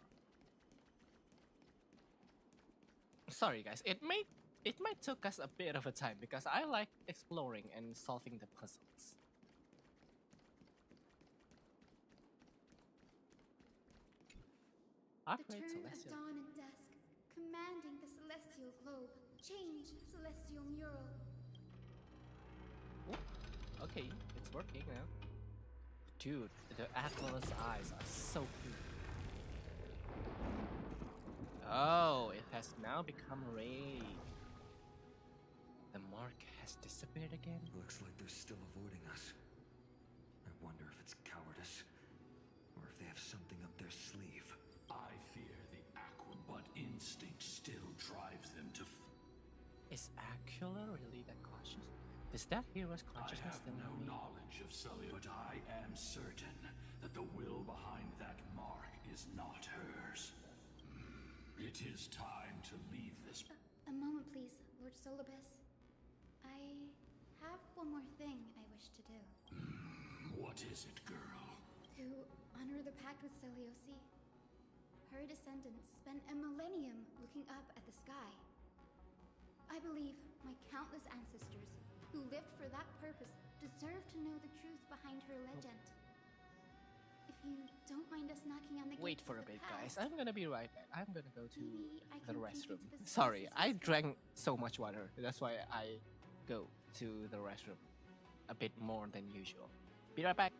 S1: Sorry guys, it might took us a bit of a time because I like exploring and solving the puzzles. Operate
S2: turn
S1: celestial.
S2: of dawn and dusk, commanding the celestial globe. Change celestial mural.
S1: Ooh, okay, it's working now. Dude, the Aquilus eyes are so cute. Oh, it has now become red. The mark has disappeared again.
S9: Looks like they're still avoiding us. I wonder if it's cowardice, or if they have something up their sleeve.
S8: I fear the Aquabot instinct still drives them to
S1: Is Aquila really that cautious? Does that hero's consciousness
S8: I have
S1: still
S8: no
S1: remain?
S8: knowledge of Celia, but I am certain that the will behind that mark is not hers. It is time to leave this.
S2: A moment, please, Lord Solibus. I have one more thing I wish to do.
S8: What is it, girl?
S2: To honor the pact with Celiosi. Her descendants spent a millennium looking up at the sky. I believe my countless ancestors who lived for that purpose deserve to know the truth behind her legend. If you don't mind us knocking on the
S1: Wait
S2: gates
S1: for
S2: of
S1: a
S2: the
S1: bit,
S2: past,
S1: guys. I'm gonna be right back. I'm gonna go to
S2: maybe I
S1: the
S2: can peek
S1: restroom.
S2: into the
S1: Sorry,
S2: spaces
S1: I
S2: whispered.
S1: drank so much water. That's why I go to the restroom a bit more than usual. Be right back.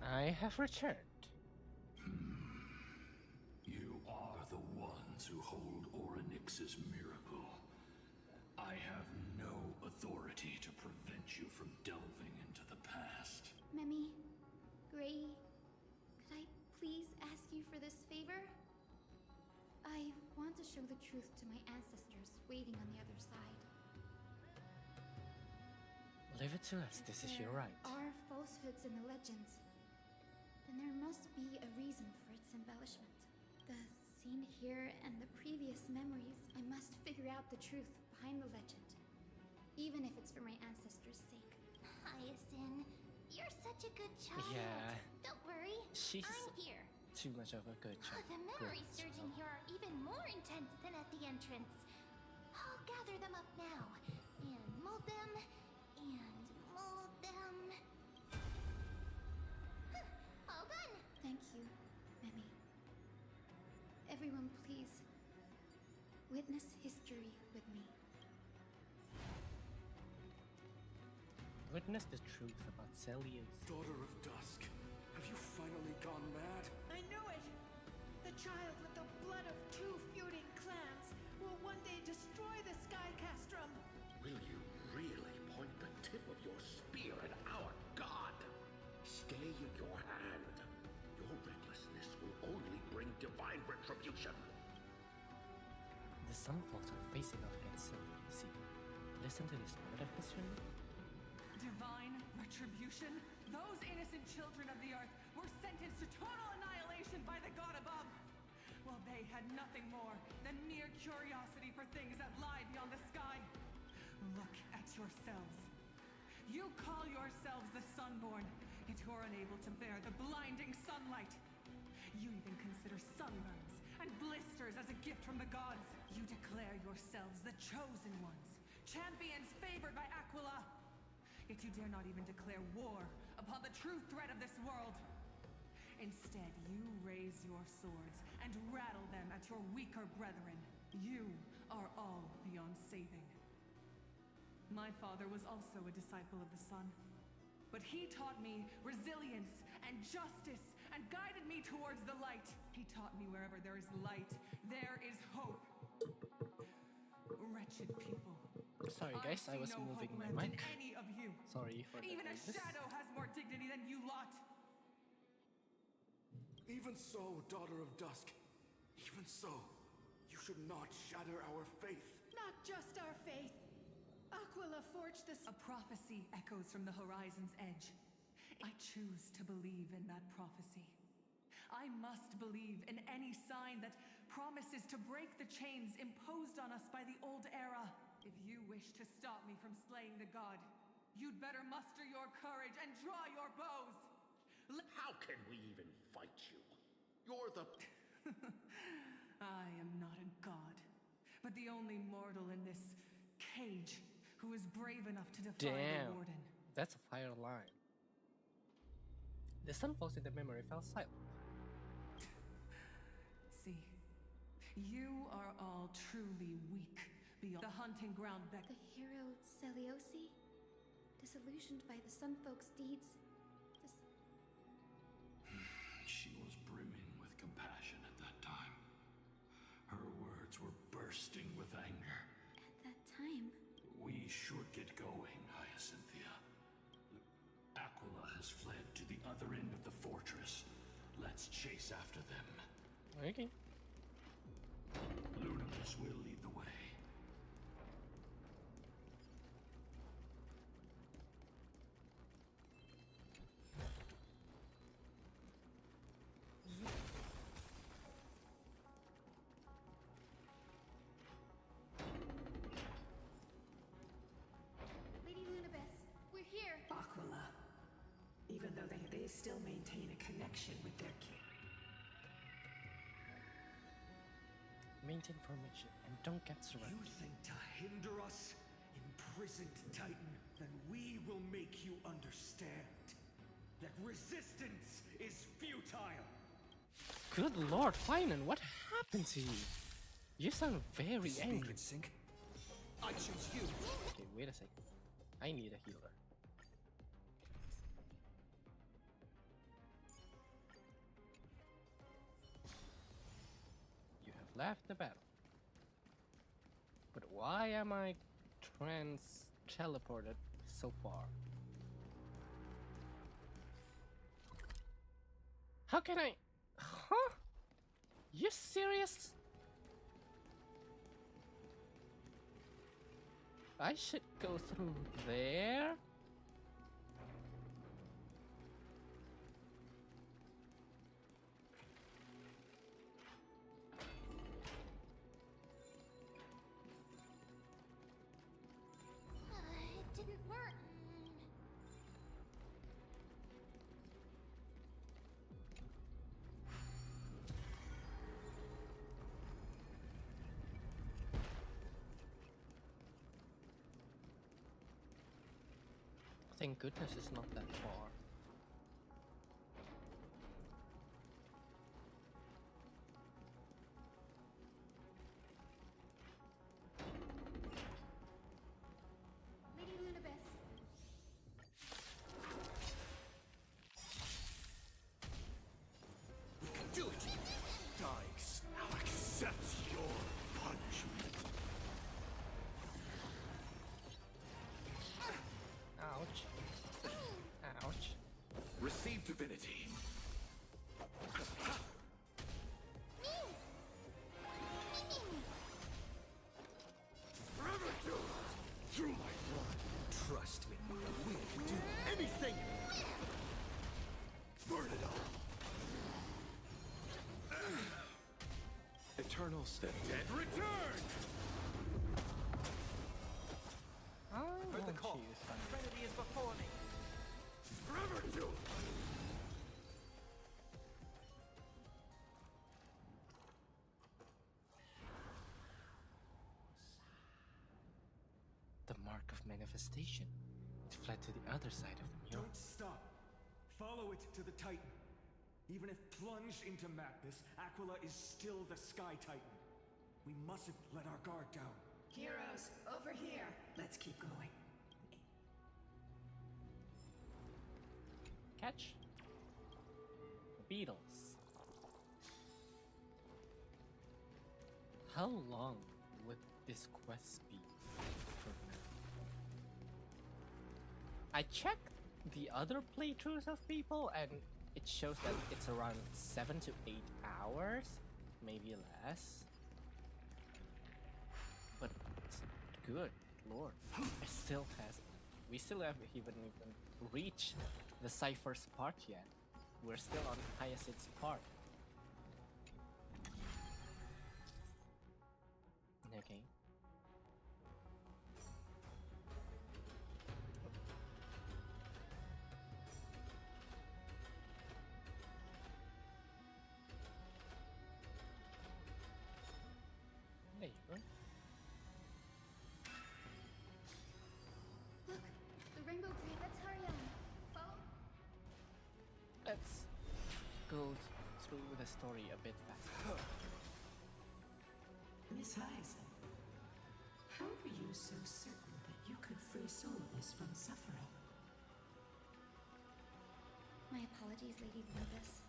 S1: I have returned.
S8: You are the ones who hold Orynyx's miracle. I have no authority to prevent you from delving into the past.
S2: Memi, Gray, could I please ask you for this favor? I want to show the truth to my ancestors waiting on the other side.
S1: Leave it to us. This is your right.
S2: Are false falsehoods in the legends, then there must be a reason for its embellishment. The scene here and the previous memories, I must figure out the truth behind the legend, even if it's for my ancestors' sake.
S3: Hyacinth, you're such a good child.
S1: Yeah.
S3: Don't worry,
S1: She's
S3: I'm here.
S1: too much of a good child.
S3: The memories surging here are even more intense than at the entrance. I'll gather them up now, and mold them, and mold them. All done!
S2: Thank you, Mimi. Everyone, please, witness history with me.
S1: Witness the truth about Soralius.
S8: Daughter of Dusk, have you finally gone mad?
S15: I knew it! The child with the blood of two feuding clans will one day destroy the Sky Castrum.
S13: Will you really point the tip of your spear at our god? Stay your hand. Your recklessness will only bring divine retribution.
S1: The Sun Folks are facing off against Soralius. Listen to this part of history.
S7: Divine retribution? Those innocent children of the earth were sentenced to total annihilation by the god above. Well, they had nothing more than mere curiosity for things that lie beyond the sky. Look at yourselves. You call yourselves the Sunborn, yet you're unable to bear the blinding sunlight. You even consider sunburns and blisters as a gift from the gods. You declare yourselves the chosen ones, champions favored by Aquila. Yet you dare not even declare war upon the true threat of this world. Instead, you raise your swords and rattle them at your weaker brethren. You are all beyond saving. My father was also a disciple of the sun, but he taught me resilience and justice and guided me towards the light. He taught me wherever there is light, there is hope. Wretched people.
S1: Sorry guys, I was moving my mic.
S7: Any of you.
S1: Sorry for
S7: Even a
S1: this.
S7: shadow has more dignity than you lot.
S8: Even so, Daughter of Dusk, even so, you should not shatter our faith.
S15: Not just our faith. Aquila forged this.
S7: A prophecy echoes from the horizon's edge. I choose to believe in that prophecy. I must believe in any sign that promises to break the chains imposed on us by the old era. If you wish to stop me from slaying the god, you'd better muster your courage and draw your bows.
S13: How can we even fight you? You're the...
S7: I am not a god, but the only mortal in this cage who is brave enough to defy the warden.
S1: That's a fire line. The Sun Folks in the memory fell silent.
S7: See, you are all truly weak beyond the hunting ground
S2: The hero Soralius, disillusioned by the Sun Folks' deeds.
S8: She was brimming with compassion at that time. Her words were bursting with anger.
S2: At that time?
S8: We should get going, Hyacinthia. Aquila has fled to the other end of the fortress. Let's chase after them.
S1: Okay.
S8: Lunatus will lead the way.
S2: Lady Lunabess, we're here.
S15: Aquila. Even though they still maintain a connection with their king.
S1: Maintain formation and don't get surrounded.
S4: You think to hinder us, imprisoned Titan, then we will make you understand that resistance is futile.
S1: Good lord, Finan, what happened to you? You sound very angry.
S4: Sync. I choose you.
S1: Okay, wait a second. I need a healer. You have left the battle. But why am I teleported so far? How can I? Huh? You serious? I should go through there? Thank goodness it's not that far.
S2: Lady Lunabis.
S6: Do it! Dykes, now accept your punishment.
S1: Ouch. Ouch.
S13: Receive divinity.
S6: Forever do it! Through my blood.
S4: Trust me, we can do anything!
S6: Burn it all!
S4: Eternal step.
S13: Dead return!
S1: Oh,
S16: Heard the
S1: won't
S16: call.
S1: you, son?
S16: Trinity is before me.
S6: Forever do it!
S1: The mark of manifestation. It fled to the other side of the mural.
S17: Don't stop. Follow it to the Titan. Even if plunged into madness, Aquila is still the Sky Titan. We mustn't let our guard down.
S15: Heroes, over here. Let's keep going.
S1: Catch. The Beatles. How long would this quest be from now? I checked the other playthroughs of people and it shows that it's around 7 to 8 hours, maybe less. But good lord, we still haven't even reached the Cypher's part yet. We're still on Hyacinth's part. Okay. There you go.
S2: Look, the rainbow tree. Let's hurry on. Follow.
S1: Let's go through the story a bit faster.
S15: Miss Hyacinth, how were you so certain that you could free Soralius from suffering?
S2: My apologies, Lady Lunabis.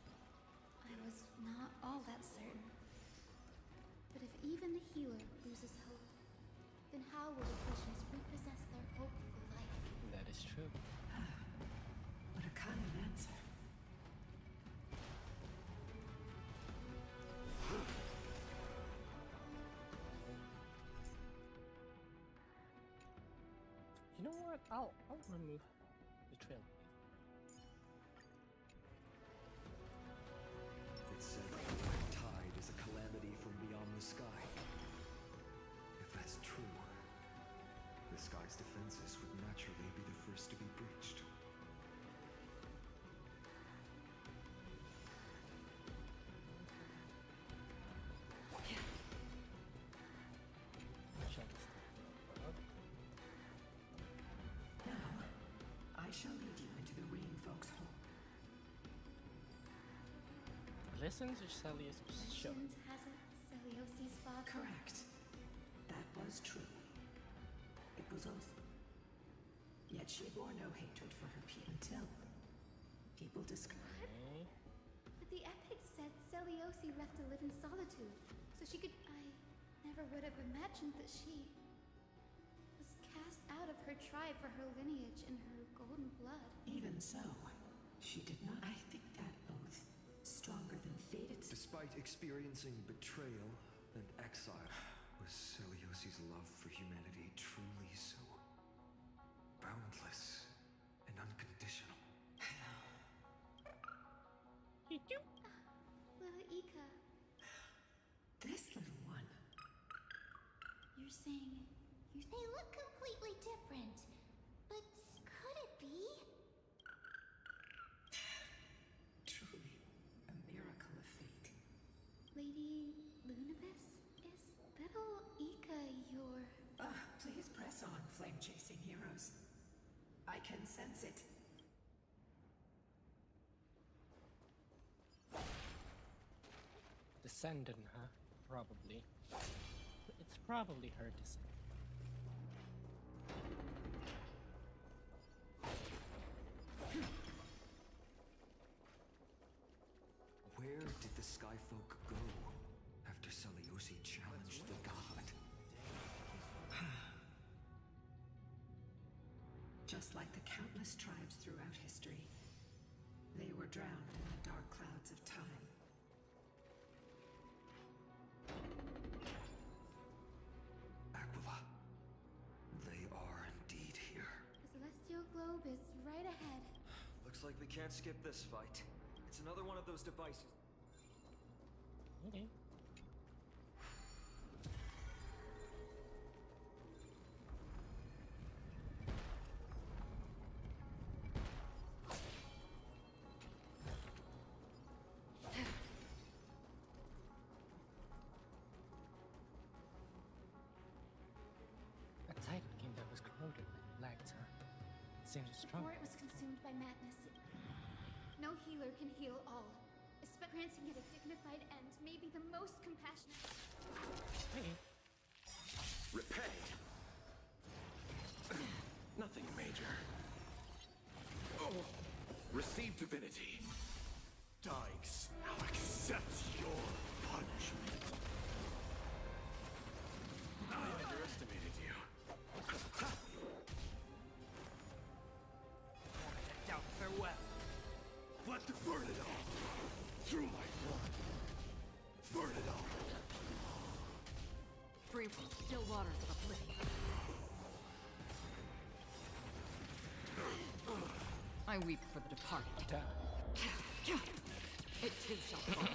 S2: I was not all that certain. But if even the healer loses hope, then how will the patients repossess their hope for life?
S1: That is true.
S15: What a kind answer.
S1: You know what? I'll remove the trail.
S9: It's said that the black tide is a calamity from beyond the sky. If that's true, the sky's defenses would naturally be the first to be breached.
S15: Now, I shall lead you into the Rain Folk's home.
S1: Listen to Soralius' show.
S2: Legend has it Celiosi's father.
S15: Correct. That was true. It was also. Yet she bore no hatred for her people until people discovered.
S2: But the epic said Celiosi left to live in solitude, so she could. I never would have imagined that she was cast out of her tribe for her lineage and her golden blood.
S15: Even so, she did not. I think that oath, stronger than fate itself.
S9: Despite experiencing betrayal and exile, was Celiosi's love for humanity truly so boundless and unconditional?
S2: Lila Ika,
S15: This little one.
S2: you're saying
S3: They look completely different. But could it be?
S15: Truly a miracle of fate.
S2: Lady Lunabis? Is little Ika your...
S15: Please press on, flame-chasing heroes. I can sense
S1: descendant, huh? Probably. It's probably her descendant.
S9: Where did the Skyfolk go after Soralius challenged the god?
S15: Just like the countless tribes throughout history, they were drowned in the dark clouds of time.
S9: Aquila, they are indeed here.
S2: The celestial globe is right ahead.
S9: Looks like we can't skip this fight. It's another one of those devices.
S1: Okay. A Titan king that was corroded with black tar. It seems strong.
S2: Before it was consumed by madness. No healer can heal all. Granting it a dignified end may be the most compassionate.
S1: Hey.
S13: Repay. Nothing major. Oh, receive divinity.
S6: Dykes, now accept your punishment.
S13: I underestimated you.
S6: Out farewell. Let the burn it all. Through my blood. Burn it all.
S14: Free from still waters of oblivion. I weep for the departed. It too shall fall.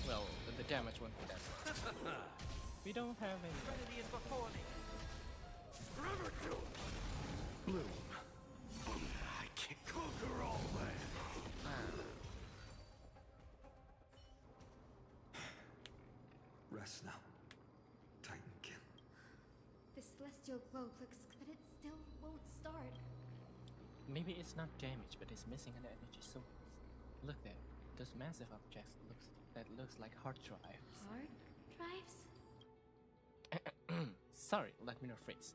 S1: Well, the damage won't be that much. We don't have any.
S6: Trinity is before me. Forever to Bloom. I can conquer all lands.
S9: Rest now, Titankin.
S2: The celestial globe looks, but it still won't start.
S1: Maybe it's not damaged, but it's missing an energy source. Look there. Those massive objects looks like hard drives.
S2: Hard drives?
S1: Sorry, let me rephrase.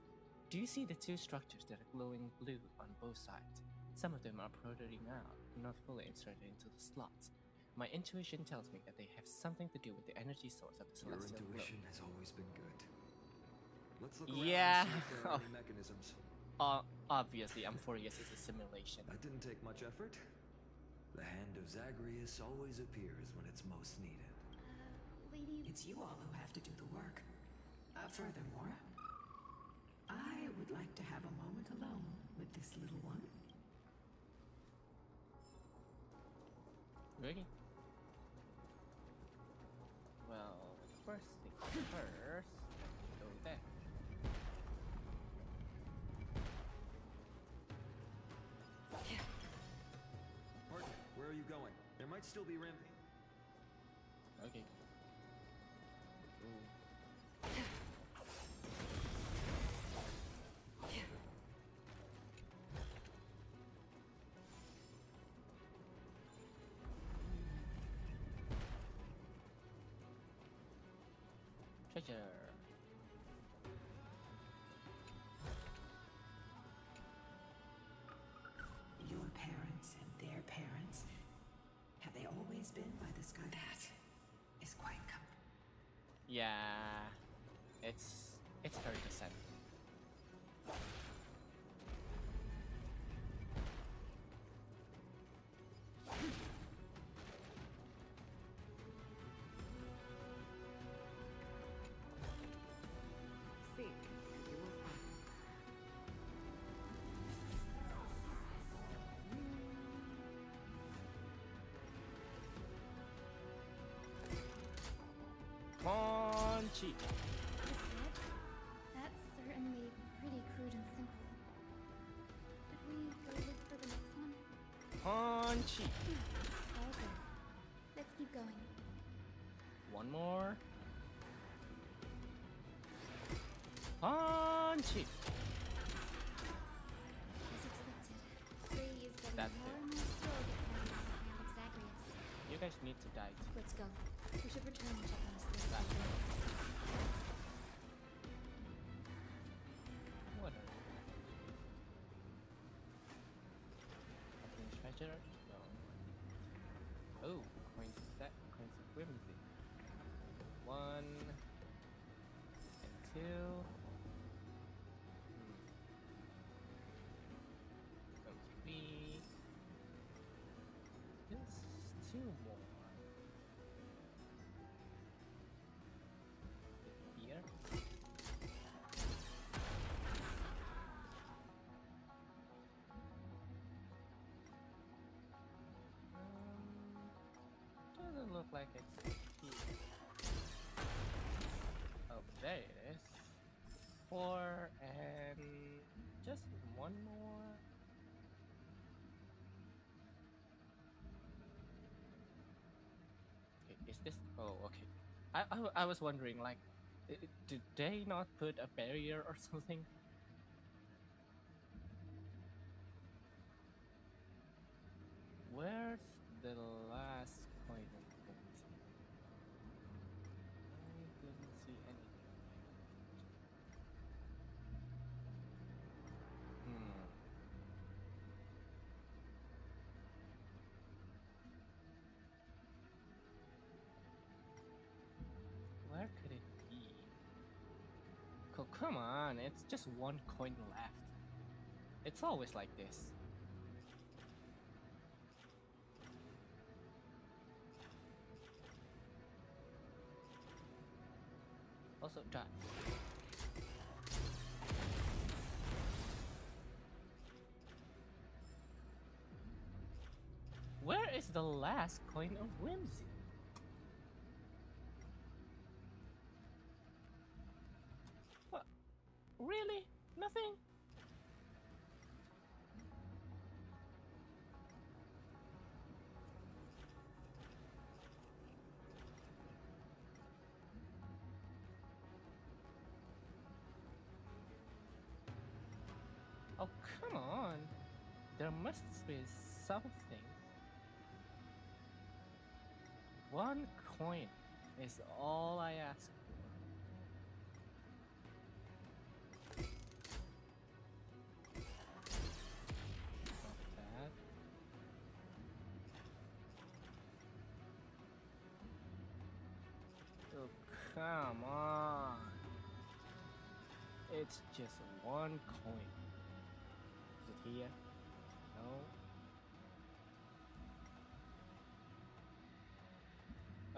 S1: Do you see the two structures that are glowing blue on both sides? Some of them are protruding out, not fully inserted into the slots. My intuition tells me that they have something to do with the energy source of the celestial globe.
S9: Your intuition has always been good. Let's look around
S1: Yeah.
S9: and see if there are any mechanisms.
S1: Obviously, Amphorius is a simulation.
S9: That didn't take much effort. The hand of Zagreus always appears when it's most needed.
S2: Lady...
S15: It's you all who have to do the work. Furthermore, I would like to have a moment alone with this little one.
S1: Really? Well, first thing first, go there.
S9: Partner, where are you going? There might still be ramping.
S1: Okay. Ooh. Treasure.
S15: Your parents and their parents, have they always been by the sky? That is quite comfortable.
S1: Yeah, it's very descent.
S14: See, you will find.
S1: Punchy.
S2: That's certainly pretty crude and simple. Should we go look for the next one?
S1: Punchy.
S2: All good. Let's keep going.
S1: One more. Punchy.
S2: As expected, Frey is getting
S1: That
S2: more and more skilled at fighting the hand of Zagreus.
S1: You guys need to die too.
S2: Let's go. We should return and check on us this
S1: That.
S2: second.
S1: What are you? Opening treasure? No. Oh, coins set, coins of whimsy. 1 and 2. So 3. Just 2 more. Here. Doesn't look like it's here. Oh, there it is. 4 and just 1 more. Okay, is this? Oh, okay. I was wondering, like, did they not put a barrier or something? Where's the last coin of whimsy? I didn't see anything. Where could it be? Come on, it's just 1 coin left. It's always like this. Also, die. Where is the last coin of whimsy? What? Really? Nothing? Oh, come on. There must be something. 1 coin is all I ask. Not bad. Oh, come on. It's just 1 coin. Is it here? No.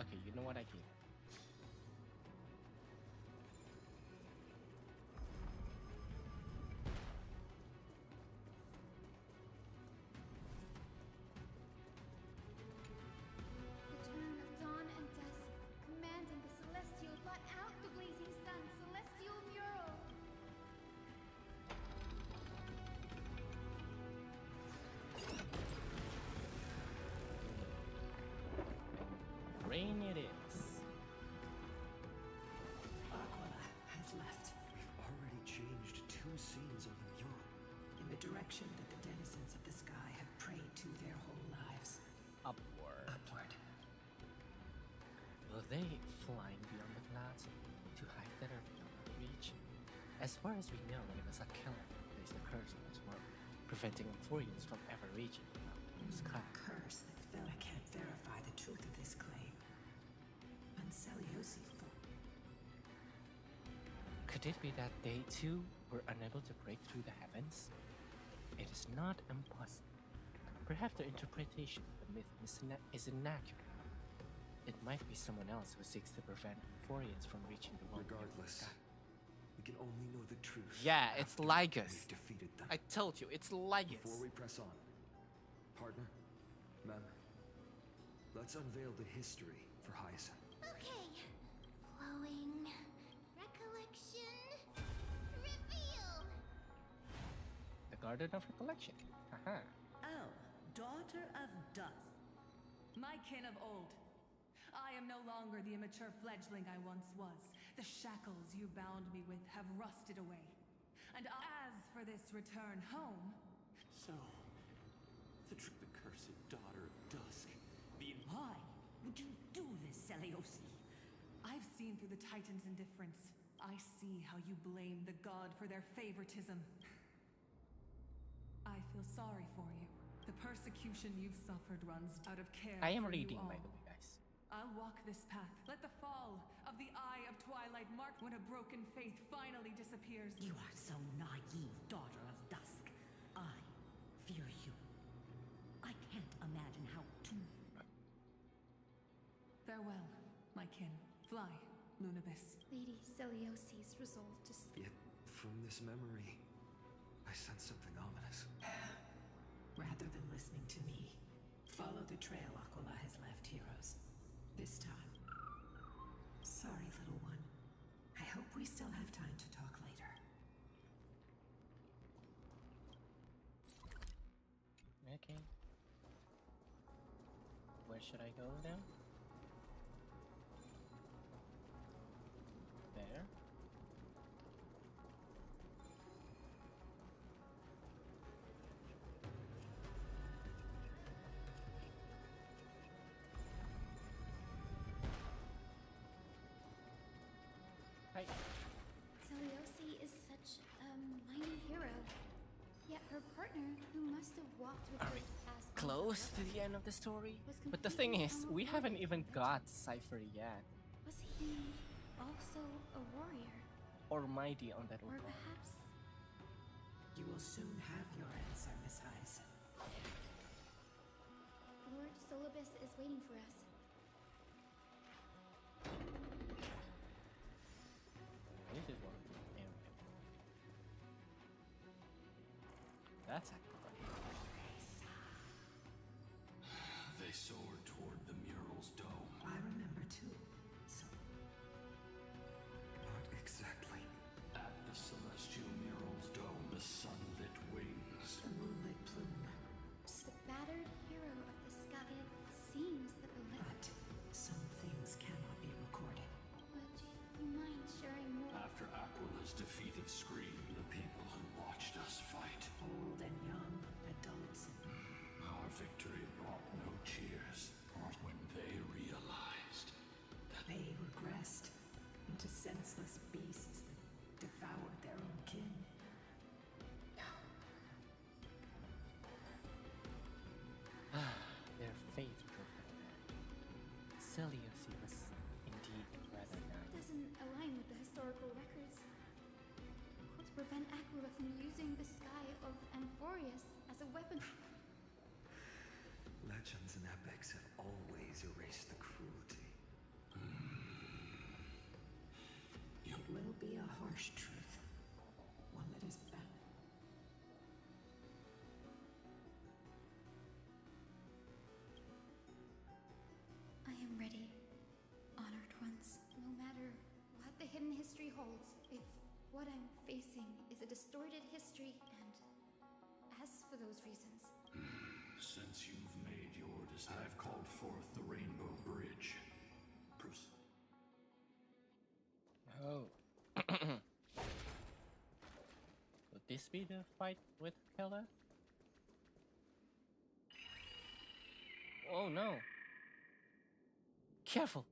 S1: Okay, you know what I did?
S2: Return of dawn and dusk, commanding the celestial, blot out the blazing sun, celestial mural.
S1: Rain it is.
S15: Aquila has left.
S9: We've already changed 2 scenes on the mural.
S15: In the direction that the denizens of the sky have prayed to their whole lives.
S1: Upward.
S15: Upward.
S1: Will they flying beyond the clouds to height that are beyond our reach? As far as we know, it was a killer that placed the curse on this world, preventing Euphorians from ever reaching the blue sky.
S15: A curse that fell. I can't verify the truth of this claim. Soralius thought.
S1: Could it be that they too were unable to break through the heavens? It is not impossible. Perhaps their interpretation of the myth is inaccurate. It might be someone else who seeks to prevent Euphorians from reaching the one beyond the
S9: Regardless,
S1: sky.
S9: we can only know the truth.
S1: Yeah, it's
S9: after
S1: Lygus.
S9: we've defeated them.
S1: I told you, it's Lygus.
S9: Before we press on, partner, Mem, let's unveil the history for Hyacinth.
S3: Okay. Flowing. Recollection. Reveal.
S1: The Garden of Recollection. Haha.
S5: Oh, daughter of dust. My kin of old. I am no longer the immature fledgling I once was. The shackles you bound me with have rusted away. And as for this return home...
S14: So, the cursed daughter of dusk, the...
S5: Why?
S7: seen through the Titan's indifference. I see how you blame the god for their favoritism. I feel sorry for you. The persecution you've suffered runs out of care.
S1: I am
S7: for you
S1: reading,
S7: all.
S1: by the way, guys.
S7: I'll walk this path. Let the fall of the Eye of Twilight mark when a broken faith finally disappears.
S20: You are so naive, daughter of dusk. I fear you. I can't imagine how to...
S7: Farewell, my kin. Fly, Lunabis.
S2: Lady Celiosi's resolve to
S9: Yet, from this memory, I sense something ominous.
S15: Rather than listening to me, follow the trail Aquila has left, heroes. This time. Sorry, little one. I hope we still have time to talk later.
S1: Okay. Where should I go now? There. Hi.
S2: Celiosi is such a mighty hero. Yet her partner, who must have walked with
S1: Are
S2: her
S1: we
S2: past
S1: close to the end of the story? But the thing is, we haven't even got Cypher yet.
S2: Was he also a warrior?
S1: Or mighty on that
S2: Or
S1: regard.
S2: perhaps
S15: You will soon have your answer, Miss Hyson.
S2: Lord Solibus is waiting for us.
S1: This is one. Damn. That's actually
S8: They soared toward the mural's dome.
S15: I remember too. So
S9: Not exactly.
S8: At the celestial mural's dome, the sunlit wings.
S15: the moonlit plume.
S2: The battered hero of the sky. It seems that the
S15: But some things cannot be recorded.
S2: Would you mind sharing more?
S8: After Aquila's defeat of Scream, the people who watched us fight.
S15: Old and young, adults and...
S8: Our victory brought no cheers. When they realized that
S15: They regressed into senseless beasts that devoured their own kin.
S1: their faith proved that. Celiosi was indeed rather
S2: That
S1: nice.
S2: doesn't align with the historical records. How to prevent Aquila from using the sky of Amphorius as a weapon?
S9: Legends and epics have always erased the cruelty.
S15: It will be a harsh truth. One that is bad.
S2: I am ready, honored ones. No matter what the hidden history holds, if what I'm facing is a distorted history, and as for those reasons,
S8: since you've made your decision, I've called forth the Rainbow Bridge. Bruce.
S1: Oh. Would this be the fight with Kella? Oh no. Careful.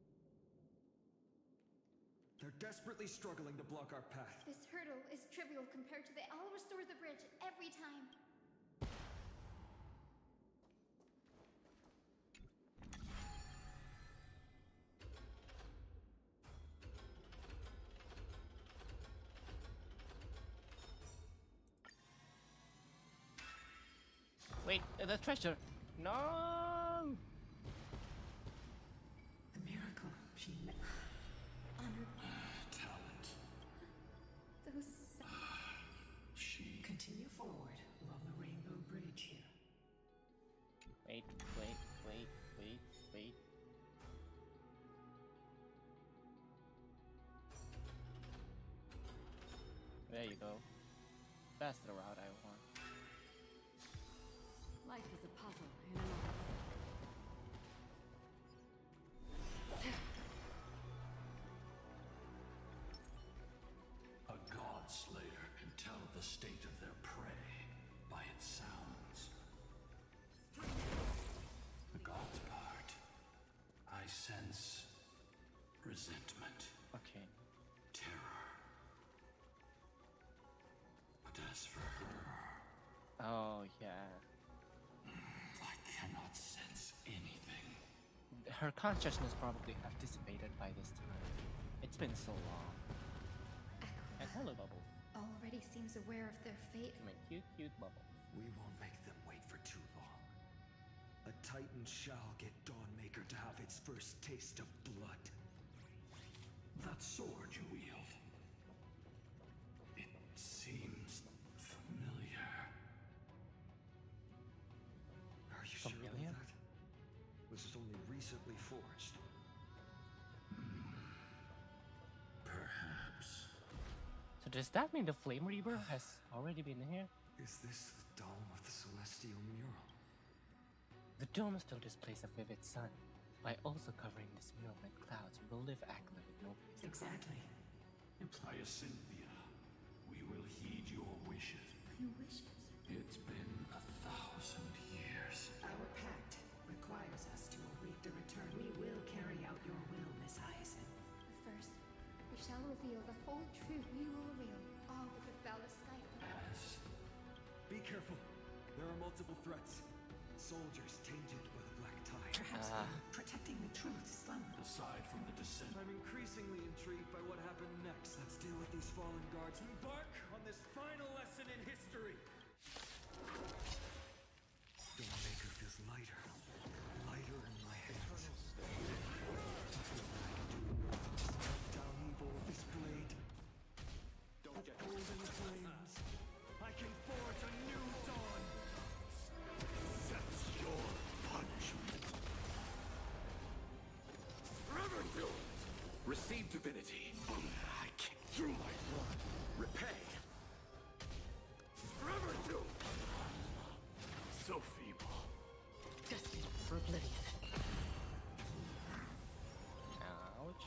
S17: They're desperately struggling to block our path.
S2: this hurdle is trivial compared to the I'll restore the bridge every time.
S1: Wait, the treasure. No.
S15: The miracle. She met.
S2: Honored
S8: Talent.
S2: those.
S8: She.
S15: Continue forward along the Rainbow Bridge here.
S1: Wait. There you go. That's the route I want.
S5: Life is a puzzle in and of
S8: A god slayer can tell the state of their prey by its sounds. The god's part. I sense resentment.
S1: Okay.
S8: Terror. But as for her...
S1: Oh, yeah.
S8: I cannot sense anything.
S1: Her consciousness probably have dissipated by this time. It's been so long. And hello, Bubbles.
S2: Already seems aware of their fate.
S1: I mean, cute Bubbles.
S9: We won't make them wait for too long. A Titan shall get Dawnmaker to have its first taste of blood.
S8: That sword you wield. It seems familiar.
S9: Are you sure about that? Was it only recently forged?
S8: Perhaps.
S1: So does that mean the Flame Reaver has already been here?
S9: Is this the dome of the celestial mural?
S1: The dome still displays a vivid sun. By also covering this mural with clouds, we will live Akla with no place.
S15: Exactly.
S8: Hyacinthia, we will heed your wishes.
S2: My wishes?
S8: It's been 1,000 years.
S15: Our pact requires us to await the return. We will carry out your will, Miss Hyacinth.
S2: First, we shall reveal the whole truth. We will reveal all that befell the sky.
S8: Yes.
S9: Be careful. There are multiple threats. Soldiers tainted by the black tide.
S15: Perhaps protecting the truth slumber.
S8: Aside from the descent.
S9: I'm increasingly intrigued by what happened next. Let's deal with these fallen guards and embark on this final lesson in history. Dawnmaker feels lighter. Lighter in my hands. I feel that I can do more than strike down evil with this blade. With golden flames, I can forge a new dawn.
S8: That's your punishment. Forever doomed. Receive divinity. I came through my blood. Repay. Forever doomed. So feeble.
S14: Destined for oblivion.
S1: Ouch.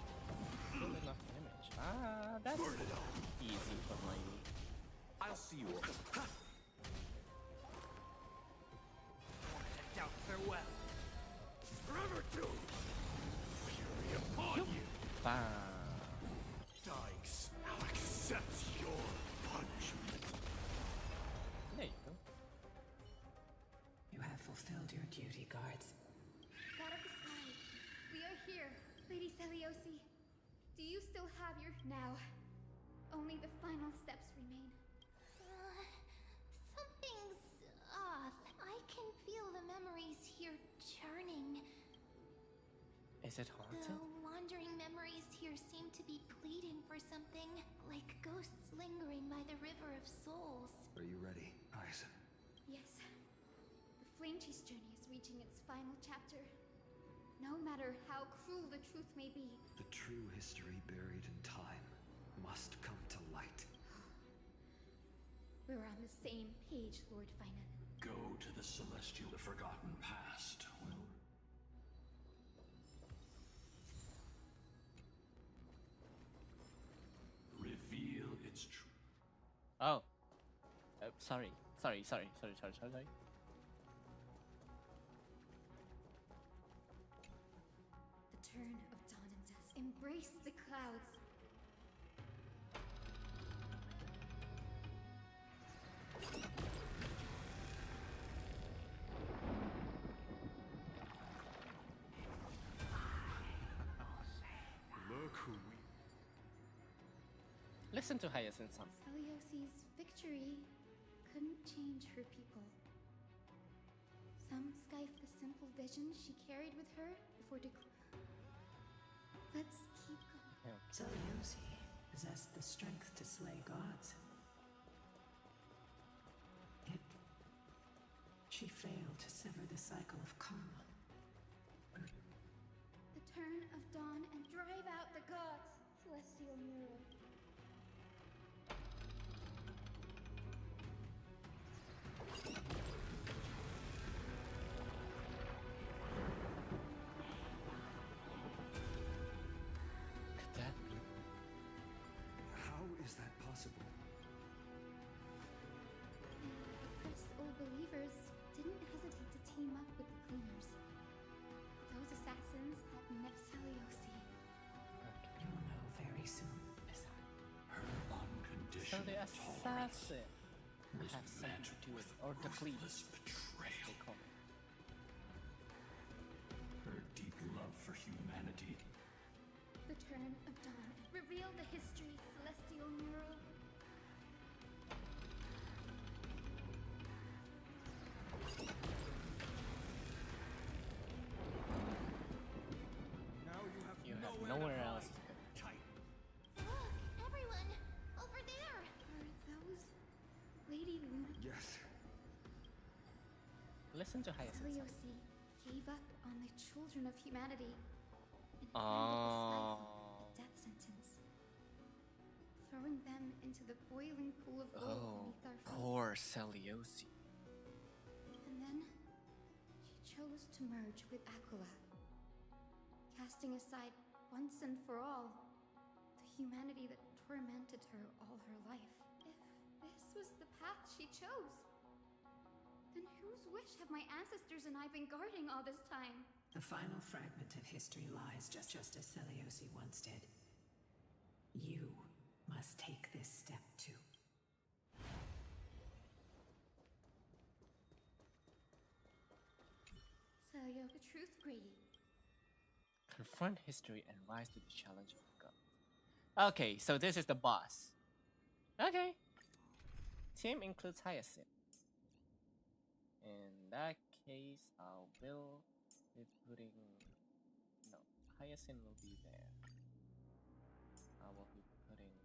S1: Still enough damage. That's easy for my...
S8: I'll see you all.
S14: Doubt farewell.
S8: Forever doomed. Fury upon you.
S1: Bam.
S8: Dykes now accepts your punishment.
S1: There you go.
S15: You have fulfilled your duty, guards.
S2: God of the sky, we are here. Lady Soralius, do you still have your... Now, only the final steps remain.
S3: Something's off. I can feel the memories here churning.
S1: Is it haunted?
S3: The wandering memories here seem to be pleading for something, like ghosts lingering by the river of souls.
S9: Are you ready, Hyacinth?
S2: Yes. The Flame Chase journey is reaching its final chapter. No matter how cruel the truth may be.
S9: The true history buried in time must come to light.
S2: We're on the same page, Lord Vayne.
S8: Go to the celestial, the forgotten past will... reveal its truth.
S1: Oh. Sorry. The
S2: turn of dawn and dusk. Embrace the clouds.
S8: Look who we...
S1: Listen to Hyacinth song.
S2: Soralius' victory couldn't change her people. Some skype the simple vision she carried with her before Let's keep going.
S15: Soralius possessed the strength to slay gods. Yet, she failed to sever the cycle of karma.
S2: The turn of dawn and drive out the gods, celestial mural.
S1: Could that be?
S9: How is that possible?
S2: The oppressed old believers didn't hesitate to team up with the cleaners. Those assassins had met Soralius.
S15: You'll know very soon.
S1: So the
S8: tolerance.
S1: assassin
S8: Was
S1: have something
S8: met
S1: to do with,
S8: with
S1: or the
S8: ruthless
S1: police, as
S8: betrayal.
S1: they call it.
S8: Her deep love for humanity.
S2: The turn of dawn. Reveal the history, celestial mural.
S17: Now you have
S1: You have
S17: nowhere,
S1: nowhere
S17: to
S1: else
S17: hide.
S1: to go.
S3: Look, everyone! Over there!
S2: Are those Lady Luna?
S17: Yes.
S1: Listen to Hyacinth.
S2: Soralius gave up on the children of humanity and
S1: Oh.
S2: handed the Skyfall a death sentence, throwing them into the boiling pool of gold
S1: Oh,
S2: beneath our feet.
S1: poor Soralius.
S2: And then she chose to merge with Aquila, casting aside once and for all the humanity that tormented her all her life. If this was the path she chose, then whose wish have my ancestors and I been guarding all this time?
S15: The final fragment of history lies just as Soralius once did. You must take this step too.
S2: Celio, the truth, Grady.
S1: Confront history and rise to the challenge of God. Okay, so this is the boss. Okay. Team includes Hyacinth. In that case, I will be putting... No, Hyacinth will be there. I will be putting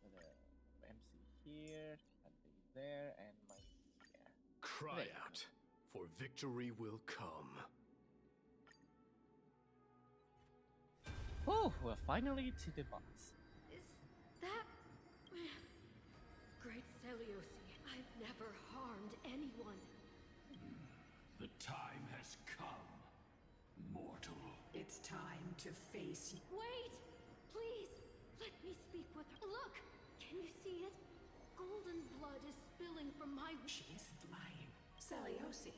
S1: the MC here, and there, and my here.
S18: Cry
S1: There you
S18: out, for victory will come.
S1: Whew, we're finally to the boss.
S22: Is that... Great Soralius, I've never harmed anyone.
S8: The time has come, mortal.
S15: It's time to face you.
S22: Wait! Please! Let me speak with her. Look! Can you see it? Golden blood is spilling from my...
S15: She isn't lying. Soralius,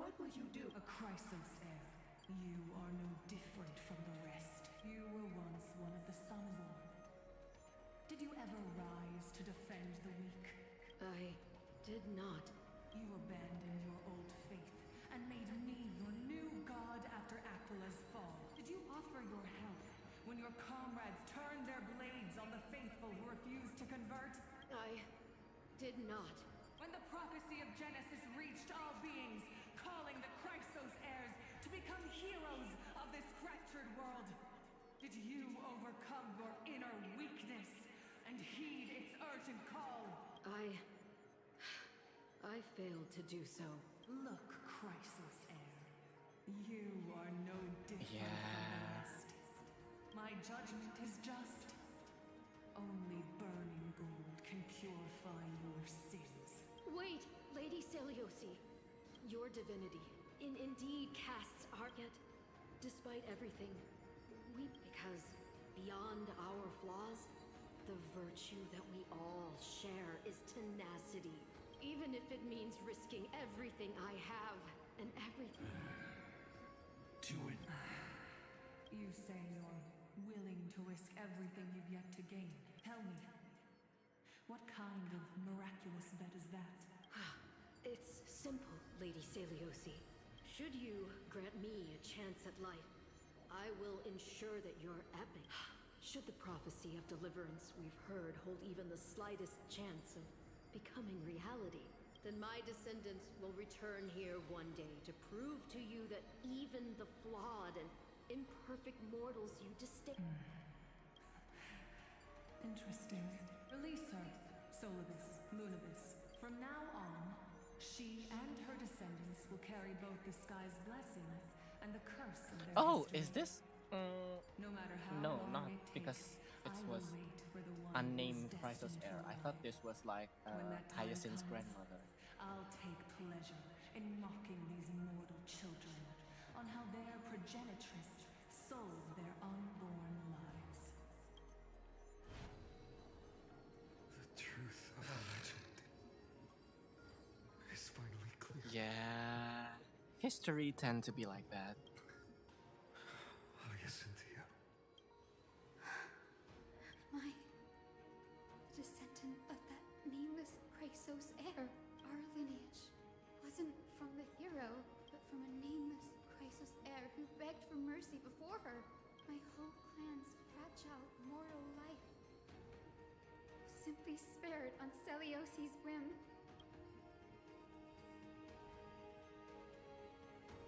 S15: what will you do?
S7: A Chrysos heir. You are no different from the rest. You were once one of the Sunborn. Did you ever rise to defend the weak?
S22: I did not.
S7: You abandoned your old faith and made me your new god after Aquila's fall. Did you offer your help when your comrades turned their blades on the faithful who refused to convert?
S22: I did not.
S7: When the prophecy of Genesis reached all beings, calling the Chrysos heirs to become heroes of this fractured world, did you overcome your inner weakness and heed its urgent call?
S22: I failed to do so.
S7: Look, Chrysos heir. You are no different from the rest. My judgment is just. Only burning gold can purify your sins.
S22: Wait, Lady Soralius. Your divinity indeed casts our... Yet, despite everything, because beyond our flaws, the virtue that we all share is tenacity. Even if it means risking everything I have and everything.
S8: Do it.
S7: You say you're willing to risk everything you've yet to gain. Tell me, what kind of miraculous bet is that?
S22: It's simple, Lady Soralius. Should you grant me a chance at life, I will ensure that you're epic. Should the prophecy of deliverance we've heard hold even the slightest chance of becoming reality, then my descendants will return here one day to prove to you that even the flawed and imperfect mortals you distinct.
S7: Interesting. Release her, Solibus, Lunibus. From now on, she and her descendants will carry both the sky's blessings and the curse of their
S1: Oh,
S7: history.
S1: is this?
S7: No matter how
S1: No,
S7: long
S1: not
S7: it
S1: because
S7: takes,
S1: it
S7: I will
S1: was
S7: wait for the one
S1: unnamed
S7: who is
S1: Chrysos
S7: destined
S1: heir.
S7: for
S1: I thought
S7: life.
S1: this was like
S7: When that time
S1: Hyacinth's
S7: comes,
S1: grandmother.
S7: I'll take pleasure in mocking these mortal children on how their progenitress sold their unborn lives.
S10: The truth of the legend is finally clear.
S1: Yeah, history tend to be like that.
S10: Hyacinthia.
S2: My descendant. Chrysos heir. Our lineage wasn't from the hero, but from a nameless Chrysos heir who begged for mercy before her. My whole clan's fragile mortal life simply spared on Seliosi's whim.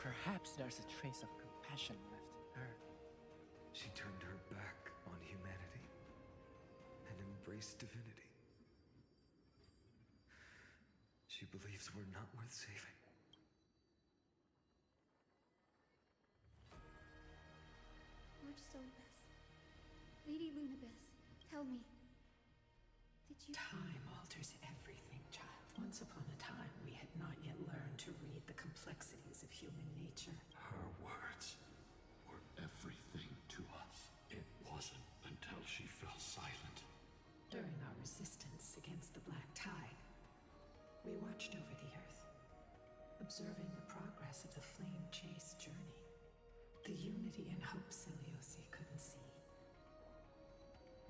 S1: Perhaps there's a trace of compassion left in her.
S9: She turned her back on humanity and embraced divinity. She believes we're not worth saving.
S2: Lord Solus, Lady Lunabis, tell me, did you...
S15: Time alters everything, child. Once upon a time, we had not yet learned to read the complexities of human nature.
S13: Her words were everything to us. It wasn't until she fell silent.
S15: During our resistance against the Black Tide, we watched over the Earth, observing the progress of the flame-chased journey. The unity and hope Seliosi couldn't see.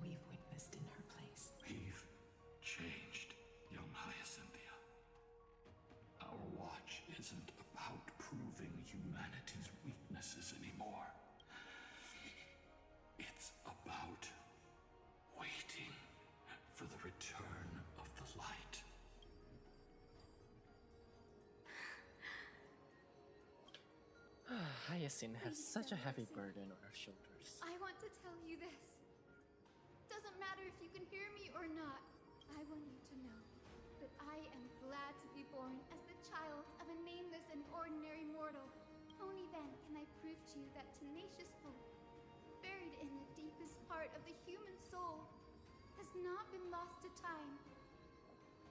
S15: We've witnessed in her place.
S13: We've changed, young Hyacinthia. Our watch isn't about proving humanity's weaknesses anymore. It's about waiting for the return of the light.
S1: Hyacinth has such a heavy burden on her shoulders.
S2: I want to tell you this. Doesn't matter if you can hear me or not. I want you to know that I am glad to be born as the child of a nameless and ordinary mortal. Only then can I prove to you that tenacious hope, buried in the deepest part of the human soul, has not been lost to time.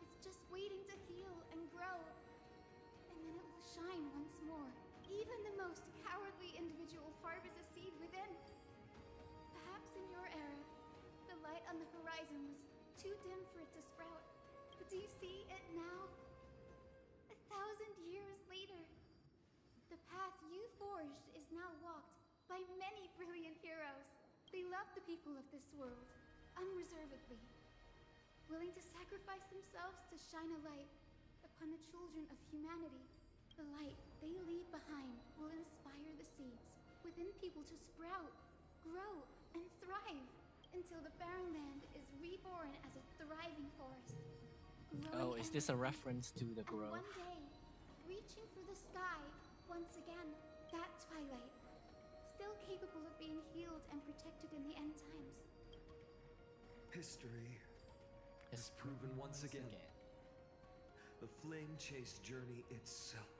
S2: It's just waiting to heal and grow, and then it will shine once more. Even the most cowardly individual harbors a seed within. Perhaps in your era, the light on the horizon was too dim for it to sprout. But do you see it now? 1,000 years later, the path you forged is now walked by many brilliant heroes. They love the people of this world, unreservedly, willing to sacrifice themselves to shine a light upon the children of humanity. The light they leave behind will inspire the seeds within people to sprout, grow, and thrive until the barren land is reborn as a thriving forest.
S1: Oh, is this a reference to the growth?
S2: And one day, reaching for the sky once again, that twilight, still capable of being healed and protected in the end times.
S9: History has proven once again. The flame-chased journey itself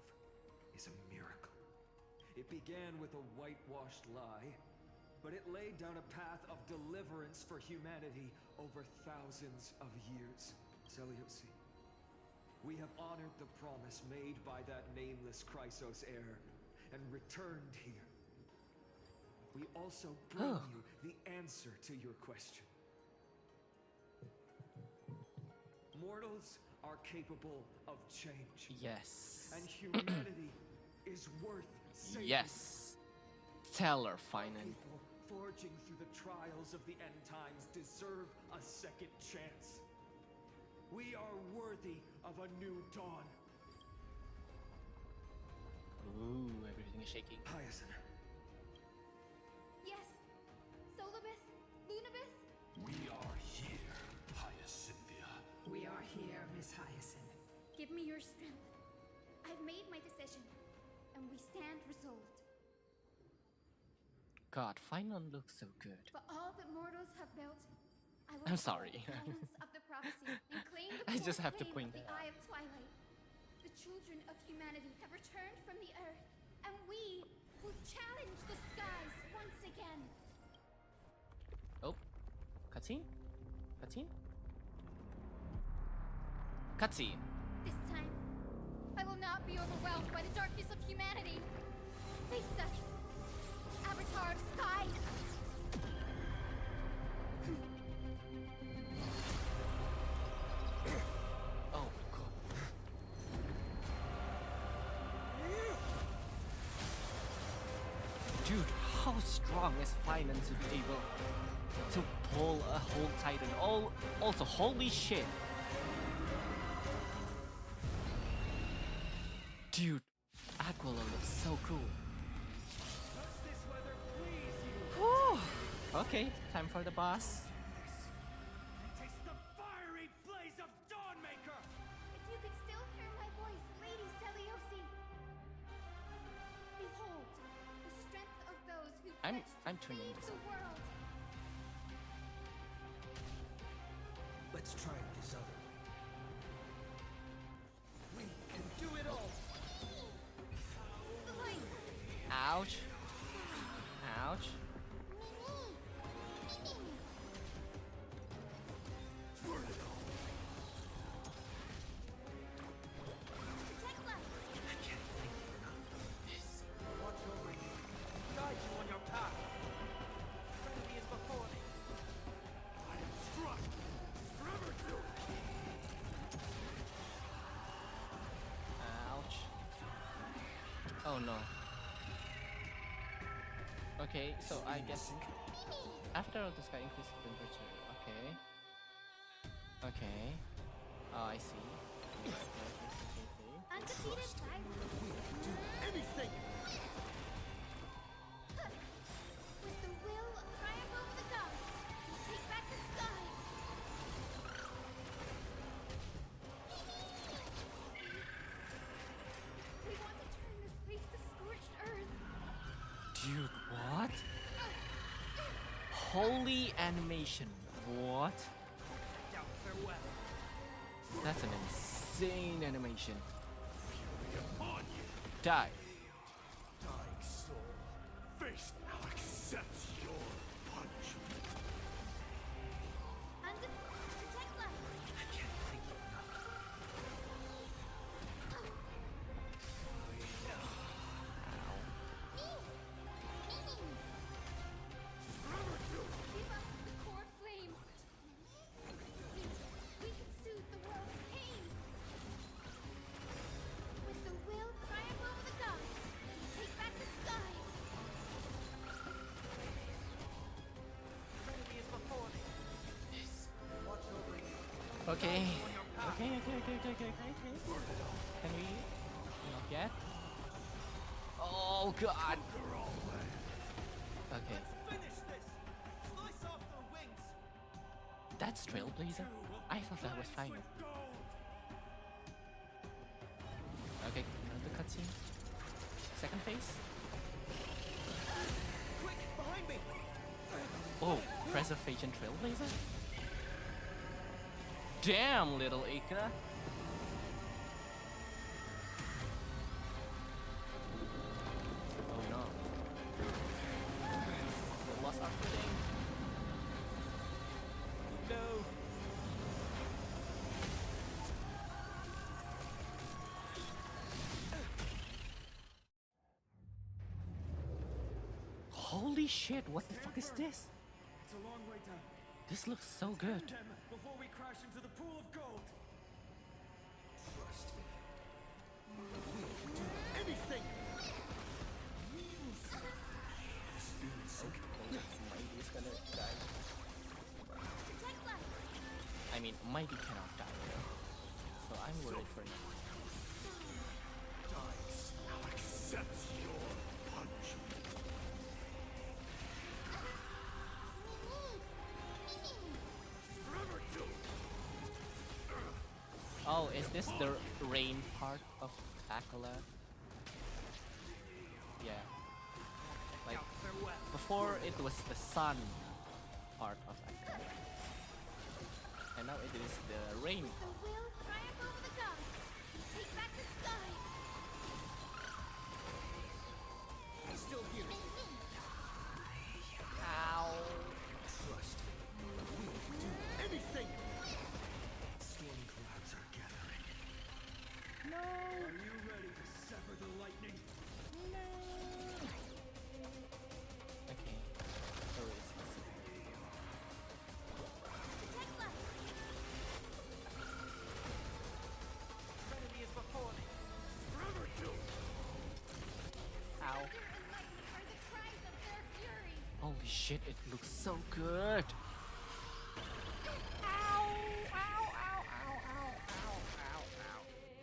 S9: is a miracle. It began with a whitewashed lie, but it laid down a path of deliverance for humanity over thousands of years. Seliosi, we have honored the promise made by that nameless Chrysos heir and returned here. We also bring you the answer to your question. Mortals are capable of change.
S1: Yes.
S9: And humanity is worth saving.
S1: Yes. Tell her, Vayne.
S9: People forging through the trials of the end times deserve a second chance. We are worthy of a new dawn.
S1: Ooh, everything is shaking.
S9: Hyacinth.
S2: Yes. Solibus? Lunabis?
S13: We are here, Hyacinthia.
S15: We are here, Miss Hyacinth.
S2: Give me your strength. I've made my decision, and we stand resolved.
S1: God, Vayne looks so good.
S2: For all that mortals have built, I will
S1: I'm sorry.
S2: follow the guidance of the prophecy and claim the
S1: I just have to
S2: flame
S1: point
S2: of the
S1: that out.
S2: Eye of Twilight. The children of humanity have returned from the earth, and we will challenge the skies once again.
S1: Oh, cutscene? Cutscene? Cutscene.
S2: This time, I will not be overwhelmed by the darkness of humanity. Face us, Avatar of Sky.
S1: Oh my god. Dude, how strong is Vayne to be able to pull a whole Titan? Also, holy shit. Dude, Aquila looks so cool. Whew. Okay, time for the boss.
S17: Taste the fiery blaze of Dawnmaker!
S2: If you could still hear my voice, Lady Seliosi. Behold, the strength of those who
S1: I'm
S2: pledge to
S1: tuning
S2: save
S1: this
S2: the
S1: up.
S2: world.
S4: Let's try it this other way. We can do it all!
S1: Ouch. Ouch.
S17: Watch over you. Guide you on your path. Trinity is before me. I am struck. Forever do.
S1: Ouch. Oh no. Okay, so I guess after all this guy increases temperature. Okay. Okay. Oh, I see.
S2: Undefeated
S6: Anything!
S2: with the will of triumph over the gods, take back the sky. We want to turn this place to scorched earth.
S1: Dude, what? Holy animation. What? That's an insane animation. Die.
S8: Dying soul, face now accepts your punishment.
S2: Protect life.
S4: I can't thank you enough.
S2: Give us the core flame. We can soothe the world's pain. With the will triumph over the gods, take back the sky.
S17: Trinity is before me. Watch over you.
S1: Okay. Okay. Can we? Not yet. Oh god. Okay.
S17: Finish this. Slice off their wings.
S1: That's Trailblazer? I thought that was final. Okay, another cutscene. Second phase.
S17: Quick, behind me.
S1: Oh, Preservation Trailblazer? Damn, little Ika. Oh no. We lost our footing. No. Holy shit, what the fuck is this?
S17: It's a long way down.
S1: This looks so good.
S17: Them before we crash into the pool of gold.
S4: Trust me.
S6: Anything!
S1: Mighty's gonna die.
S2: Protect life.
S1: I mean, Mighty cannot die, so I'm worried for now.
S8: Now accepts your punishment. Forever do.
S1: Oh, is this the rain part of Aquila? Yeah. Like, before it was the sun part of Aquila. And now it is the rain.
S2: The will triumph over the gods, take back the sky.
S6: Still here.
S1: Ow.
S4: Trust me.
S6: We can do anything!
S8: Storm clouds are gathering.
S1: No.
S17: Are you ready to sever the lightning?
S1: Okay. So it's this.
S2: Protect life.
S17: Trinity is before me.
S8: Forever do.
S1: Ow.
S2: Thunder and lightning are the cries of their fury.
S1: Holy shit, it looks so good.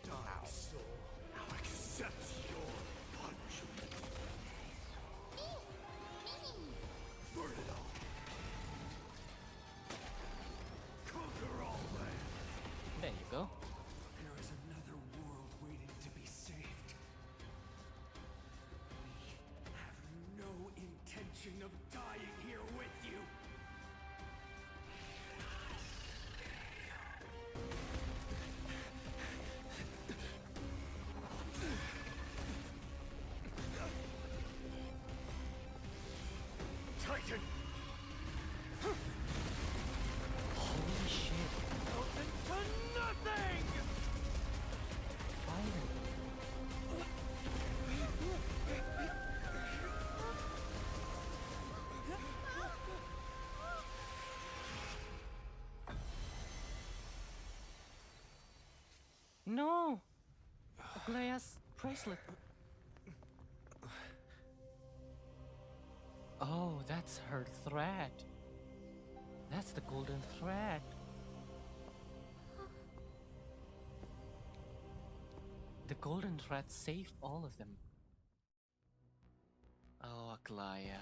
S8: Dark soul, now accept
S17: of dying here with you.
S18: Titan! Holy shit. Out into nothing! Finally.
S1: No! Aglaya's bracelet. Oh, that's her thread. That's the golden thread. The golden thread saved all of them. Oh, Aglaya.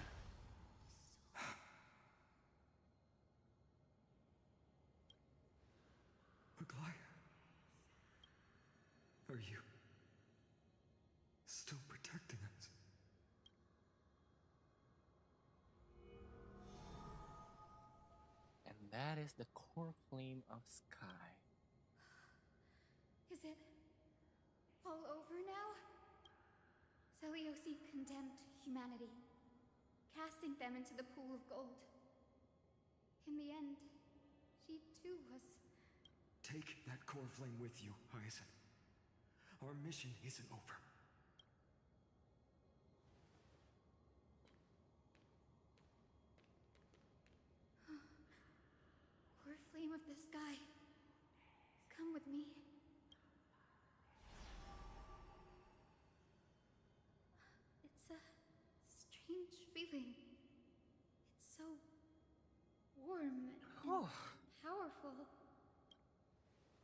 S17: Aglaya, are you still protecting us?
S1: And that is the core flame of Sky.
S2: Is it all over now? Soralius condemned humanity, casting them into the pool of gold. In the end, she too was...
S17: Take that core flame with you, Hyacinth. Our mission isn't over.
S2: Core flame of the sky, come with me. It's a strange feeling. It's so warm and powerful.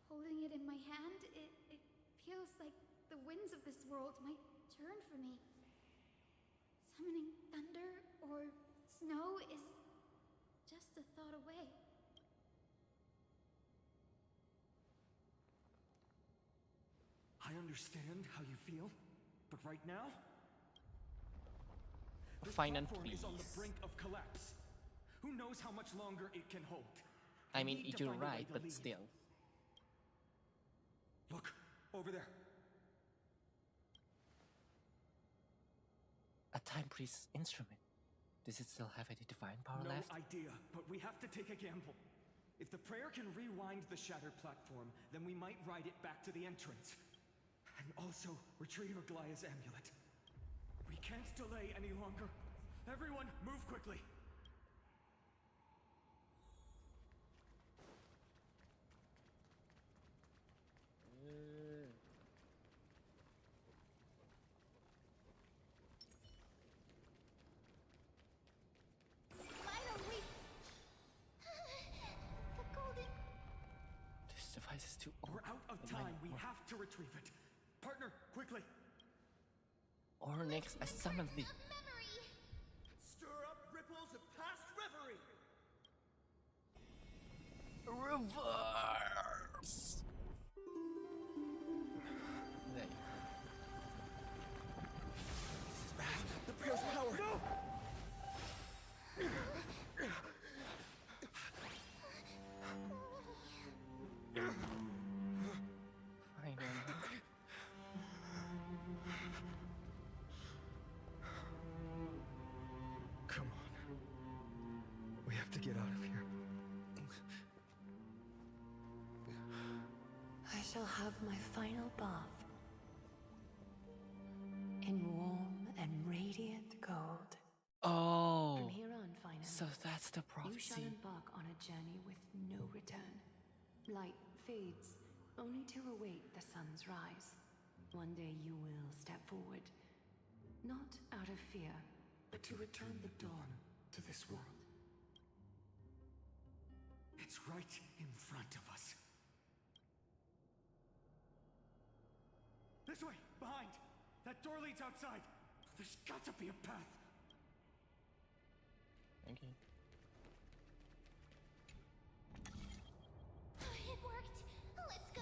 S2: Holding it in my hand, it feels like the winds of this world might turn for me. Summoning thunder or snow is just a thought away.
S17: I understand how you feel, but right now, this
S1: Final
S17: platform is on the
S1: piece.
S17: brink of collapse. Who knows how much longer it can hold?
S1: I
S17: We
S1: mean,
S17: need to
S1: you're
S17: find a way
S1: right,
S17: to
S1: but
S17: leave.
S1: still.
S17: Look, over there.
S1: A time priest's instrument. Does it still have any divine power
S17: No
S1: left?
S17: idea, but we have to take a gamble. If the prayer can rewind the shattered platform, then we might ride it back to the entrance. And also retrieve Aglaya's amulet. We can't delay any longer. Everyone, move quickly.
S3: Finally! The golden...
S1: This device is too old.
S17: We're out of time. We have to retrieve it. Partner, quickly.
S1: Or next, I summon thee.
S6: Stir up ripples of past reverie!
S1: Reverse! There you
S6: The prayer's power! No!
S1: Finally.
S17: Come on. We have to get out of here.
S12: I shall have my final bath in warm and radiant gold.
S1: Oh,
S12: From here on, Vayne,
S1: so that's the
S12: you shall
S1: prophecy.
S12: embark on a journey with no return. Light fades, only to await the sun's rise. One day you will step forward, not out of fear, but to return the dawn
S17: to this world. It's right in front of us. This way, behind. That door leads outside. There's got to be a path.
S1: Thank you.
S3: It worked! Let's go!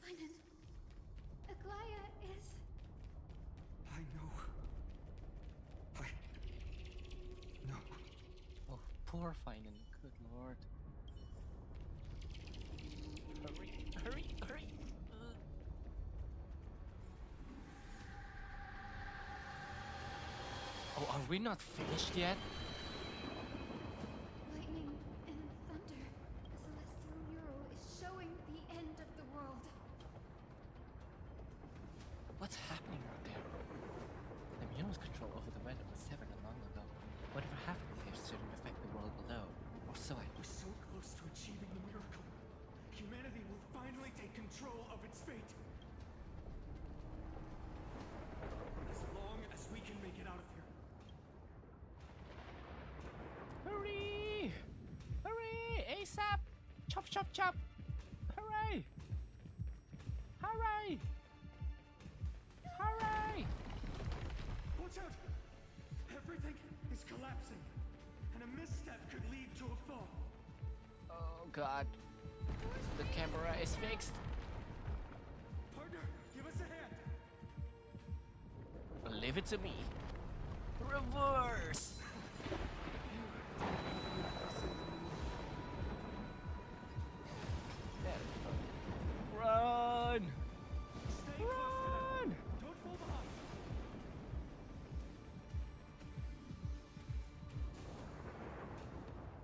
S2: Vayne, Aglaya is...
S17: I know.
S1: floor finally. Good lord. Hurry, hurry, hurry. Oh, are we not finished yet?
S2: Lightning and thunder. The celestial mural is showing the end of the world.
S1: What's happening out there? The mural's control over the weather was severed long ago. Whatever happened here shouldn't affect the world below. Or so I...
S17: We're so close to achieving the miracle. Humanity will finally take control of its fate. As long as we can make it out of here.
S1: Hurry! Hurry! ASAP! Chop, chop, chop! Hooray! Hooray! Hooray!
S17: Watch out! Everything is collapsing, and a misstep could lead to a fall.
S1: Oh god. The camera is fixed.
S17: Partner, give us a hand.
S1: Leave it to me. Reverse! Run!
S17: Stay
S1: Run!
S17: close to them. Don't fall behind.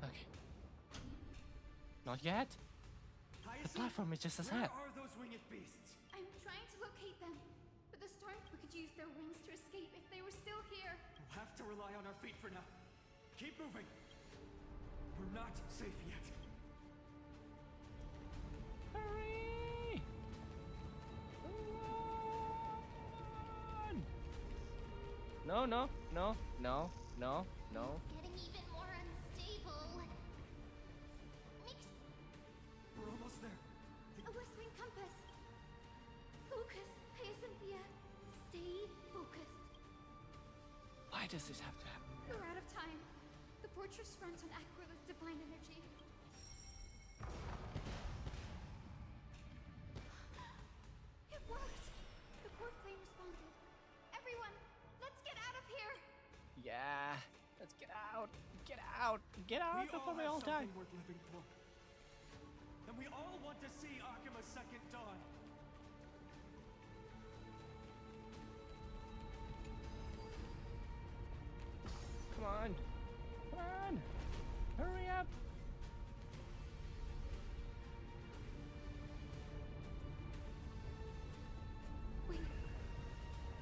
S1: Okay. Not yet. The platform is just ahead.
S17: Where are those winged beasts?
S2: I'm trying to locate them, but the stormtrooper could use their wings to escape if they were still here.
S17: We'll have to rely on our feet for now. Keep moving. We're not safe yet.
S1: Hurry! Run! No, no, no, no, no, no.
S3: Getting even more unstable.
S17: We're almost there.
S2: A West Wing compass. Focus, Hyacinthia. Stay focused.
S1: Why does this have to happen?
S2: We're out of time. The fortress front on Aquila's divine energy. It worked! The core flame responded. Everyone, let's get out of here!
S1: Yeah, let's get out. Get out. Get out before we all die.
S17: Something worth living for. And we all want to see Akima's second dawn.
S1: Come on. Come on. Hurry up.
S2: Wait,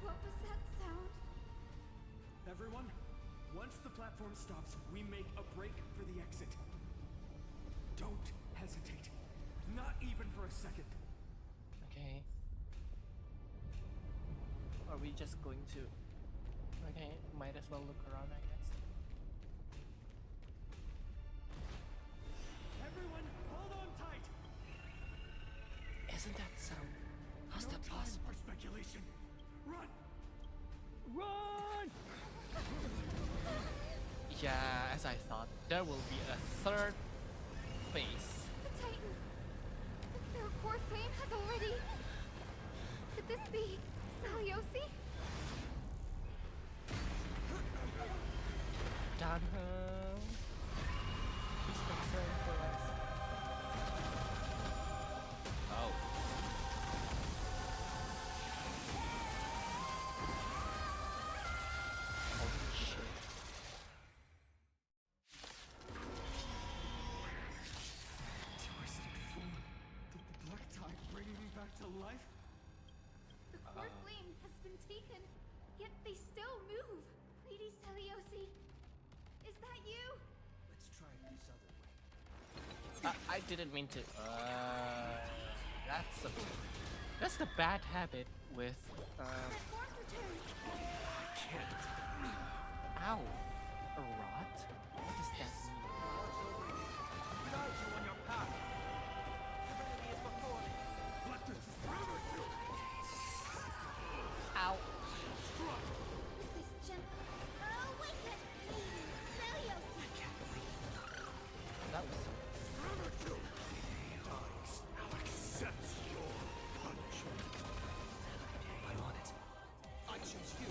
S2: what was that sound?
S17: Everyone, once the platform stops, we make a break for the exit. Don't hesitate. Not even for a second.
S1: Okay. Are we just going to... Okay, might as well look around, I guess.
S17: Everyone, hold on tight.
S1: Isn't that sound? How's
S17: No
S1: that
S17: time
S1: possible?
S17: for speculation. Run!
S1: Run! Yeah, as I thought, there will be a third phase.
S2: The Titan! Their core flame has already... Could this be Soralius?
S1: Dunham. He's concerned for us. Oh. Holy shit.
S17: Twisted form. The black tide bringing me back to life?
S2: The core flame has been taken, yet they still move. Lady Soralius, is that you?
S4: Let's try this other way.
S1: I didn't mean to. That's the bad habit with. Ow. A rot? What does that mean?
S18: Guide you on your path. Divinity is before me.
S8: Let this river do it.
S1: Ow.
S2: With this gem... Awaken! Lady Soralius!
S1: That was so.
S8: River do it. Dice now accepts your punishment.
S4: I'm on it. I choose you.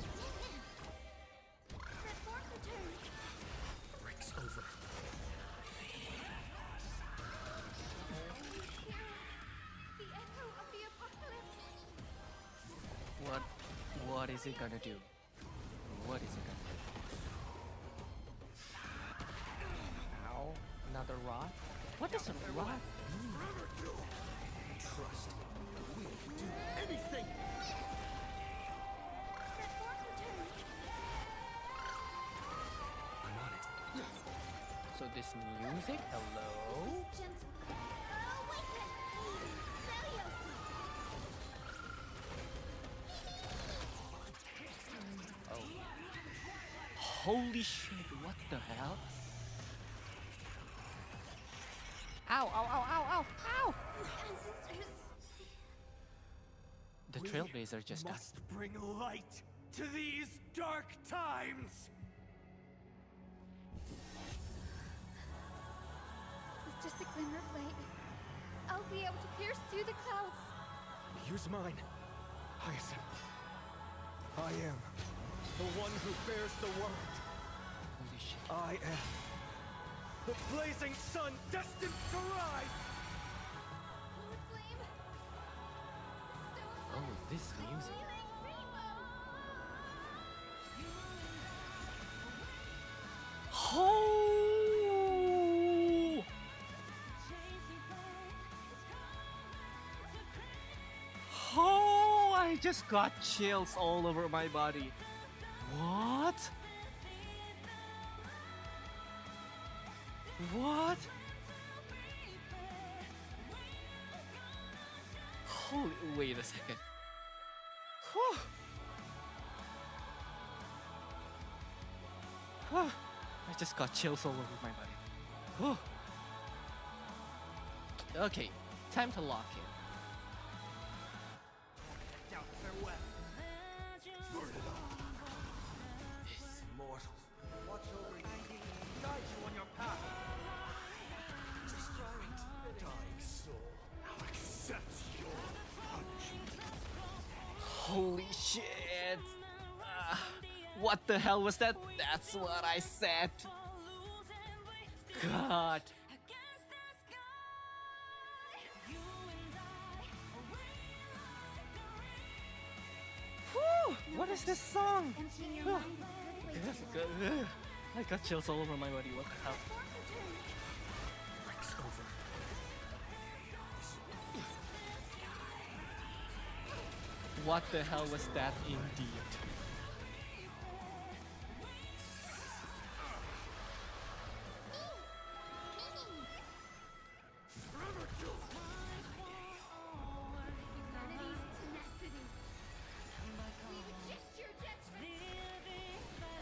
S2: Transform return.
S4: Breaks over.
S1: What is it gonna do? What is it gonna do? Ow, another rod? What does a rod mean?
S6: Trust. We can do anything.
S4: I'm on it.
S1: So this music, hello? Oh. Holy shit, what the hell? Ow, ow, ow, ow, ow, ow! The Trailblazer just got...
S17: must bring light to these dark times!
S2: With just a glimmer of light, I'll be able to pierce through the clouds.
S17: Use mine, Hyacinth. I am the one who bears the word.
S1: Holy shit.
S17: I am the blazing sun destined to rise!
S1: Oh, this music. Oh! Oh, I just got chills all over my body. What? What? Holy, wait a second. Whew. Whew. I just got chills all over my body. Whew. Okay, time to lock in.
S6: Burn it up. This mortal. Watch over you. Guide you on your path. Destroying the dying soul. Now accept your punishment.
S1: Holy shit! What the hell was that? That's what I said. God. Whew, what is this song? I got chills all over my body. What the hell? What the hell was that indeed?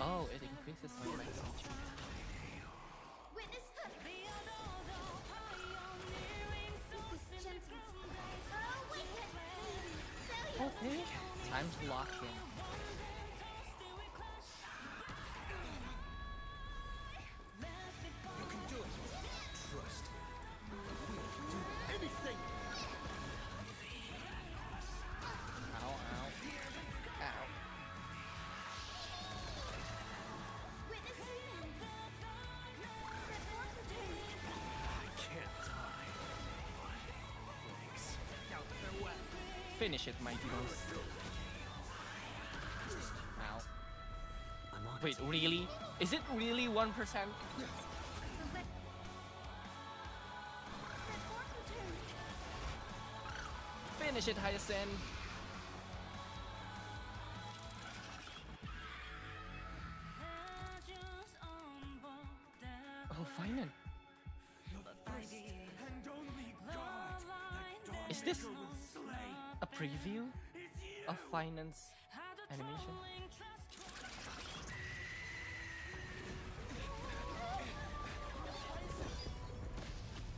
S1: Oh, it increases my max HP. Okay, time to lock in.
S6: You can do it. Trust. We can do anything.
S1: Ow, ow, ow.
S6: I can't die. Thanks.
S1: Finish it, mighty boss. Ow. Wait, really? Is it really 1%? Finish it, Hyacinth. Oh, Vayne. Is this a preview of Vayne's animation?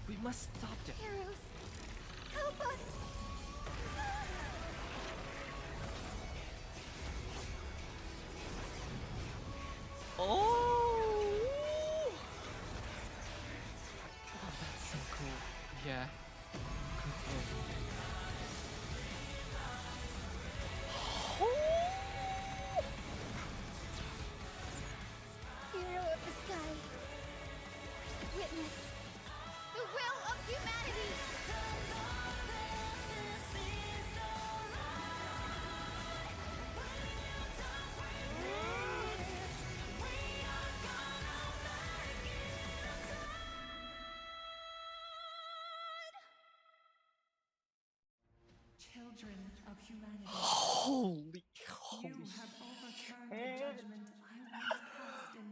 S1: We must stop them.
S2: Heroes, help us!
S1: Oh! Oh, that's so cool. Yeah.
S2: Hero of the sky, witness the will of humanity!
S15: children of humanity.
S1: Holy
S15: You have overturned the judgment I once cast in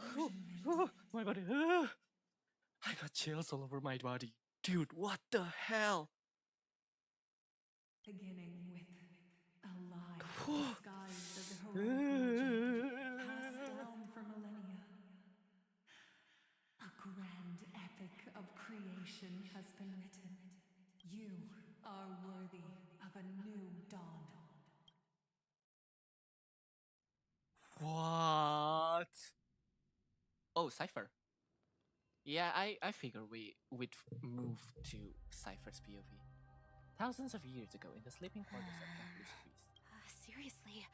S15: disillusionment.
S1: my body. I got chills all over my body. Dude, what the hell?
S15: Beginning with a lie disguised as a heroic legend, passed down for millennia. A grand epic of creation has been written. You are worthy of a new dawn.
S1: What? Oh, Cypher. Yeah, I figure we'd move to Cypher's POV. Thousands of years ago in the sleeping quarters of Cthulhu's Priest.
S5: Seriously.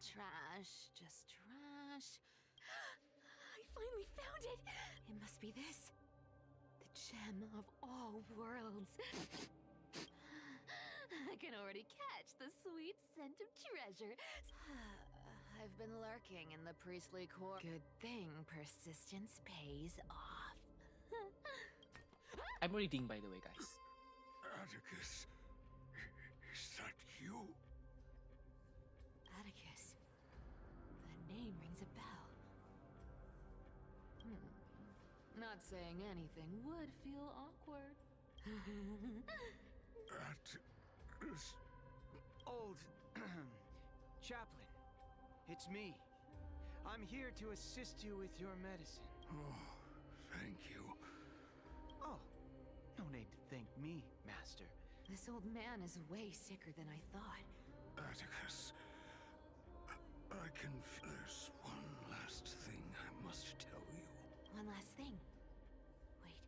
S5: Trash. Just trash. I finally found it! It must be this. The gem of all worlds. I can already catch the sweet scent of treasure. I've been lurking in the priestly core. Good thing persistence pays off.
S1: I'm reading, by the way, guys.
S8: Atticus, is that you?
S5: Atticus. The name rings a bell. Not saying anything would feel awkward.
S8: Atticus.
S18: Old chaplain, it's me. I'm here to assist you with your medicine.
S8: Oh, thank you.
S18: Oh, no need to thank me, Master.
S5: This old man is way sicker than I thought.
S8: Atticus, I can. There's one last thing I must tell you.
S5: One last thing. Wait.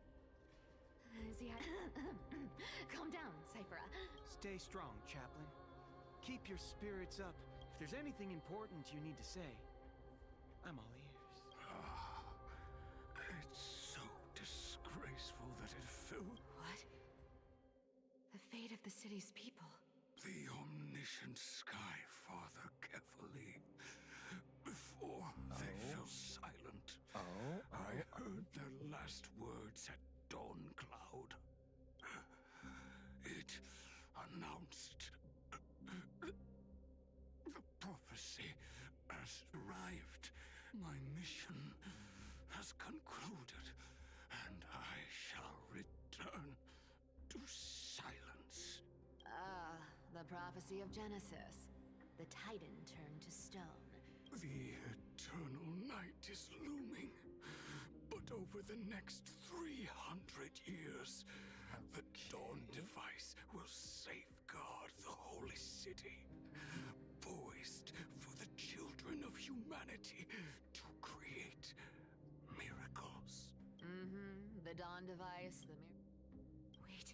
S5: Is he Calm down, Cyphera.
S18: Stay strong, chaplain. Keep your spirits up. If there's anything important you need to say, I'm all ears.
S8: It's so disgraceful that it fell.
S5: What? The fate of the city's people.
S8: The omniscient Sky Father carefully. Before they fell silent, I heard their last words at Dawn Cloud. It announced the prophecy has arrived. My mission has concluded, and I shall return to silence.
S5: The prophecy of Genesis. The Titan turned to stone.
S8: The eternal night is looming. But over the next 300 years, the Dawn device will safeguard the holy city, poised for the children of humanity to create miracles.
S5: The Dawn device, Wait,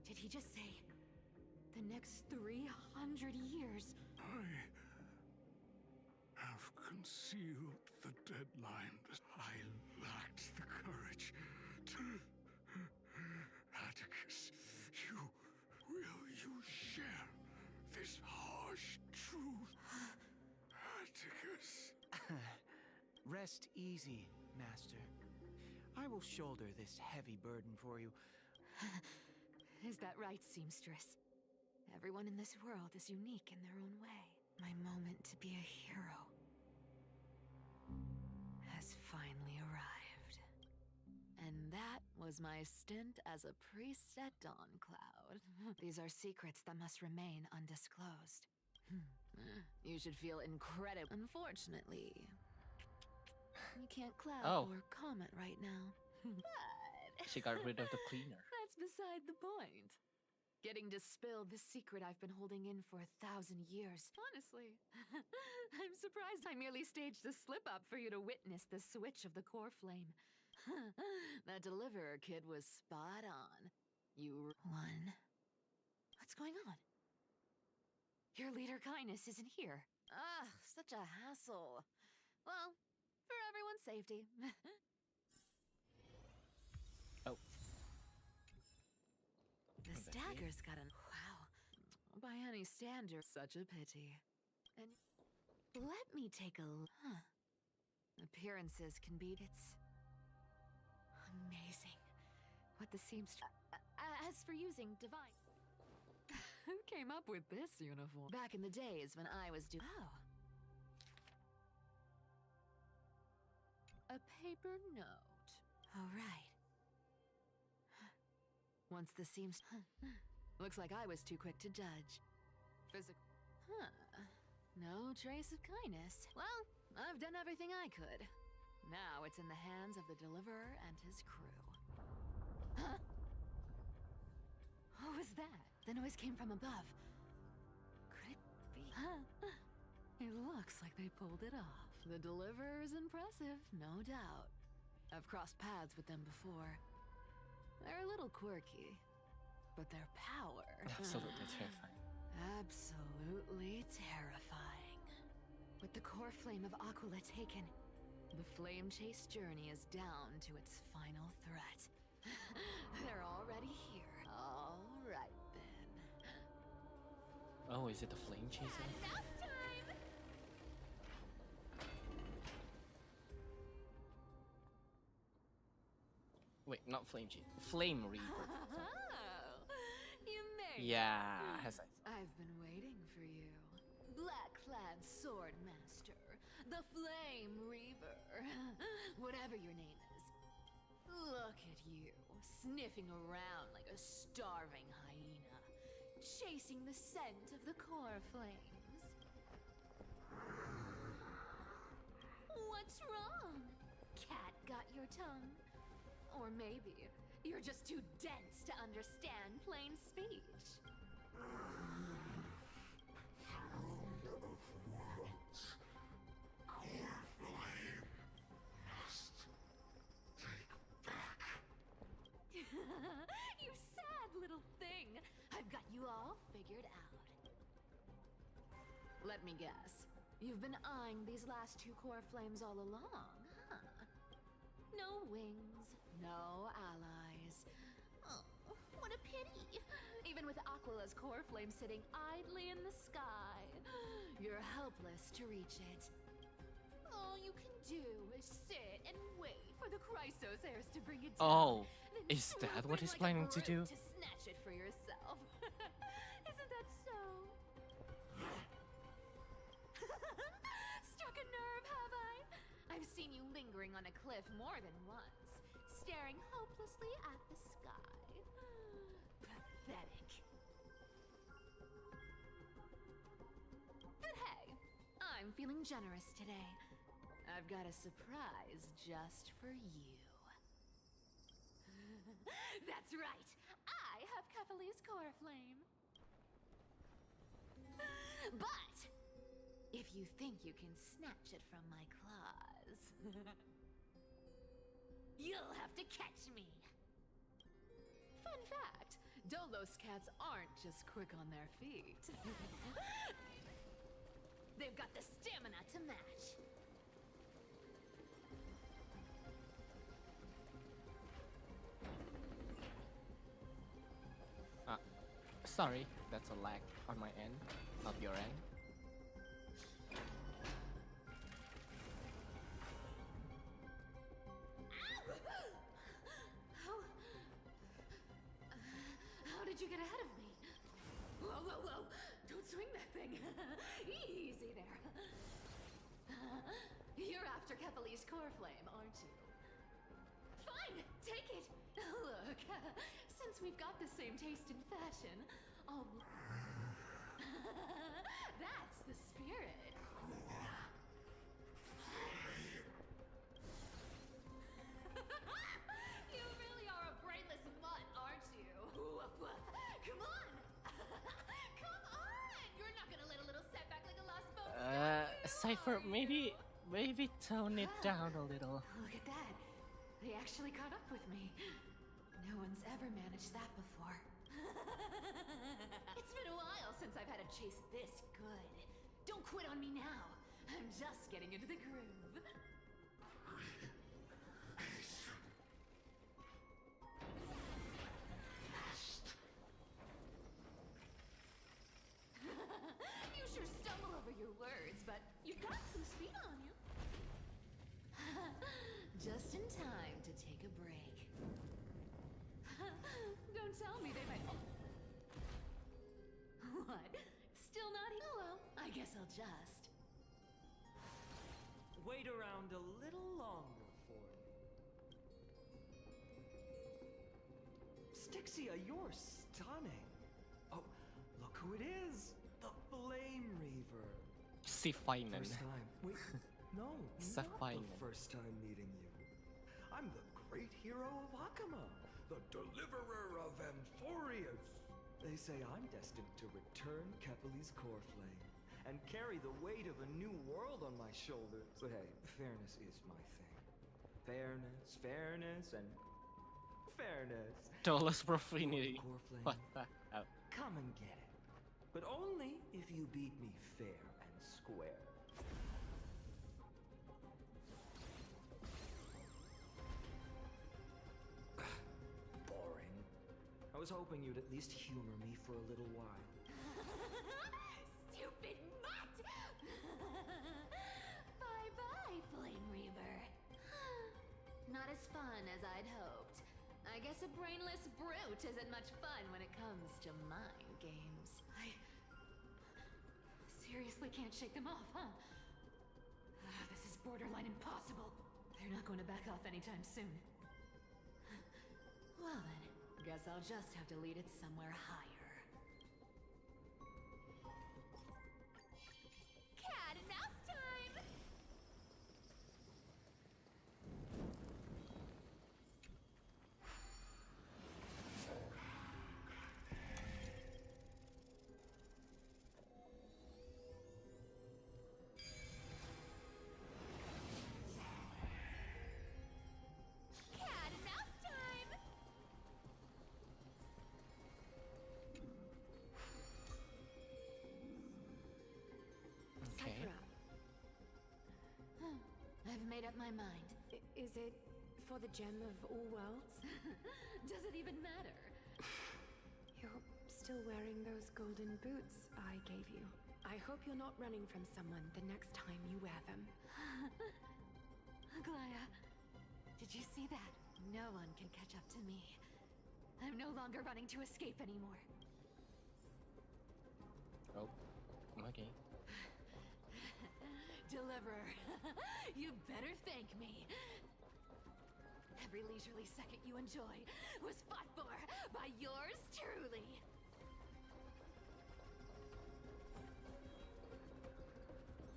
S5: did he just say the next 300 years?
S8: I have concealed the deadline. I lacked the courage to... Atticus, will you share this harsh truth? Atticus.
S18: Rest easy, Master. I will shoulder this heavy burden for you.
S5: Is that right, seamstress? Everyone in this world is unique in their own way. My moment to be a hero has finally arrived. And that was my stint as a priest at Dawn Cloud. These are secrets that must remain undisclosed. You should feel incredible. Unfortunately, you can't cloud or comment right now. But
S1: She got rid of the cleaner.
S5: that's beside the point. Getting to spill the secret I've been holding in for 1,000 years. Honestly, I'm surprised I merely staged a slip-up for you to witness the switch of the core flame. That deliverer kid was spot on. You won. What's going on? Your leader Kindness isn't here. Such a hassle. Well, for everyone's safety. This dagger's got wow. By any standard, such a pity. And let me take a Appearances can be. It's amazing what the seamstress. As for using divine. came up with this uniform? Back in the days when I was Oh. A paper note. All right. Once the seams... Looks like I was too quick to judge. Huh. No trace of kindness. Well, I've done everything I could. Now it's in the hands of the Deliverer and his crew. Huh? What was that? The noise came from above. Could it be? Huh? It looks like they pulled it off. The Deliverer is impressive, no doubt. I've crossed paths with them before. They're a little quirky, but their power...
S1: Absolutely terrifying.
S5: Absolutely terrifying. With the core flame of Aquila taken, the flame chase journey is down to its final threat. They're already here. All right, then.
S1: Oh, is it the flame chaser?
S5: Mouse time!
S1: Wait, not flame chaser. Flame reaper.
S5: Oh, you made
S1: Yeah, has
S5: I've been waiting for you. Black-clad sword master, the Flame Reaver, whatever your name is. Look at you, sniffing around like a starving hyena, chasing the scent of the core flames. What's wrong? Cat got your tongue? Or maybe you're just too dense to understand plain speech. You sad little thing. I've got you all figured out. Let me guess. You've been eyeing these last two core flames all along, huh? No wings, no allies. Oh, what a pity. Even with Aquila's core flame sitting idly in the sky, you're helpless to reach it. All you can do is sit and wait for the Chrysos heirs to bring it down.
S1: Oh, is that what he's planning to do?
S5: To snatch it for yourself. Isn't that so? Struck a nerve, have I? I've seen you lingering on a cliff more than once, staring hopelessly at the sky. Pathetic. But hey, I'm feeling generous today. I've got a surprise just for you. That's right! I have Kefali's core flame. But if you think you can snatch it from my claws, you'll have to catch me. Fun fact, Dolos cats aren't just quick on their feet. They've got the stamina to match.
S1: Sorry, that's a lag on my end, not your end.
S5: How did you get ahead of me? Whoa, whoa, whoa! Don't swing that thing! Easy there. You're after Kefali's core flame, aren't you? Fine, take it! Look, since we've got the same taste in fashion, I'll... That's the spirit. You really are a brainless mutt, aren't you? Come on! Come on! You're not gonna let a little setback like a lost boat...
S1: Cypher, maybe tone it down a little.
S5: Look at that. They actually caught up with me. No one's ever managed that before. It's been a while since I've had a chase this good. Don't quit on me now. I'm just getting into the groove. You sure stumble over your words, but you've got some speed on you. Just in time to take a break. Don't tell me they might... guess I'll just...
S9: Wait around a little longer for me. Stixia, you're stunning. Oh, look who it is. The Flame Reaver.
S1: Si Vayne.
S9: First time. Wait, no,
S1: Sa
S9: not
S1: Vayne.
S9: the first time meeting you. I'm the great hero of Hakama, the deliverer of Amphorius. They say I'm destined to return Kepali's core flame and carry the weight of a new world on my shoulders. But hey, fairness is my thing. Fairness, and fairness.
S1: Dolus Profinity.
S9: Core flame.
S1: What the hell?
S9: Come and get it. But only if you beat me fair and square. Boring. I was hoping you'd at least humor me for a little while.
S5: Stupid mutt! Bye-bye, Flame Reaver. Not as fun as I'd hoped. I guess a brainless brute isn't much fun when it comes to mind games. I seriously can't shake them off, huh? This is borderline impossible. They're not going to back off anytime soon. Well then, guess I'll just have to lead it somewhere higher. Cat and mouse time! Cat and mouse time!
S1: Okay.
S5: I've made up my mind.
S12: Is it for the gem of all worlds?
S5: Does it even matter?
S12: You're still wearing those golden boots I gave you. I hope you're not running from someone the next time you wear them.
S5: Glaya, did you see that? No one can catch up to me. I'm no longer running to escape anymore.
S1: Oh, okay.
S5: Deliverer, you better thank me. Every leisurely second you enjoy was fought for by yours truly.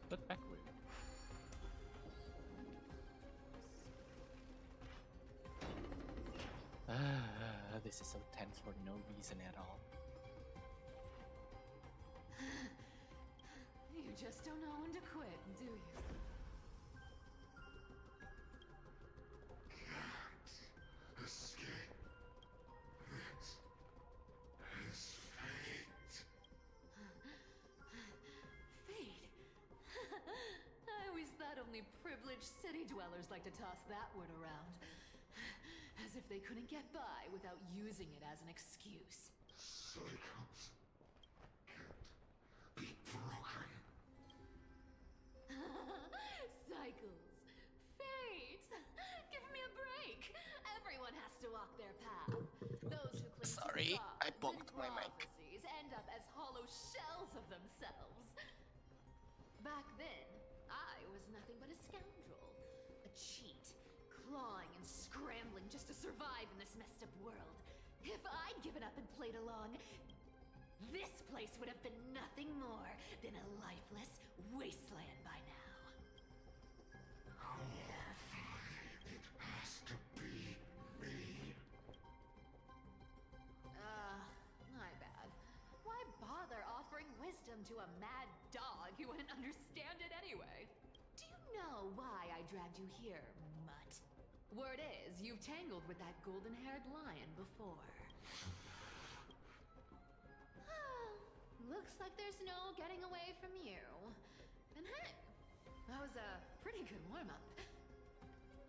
S1: But backward. This is so tense for no reason at all.
S5: You just don't know when to quit, do you?
S8: Escape. This is fate.
S5: Fate? I always thought only privileged city dwellers like to toss that word around. As if they couldn't get by without using it as an excuse.
S8: Cycles can't be broken.
S5: Cycles. Fate! Give me a break! Everyone has to walk their path. Those who cling
S1: Sorry,
S5: to
S1: I
S5: gods
S1: bumped
S5: and
S1: my mic.
S5: prophecies end up as hollow shells of themselves. Back then, I was nothing but a scoundrel. A cheat. Clawing and scrambling just to survive in this messed up world. If I'd given up and played along, this place would have been nothing more than a lifeless wasteland by now.
S8: It has to be me.
S5: My bad. Why bother offering wisdom to a mad dog who wouldn't understand it anyway? Do you know why I dragged you here, mutt? Word is, you've tangled with that golden-haired lion before. Looks like there's no getting away from you. And hey, that was a pretty good warm-up.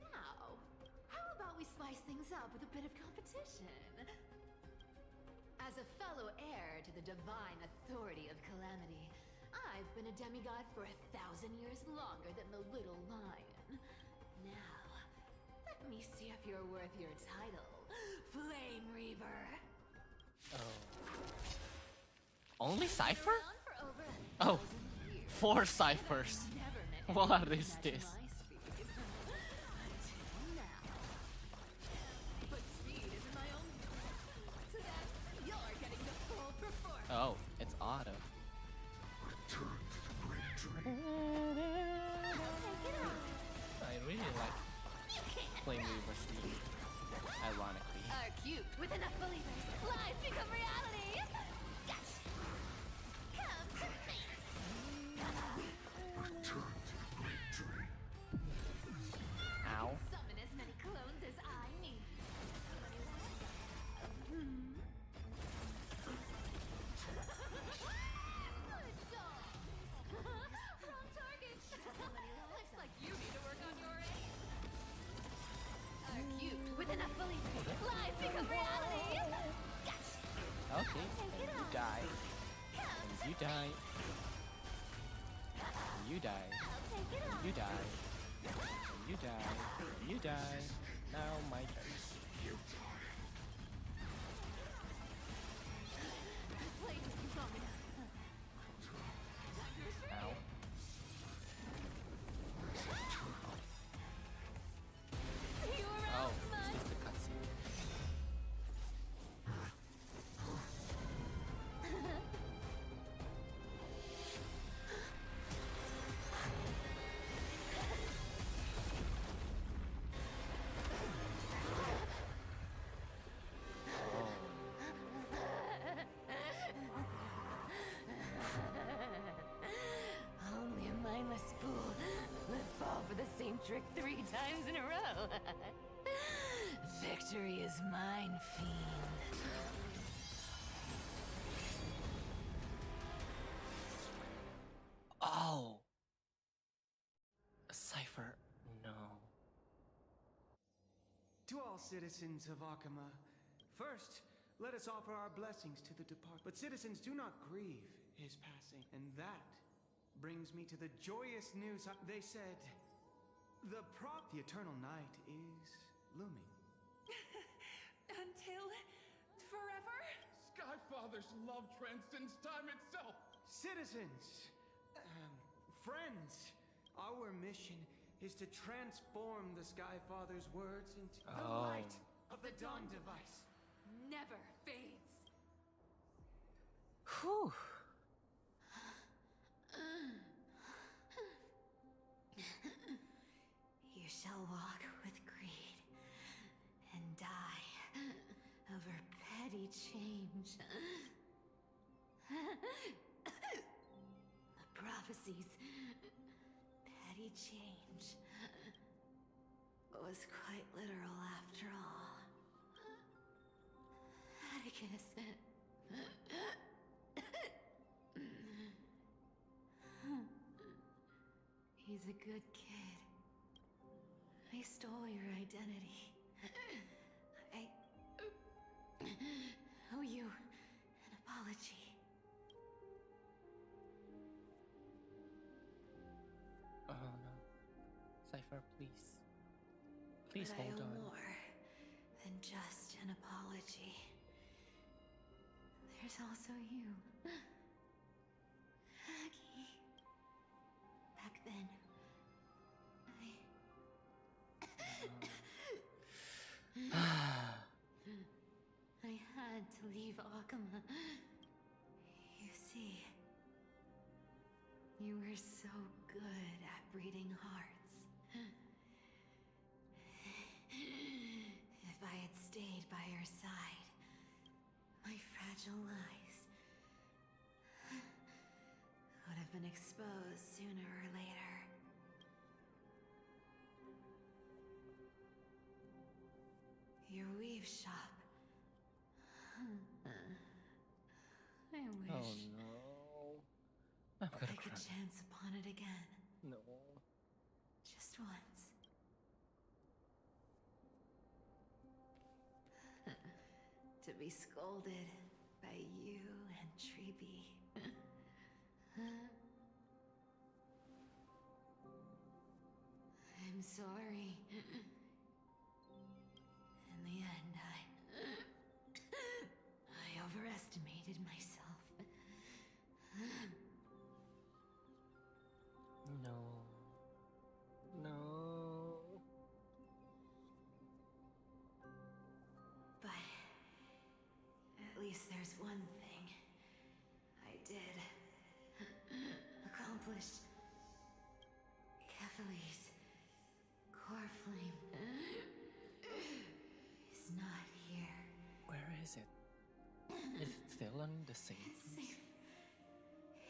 S5: Now, how about we spice things up with a bit of competition? As a fellow heir to the divine authority of Calamity, I've been a demigod for 1,000 years longer than the little lion. Now, let me see if you're worth your title, Flame Reaver.
S1: Oh. Only Cypher?
S5: Been around for over
S1: Oh.
S5: 1,000 years.
S1: 4 ciphers. What is this? Oh, it's auto. I really like playing Weaver Steam, ironically.
S5: Are cute with enough believers. Lies become reality. Come to me.
S1: Ow.
S5: Summon as many clones as I need. Wrong target. Looks like you need to work on your aim. Are cute with enough believers. Lies become reality.
S1: Okay, and you die. And you die. And you die. And you die. And you die. And you die. Now my turn. Ow. Oh, it's just a cutscene.
S5: Only a mindless fool would fall for the same trick 3 times in a row. Victory is mine, fiend.
S1: Oh. A cipher. No.
S16: To all citizens of Akama, first, let us offer our blessings to the departed. But citizens, do not grieve his passing. And that brings me to the joyous news. They said, the eternal night is looming.
S7: Until forever?
S19: Skyfather's love transcends time itself.
S16: Citizens, friends, our mission is to transform the Skyfather's words into the light of the Dawn device.
S7: Never fades.
S1: Whew.
S12: You shall walk with greed and die over petty change. The prophecies, petty change, was quite literal after all. Atticus. He's a good kid. I stole your identity. I owe you an apology.
S1: Oh no. Cypher, please. Please
S12: But
S1: hold
S12: I owe
S1: on.
S12: more than just an apology. There's also you. Aggie. Back then, I had to leave Akama. You see, you were so good at reading hearts. If I had stayed by your side, my fragile lies would have been exposed sooner or later. Your weave shop. I wish
S1: Oh no. I'm
S12: I
S1: gonna
S12: could
S1: cry.
S12: chance upon it again.
S1: No.
S12: Just once. To be scolded by you and Treeby. I'm sorry. In the end, I overestimated myself.
S5: least there's one thing I did accomplish. Kephalese core flame is not here.
S1: Where is it? Is it still on the same place?
S5: Safe.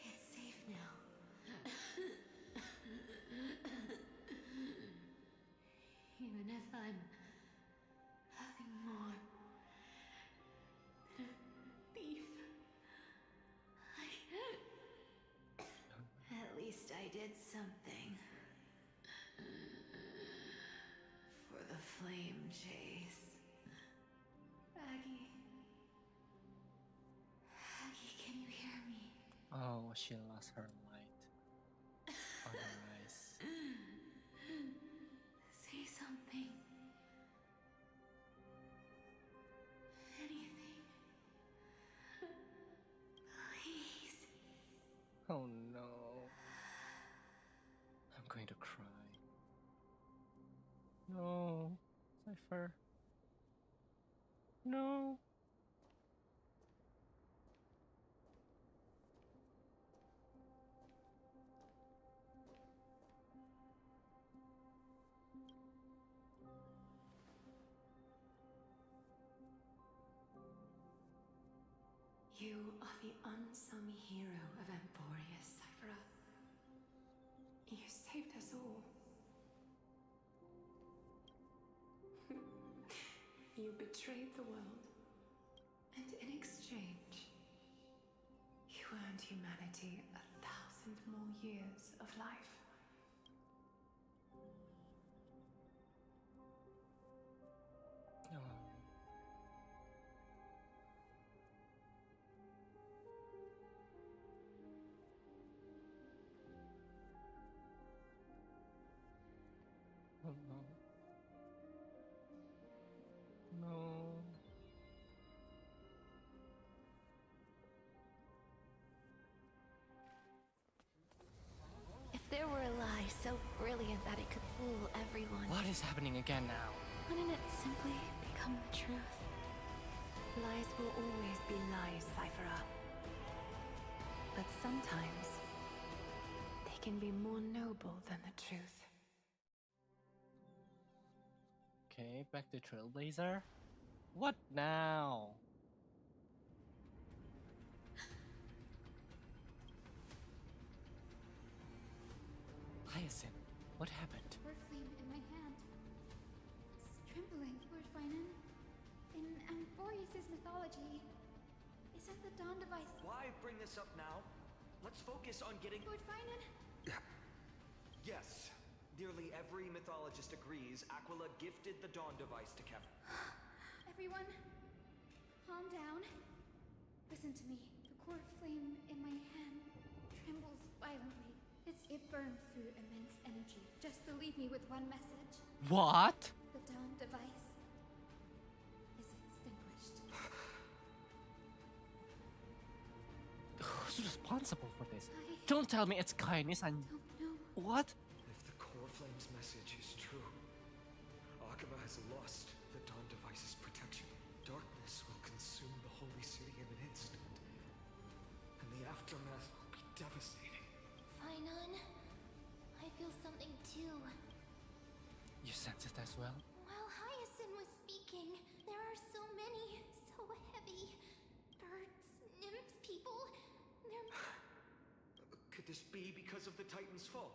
S5: It's safe now. Even if I'm nothing more than a thief, at least I did something for the flame chase. Aggie, can you hear me?
S1: Oh, she lost her light on her eyes.
S5: Say something. Anything. Please.
S1: Oh no. I'm going to cry. No, Cypher. No.
S12: You are the unsung hero of Emporia, Cypher. You saved us all. You betrayed the world, and in exchange, you earned humanity 1,000 more years of life.
S1: No. Oh no. No.
S3: If there were a lie so brilliant that it could fool everyone,
S1: What is happening again now?
S3: wouldn't it simply become the truth?
S12: Lies will always be lies, Cypher. But sometimes, they can be more noble than the truth.
S1: Okay, back to Trailblazer. What now? Hyacinth, what happened?
S2: Core flame in my hand. It's trembling, Lord Vayne. In Amphorius' mythology, isn't the dawn device...
S9: Why bring this up now? Let's focus on getting...
S2: Lord Vayne?
S9: Yes. Nearly every mythologist agrees Aquila gifted the Dawn device to Kevin.
S2: Everyone, calm down. Listen to me. The core flame in my hand trembles violently. It burns through immense energy just to leave me with one message.
S1: What?
S2: The dawn device is extinguished.
S1: Who's responsible for this? Don't tell me it's kindness and... What?
S9: If the core flame's message is true, Akama has lost the Dawn device's protection. Darkness will consume the holy city in an instant, and the aftermath will be devastating.
S3: Fainon, I feel something too.
S1: You sense it as well?
S3: While Hyacinth was speaking, there are so many, so heavy. Birds, nymphs, people. They're...
S9: Could this be because of the Titan's fall?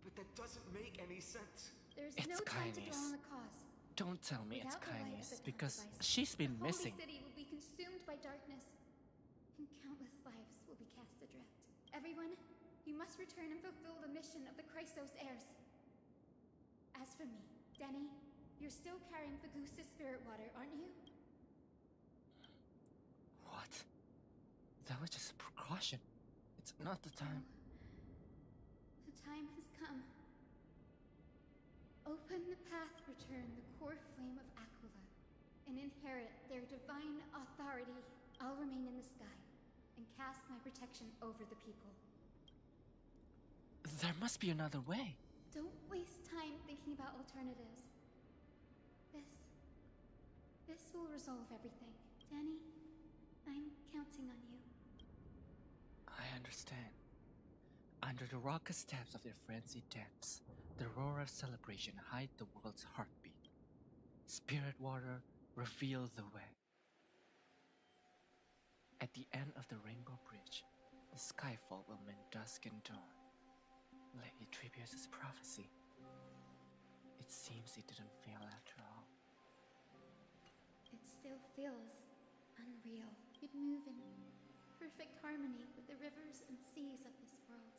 S9: But that doesn't make any sense.
S2: There's
S1: It's
S2: no time to
S1: kindness.
S2: dwell on the cause.
S1: Don't tell me it's
S2: Without the light of
S1: kindness,
S2: the dawn
S1: because
S2: device,
S1: she's been
S2: the
S1: missing.
S2: holy city will be consumed by darkness, and countless lives will be cast adrift. Everyone, you must return and fulfill the mission of the Chrysos heirs. As for me, Denny, you're still carrying the Goose's spirit water, aren't you?
S1: What? That was just a precaution. It's not the time.
S2: The time has come. Open the path, return the core flame of Aquila, and inherit their divine authority. I'll remain in the sky and cast my protection over the people.
S1: There must be another way.
S2: Don't waste time thinking about alternatives. This will resolve everything. Danny, I'm counting on you.
S1: I understand. Under the raucous steps of their frenzied depths, the roar of celebration hides the world's heartbeat. Spirit water reveals the way. At the end of the Rainbow Bridge, the skyfall will mend dusk and dawn. Lady Trebius's prophecy. It seems it didn't fail after all.
S2: It still feels unreal. You'd move in perfect harmony with the rivers and seas of this world.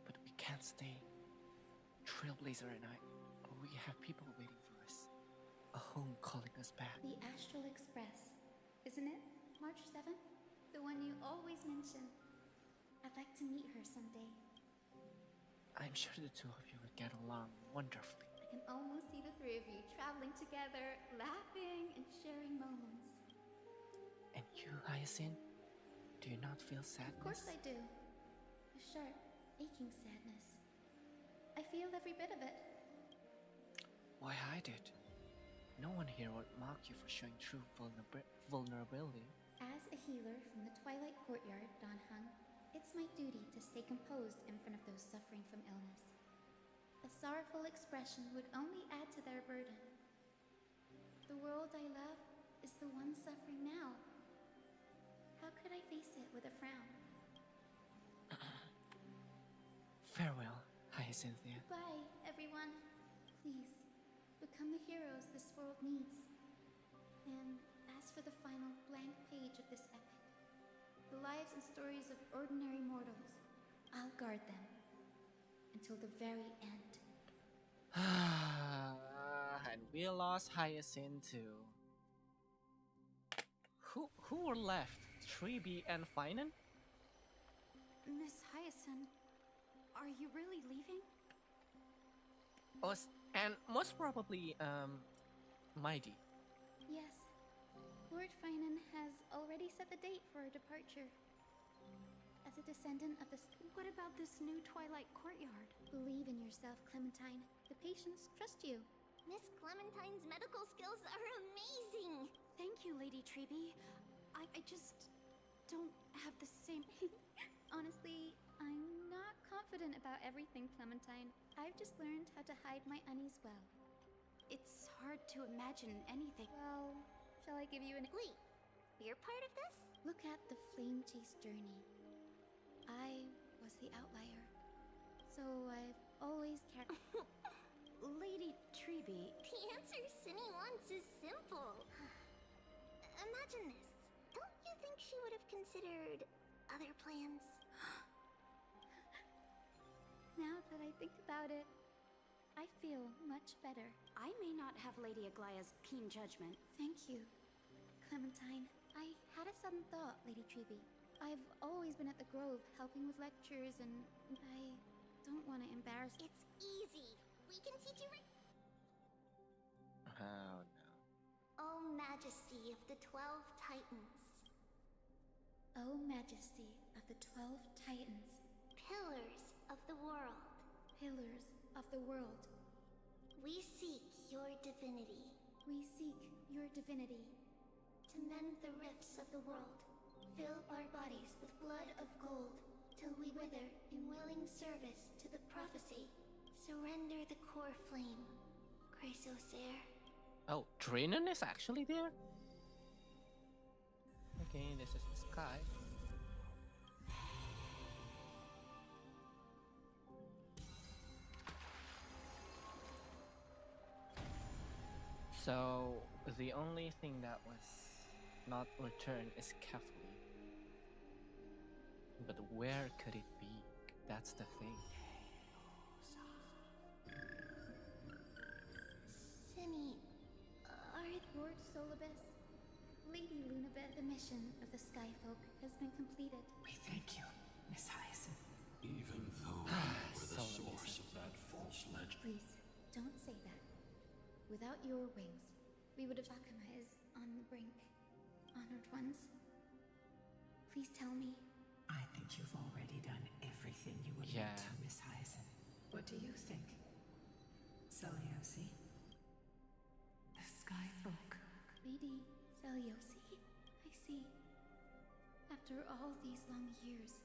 S1: But we can't stay. Trailblazer and we have people waiting for us. A home calling us back.
S2: The Astral Express, isn't it? March 7th? The one you always mention. I'd like to meet her someday.
S1: I'm sure the two of you would get along wonderfully.
S2: I can almost see the three of you traveling together, laughing and sharing moments.
S1: And you, Hyacinth? Do you not feel sadness?
S2: Of course I do. A sharp, aching sadness. I feel every bit of it.
S1: Why hide it? No one here would mock you for showing true vulnerability.
S2: As a healer from the Twilight Courtyard, Don Hung, it's my duty to stay composed in front of those suffering from illness. A sorrowful expression would only add to their burden. The world I love is the one suffering now. How could I face it with a frown?
S1: Farewell, Hyacinthia.
S2: Goodbye, everyone. Please, become the heroes this world needs. And as for the final blank page of this epic, the lives and stories of ordinary mortals, I'll guard them until the very end.
S1: And we lost Hyacinth too. Who were left? Treeby and Vayne?
S22: Miss Hyacinth, are you really leaving?
S1: And most probably, Mighty.
S2: Yes, Lord Vayne has already set the date for our departure. As a descendant of the...
S22: What about this new Twilight Courtyard?
S2: Believe in yourself, Clementine. The patients trust you.
S3: Miss Clementine's medical skills are amazing!
S22: Thank you, Lady Treeby. I just don't have the same...
S2: Honestly, I'm not confident about everything, Clementine. I've just learned how to hide my unease well.
S22: It's hard to imagine anything.
S2: Well, shall I give you an...
S3: Wait, you're part of this?
S2: Look at the flame chase journey. I was the outlier. So I've always carried...
S22: Lady Treeby...
S3: The answer Cindy wants is simple. Imagine this. Don't you think she would have considered other plans?
S2: Now that I think about it, I feel much better.
S22: I may not have Lady Aglaya's keen judgment.
S2: Thank you, Clementine. I had a sudden thought, Lady Treeby. I've always been at the Grove helping with lectures, and I don't want to embarrass...
S3: It's easy. We can teach you
S1: Oh no.
S3: O Majesty of the 12 Titans.
S2: O Majesty of the 12 Titans.
S3: Pillars of the world.
S2: Pillars of the world.
S3: We seek your divinity.
S2: We seek your divinity.
S3: To mend the rifts of the world. Fill our bodies with blood of gold, till we wither in willing service to the prophecy. Surrender the core flame, Chrysosair.
S1: Oh, Drinan is actually there? Okay, this is the sky. So, the only thing that was not returned is Kefli. But where could it be? That's the thing.
S3: Cindy,
S2: Lord Solibus, Lady Lunabeth, the mission of the Skyfolk has been completed.
S15: We thank you, Miss Hyacinth.
S13: Even though you were the source of that false legend.
S2: Please, don't say that. Without your wings, we would have... Akama is on the brink. Honored ones, please tell me.
S15: I think you've already done everything you would need to, Miss Hyacinth. What do you think? Soralius? The Skyfolk.
S2: Lady Soralius, I see. After all these long years,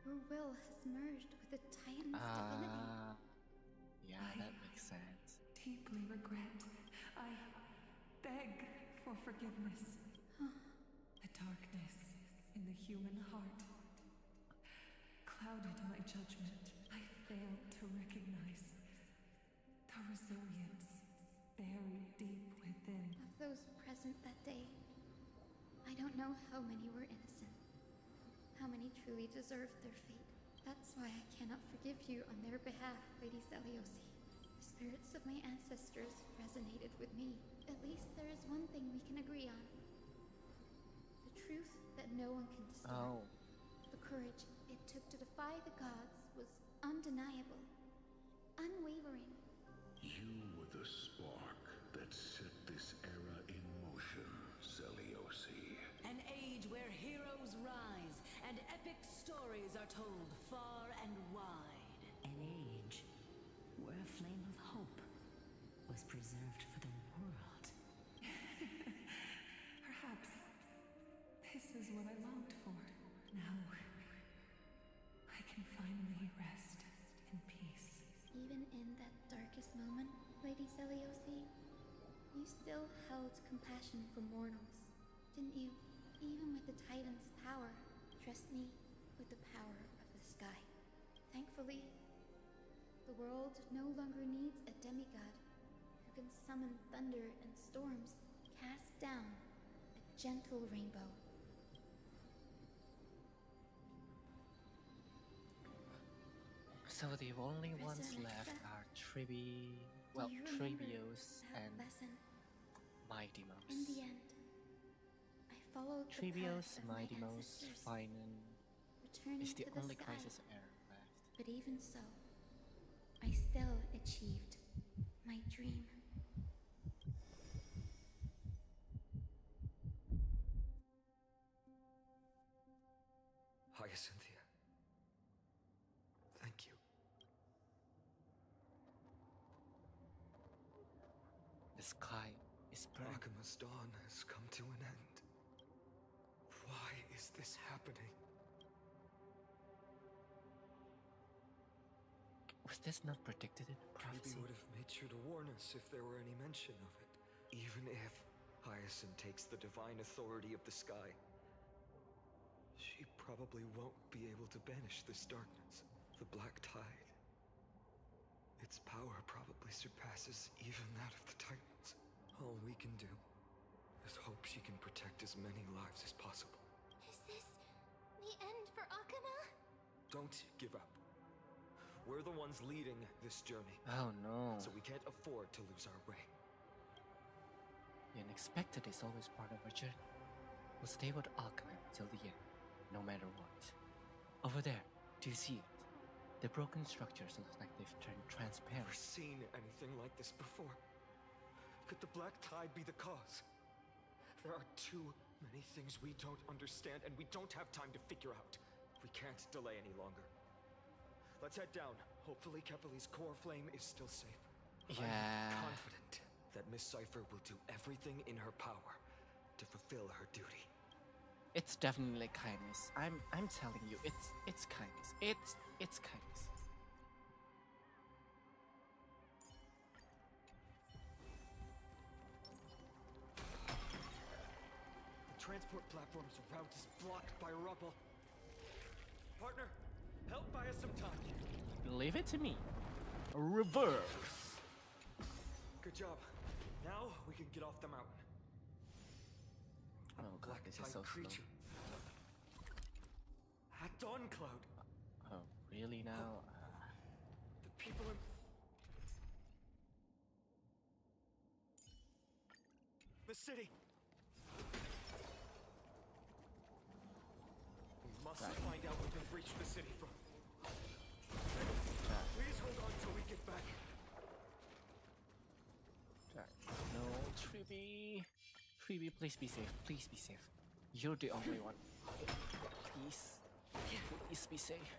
S2: your will has merged with the Titan's divinity.
S1: Yeah, that makes sense.
S15: Deeply regret. I beg for forgiveness. The darkness in the human heart clouded my judgment. I failed to recognize the resilience buried deep within.
S2: Of those present that day, I don't know how many were innocent, how many truly deserved their fate. That's why I cannot forgive you on their behalf, Lady Soralius. The spirits of my ancestors resonated with me. At least there is one thing we can agree on. The truth that no one can distort. The courage it took to defy the gods was undeniable, unwavering.
S13: You were the spark that set this era in motion, Celiosi.
S11: An age where heroes rise and epic stories are told far and wide.
S20: An age where a flame of hope was preserved for the world.
S15: Perhaps this is what I longed for. Now, I can finally rest in peace.
S2: Even in that darkest moment, Lady Soralius, you still held compassion for mortals, didn't you? Even with the Titan's power. Trust me, with the power of the sky. Thankfully, the world no longer needs a demigod who can summon thunder and storms, cast down a gentle rainbow.
S1: So the only ones left are Trailblaze and Mighty Mouse.
S2: In the end, I followed the
S1: Trailblaze,
S2: path of my
S1: Mighty Mouse,
S2: ancestors,
S1: Vayne
S2: returning
S1: is the
S2: to the
S1: only
S2: sky.
S1: Crisis Heir left.
S2: But even so, I still achieved my dream.
S9: Hyacinthia. Thank you.
S1: The sky is burning.
S9: Akima's dawn has come to an end. Why is this happening?
S1: Was this not predicted in the prophecy?
S9: Maybe would have made sure to warn us if there were any mention of it. Even if Hyacinth takes the divine authority of the sky, she probably won't be able to banish this darkness. The Black Tide. Its power probably surpasses even that of the Titans. All we can do is hope she can protect as many lives as possible.
S3: Is this the end for Akuma?
S9: Don't give up. We're the ones leading this journey.
S1: Oh no.
S9: So we can't afford to lose our way.
S1: The unexpected is always part of our journey. We'll stay with Akuma till the end, no matter what. Over there, do you see it? The broken structures look like they've turned transparent.
S9: Never seen anything like this before. Could the Black Tide be the cause? There are too many things we don't understand, and we don't have time to figure out. We can't delay any longer. Let's head down. Hopefully Kepali's core flame is still safe.
S1: Yeah.
S9: I'm confident that Miss Cypher will do everything in her power to fulfill her duty.
S1: It's definitely kindness. I'm telling you, it's kindness. It's kindness.
S9: The transport platform's route is blocked by rubble. Partner, help buy us some time.
S1: Leave it to me. Reverse.
S9: Good job. Now we can get off the mountain.
S1: Oh god, this is so slow.
S9: At Dawn Cloud.
S1: Oh, really now?
S9: The people in... the city. We must find out what they've reached the city from. Please hold on till we get back.
S1: No, Triby. Triby, please be safe. Please be safe. You're the only one. Please. Please be safe.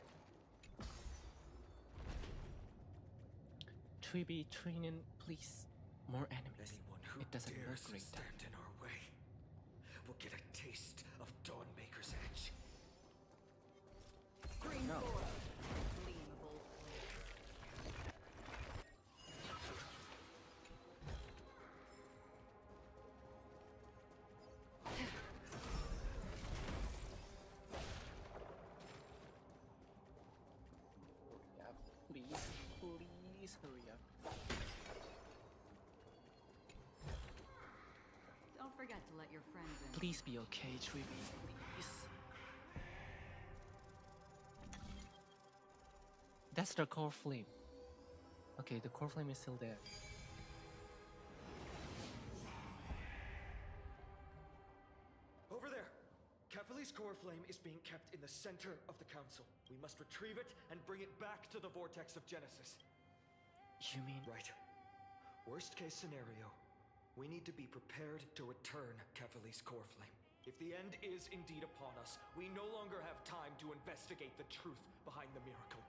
S1: Triby, training, please. More enemies.
S9: Anyone who
S1: it doesn't
S9: dares
S1: look great.
S9: stand in our way will get a taste of Dawnmaker's Edge.
S11: Green
S1: No.
S11: Forest, gleam of all places.
S1: Yeah, please hurry up.
S11: Don't forget to let your friends in.
S1: Please be okay, 3B, please. That's the core flame. Okay, the core flame is still there.
S17: Over there! Kefali's core flame is being kept in the center of the council. We must retrieve it and bring it back to the vortex of Genesis.
S1: You mean?
S17: Right. Worst case scenario, we need to be prepared to return Kefali's core flame. If the end is indeed upon us, we no longer have time to investigate the truth behind the miracle.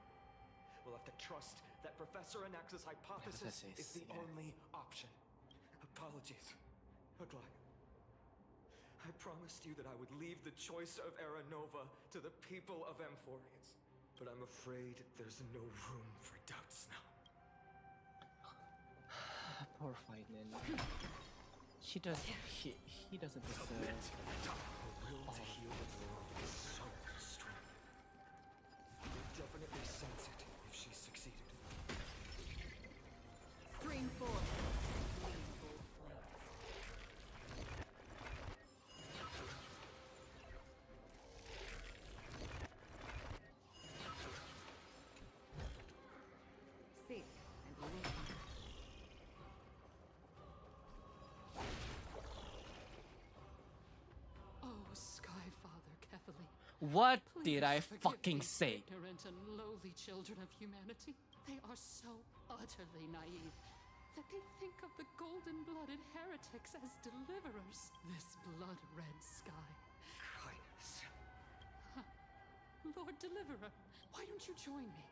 S17: We'll have to trust that Professor Anax's hypothesis is the only option. Apologies, Aglaia. I promised you that I would leave the choice of Aranova to the people of Amphorians. But I'm afraid there's no room for doubts now.
S1: Poor Vayne. He doesn't deserve
S17: The will to heal the world is so strong. You'll definitely sense it if she succeeded.
S11: Green Forest, gleam of all places. Seek, and you will find.
S14: Oh, Skyfather Kefali.
S1: What did I
S14: Please forgive
S1: fucking
S14: these
S1: say?
S14: Ignorant and lowly children of humanity. They are so utterly naive that they think of the golden-blooded heretics as deliverers. This blood-red sky.
S17: Kindness.
S14: Lord Deliverer, why don't you join me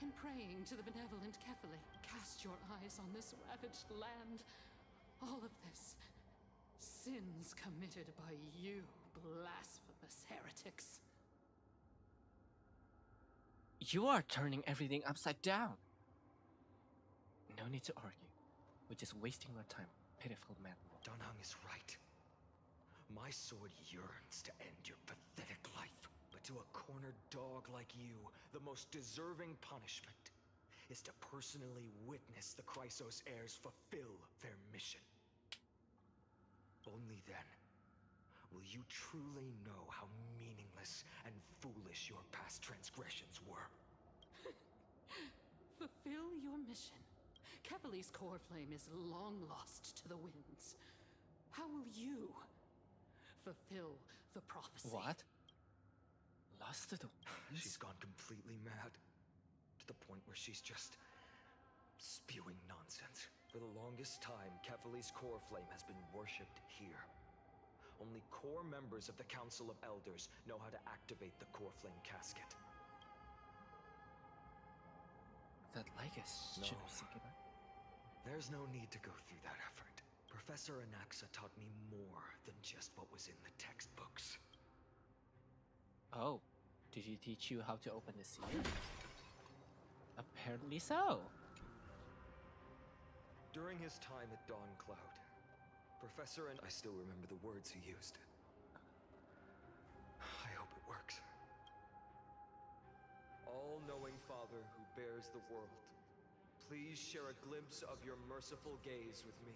S14: in praying to the benevolent Kefali? Cast your eyes on this ravaged land. All of this. Sins committed by you, blasphemous heretics.
S1: You are turning everything upside down. No need to argue. We're just wasting our time, pitiful man.
S17: Donhung is right. My sword yearns to end your pathetic life. But to a cornered dog like you, the most deserving punishment is to personally witness the Chrysos heirs fulfill their mission. Only then will you truly know how meaningless and foolish your past transgressions were.
S14: Fulfill your mission. Kefali's core flame is long lost to the winds. How will you fulfill the prophecy?
S1: What? Lost to the winds?
S17: She's gone completely mad. To the point where she's just spewing nonsense. For the longest time, Kefali's core flame has been worshipped here. Only core members of the Council of Elders know how to activate the core flame casket.
S1: That Lycus should be seeking out.
S17: There's no need to go through that effort. Professor Anaxa taught me more than just what was in the textbooks.
S1: Oh, did he teach you how to open the seal? Apparently so.
S17: During his time at Dawn Cloud, Professor and I still remember the words he used. I hope it works. All-knowing Father who bears the world, please share a glimpse of your merciful gaze with me.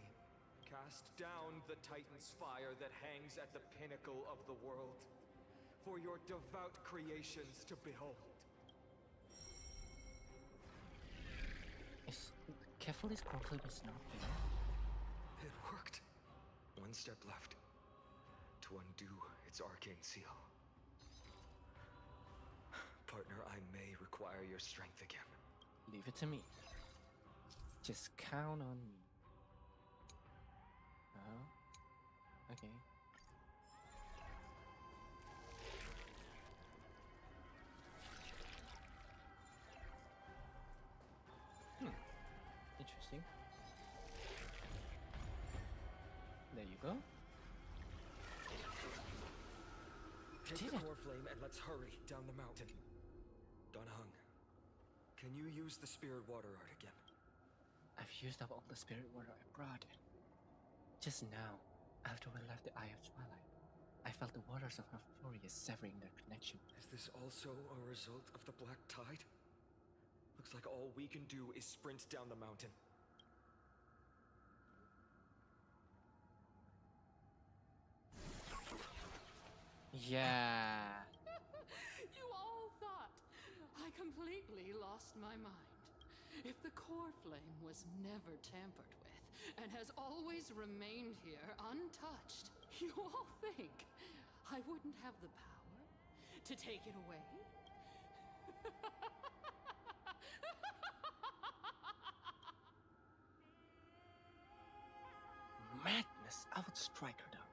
S17: Cast down the Titan's fire that hangs at the pinnacle of the world, for your devout creations to behold.
S1: Kefali's core flame is not there.
S17: It worked. One step left to undo its arcane seal. Partner, I may require your strength again.
S1: Leave it to me. Just count on me. Oh, okay. Interesting. There you go.
S9: and let's hurry down the mountain. Donahung, can you use the spirit water art again?
S1: I've used up all the spirit water I brought. Just now, after we left the Eye of Twilight, I felt the waters of Euphoria severing their connection.
S9: Is this also a result of the Black Tide? Looks like all we can do is sprint down the mountain.
S1: Yeah.
S14: You all thought I completely lost my mind. If the core flame was never tampered with and has always remained here untouched, you all think I wouldn't have the power to take it away?
S1: Madness! I would strike her down.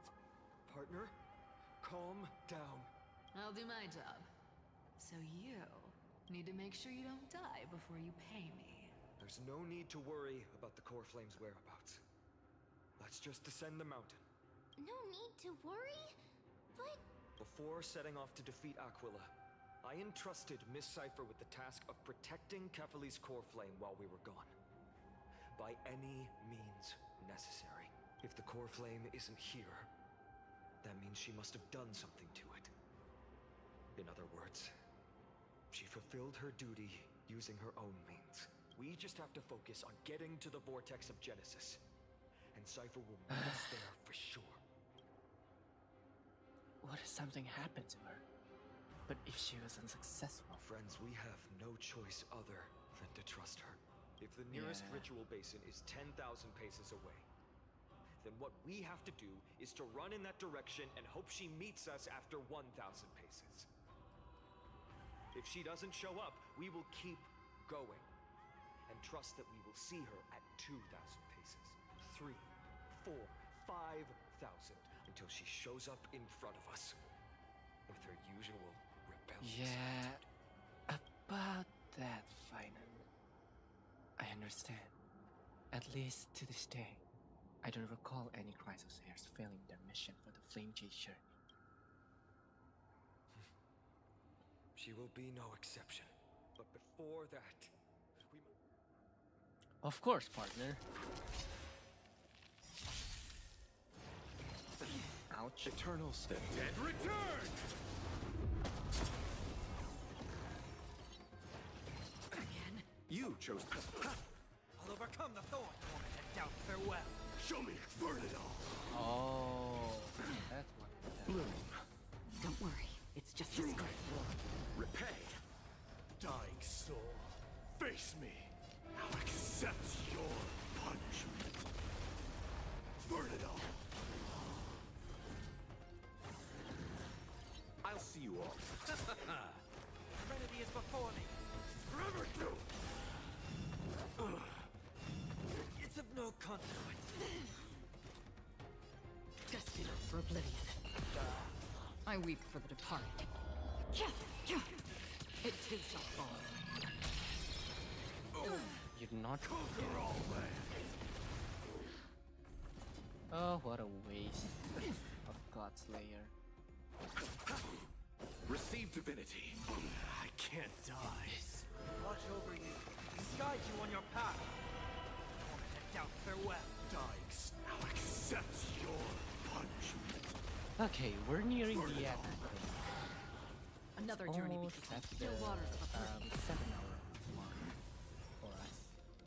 S9: Partner, calm down.
S5: I'll do my job. So you need to make sure you don't die before you pay me.
S9: There's no need to worry about the core flame's whereabouts. Let's just descend the mountain.
S3: No need to worry? But...
S9: Before setting off to defeat Aquila, I entrusted Miss Cipher with the task of protecting Kefali's core flame while we were gone. By any means necessary. If the core flame isn't here, that means she must have done something to it. In other words, she fulfilled her duty using her own means. We just have to focus on getting to the vortex of Genesis. And Cipher will meet us there for sure.
S1: What if something happened to her? But if she was unsuccessful?
S9: Friends, we have no choice other than to trust her. If the nearest ritual basin is 10,000 paces away, then what we have to do is to run in that direction and hope she meets us after 1,000 paces. If she doesn't show up, we will keep going and trust that we will see her at 2,000 paces, 3, 4, 5,000, until she shows up in front of us with her usual rebellious
S1: Yeah, about that, Vayne. I understand. At least to this day, I don't recall any Chrysosayers failing their mission for the Flame Chase journey.
S9: She will be no exception. But before that, we...
S1: Of course, partner. Ouch.
S4: Eternal step.
S19: And return!
S11: Again?
S4: You chose...
S18: I'll overcome the thorn, woman, and doubt farewell.
S19: Show me, burn it all!
S1: Oh, that's what.
S19: Bloom.
S11: Don't worry, it's just a scar.
S19: Repay. Dying soul, face me. I'll accept your punishment. Burn it all. I'll see you all.
S18: Serenity is before me.
S19: Forever do.
S18: It's of no consequence.
S14: Destined for oblivion. I weep for the departed. It too shall fall.
S1: You did not
S19: conquer all lands.
S1: Oh, what a waste of Godslayer.
S19: Receive divinity. I can't die.
S18: Watch over you and guide you on your path. Woman, and doubt farewell.
S19: Dying, I'll accept your punishment.
S1: Okay, we're nearing the end.
S14: Another journey
S1: Almost
S14: between
S1: at
S14: still waters of
S1: 7-hour mark for us.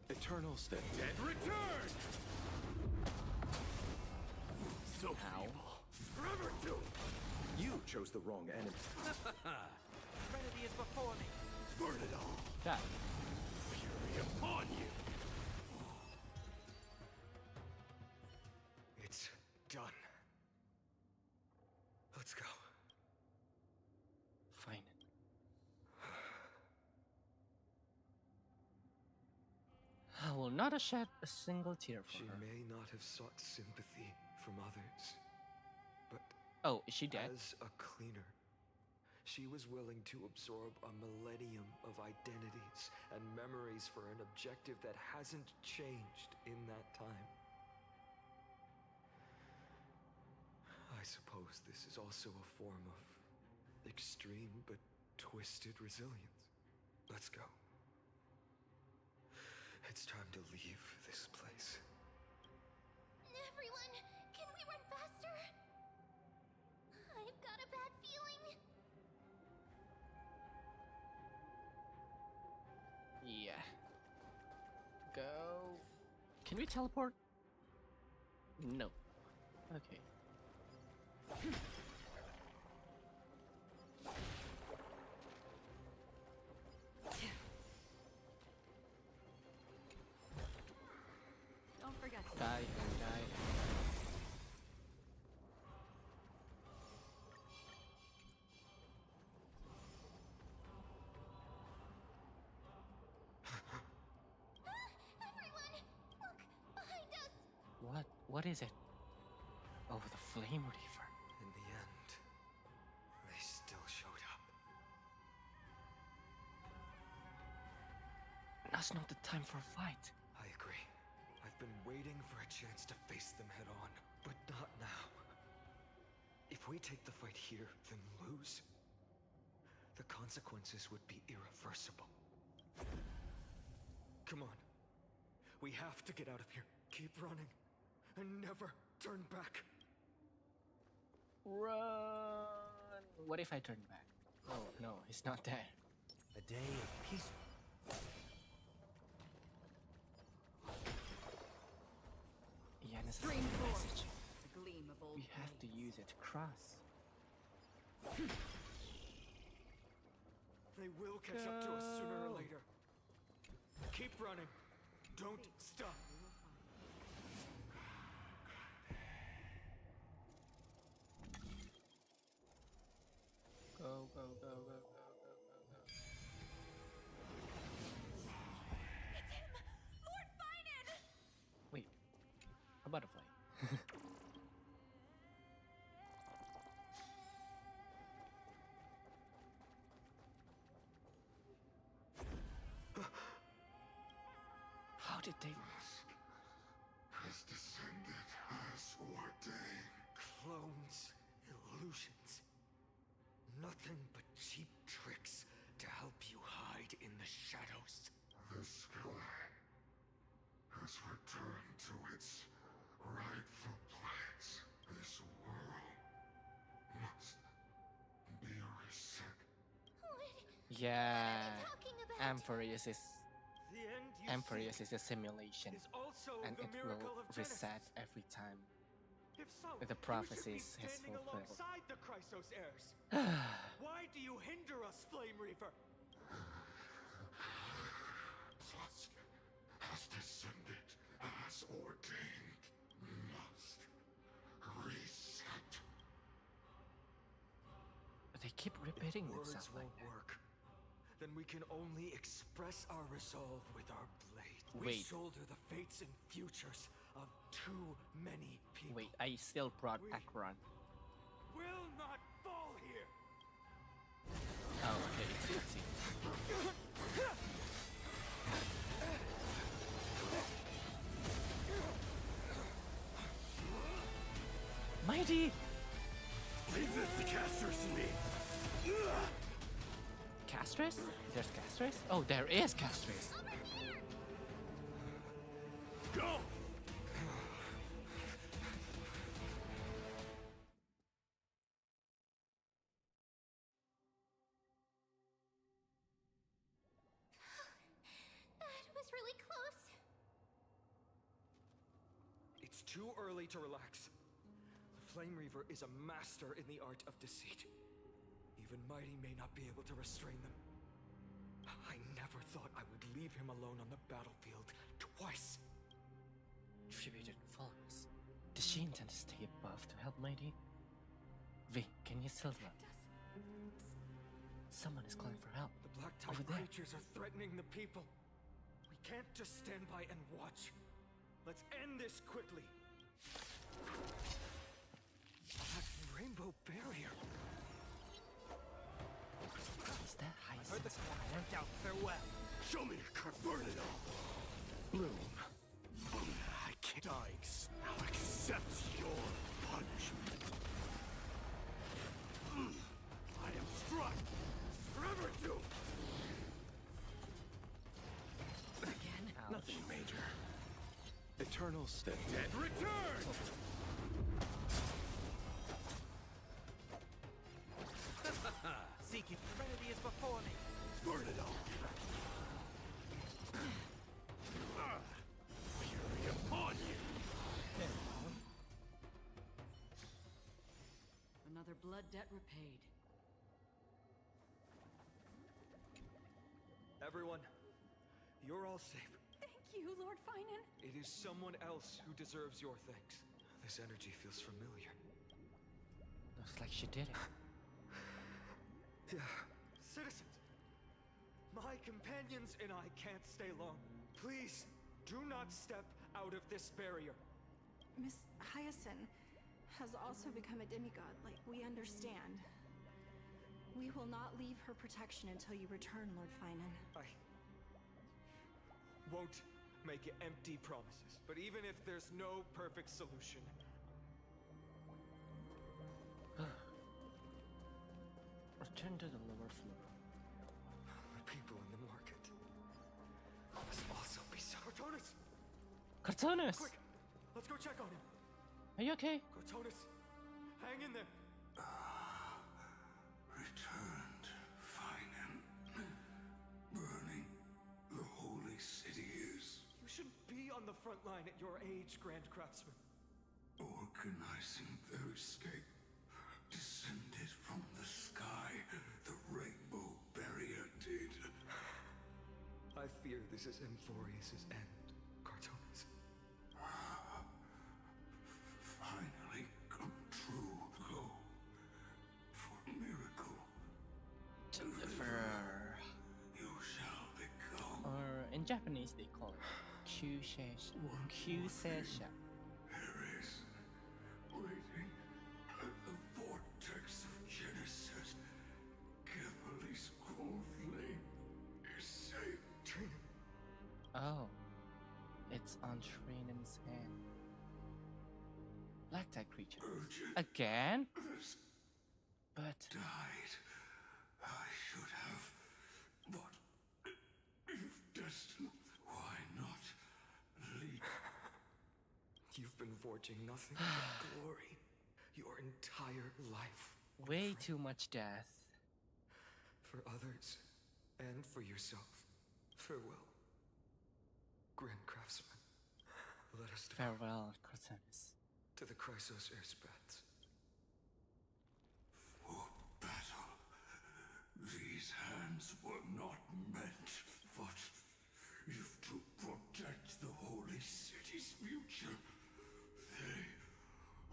S4: Eternal step.
S19: And return! So feeble. Forever do.
S4: You chose the wrong enemy.
S18: Serenity is before me.
S19: Burn it all.
S1: That.
S19: Fury upon you.
S9: It's done. Let's go.
S1: Fine. I will not shed a single tear for
S9: She
S1: her.
S9: may not have sought sympathy from others, but
S1: oh, is she dead?
S9: As a cleaner, she was willing to absorb a millennium of identities and memories for an objective that hasn't changed in that time. I suppose this is also a form of Extreme but twisted resilience. Let's go. It's time to leave this place.
S3: Everyone, can we run faster? I've got a bad feeling.
S1: Yeah. Go. Can we teleport? No. Okay.
S5: Don't forget to
S1: Die and die.
S3: Everyone, look behind us.
S1: What is it? Oh, the Flame Reaver.
S9: In the end, they still showed up.
S1: Now's not the time for a fight.
S9: I agree. I've been waiting for a chance to face them head on, but not now. If we take the fight here, then lose, the consequences would be irreversible. Come on. We have to get out of here. Keep running, and never turn back.
S1: Run! What if I turn back? Oh, no, he's not there.
S18: A day of peace.
S1: Yannis has
S5: Stream
S1: a
S5: forth.
S1: message.
S5: The gleam of old
S1: We have to use it to cross.
S17: They will catch up to us sooner or later. Keep running. Don't stop.
S1: Go, go, go, go, go, go, go, go.
S3: It's him! Lord Vayne!
S1: Wait, a butterfly. How did they?
S8: Has descended as ordained.
S9: Clones, illusions. Nothing but cheap tricks to help you hide in the shadows.
S8: The sky has returned to its rightful place. This world must be reset.
S1: Yeah,
S3: talking about?
S1: Amphorius is
S17: The end you
S1: Amphorius
S17: seek
S1: is a simulation,
S17: is also
S1: and
S17: the
S1: it
S17: miracle
S1: will
S17: of
S1: reset
S17: Genesis.
S1: every time
S17: If so,
S1: the
S17: you should be
S1: prophecies has
S17: standing
S1: fulfilled.
S17: alongside the Chrysos heirs. Why do you hinder us, Flame Reaver?
S8: Tusk has descended as ordained. Must reset.
S1: They keep repeating
S9: Words
S1: themselves like
S9: won't
S1: that.
S9: work. Then we can only express our resolve with our blade. We
S1: Wait.
S9: shoulder the fates and futures of too many people.
S1: Wait, I still brought Akron.
S17: Will not fall here.
S1: Oh, okay, it's cutscene. Mighty!
S17: Leave this to Castrus and me.
S1: Castrus? There's Castrus? Oh, there is Castrus.
S17: Go!
S3: That was really close.
S9: It's too early to relax. The Flame Reaver is a master in the art of deceit. Even Mighty may not be able to restrain them. I never thought I would leave him alone on the battlefield twice.
S1: Prohibited follows. Does she intend to stay above to help Mighty? Vayne, can you still run? Someone is calling for help.
S9: The Black
S1: Over
S9: Tide
S1: there.
S9: creatures are threatening the people. We can't just stand by and watch. Let's end this quickly. That rainbow barrier.
S1: Is that
S17: Heard the
S1: Hyacinth's
S17: call
S1: power?
S17: went out farewell.
S8: Show me your card. Burn it all.
S17: Bloom. I can't. Dying now accepts your punishment. I am
S8: The dead return!
S18: Seeking serenity is before me.
S8: Burn it all! Fury upon you!
S11: Another blood debt repaid.
S17: Everyone, you're all safe.
S10: Thank you, Lord Finan.
S17: It is someone else who deserves your thanks. This energy feels familiar.
S1: Looks like she did it.
S17: Yeah. Citizens, my companions and I can't stay long. Please, do not step out of this barrier.
S10: Miss Hyacinth has also become a demigod, like we understand. We will not leave her protection until you return, Lord Finan.
S17: I won't make empty promises, but even if there's no perfect solution,
S1: return to the lower floor.
S17: the people in the market must also be so. Cortonis!
S1: Cortonis!
S17: Quick! Let's go check on him!
S1: Are you okay?
S17: Cortonis! Hang in there!
S8: Returned, Finan. Burning the holy city is.
S17: You should be on the front line at your age, Grand Craftsman.
S8: Organizing their escape. Descended from the sky. The rainbow barrier did.
S17: I fear this is Emphorius' end, Cortonis.
S8: Finally come true. Go for miracle.
S1: Deliverer.
S8: You shall become.
S1: Or in Japanese they call it Kyusesha. Kyusesha.
S8: There is waiting at the vortex of Genesis. Carefully scroll flame is safe.
S1: Oh. It's on Trinan's hand. Black type creature. Again? But
S8: Died. I should have. But if destined, why not lead?
S17: You've been forging nothing but glory your entire life.
S1: way too much death.
S17: For others, and for yourself. Farewell, Grand Craftsman. Let us depart
S1: Farewell, Cortonis.
S17: to the Chrysos airspaths.
S8: For battle. These hands were not meant, but if to protect the holy city's future, they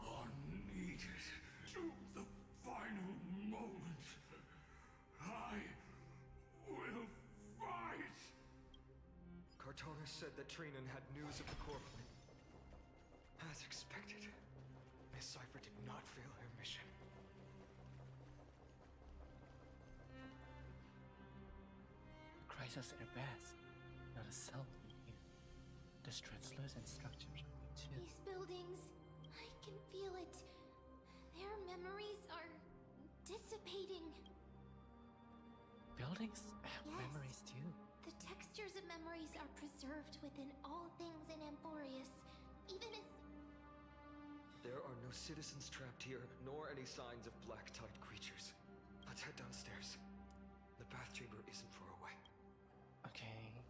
S8: are needed to the final moment. I will fight!
S17: Cortonis said that Trinan had news of the core fleet. As expected, Miss Cipher did not fail her mission.
S1: Chrysos airbats. Not a cell in here. This translucent structures are weak too.
S3: These buildings, I can feel it. Their memories are dissipating.
S1: Buildings have
S3: Yes.
S1: memories too.
S3: The textures of memories are preserved within all things in Emphorius, even as...
S17: There are no citizens trapped here, nor any signs of black-tide creatures. Let's head downstairs. The bath chamber isn't far away.
S1: Okay.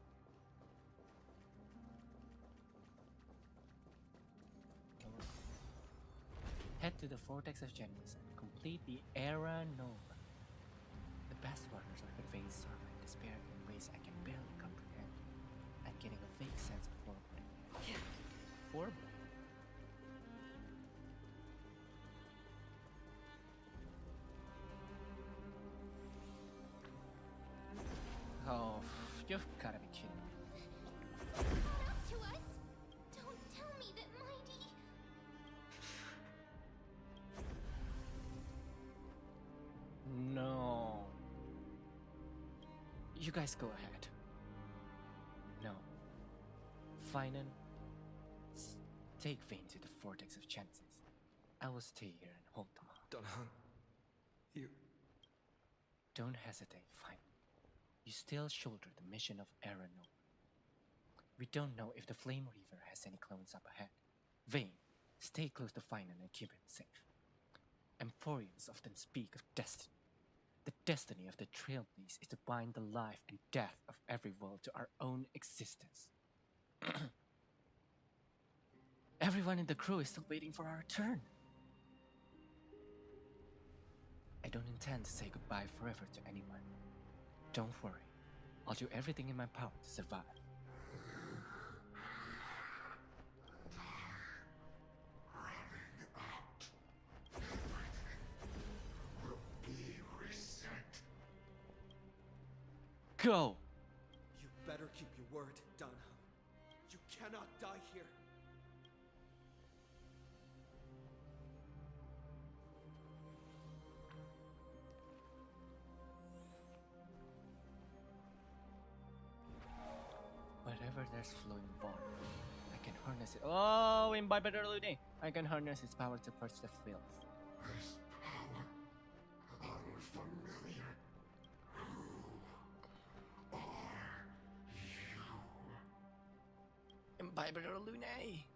S1: Head to the Vortex of Genesis and complete the Era Nova. The best wonders are conveying sorrow and despair in ways I can barely comprehend. I'm getting a vague sense of foreboding. Foreboding? Oh, you've gotta be kidding me.
S3: Caught up to us? Don't tell me that Mighty...
S1: No. You guys go ahead. No. Finan, take Vayne to the Vortex of Genesis. I will stay here and hold them off.
S17: Dunhun, you...
S1: Don't hesitate, Finan. You still shoulder the mission of Arano. We don't know if the Flame Reaver has any clones up ahead. Vayne, stay close to Finan and keep him safe. Emphorians often speak of destiny. The destiny of the Trailblaze is to bind the life and death of every world to our own existence. Everyone in the crew is still waiting for our turn. I don't intend to say goodbye forever to anyone. Don't worry, I'll do everything in my power to survive. Go!
S17: You better keep your word, Danham. You cannot die here.
S1: Wherever there's flowing water, I can harness it. Oh, imbibe it early. I can harness its power to purge the filth.
S8: This power, unfamiliar. Who are you?
S1: Imbibe it early.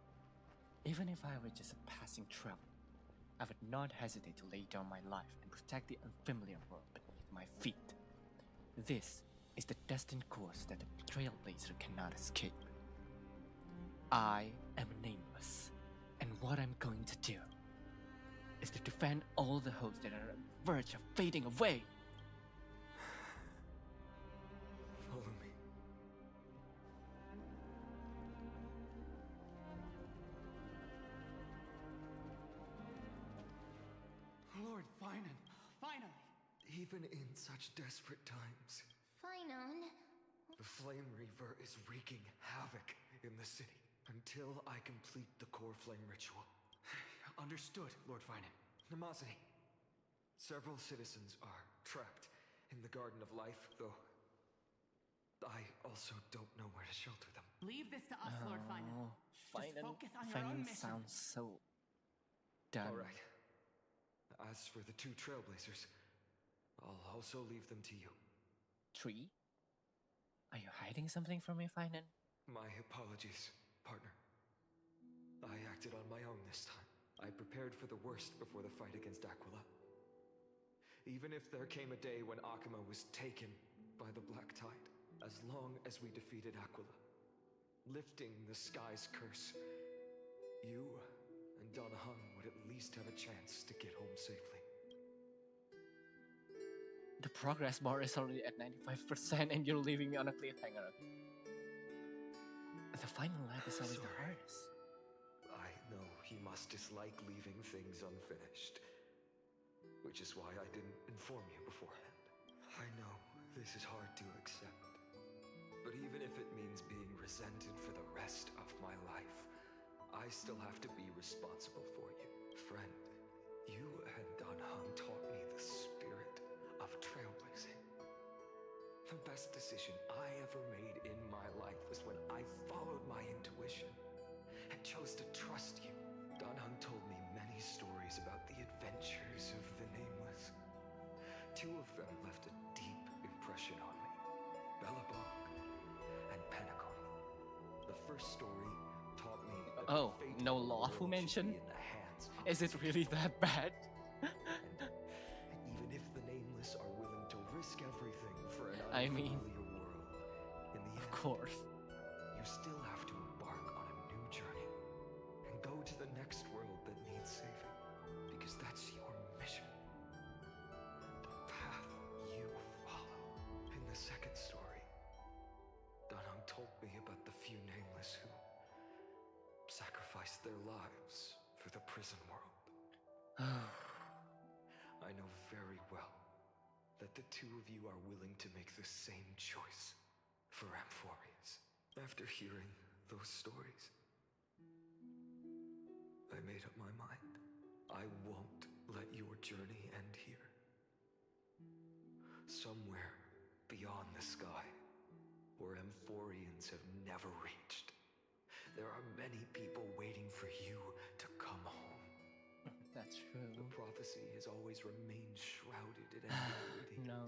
S1: Even if I were just a passing traveler, I would not hesitate to lay down my life and protect the unfamiliar world beneath my feet. This is the destined course that the Trailblazer cannot escape. I am nameless, and what I'm going to do is to defend all the hosts that are on the verge of fading away.
S9: Follow me.
S16: Lord Finan, finally!
S9: Even in such desperate times,
S3: Finan.
S9: the Flame Reaver is wreaking havoc in the city until I complete the core flame ritual.
S16: Understood, Lord Finan.
S9: Namazini, several citizens are trapped in the Garden of Life, though I also don't know where to shelter them.
S7: Leave this to us, Lord Finan. Just focus on your own mission.
S1: Sounds so done.
S9: All right. As for the two Trailblazers, I'll also leave them to you.
S1: Tree? Are you hiding something from me, Finan?
S9: My apologies, partner. I acted on my own this time. I prepared for the worst before the fight against Aquila. Even if there came a day when Akima was taken by the Black Tide, as long as we defeated Aquila, lifting the sky's curse, you and Donahung would at least have a chance to get home safely.
S1: The progress bar is already at 95% and you're leaving me on a cliffhanger. The final lap is always the hardest.
S9: I know he must dislike leaving things unfinished, which is why I didn't inform you beforehand. I know this is hard to accept, but even if it means being resented for the rest of my life, I still have to be responsible for you. Friend, you and Danhung taught me the spirit of trailblazing. The best decision I ever made in my life was when I followed my intuition and chose to trust you. Danhung told me many stories about the adventures of the Nameless. Two of them left a deep impression on me, Bellabong and Penacony. The first story taught me that
S1: no lawful mention?
S9: in the hands of
S1: Is it really that bad?
S9: even if the Nameless are willing to risk everything for an
S1: I mean,
S9: unfamiliar world, in the end,
S1: of course,
S9: you still have to embark on a new journey and go to the next world that needs saving, because that's your mission. The path you follow. In the second story, Danhung told me about the few Nameless who sacrificed their lives for the prison world. I know very well that the two of you are willing to make the same choice for Amphorius. After hearing those stories, I made up my mind. I won't let your journey end here. Somewhere beyond the sky, where Amphorians have never reached, there are many people waiting for you to come home.
S1: That's true.
S9: The prophecy has always remained shrouded in ambiguity.
S1: No.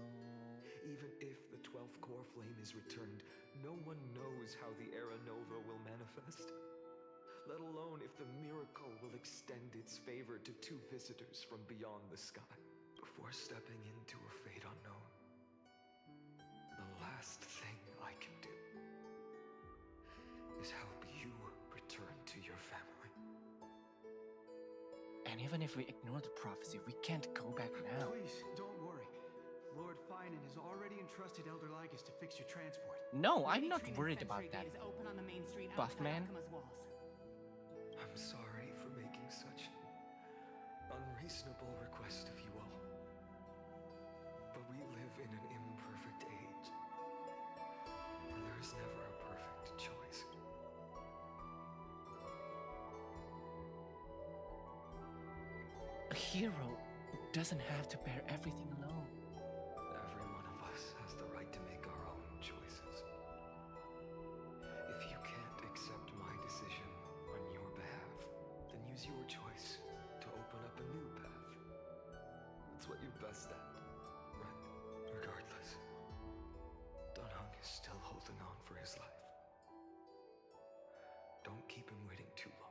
S9: Even if the 12th core flame is returned, no one knows how the Era Nova will manifest, let alone if the miracle will extend its favor to two visitors from beyond the sky. Before stepping into a fate unknown, the last thing I can do is help you return to your family.
S1: And even if we ignore the prophecy, we can't go back now.
S16: Please, don't worry. Lord Vayne has already entrusted Elder Lygus to fix your transport.
S1: No, I'm not
S7: Training
S1: worried
S7: Sentry
S1: about that,
S7: Gate is open on the main street
S1: Buffman.
S7: outside Akuma's walls.
S9: I'm sorry for making such an unreasonable request of you all. But we live in an imperfect age, where there is never a perfect choice.
S1: A hero doesn't have to bear everything alone.
S9: Every one of us has the right to make our own choices. If you can't accept my decision on your behalf, then use your choice to open up a new path. That's what you're best at, right? Regardless, Dunhung is still holding on for his life. Don't keep him waiting too long.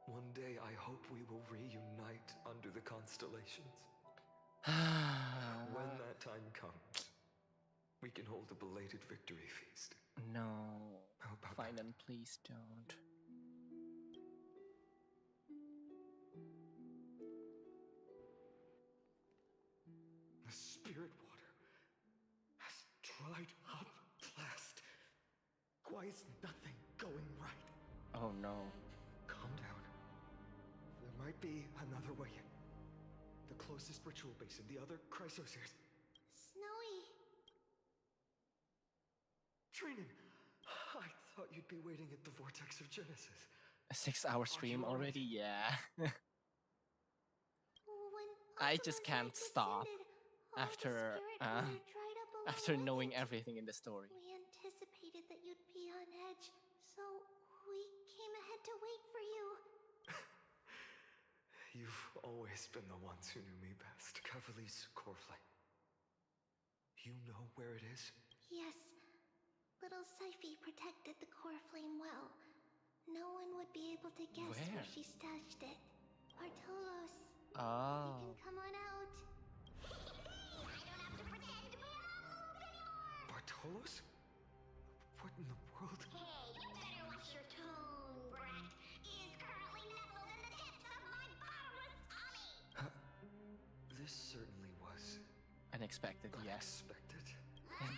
S9: One day, I hope we will reunite under the constellations. When that time comes, we can hold a belated victory feast.
S1: No.
S9: How about
S1: Fine, then please don't.
S9: The spirit water has dried up at last. Why is nothing going right?
S1: Oh no.
S9: Calm down. There might be another way in. The closest ritual basin, the other chrysospheres.
S3: Snowy.
S9: Trinan, I thought you'd be waiting at the Vortex of Genesis.
S1: A 6-hour stream already? Yeah. I just can't stop after after knowing everything in the story.
S3: We anticipated that you'd be on edge, so we came ahead to wait for you.
S9: You've always been the ones who knew me best. Cavalry's core flame. You know where it is?
S3: Yes. Little Syphie protected the core flame well. No one would be able to guess where she stashed it. Bartolos.
S1: Oh.
S3: You can come on out.
S9: Bartolos? What in the world?
S3: Hey, you better watch your tone, brat. He is currently nestled in the depths of my bottomless tummy.
S9: This certainly was
S1: Unexpected, yes.
S9: unexpected.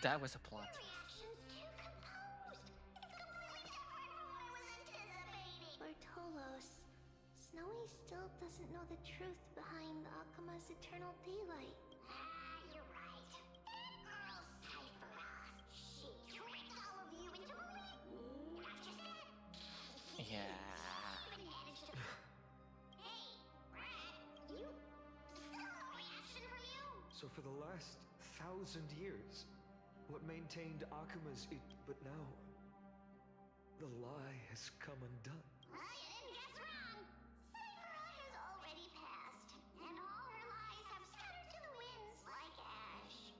S1: That was a plot.
S3: Reaction's too composed. It's completely different from what I was anticipating. Bartolos, Snowy still doesn't know the truth behind Akuma's eternal daylight. You're right. That girl Cyphera, she tricked all of you into believing. Not just that.
S1: Yeah.
S3: Even managed to. Hey, Brad, you still no reaction from you?
S9: So for the last 1,000 years, what maintained Akuma's but now, the lie has come undone.
S3: Well, you didn't guess wrong. Cyphera has already passed, and all her lies have scattered to the winds like ash.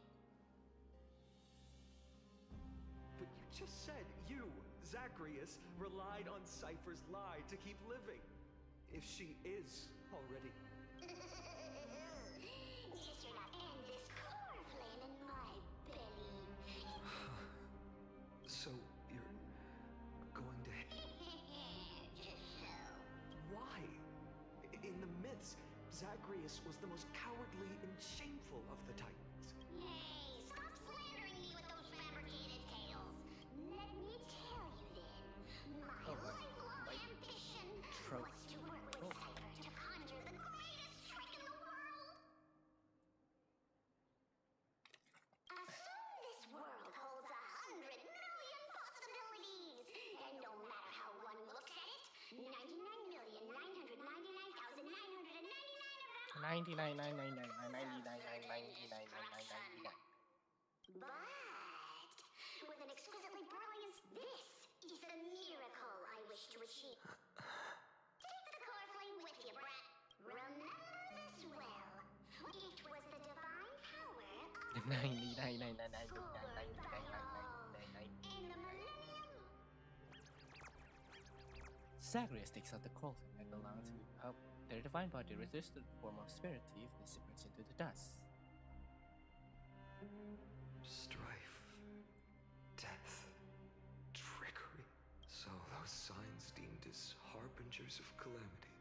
S9: But you just said you, Zacharias, relied on Cypher's lie to keep living. If she is already...
S3: Guess you're not in this core flame in my belly.
S9: So you're going to...
S3: Just so.
S9: Why? In the myths, Zacharias was the most cowardly and shameful of the Titans.
S3: Hey, stop slandering me with those fabricated tales. Let me tell you then. My lifelong ambition was to work with Cypher to conjure the greatest trick in the world. Assume this world holds 100 million possibilities, and no matter how one looks at it, 99,999,999 of them
S1: 99.
S3: But with an exquisitely brilliant, this is the miracle I wish to achieve. Take the core flame with you, Brat. Remember this well. It was the divine power of Scorn by all
S1: Zagreus takes out the cauldron that belonged to help their divine body resist the form of spirit thief that dissipates into the dust.
S9: Strife, death, trickery. So those signs deemed as harbingers of calamity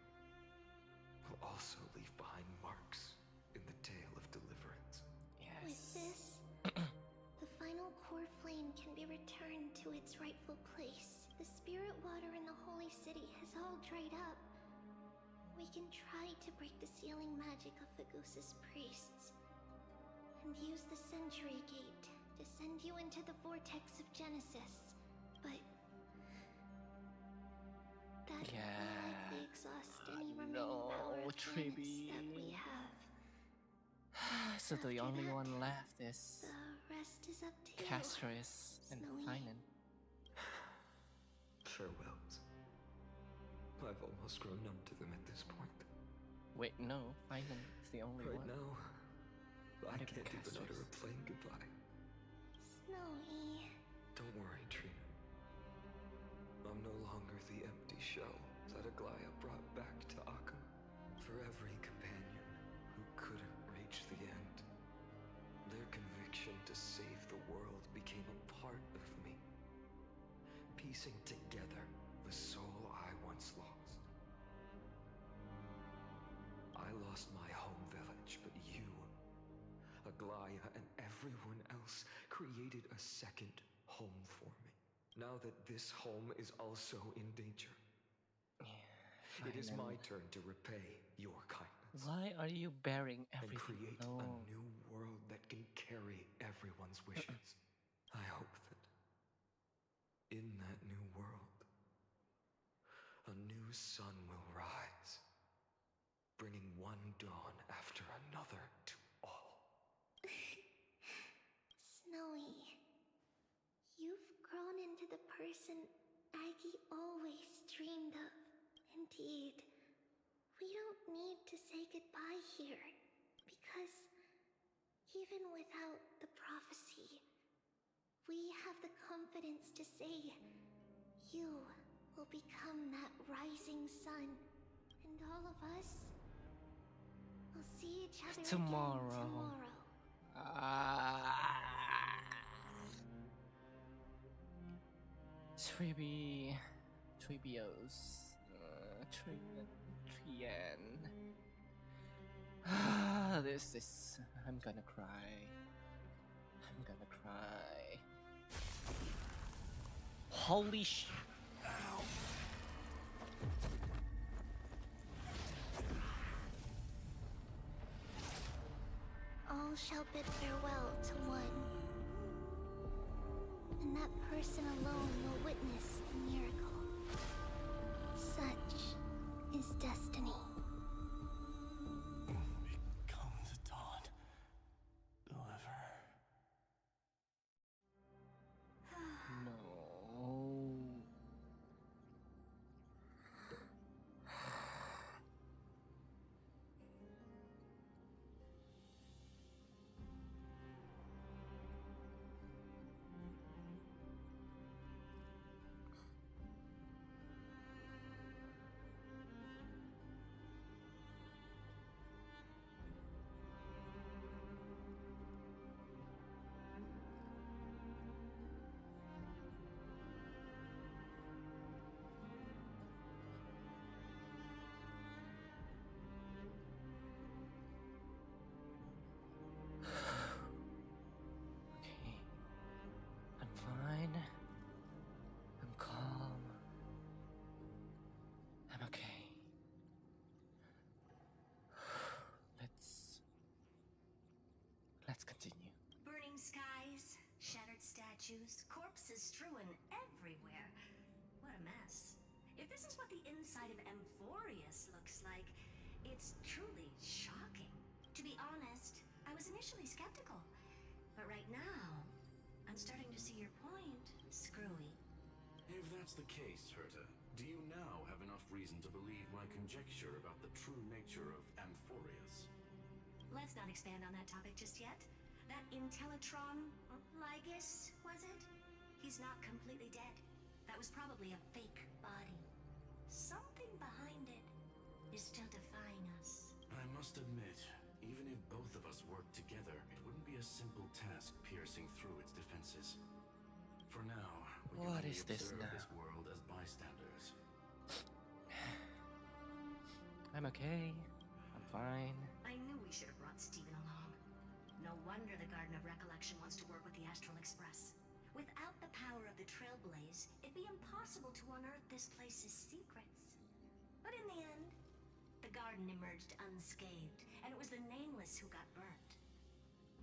S9: will also leave behind marks in the tale of deliverance.
S3: With this, the final core flame can be returned to its rightful place. The spirit water in the holy city has all dried up. We can try to break the sealing magic of the Goose's priests and use the Century Gate to send you into the vortex of Genesis. But that will likely exhaust any remaining power of planets that we have.
S1: So the only one left is
S3: The rest is up to
S1: Castrus and Vayne.
S9: Farewells. I've almost grown numb to them at this point.
S1: Wait, no, Vayne is the only
S9: Right
S1: one.
S9: now, I
S1: What
S9: can't
S1: about
S9: even utter a
S1: Castrus?
S9: plain goodbye.
S3: Snowy.
S9: Don't worry, Trina. I'm no longer the empty shell that Aglaya brought back to Akam. For every companion who couldn't reach the end, their conviction to save the world became a part of me, piecing together the soul I once lost. I lost my home village, but you, Aglaya, and everyone else created a second home for me. Now that this home is also in danger, it is my turn to repay your kindness.
S1: Why are you bearing
S9: And
S1: everything
S9: create
S1: alone?
S9: a new world that can carry everyone's wishes. I hope that in that new world, a new sun will rise, bringing one dawn after another to all.
S3: Snowy, you've grown into the person Aggie always dreamed of. Indeed, we don't need to say goodbye here, because even without the prophecy, we have the confidence to say you will become that rising sun, and all of us will see each other
S1: Tomorrow.
S3: again tomorrow.
S1: Tribios, Trien. This is. I'm gonna cry. I'm gonna cry. Holy sh.
S3: All shall bid farewell to one, and that person alone will witness the miracle. Such is destiny.
S6: Become the dawn. Deliver.
S1: No. I'm fine. I'm calm. I'm okay. Let's continue.
S11: Burning skies, shattered statues, corpses strewn everywhere. What a mess. If this is what the inside of Amphorius looks like, it's truly shocking. To be honest, I was initially skeptical. But right now, I'm starting to see your point, Screwy.
S13: If that's the case, Herta, do you now have enough reason to believe my conjecture about the true nature of Amphorius?
S11: Let's not expand on that topic just yet. That Intellitron, Lygus, was it? He's not completely dead. That was probably a fake body. something behind it is still defying us.
S12: I must admit, even if both of us worked together, it wouldn't be a simple task piercing through its defenses. For now, we can
S1: What
S12: only
S1: is this
S12: observe
S1: now?
S12: this world as bystanders.
S1: I'm okay. I'm fine.
S11: I knew we should have brought Steven along. No wonder the Garden of Recollection wants to work with the Astral Express. Without the power of the Trailblaze, it'd be impossible to unearth this place's secrets. But in the end, the garden emerged unscathed, and it was the Nameless who got burnt.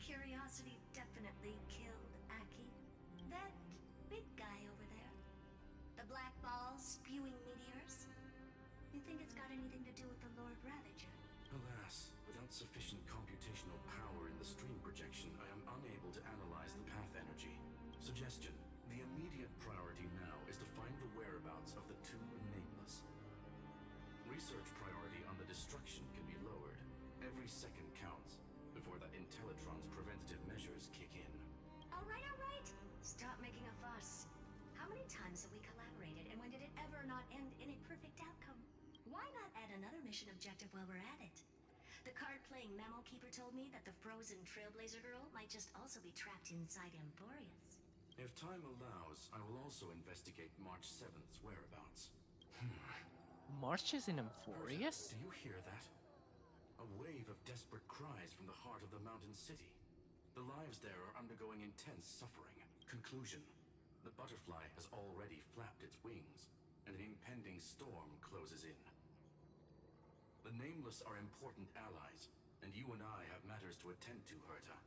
S11: Curiosity definitely killed Aki. That big guy over there. The black ball spewing meteors. You think it's got anything to do with the Lord Ravager?
S12: Alas, without sufficient computational power in the stream projection, I am unable to analyze the path energy. Suggestion: the immediate priority now is to find the whereabouts of the two Nameless. Research priority on the destruction can be lowered. Every second counts before the Intellitron's preventative measures kick in.
S11: All right. Stop making a fuss. How many times have we collaborated, and when did it ever not end in a perfect outcome? Why not add another mission objective while we're at it? The card-playing memo keeper told me that the frozen Trailblazer girl might just also be trapped inside Emporius.
S12: If time allows, I will also investigate March 7th's whereabouts.
S1: March is in Emporius?
S12: Do you hear that? A wave of desperate cries from the heart of the mountain city. The lives there are undergoing intense suffering. Conclusion: the butterfly has already flapped its wings, and an impending storm closes in. The Nameless are important allies, and you and I have matters to attend to, Herta.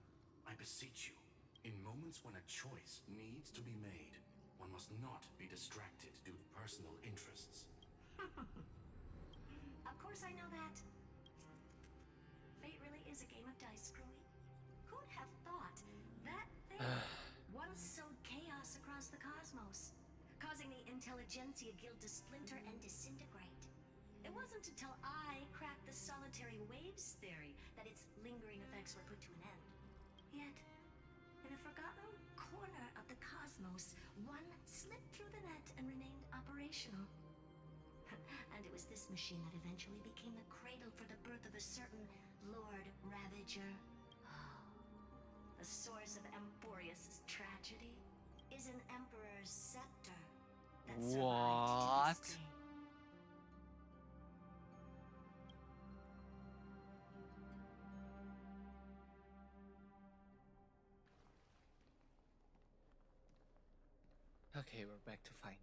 S12: I beseech you, in moments when a choice needs to be made, one must not be distracted due to personal interests.
S11: Of course I know that. Fate really is a game of dice, Screwy. Who'd have thought that thing once sowed chaos across the cosmos, causing the Intelligentsia Guild to splinter and disintegrate? It wasn't until I cracked the solitary waves theory that its lingering effects were put to an end. Yet, in a forgotten corner of the cosmos, one slipped through the net and remained operational. And it was this machine that eventually became the cradle for the birth of a certain Lord Ravager. The source of Emporius' tragedy is an Emperor's scepter that survived to this day.
S1: Okay, we're back to Vayne.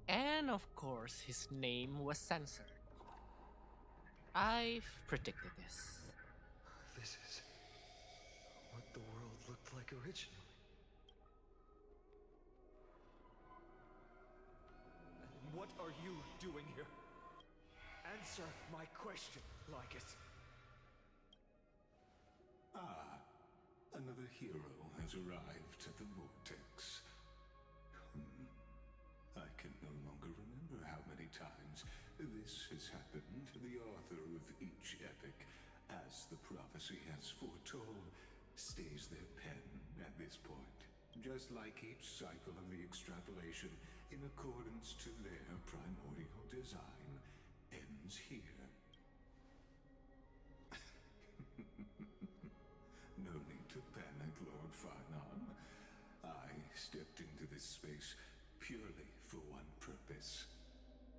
S1: And of course, his name was censored. I've predicted this.
S9: This is what the world looked like originally.
S17: What are you doing here? Answer my question, Lycus.
S8: Another hero has arrived at the vortex. I can no longer remember how many times this has happened. The author of each epic, as the prophecy has foretold, stays their pen at this point. Just like each cycle of the extrapolation, in accordance to their primordial design, ends here. No need to panic, Lord Farnon. I stepped into this space purely for one purpose.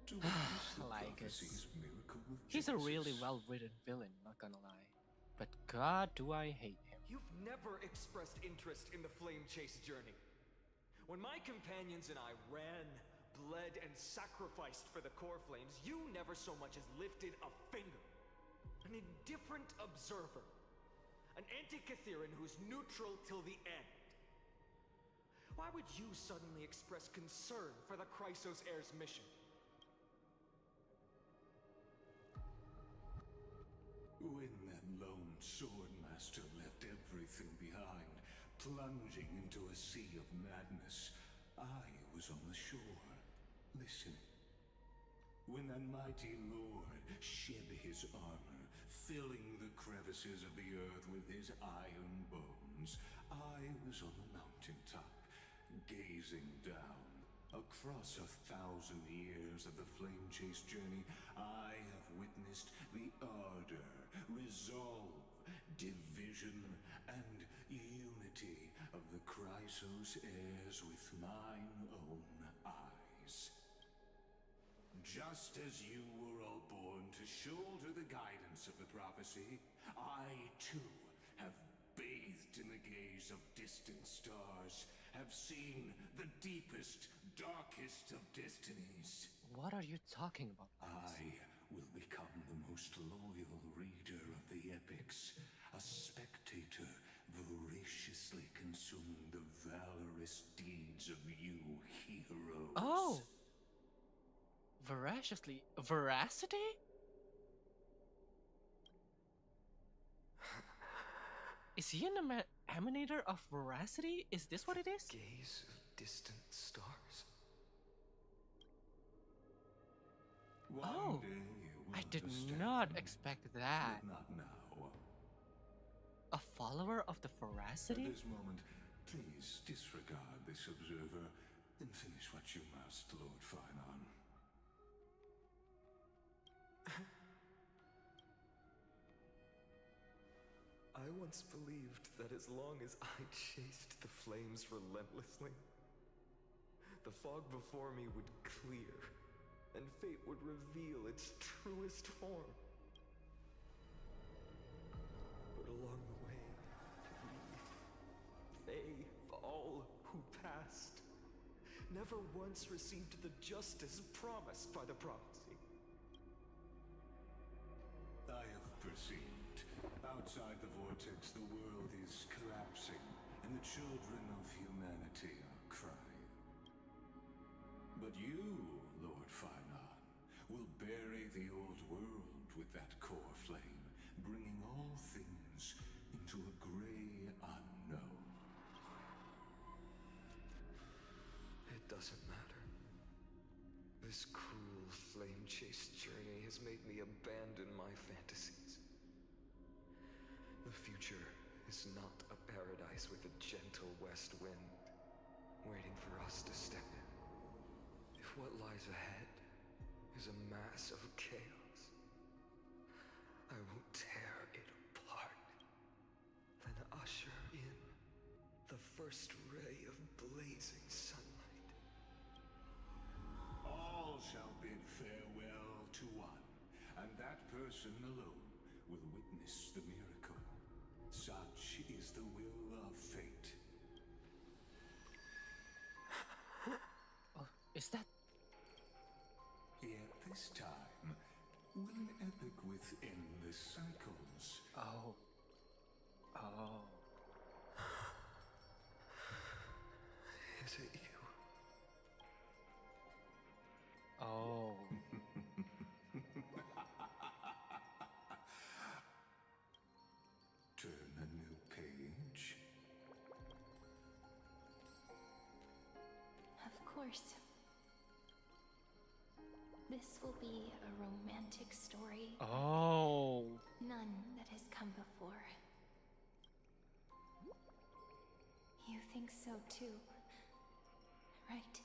S8: To witness the prophecy's miracle of
S1: He's a really
S8: justice.
S1: well-written villain, not gonna lie. But god, do I hate him.
S17: You've never expressed interest in the flame chase journey. When my companions and I ran, bled, and sacrificed for the core flames, you never so much as lifted a finger. An indifferent observer. An anti-Catharan who's neutral till the end. Why would you suddenly express concern for the Chrysos heir's mission?
S8: When that lone swordmaster left everything behind, plunging into a sea of madness, I was on the shore, listening. When that mighty lord shed his armor, filling the crevices of the earth with his iron bones, I was on the mountaintop, gazing down. Across 1,000 years of the flame chase journey, I have witnessed the ardor, resolve, division, and unity of the Chrysos heirs with mine own eyes. Just as you were all born to shoulder the guidance of the prophecy, I too have bathed in the gaze of distant stars, have seen the deepest, darkest of destinies.
S1: What are you talking about?
S8: I will become the most loyal reader of the epics, a spectator voraciously consuming the valorous deeds of you heroes.
S1: Oh! Veracity? Is he an emanator of veracity? Is this what it is?
S9: Gaze of distant stars.
S1: Oh, I did not expect that.
S8: Not now.
S1: A follower of the veracity?
S8: At this moment, please disregard this observer and finish what you must, Lord Finon.
S9: I once believed that as long as I chased the flames relentlessly, the fog before me would clear, and fate would reveal its truest form. But along the way, they, all who passed, never once received the justice promised by the prophecy.
S8: I have perceived. Outside the vortex, the world is collapsing, and the children of humanity are crying. But you, Lord Finon, will bury the old world with that core flame, bringing all things into a gray unknown.
S9: It doesn't matter. This cruel flame chase journey has made me abandon my fantasies. The future is not a paradise with a gentle west wind, waiting for us to step in. If what lies ahead is a mass of chaos, I will tear it apart, then usher in the first ray of blazing sunlight.
S8: All shall bid farewell to one, and that person alone will witness the miracle. Such is the will of fate.
S1: Oh, is that?
S8: Yet this time, will an epic with endless cycles.
S1: Oh. Oh.
S9: Is it you?
S1: Oh.
S8: Turn a new page.
S3: Of course. This will be a romantic story.
S1: Oh.
S3: None that has come before. You think so too, right?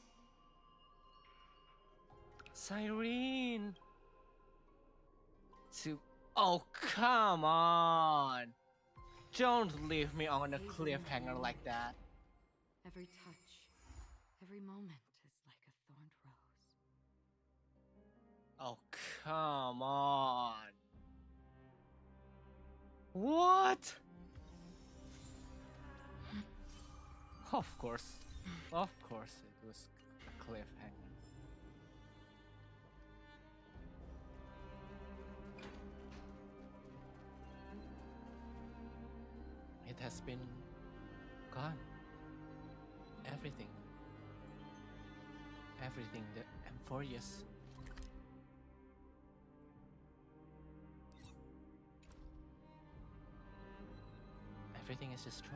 S1: Cyrene. Oh, come on. Don't leave me on a cliffhanger like that.
S14: Every touch, every moment is like a thorned rose.
S1: Oh, come on. What? Of course it was a cliffhanger. It has been gone. Everything that Emphorius. Everything is destroyed.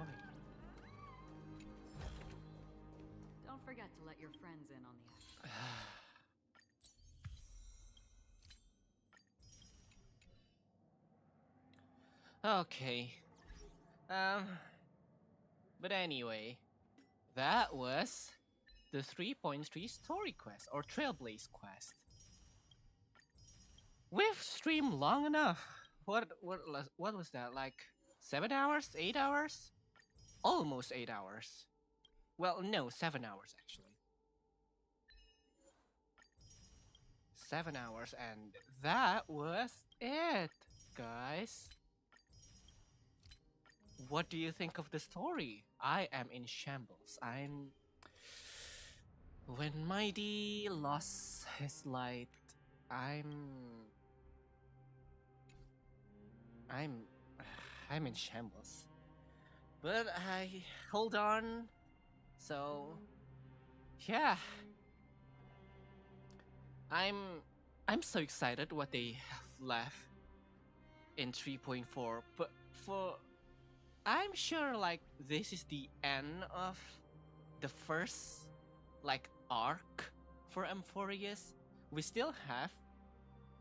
S14: Don't forget to let your friends in on the action.
S1: Okay. But anyway, that was the 3.3 story quest or Trailblaze quest. We've streamed long enough. What was that? Like 7 hours? 8 hours? Almost 8 hours. Well, no, 7 hours actually. 7 hours, and that was it, guys. What do you think of the story? I am in shambles. When Mighty lost his light, I'm I'm in shambles. But I hold on. So yeah. I'm so excited what they have left in 3.4, but I'm sure like this is the end of the first like arc for Amphorius. We still have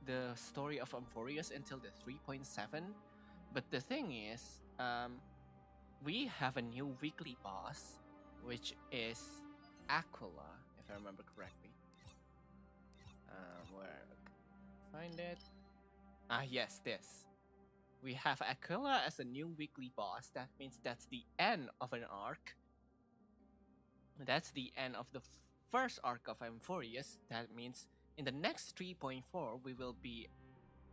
S1: the story of Amphorius until the 3.7, but the thing is, we have a new weekly boss, which is Aquila, if I remember correctly. Where find it? Ah, yes, this. We have Aquila as a new weekly boss. That means that's the end of an arc. That's the end of the first arc of Amphorius. That means in the next 3.4, we will be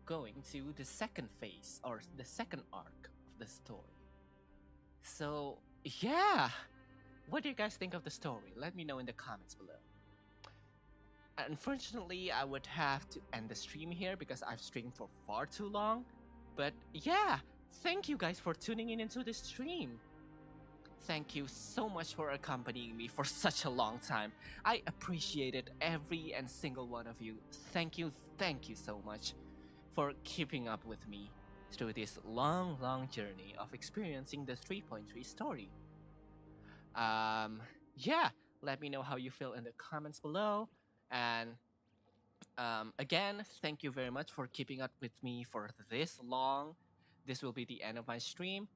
S1: going to the second phase or the second arc of the story. So, yeah. What do you guys think of the story? Let me know in the comments below. Unfortunately, I would have to end the stream here because I've streamed for far too long. But yeah, thank you guys for tuning in into this stream. Thank you so much for accompanying me for such a long time. I appreciated every and single one of you. Thank you so much for keeping up with me through this long journey of experiencing the 3.3 story. Yeah, let me know how you feel in the comments below. And again, thank you very much for keeping up with me for this long. This will be the end of my stream.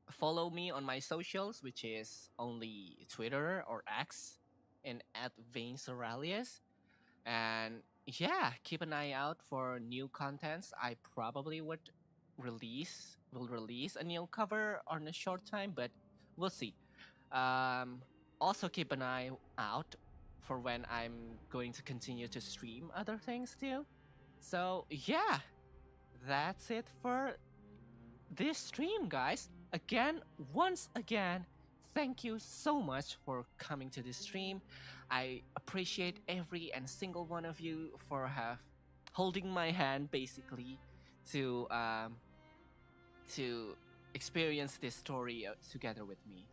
S1: Follow me on my socials, which is only Twitter or X, and at Vayne Soralius. And yeah, keep an eye out for new contents. I probably will release a new cover on a short time, but we'll see. Also keep an eye out for when I'm going to continue to stream other things too. So yeah, that's it for this stream, guys. Once again, thank you so much for coming to this stream. I appreciate every and single one of you for holding my hand basically to experience this story together with me.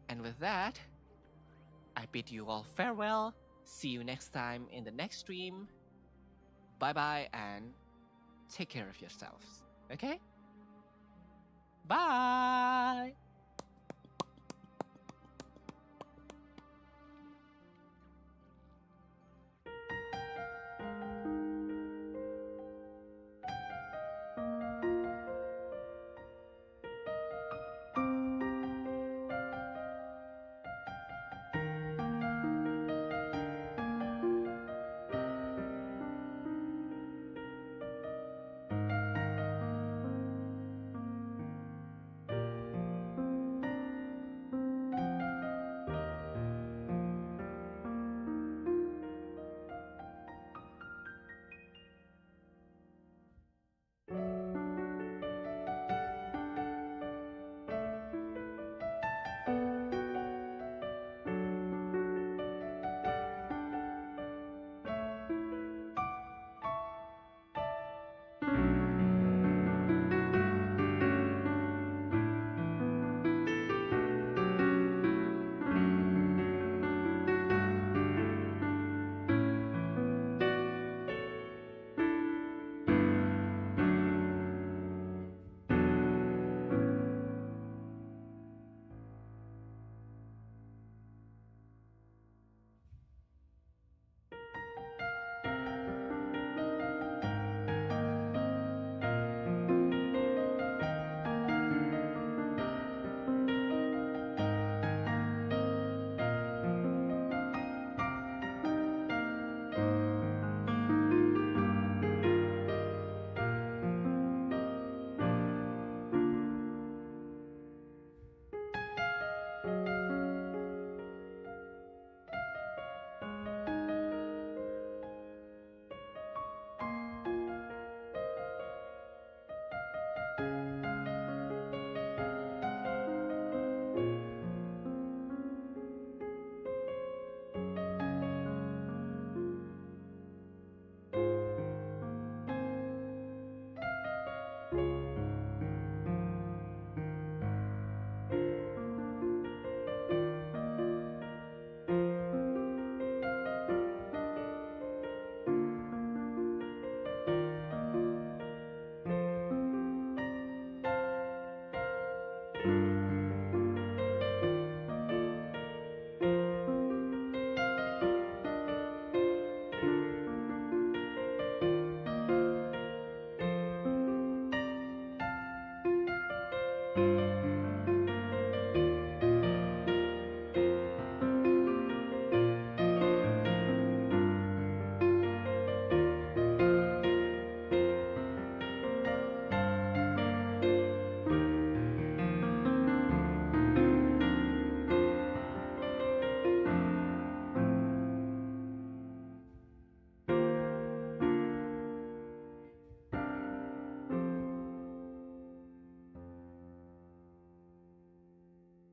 S1: And with that, I bid you all farewell. See you next time in the next stream. Bye bye and take care of yourselves. Okay? Bye!
S2: Bye.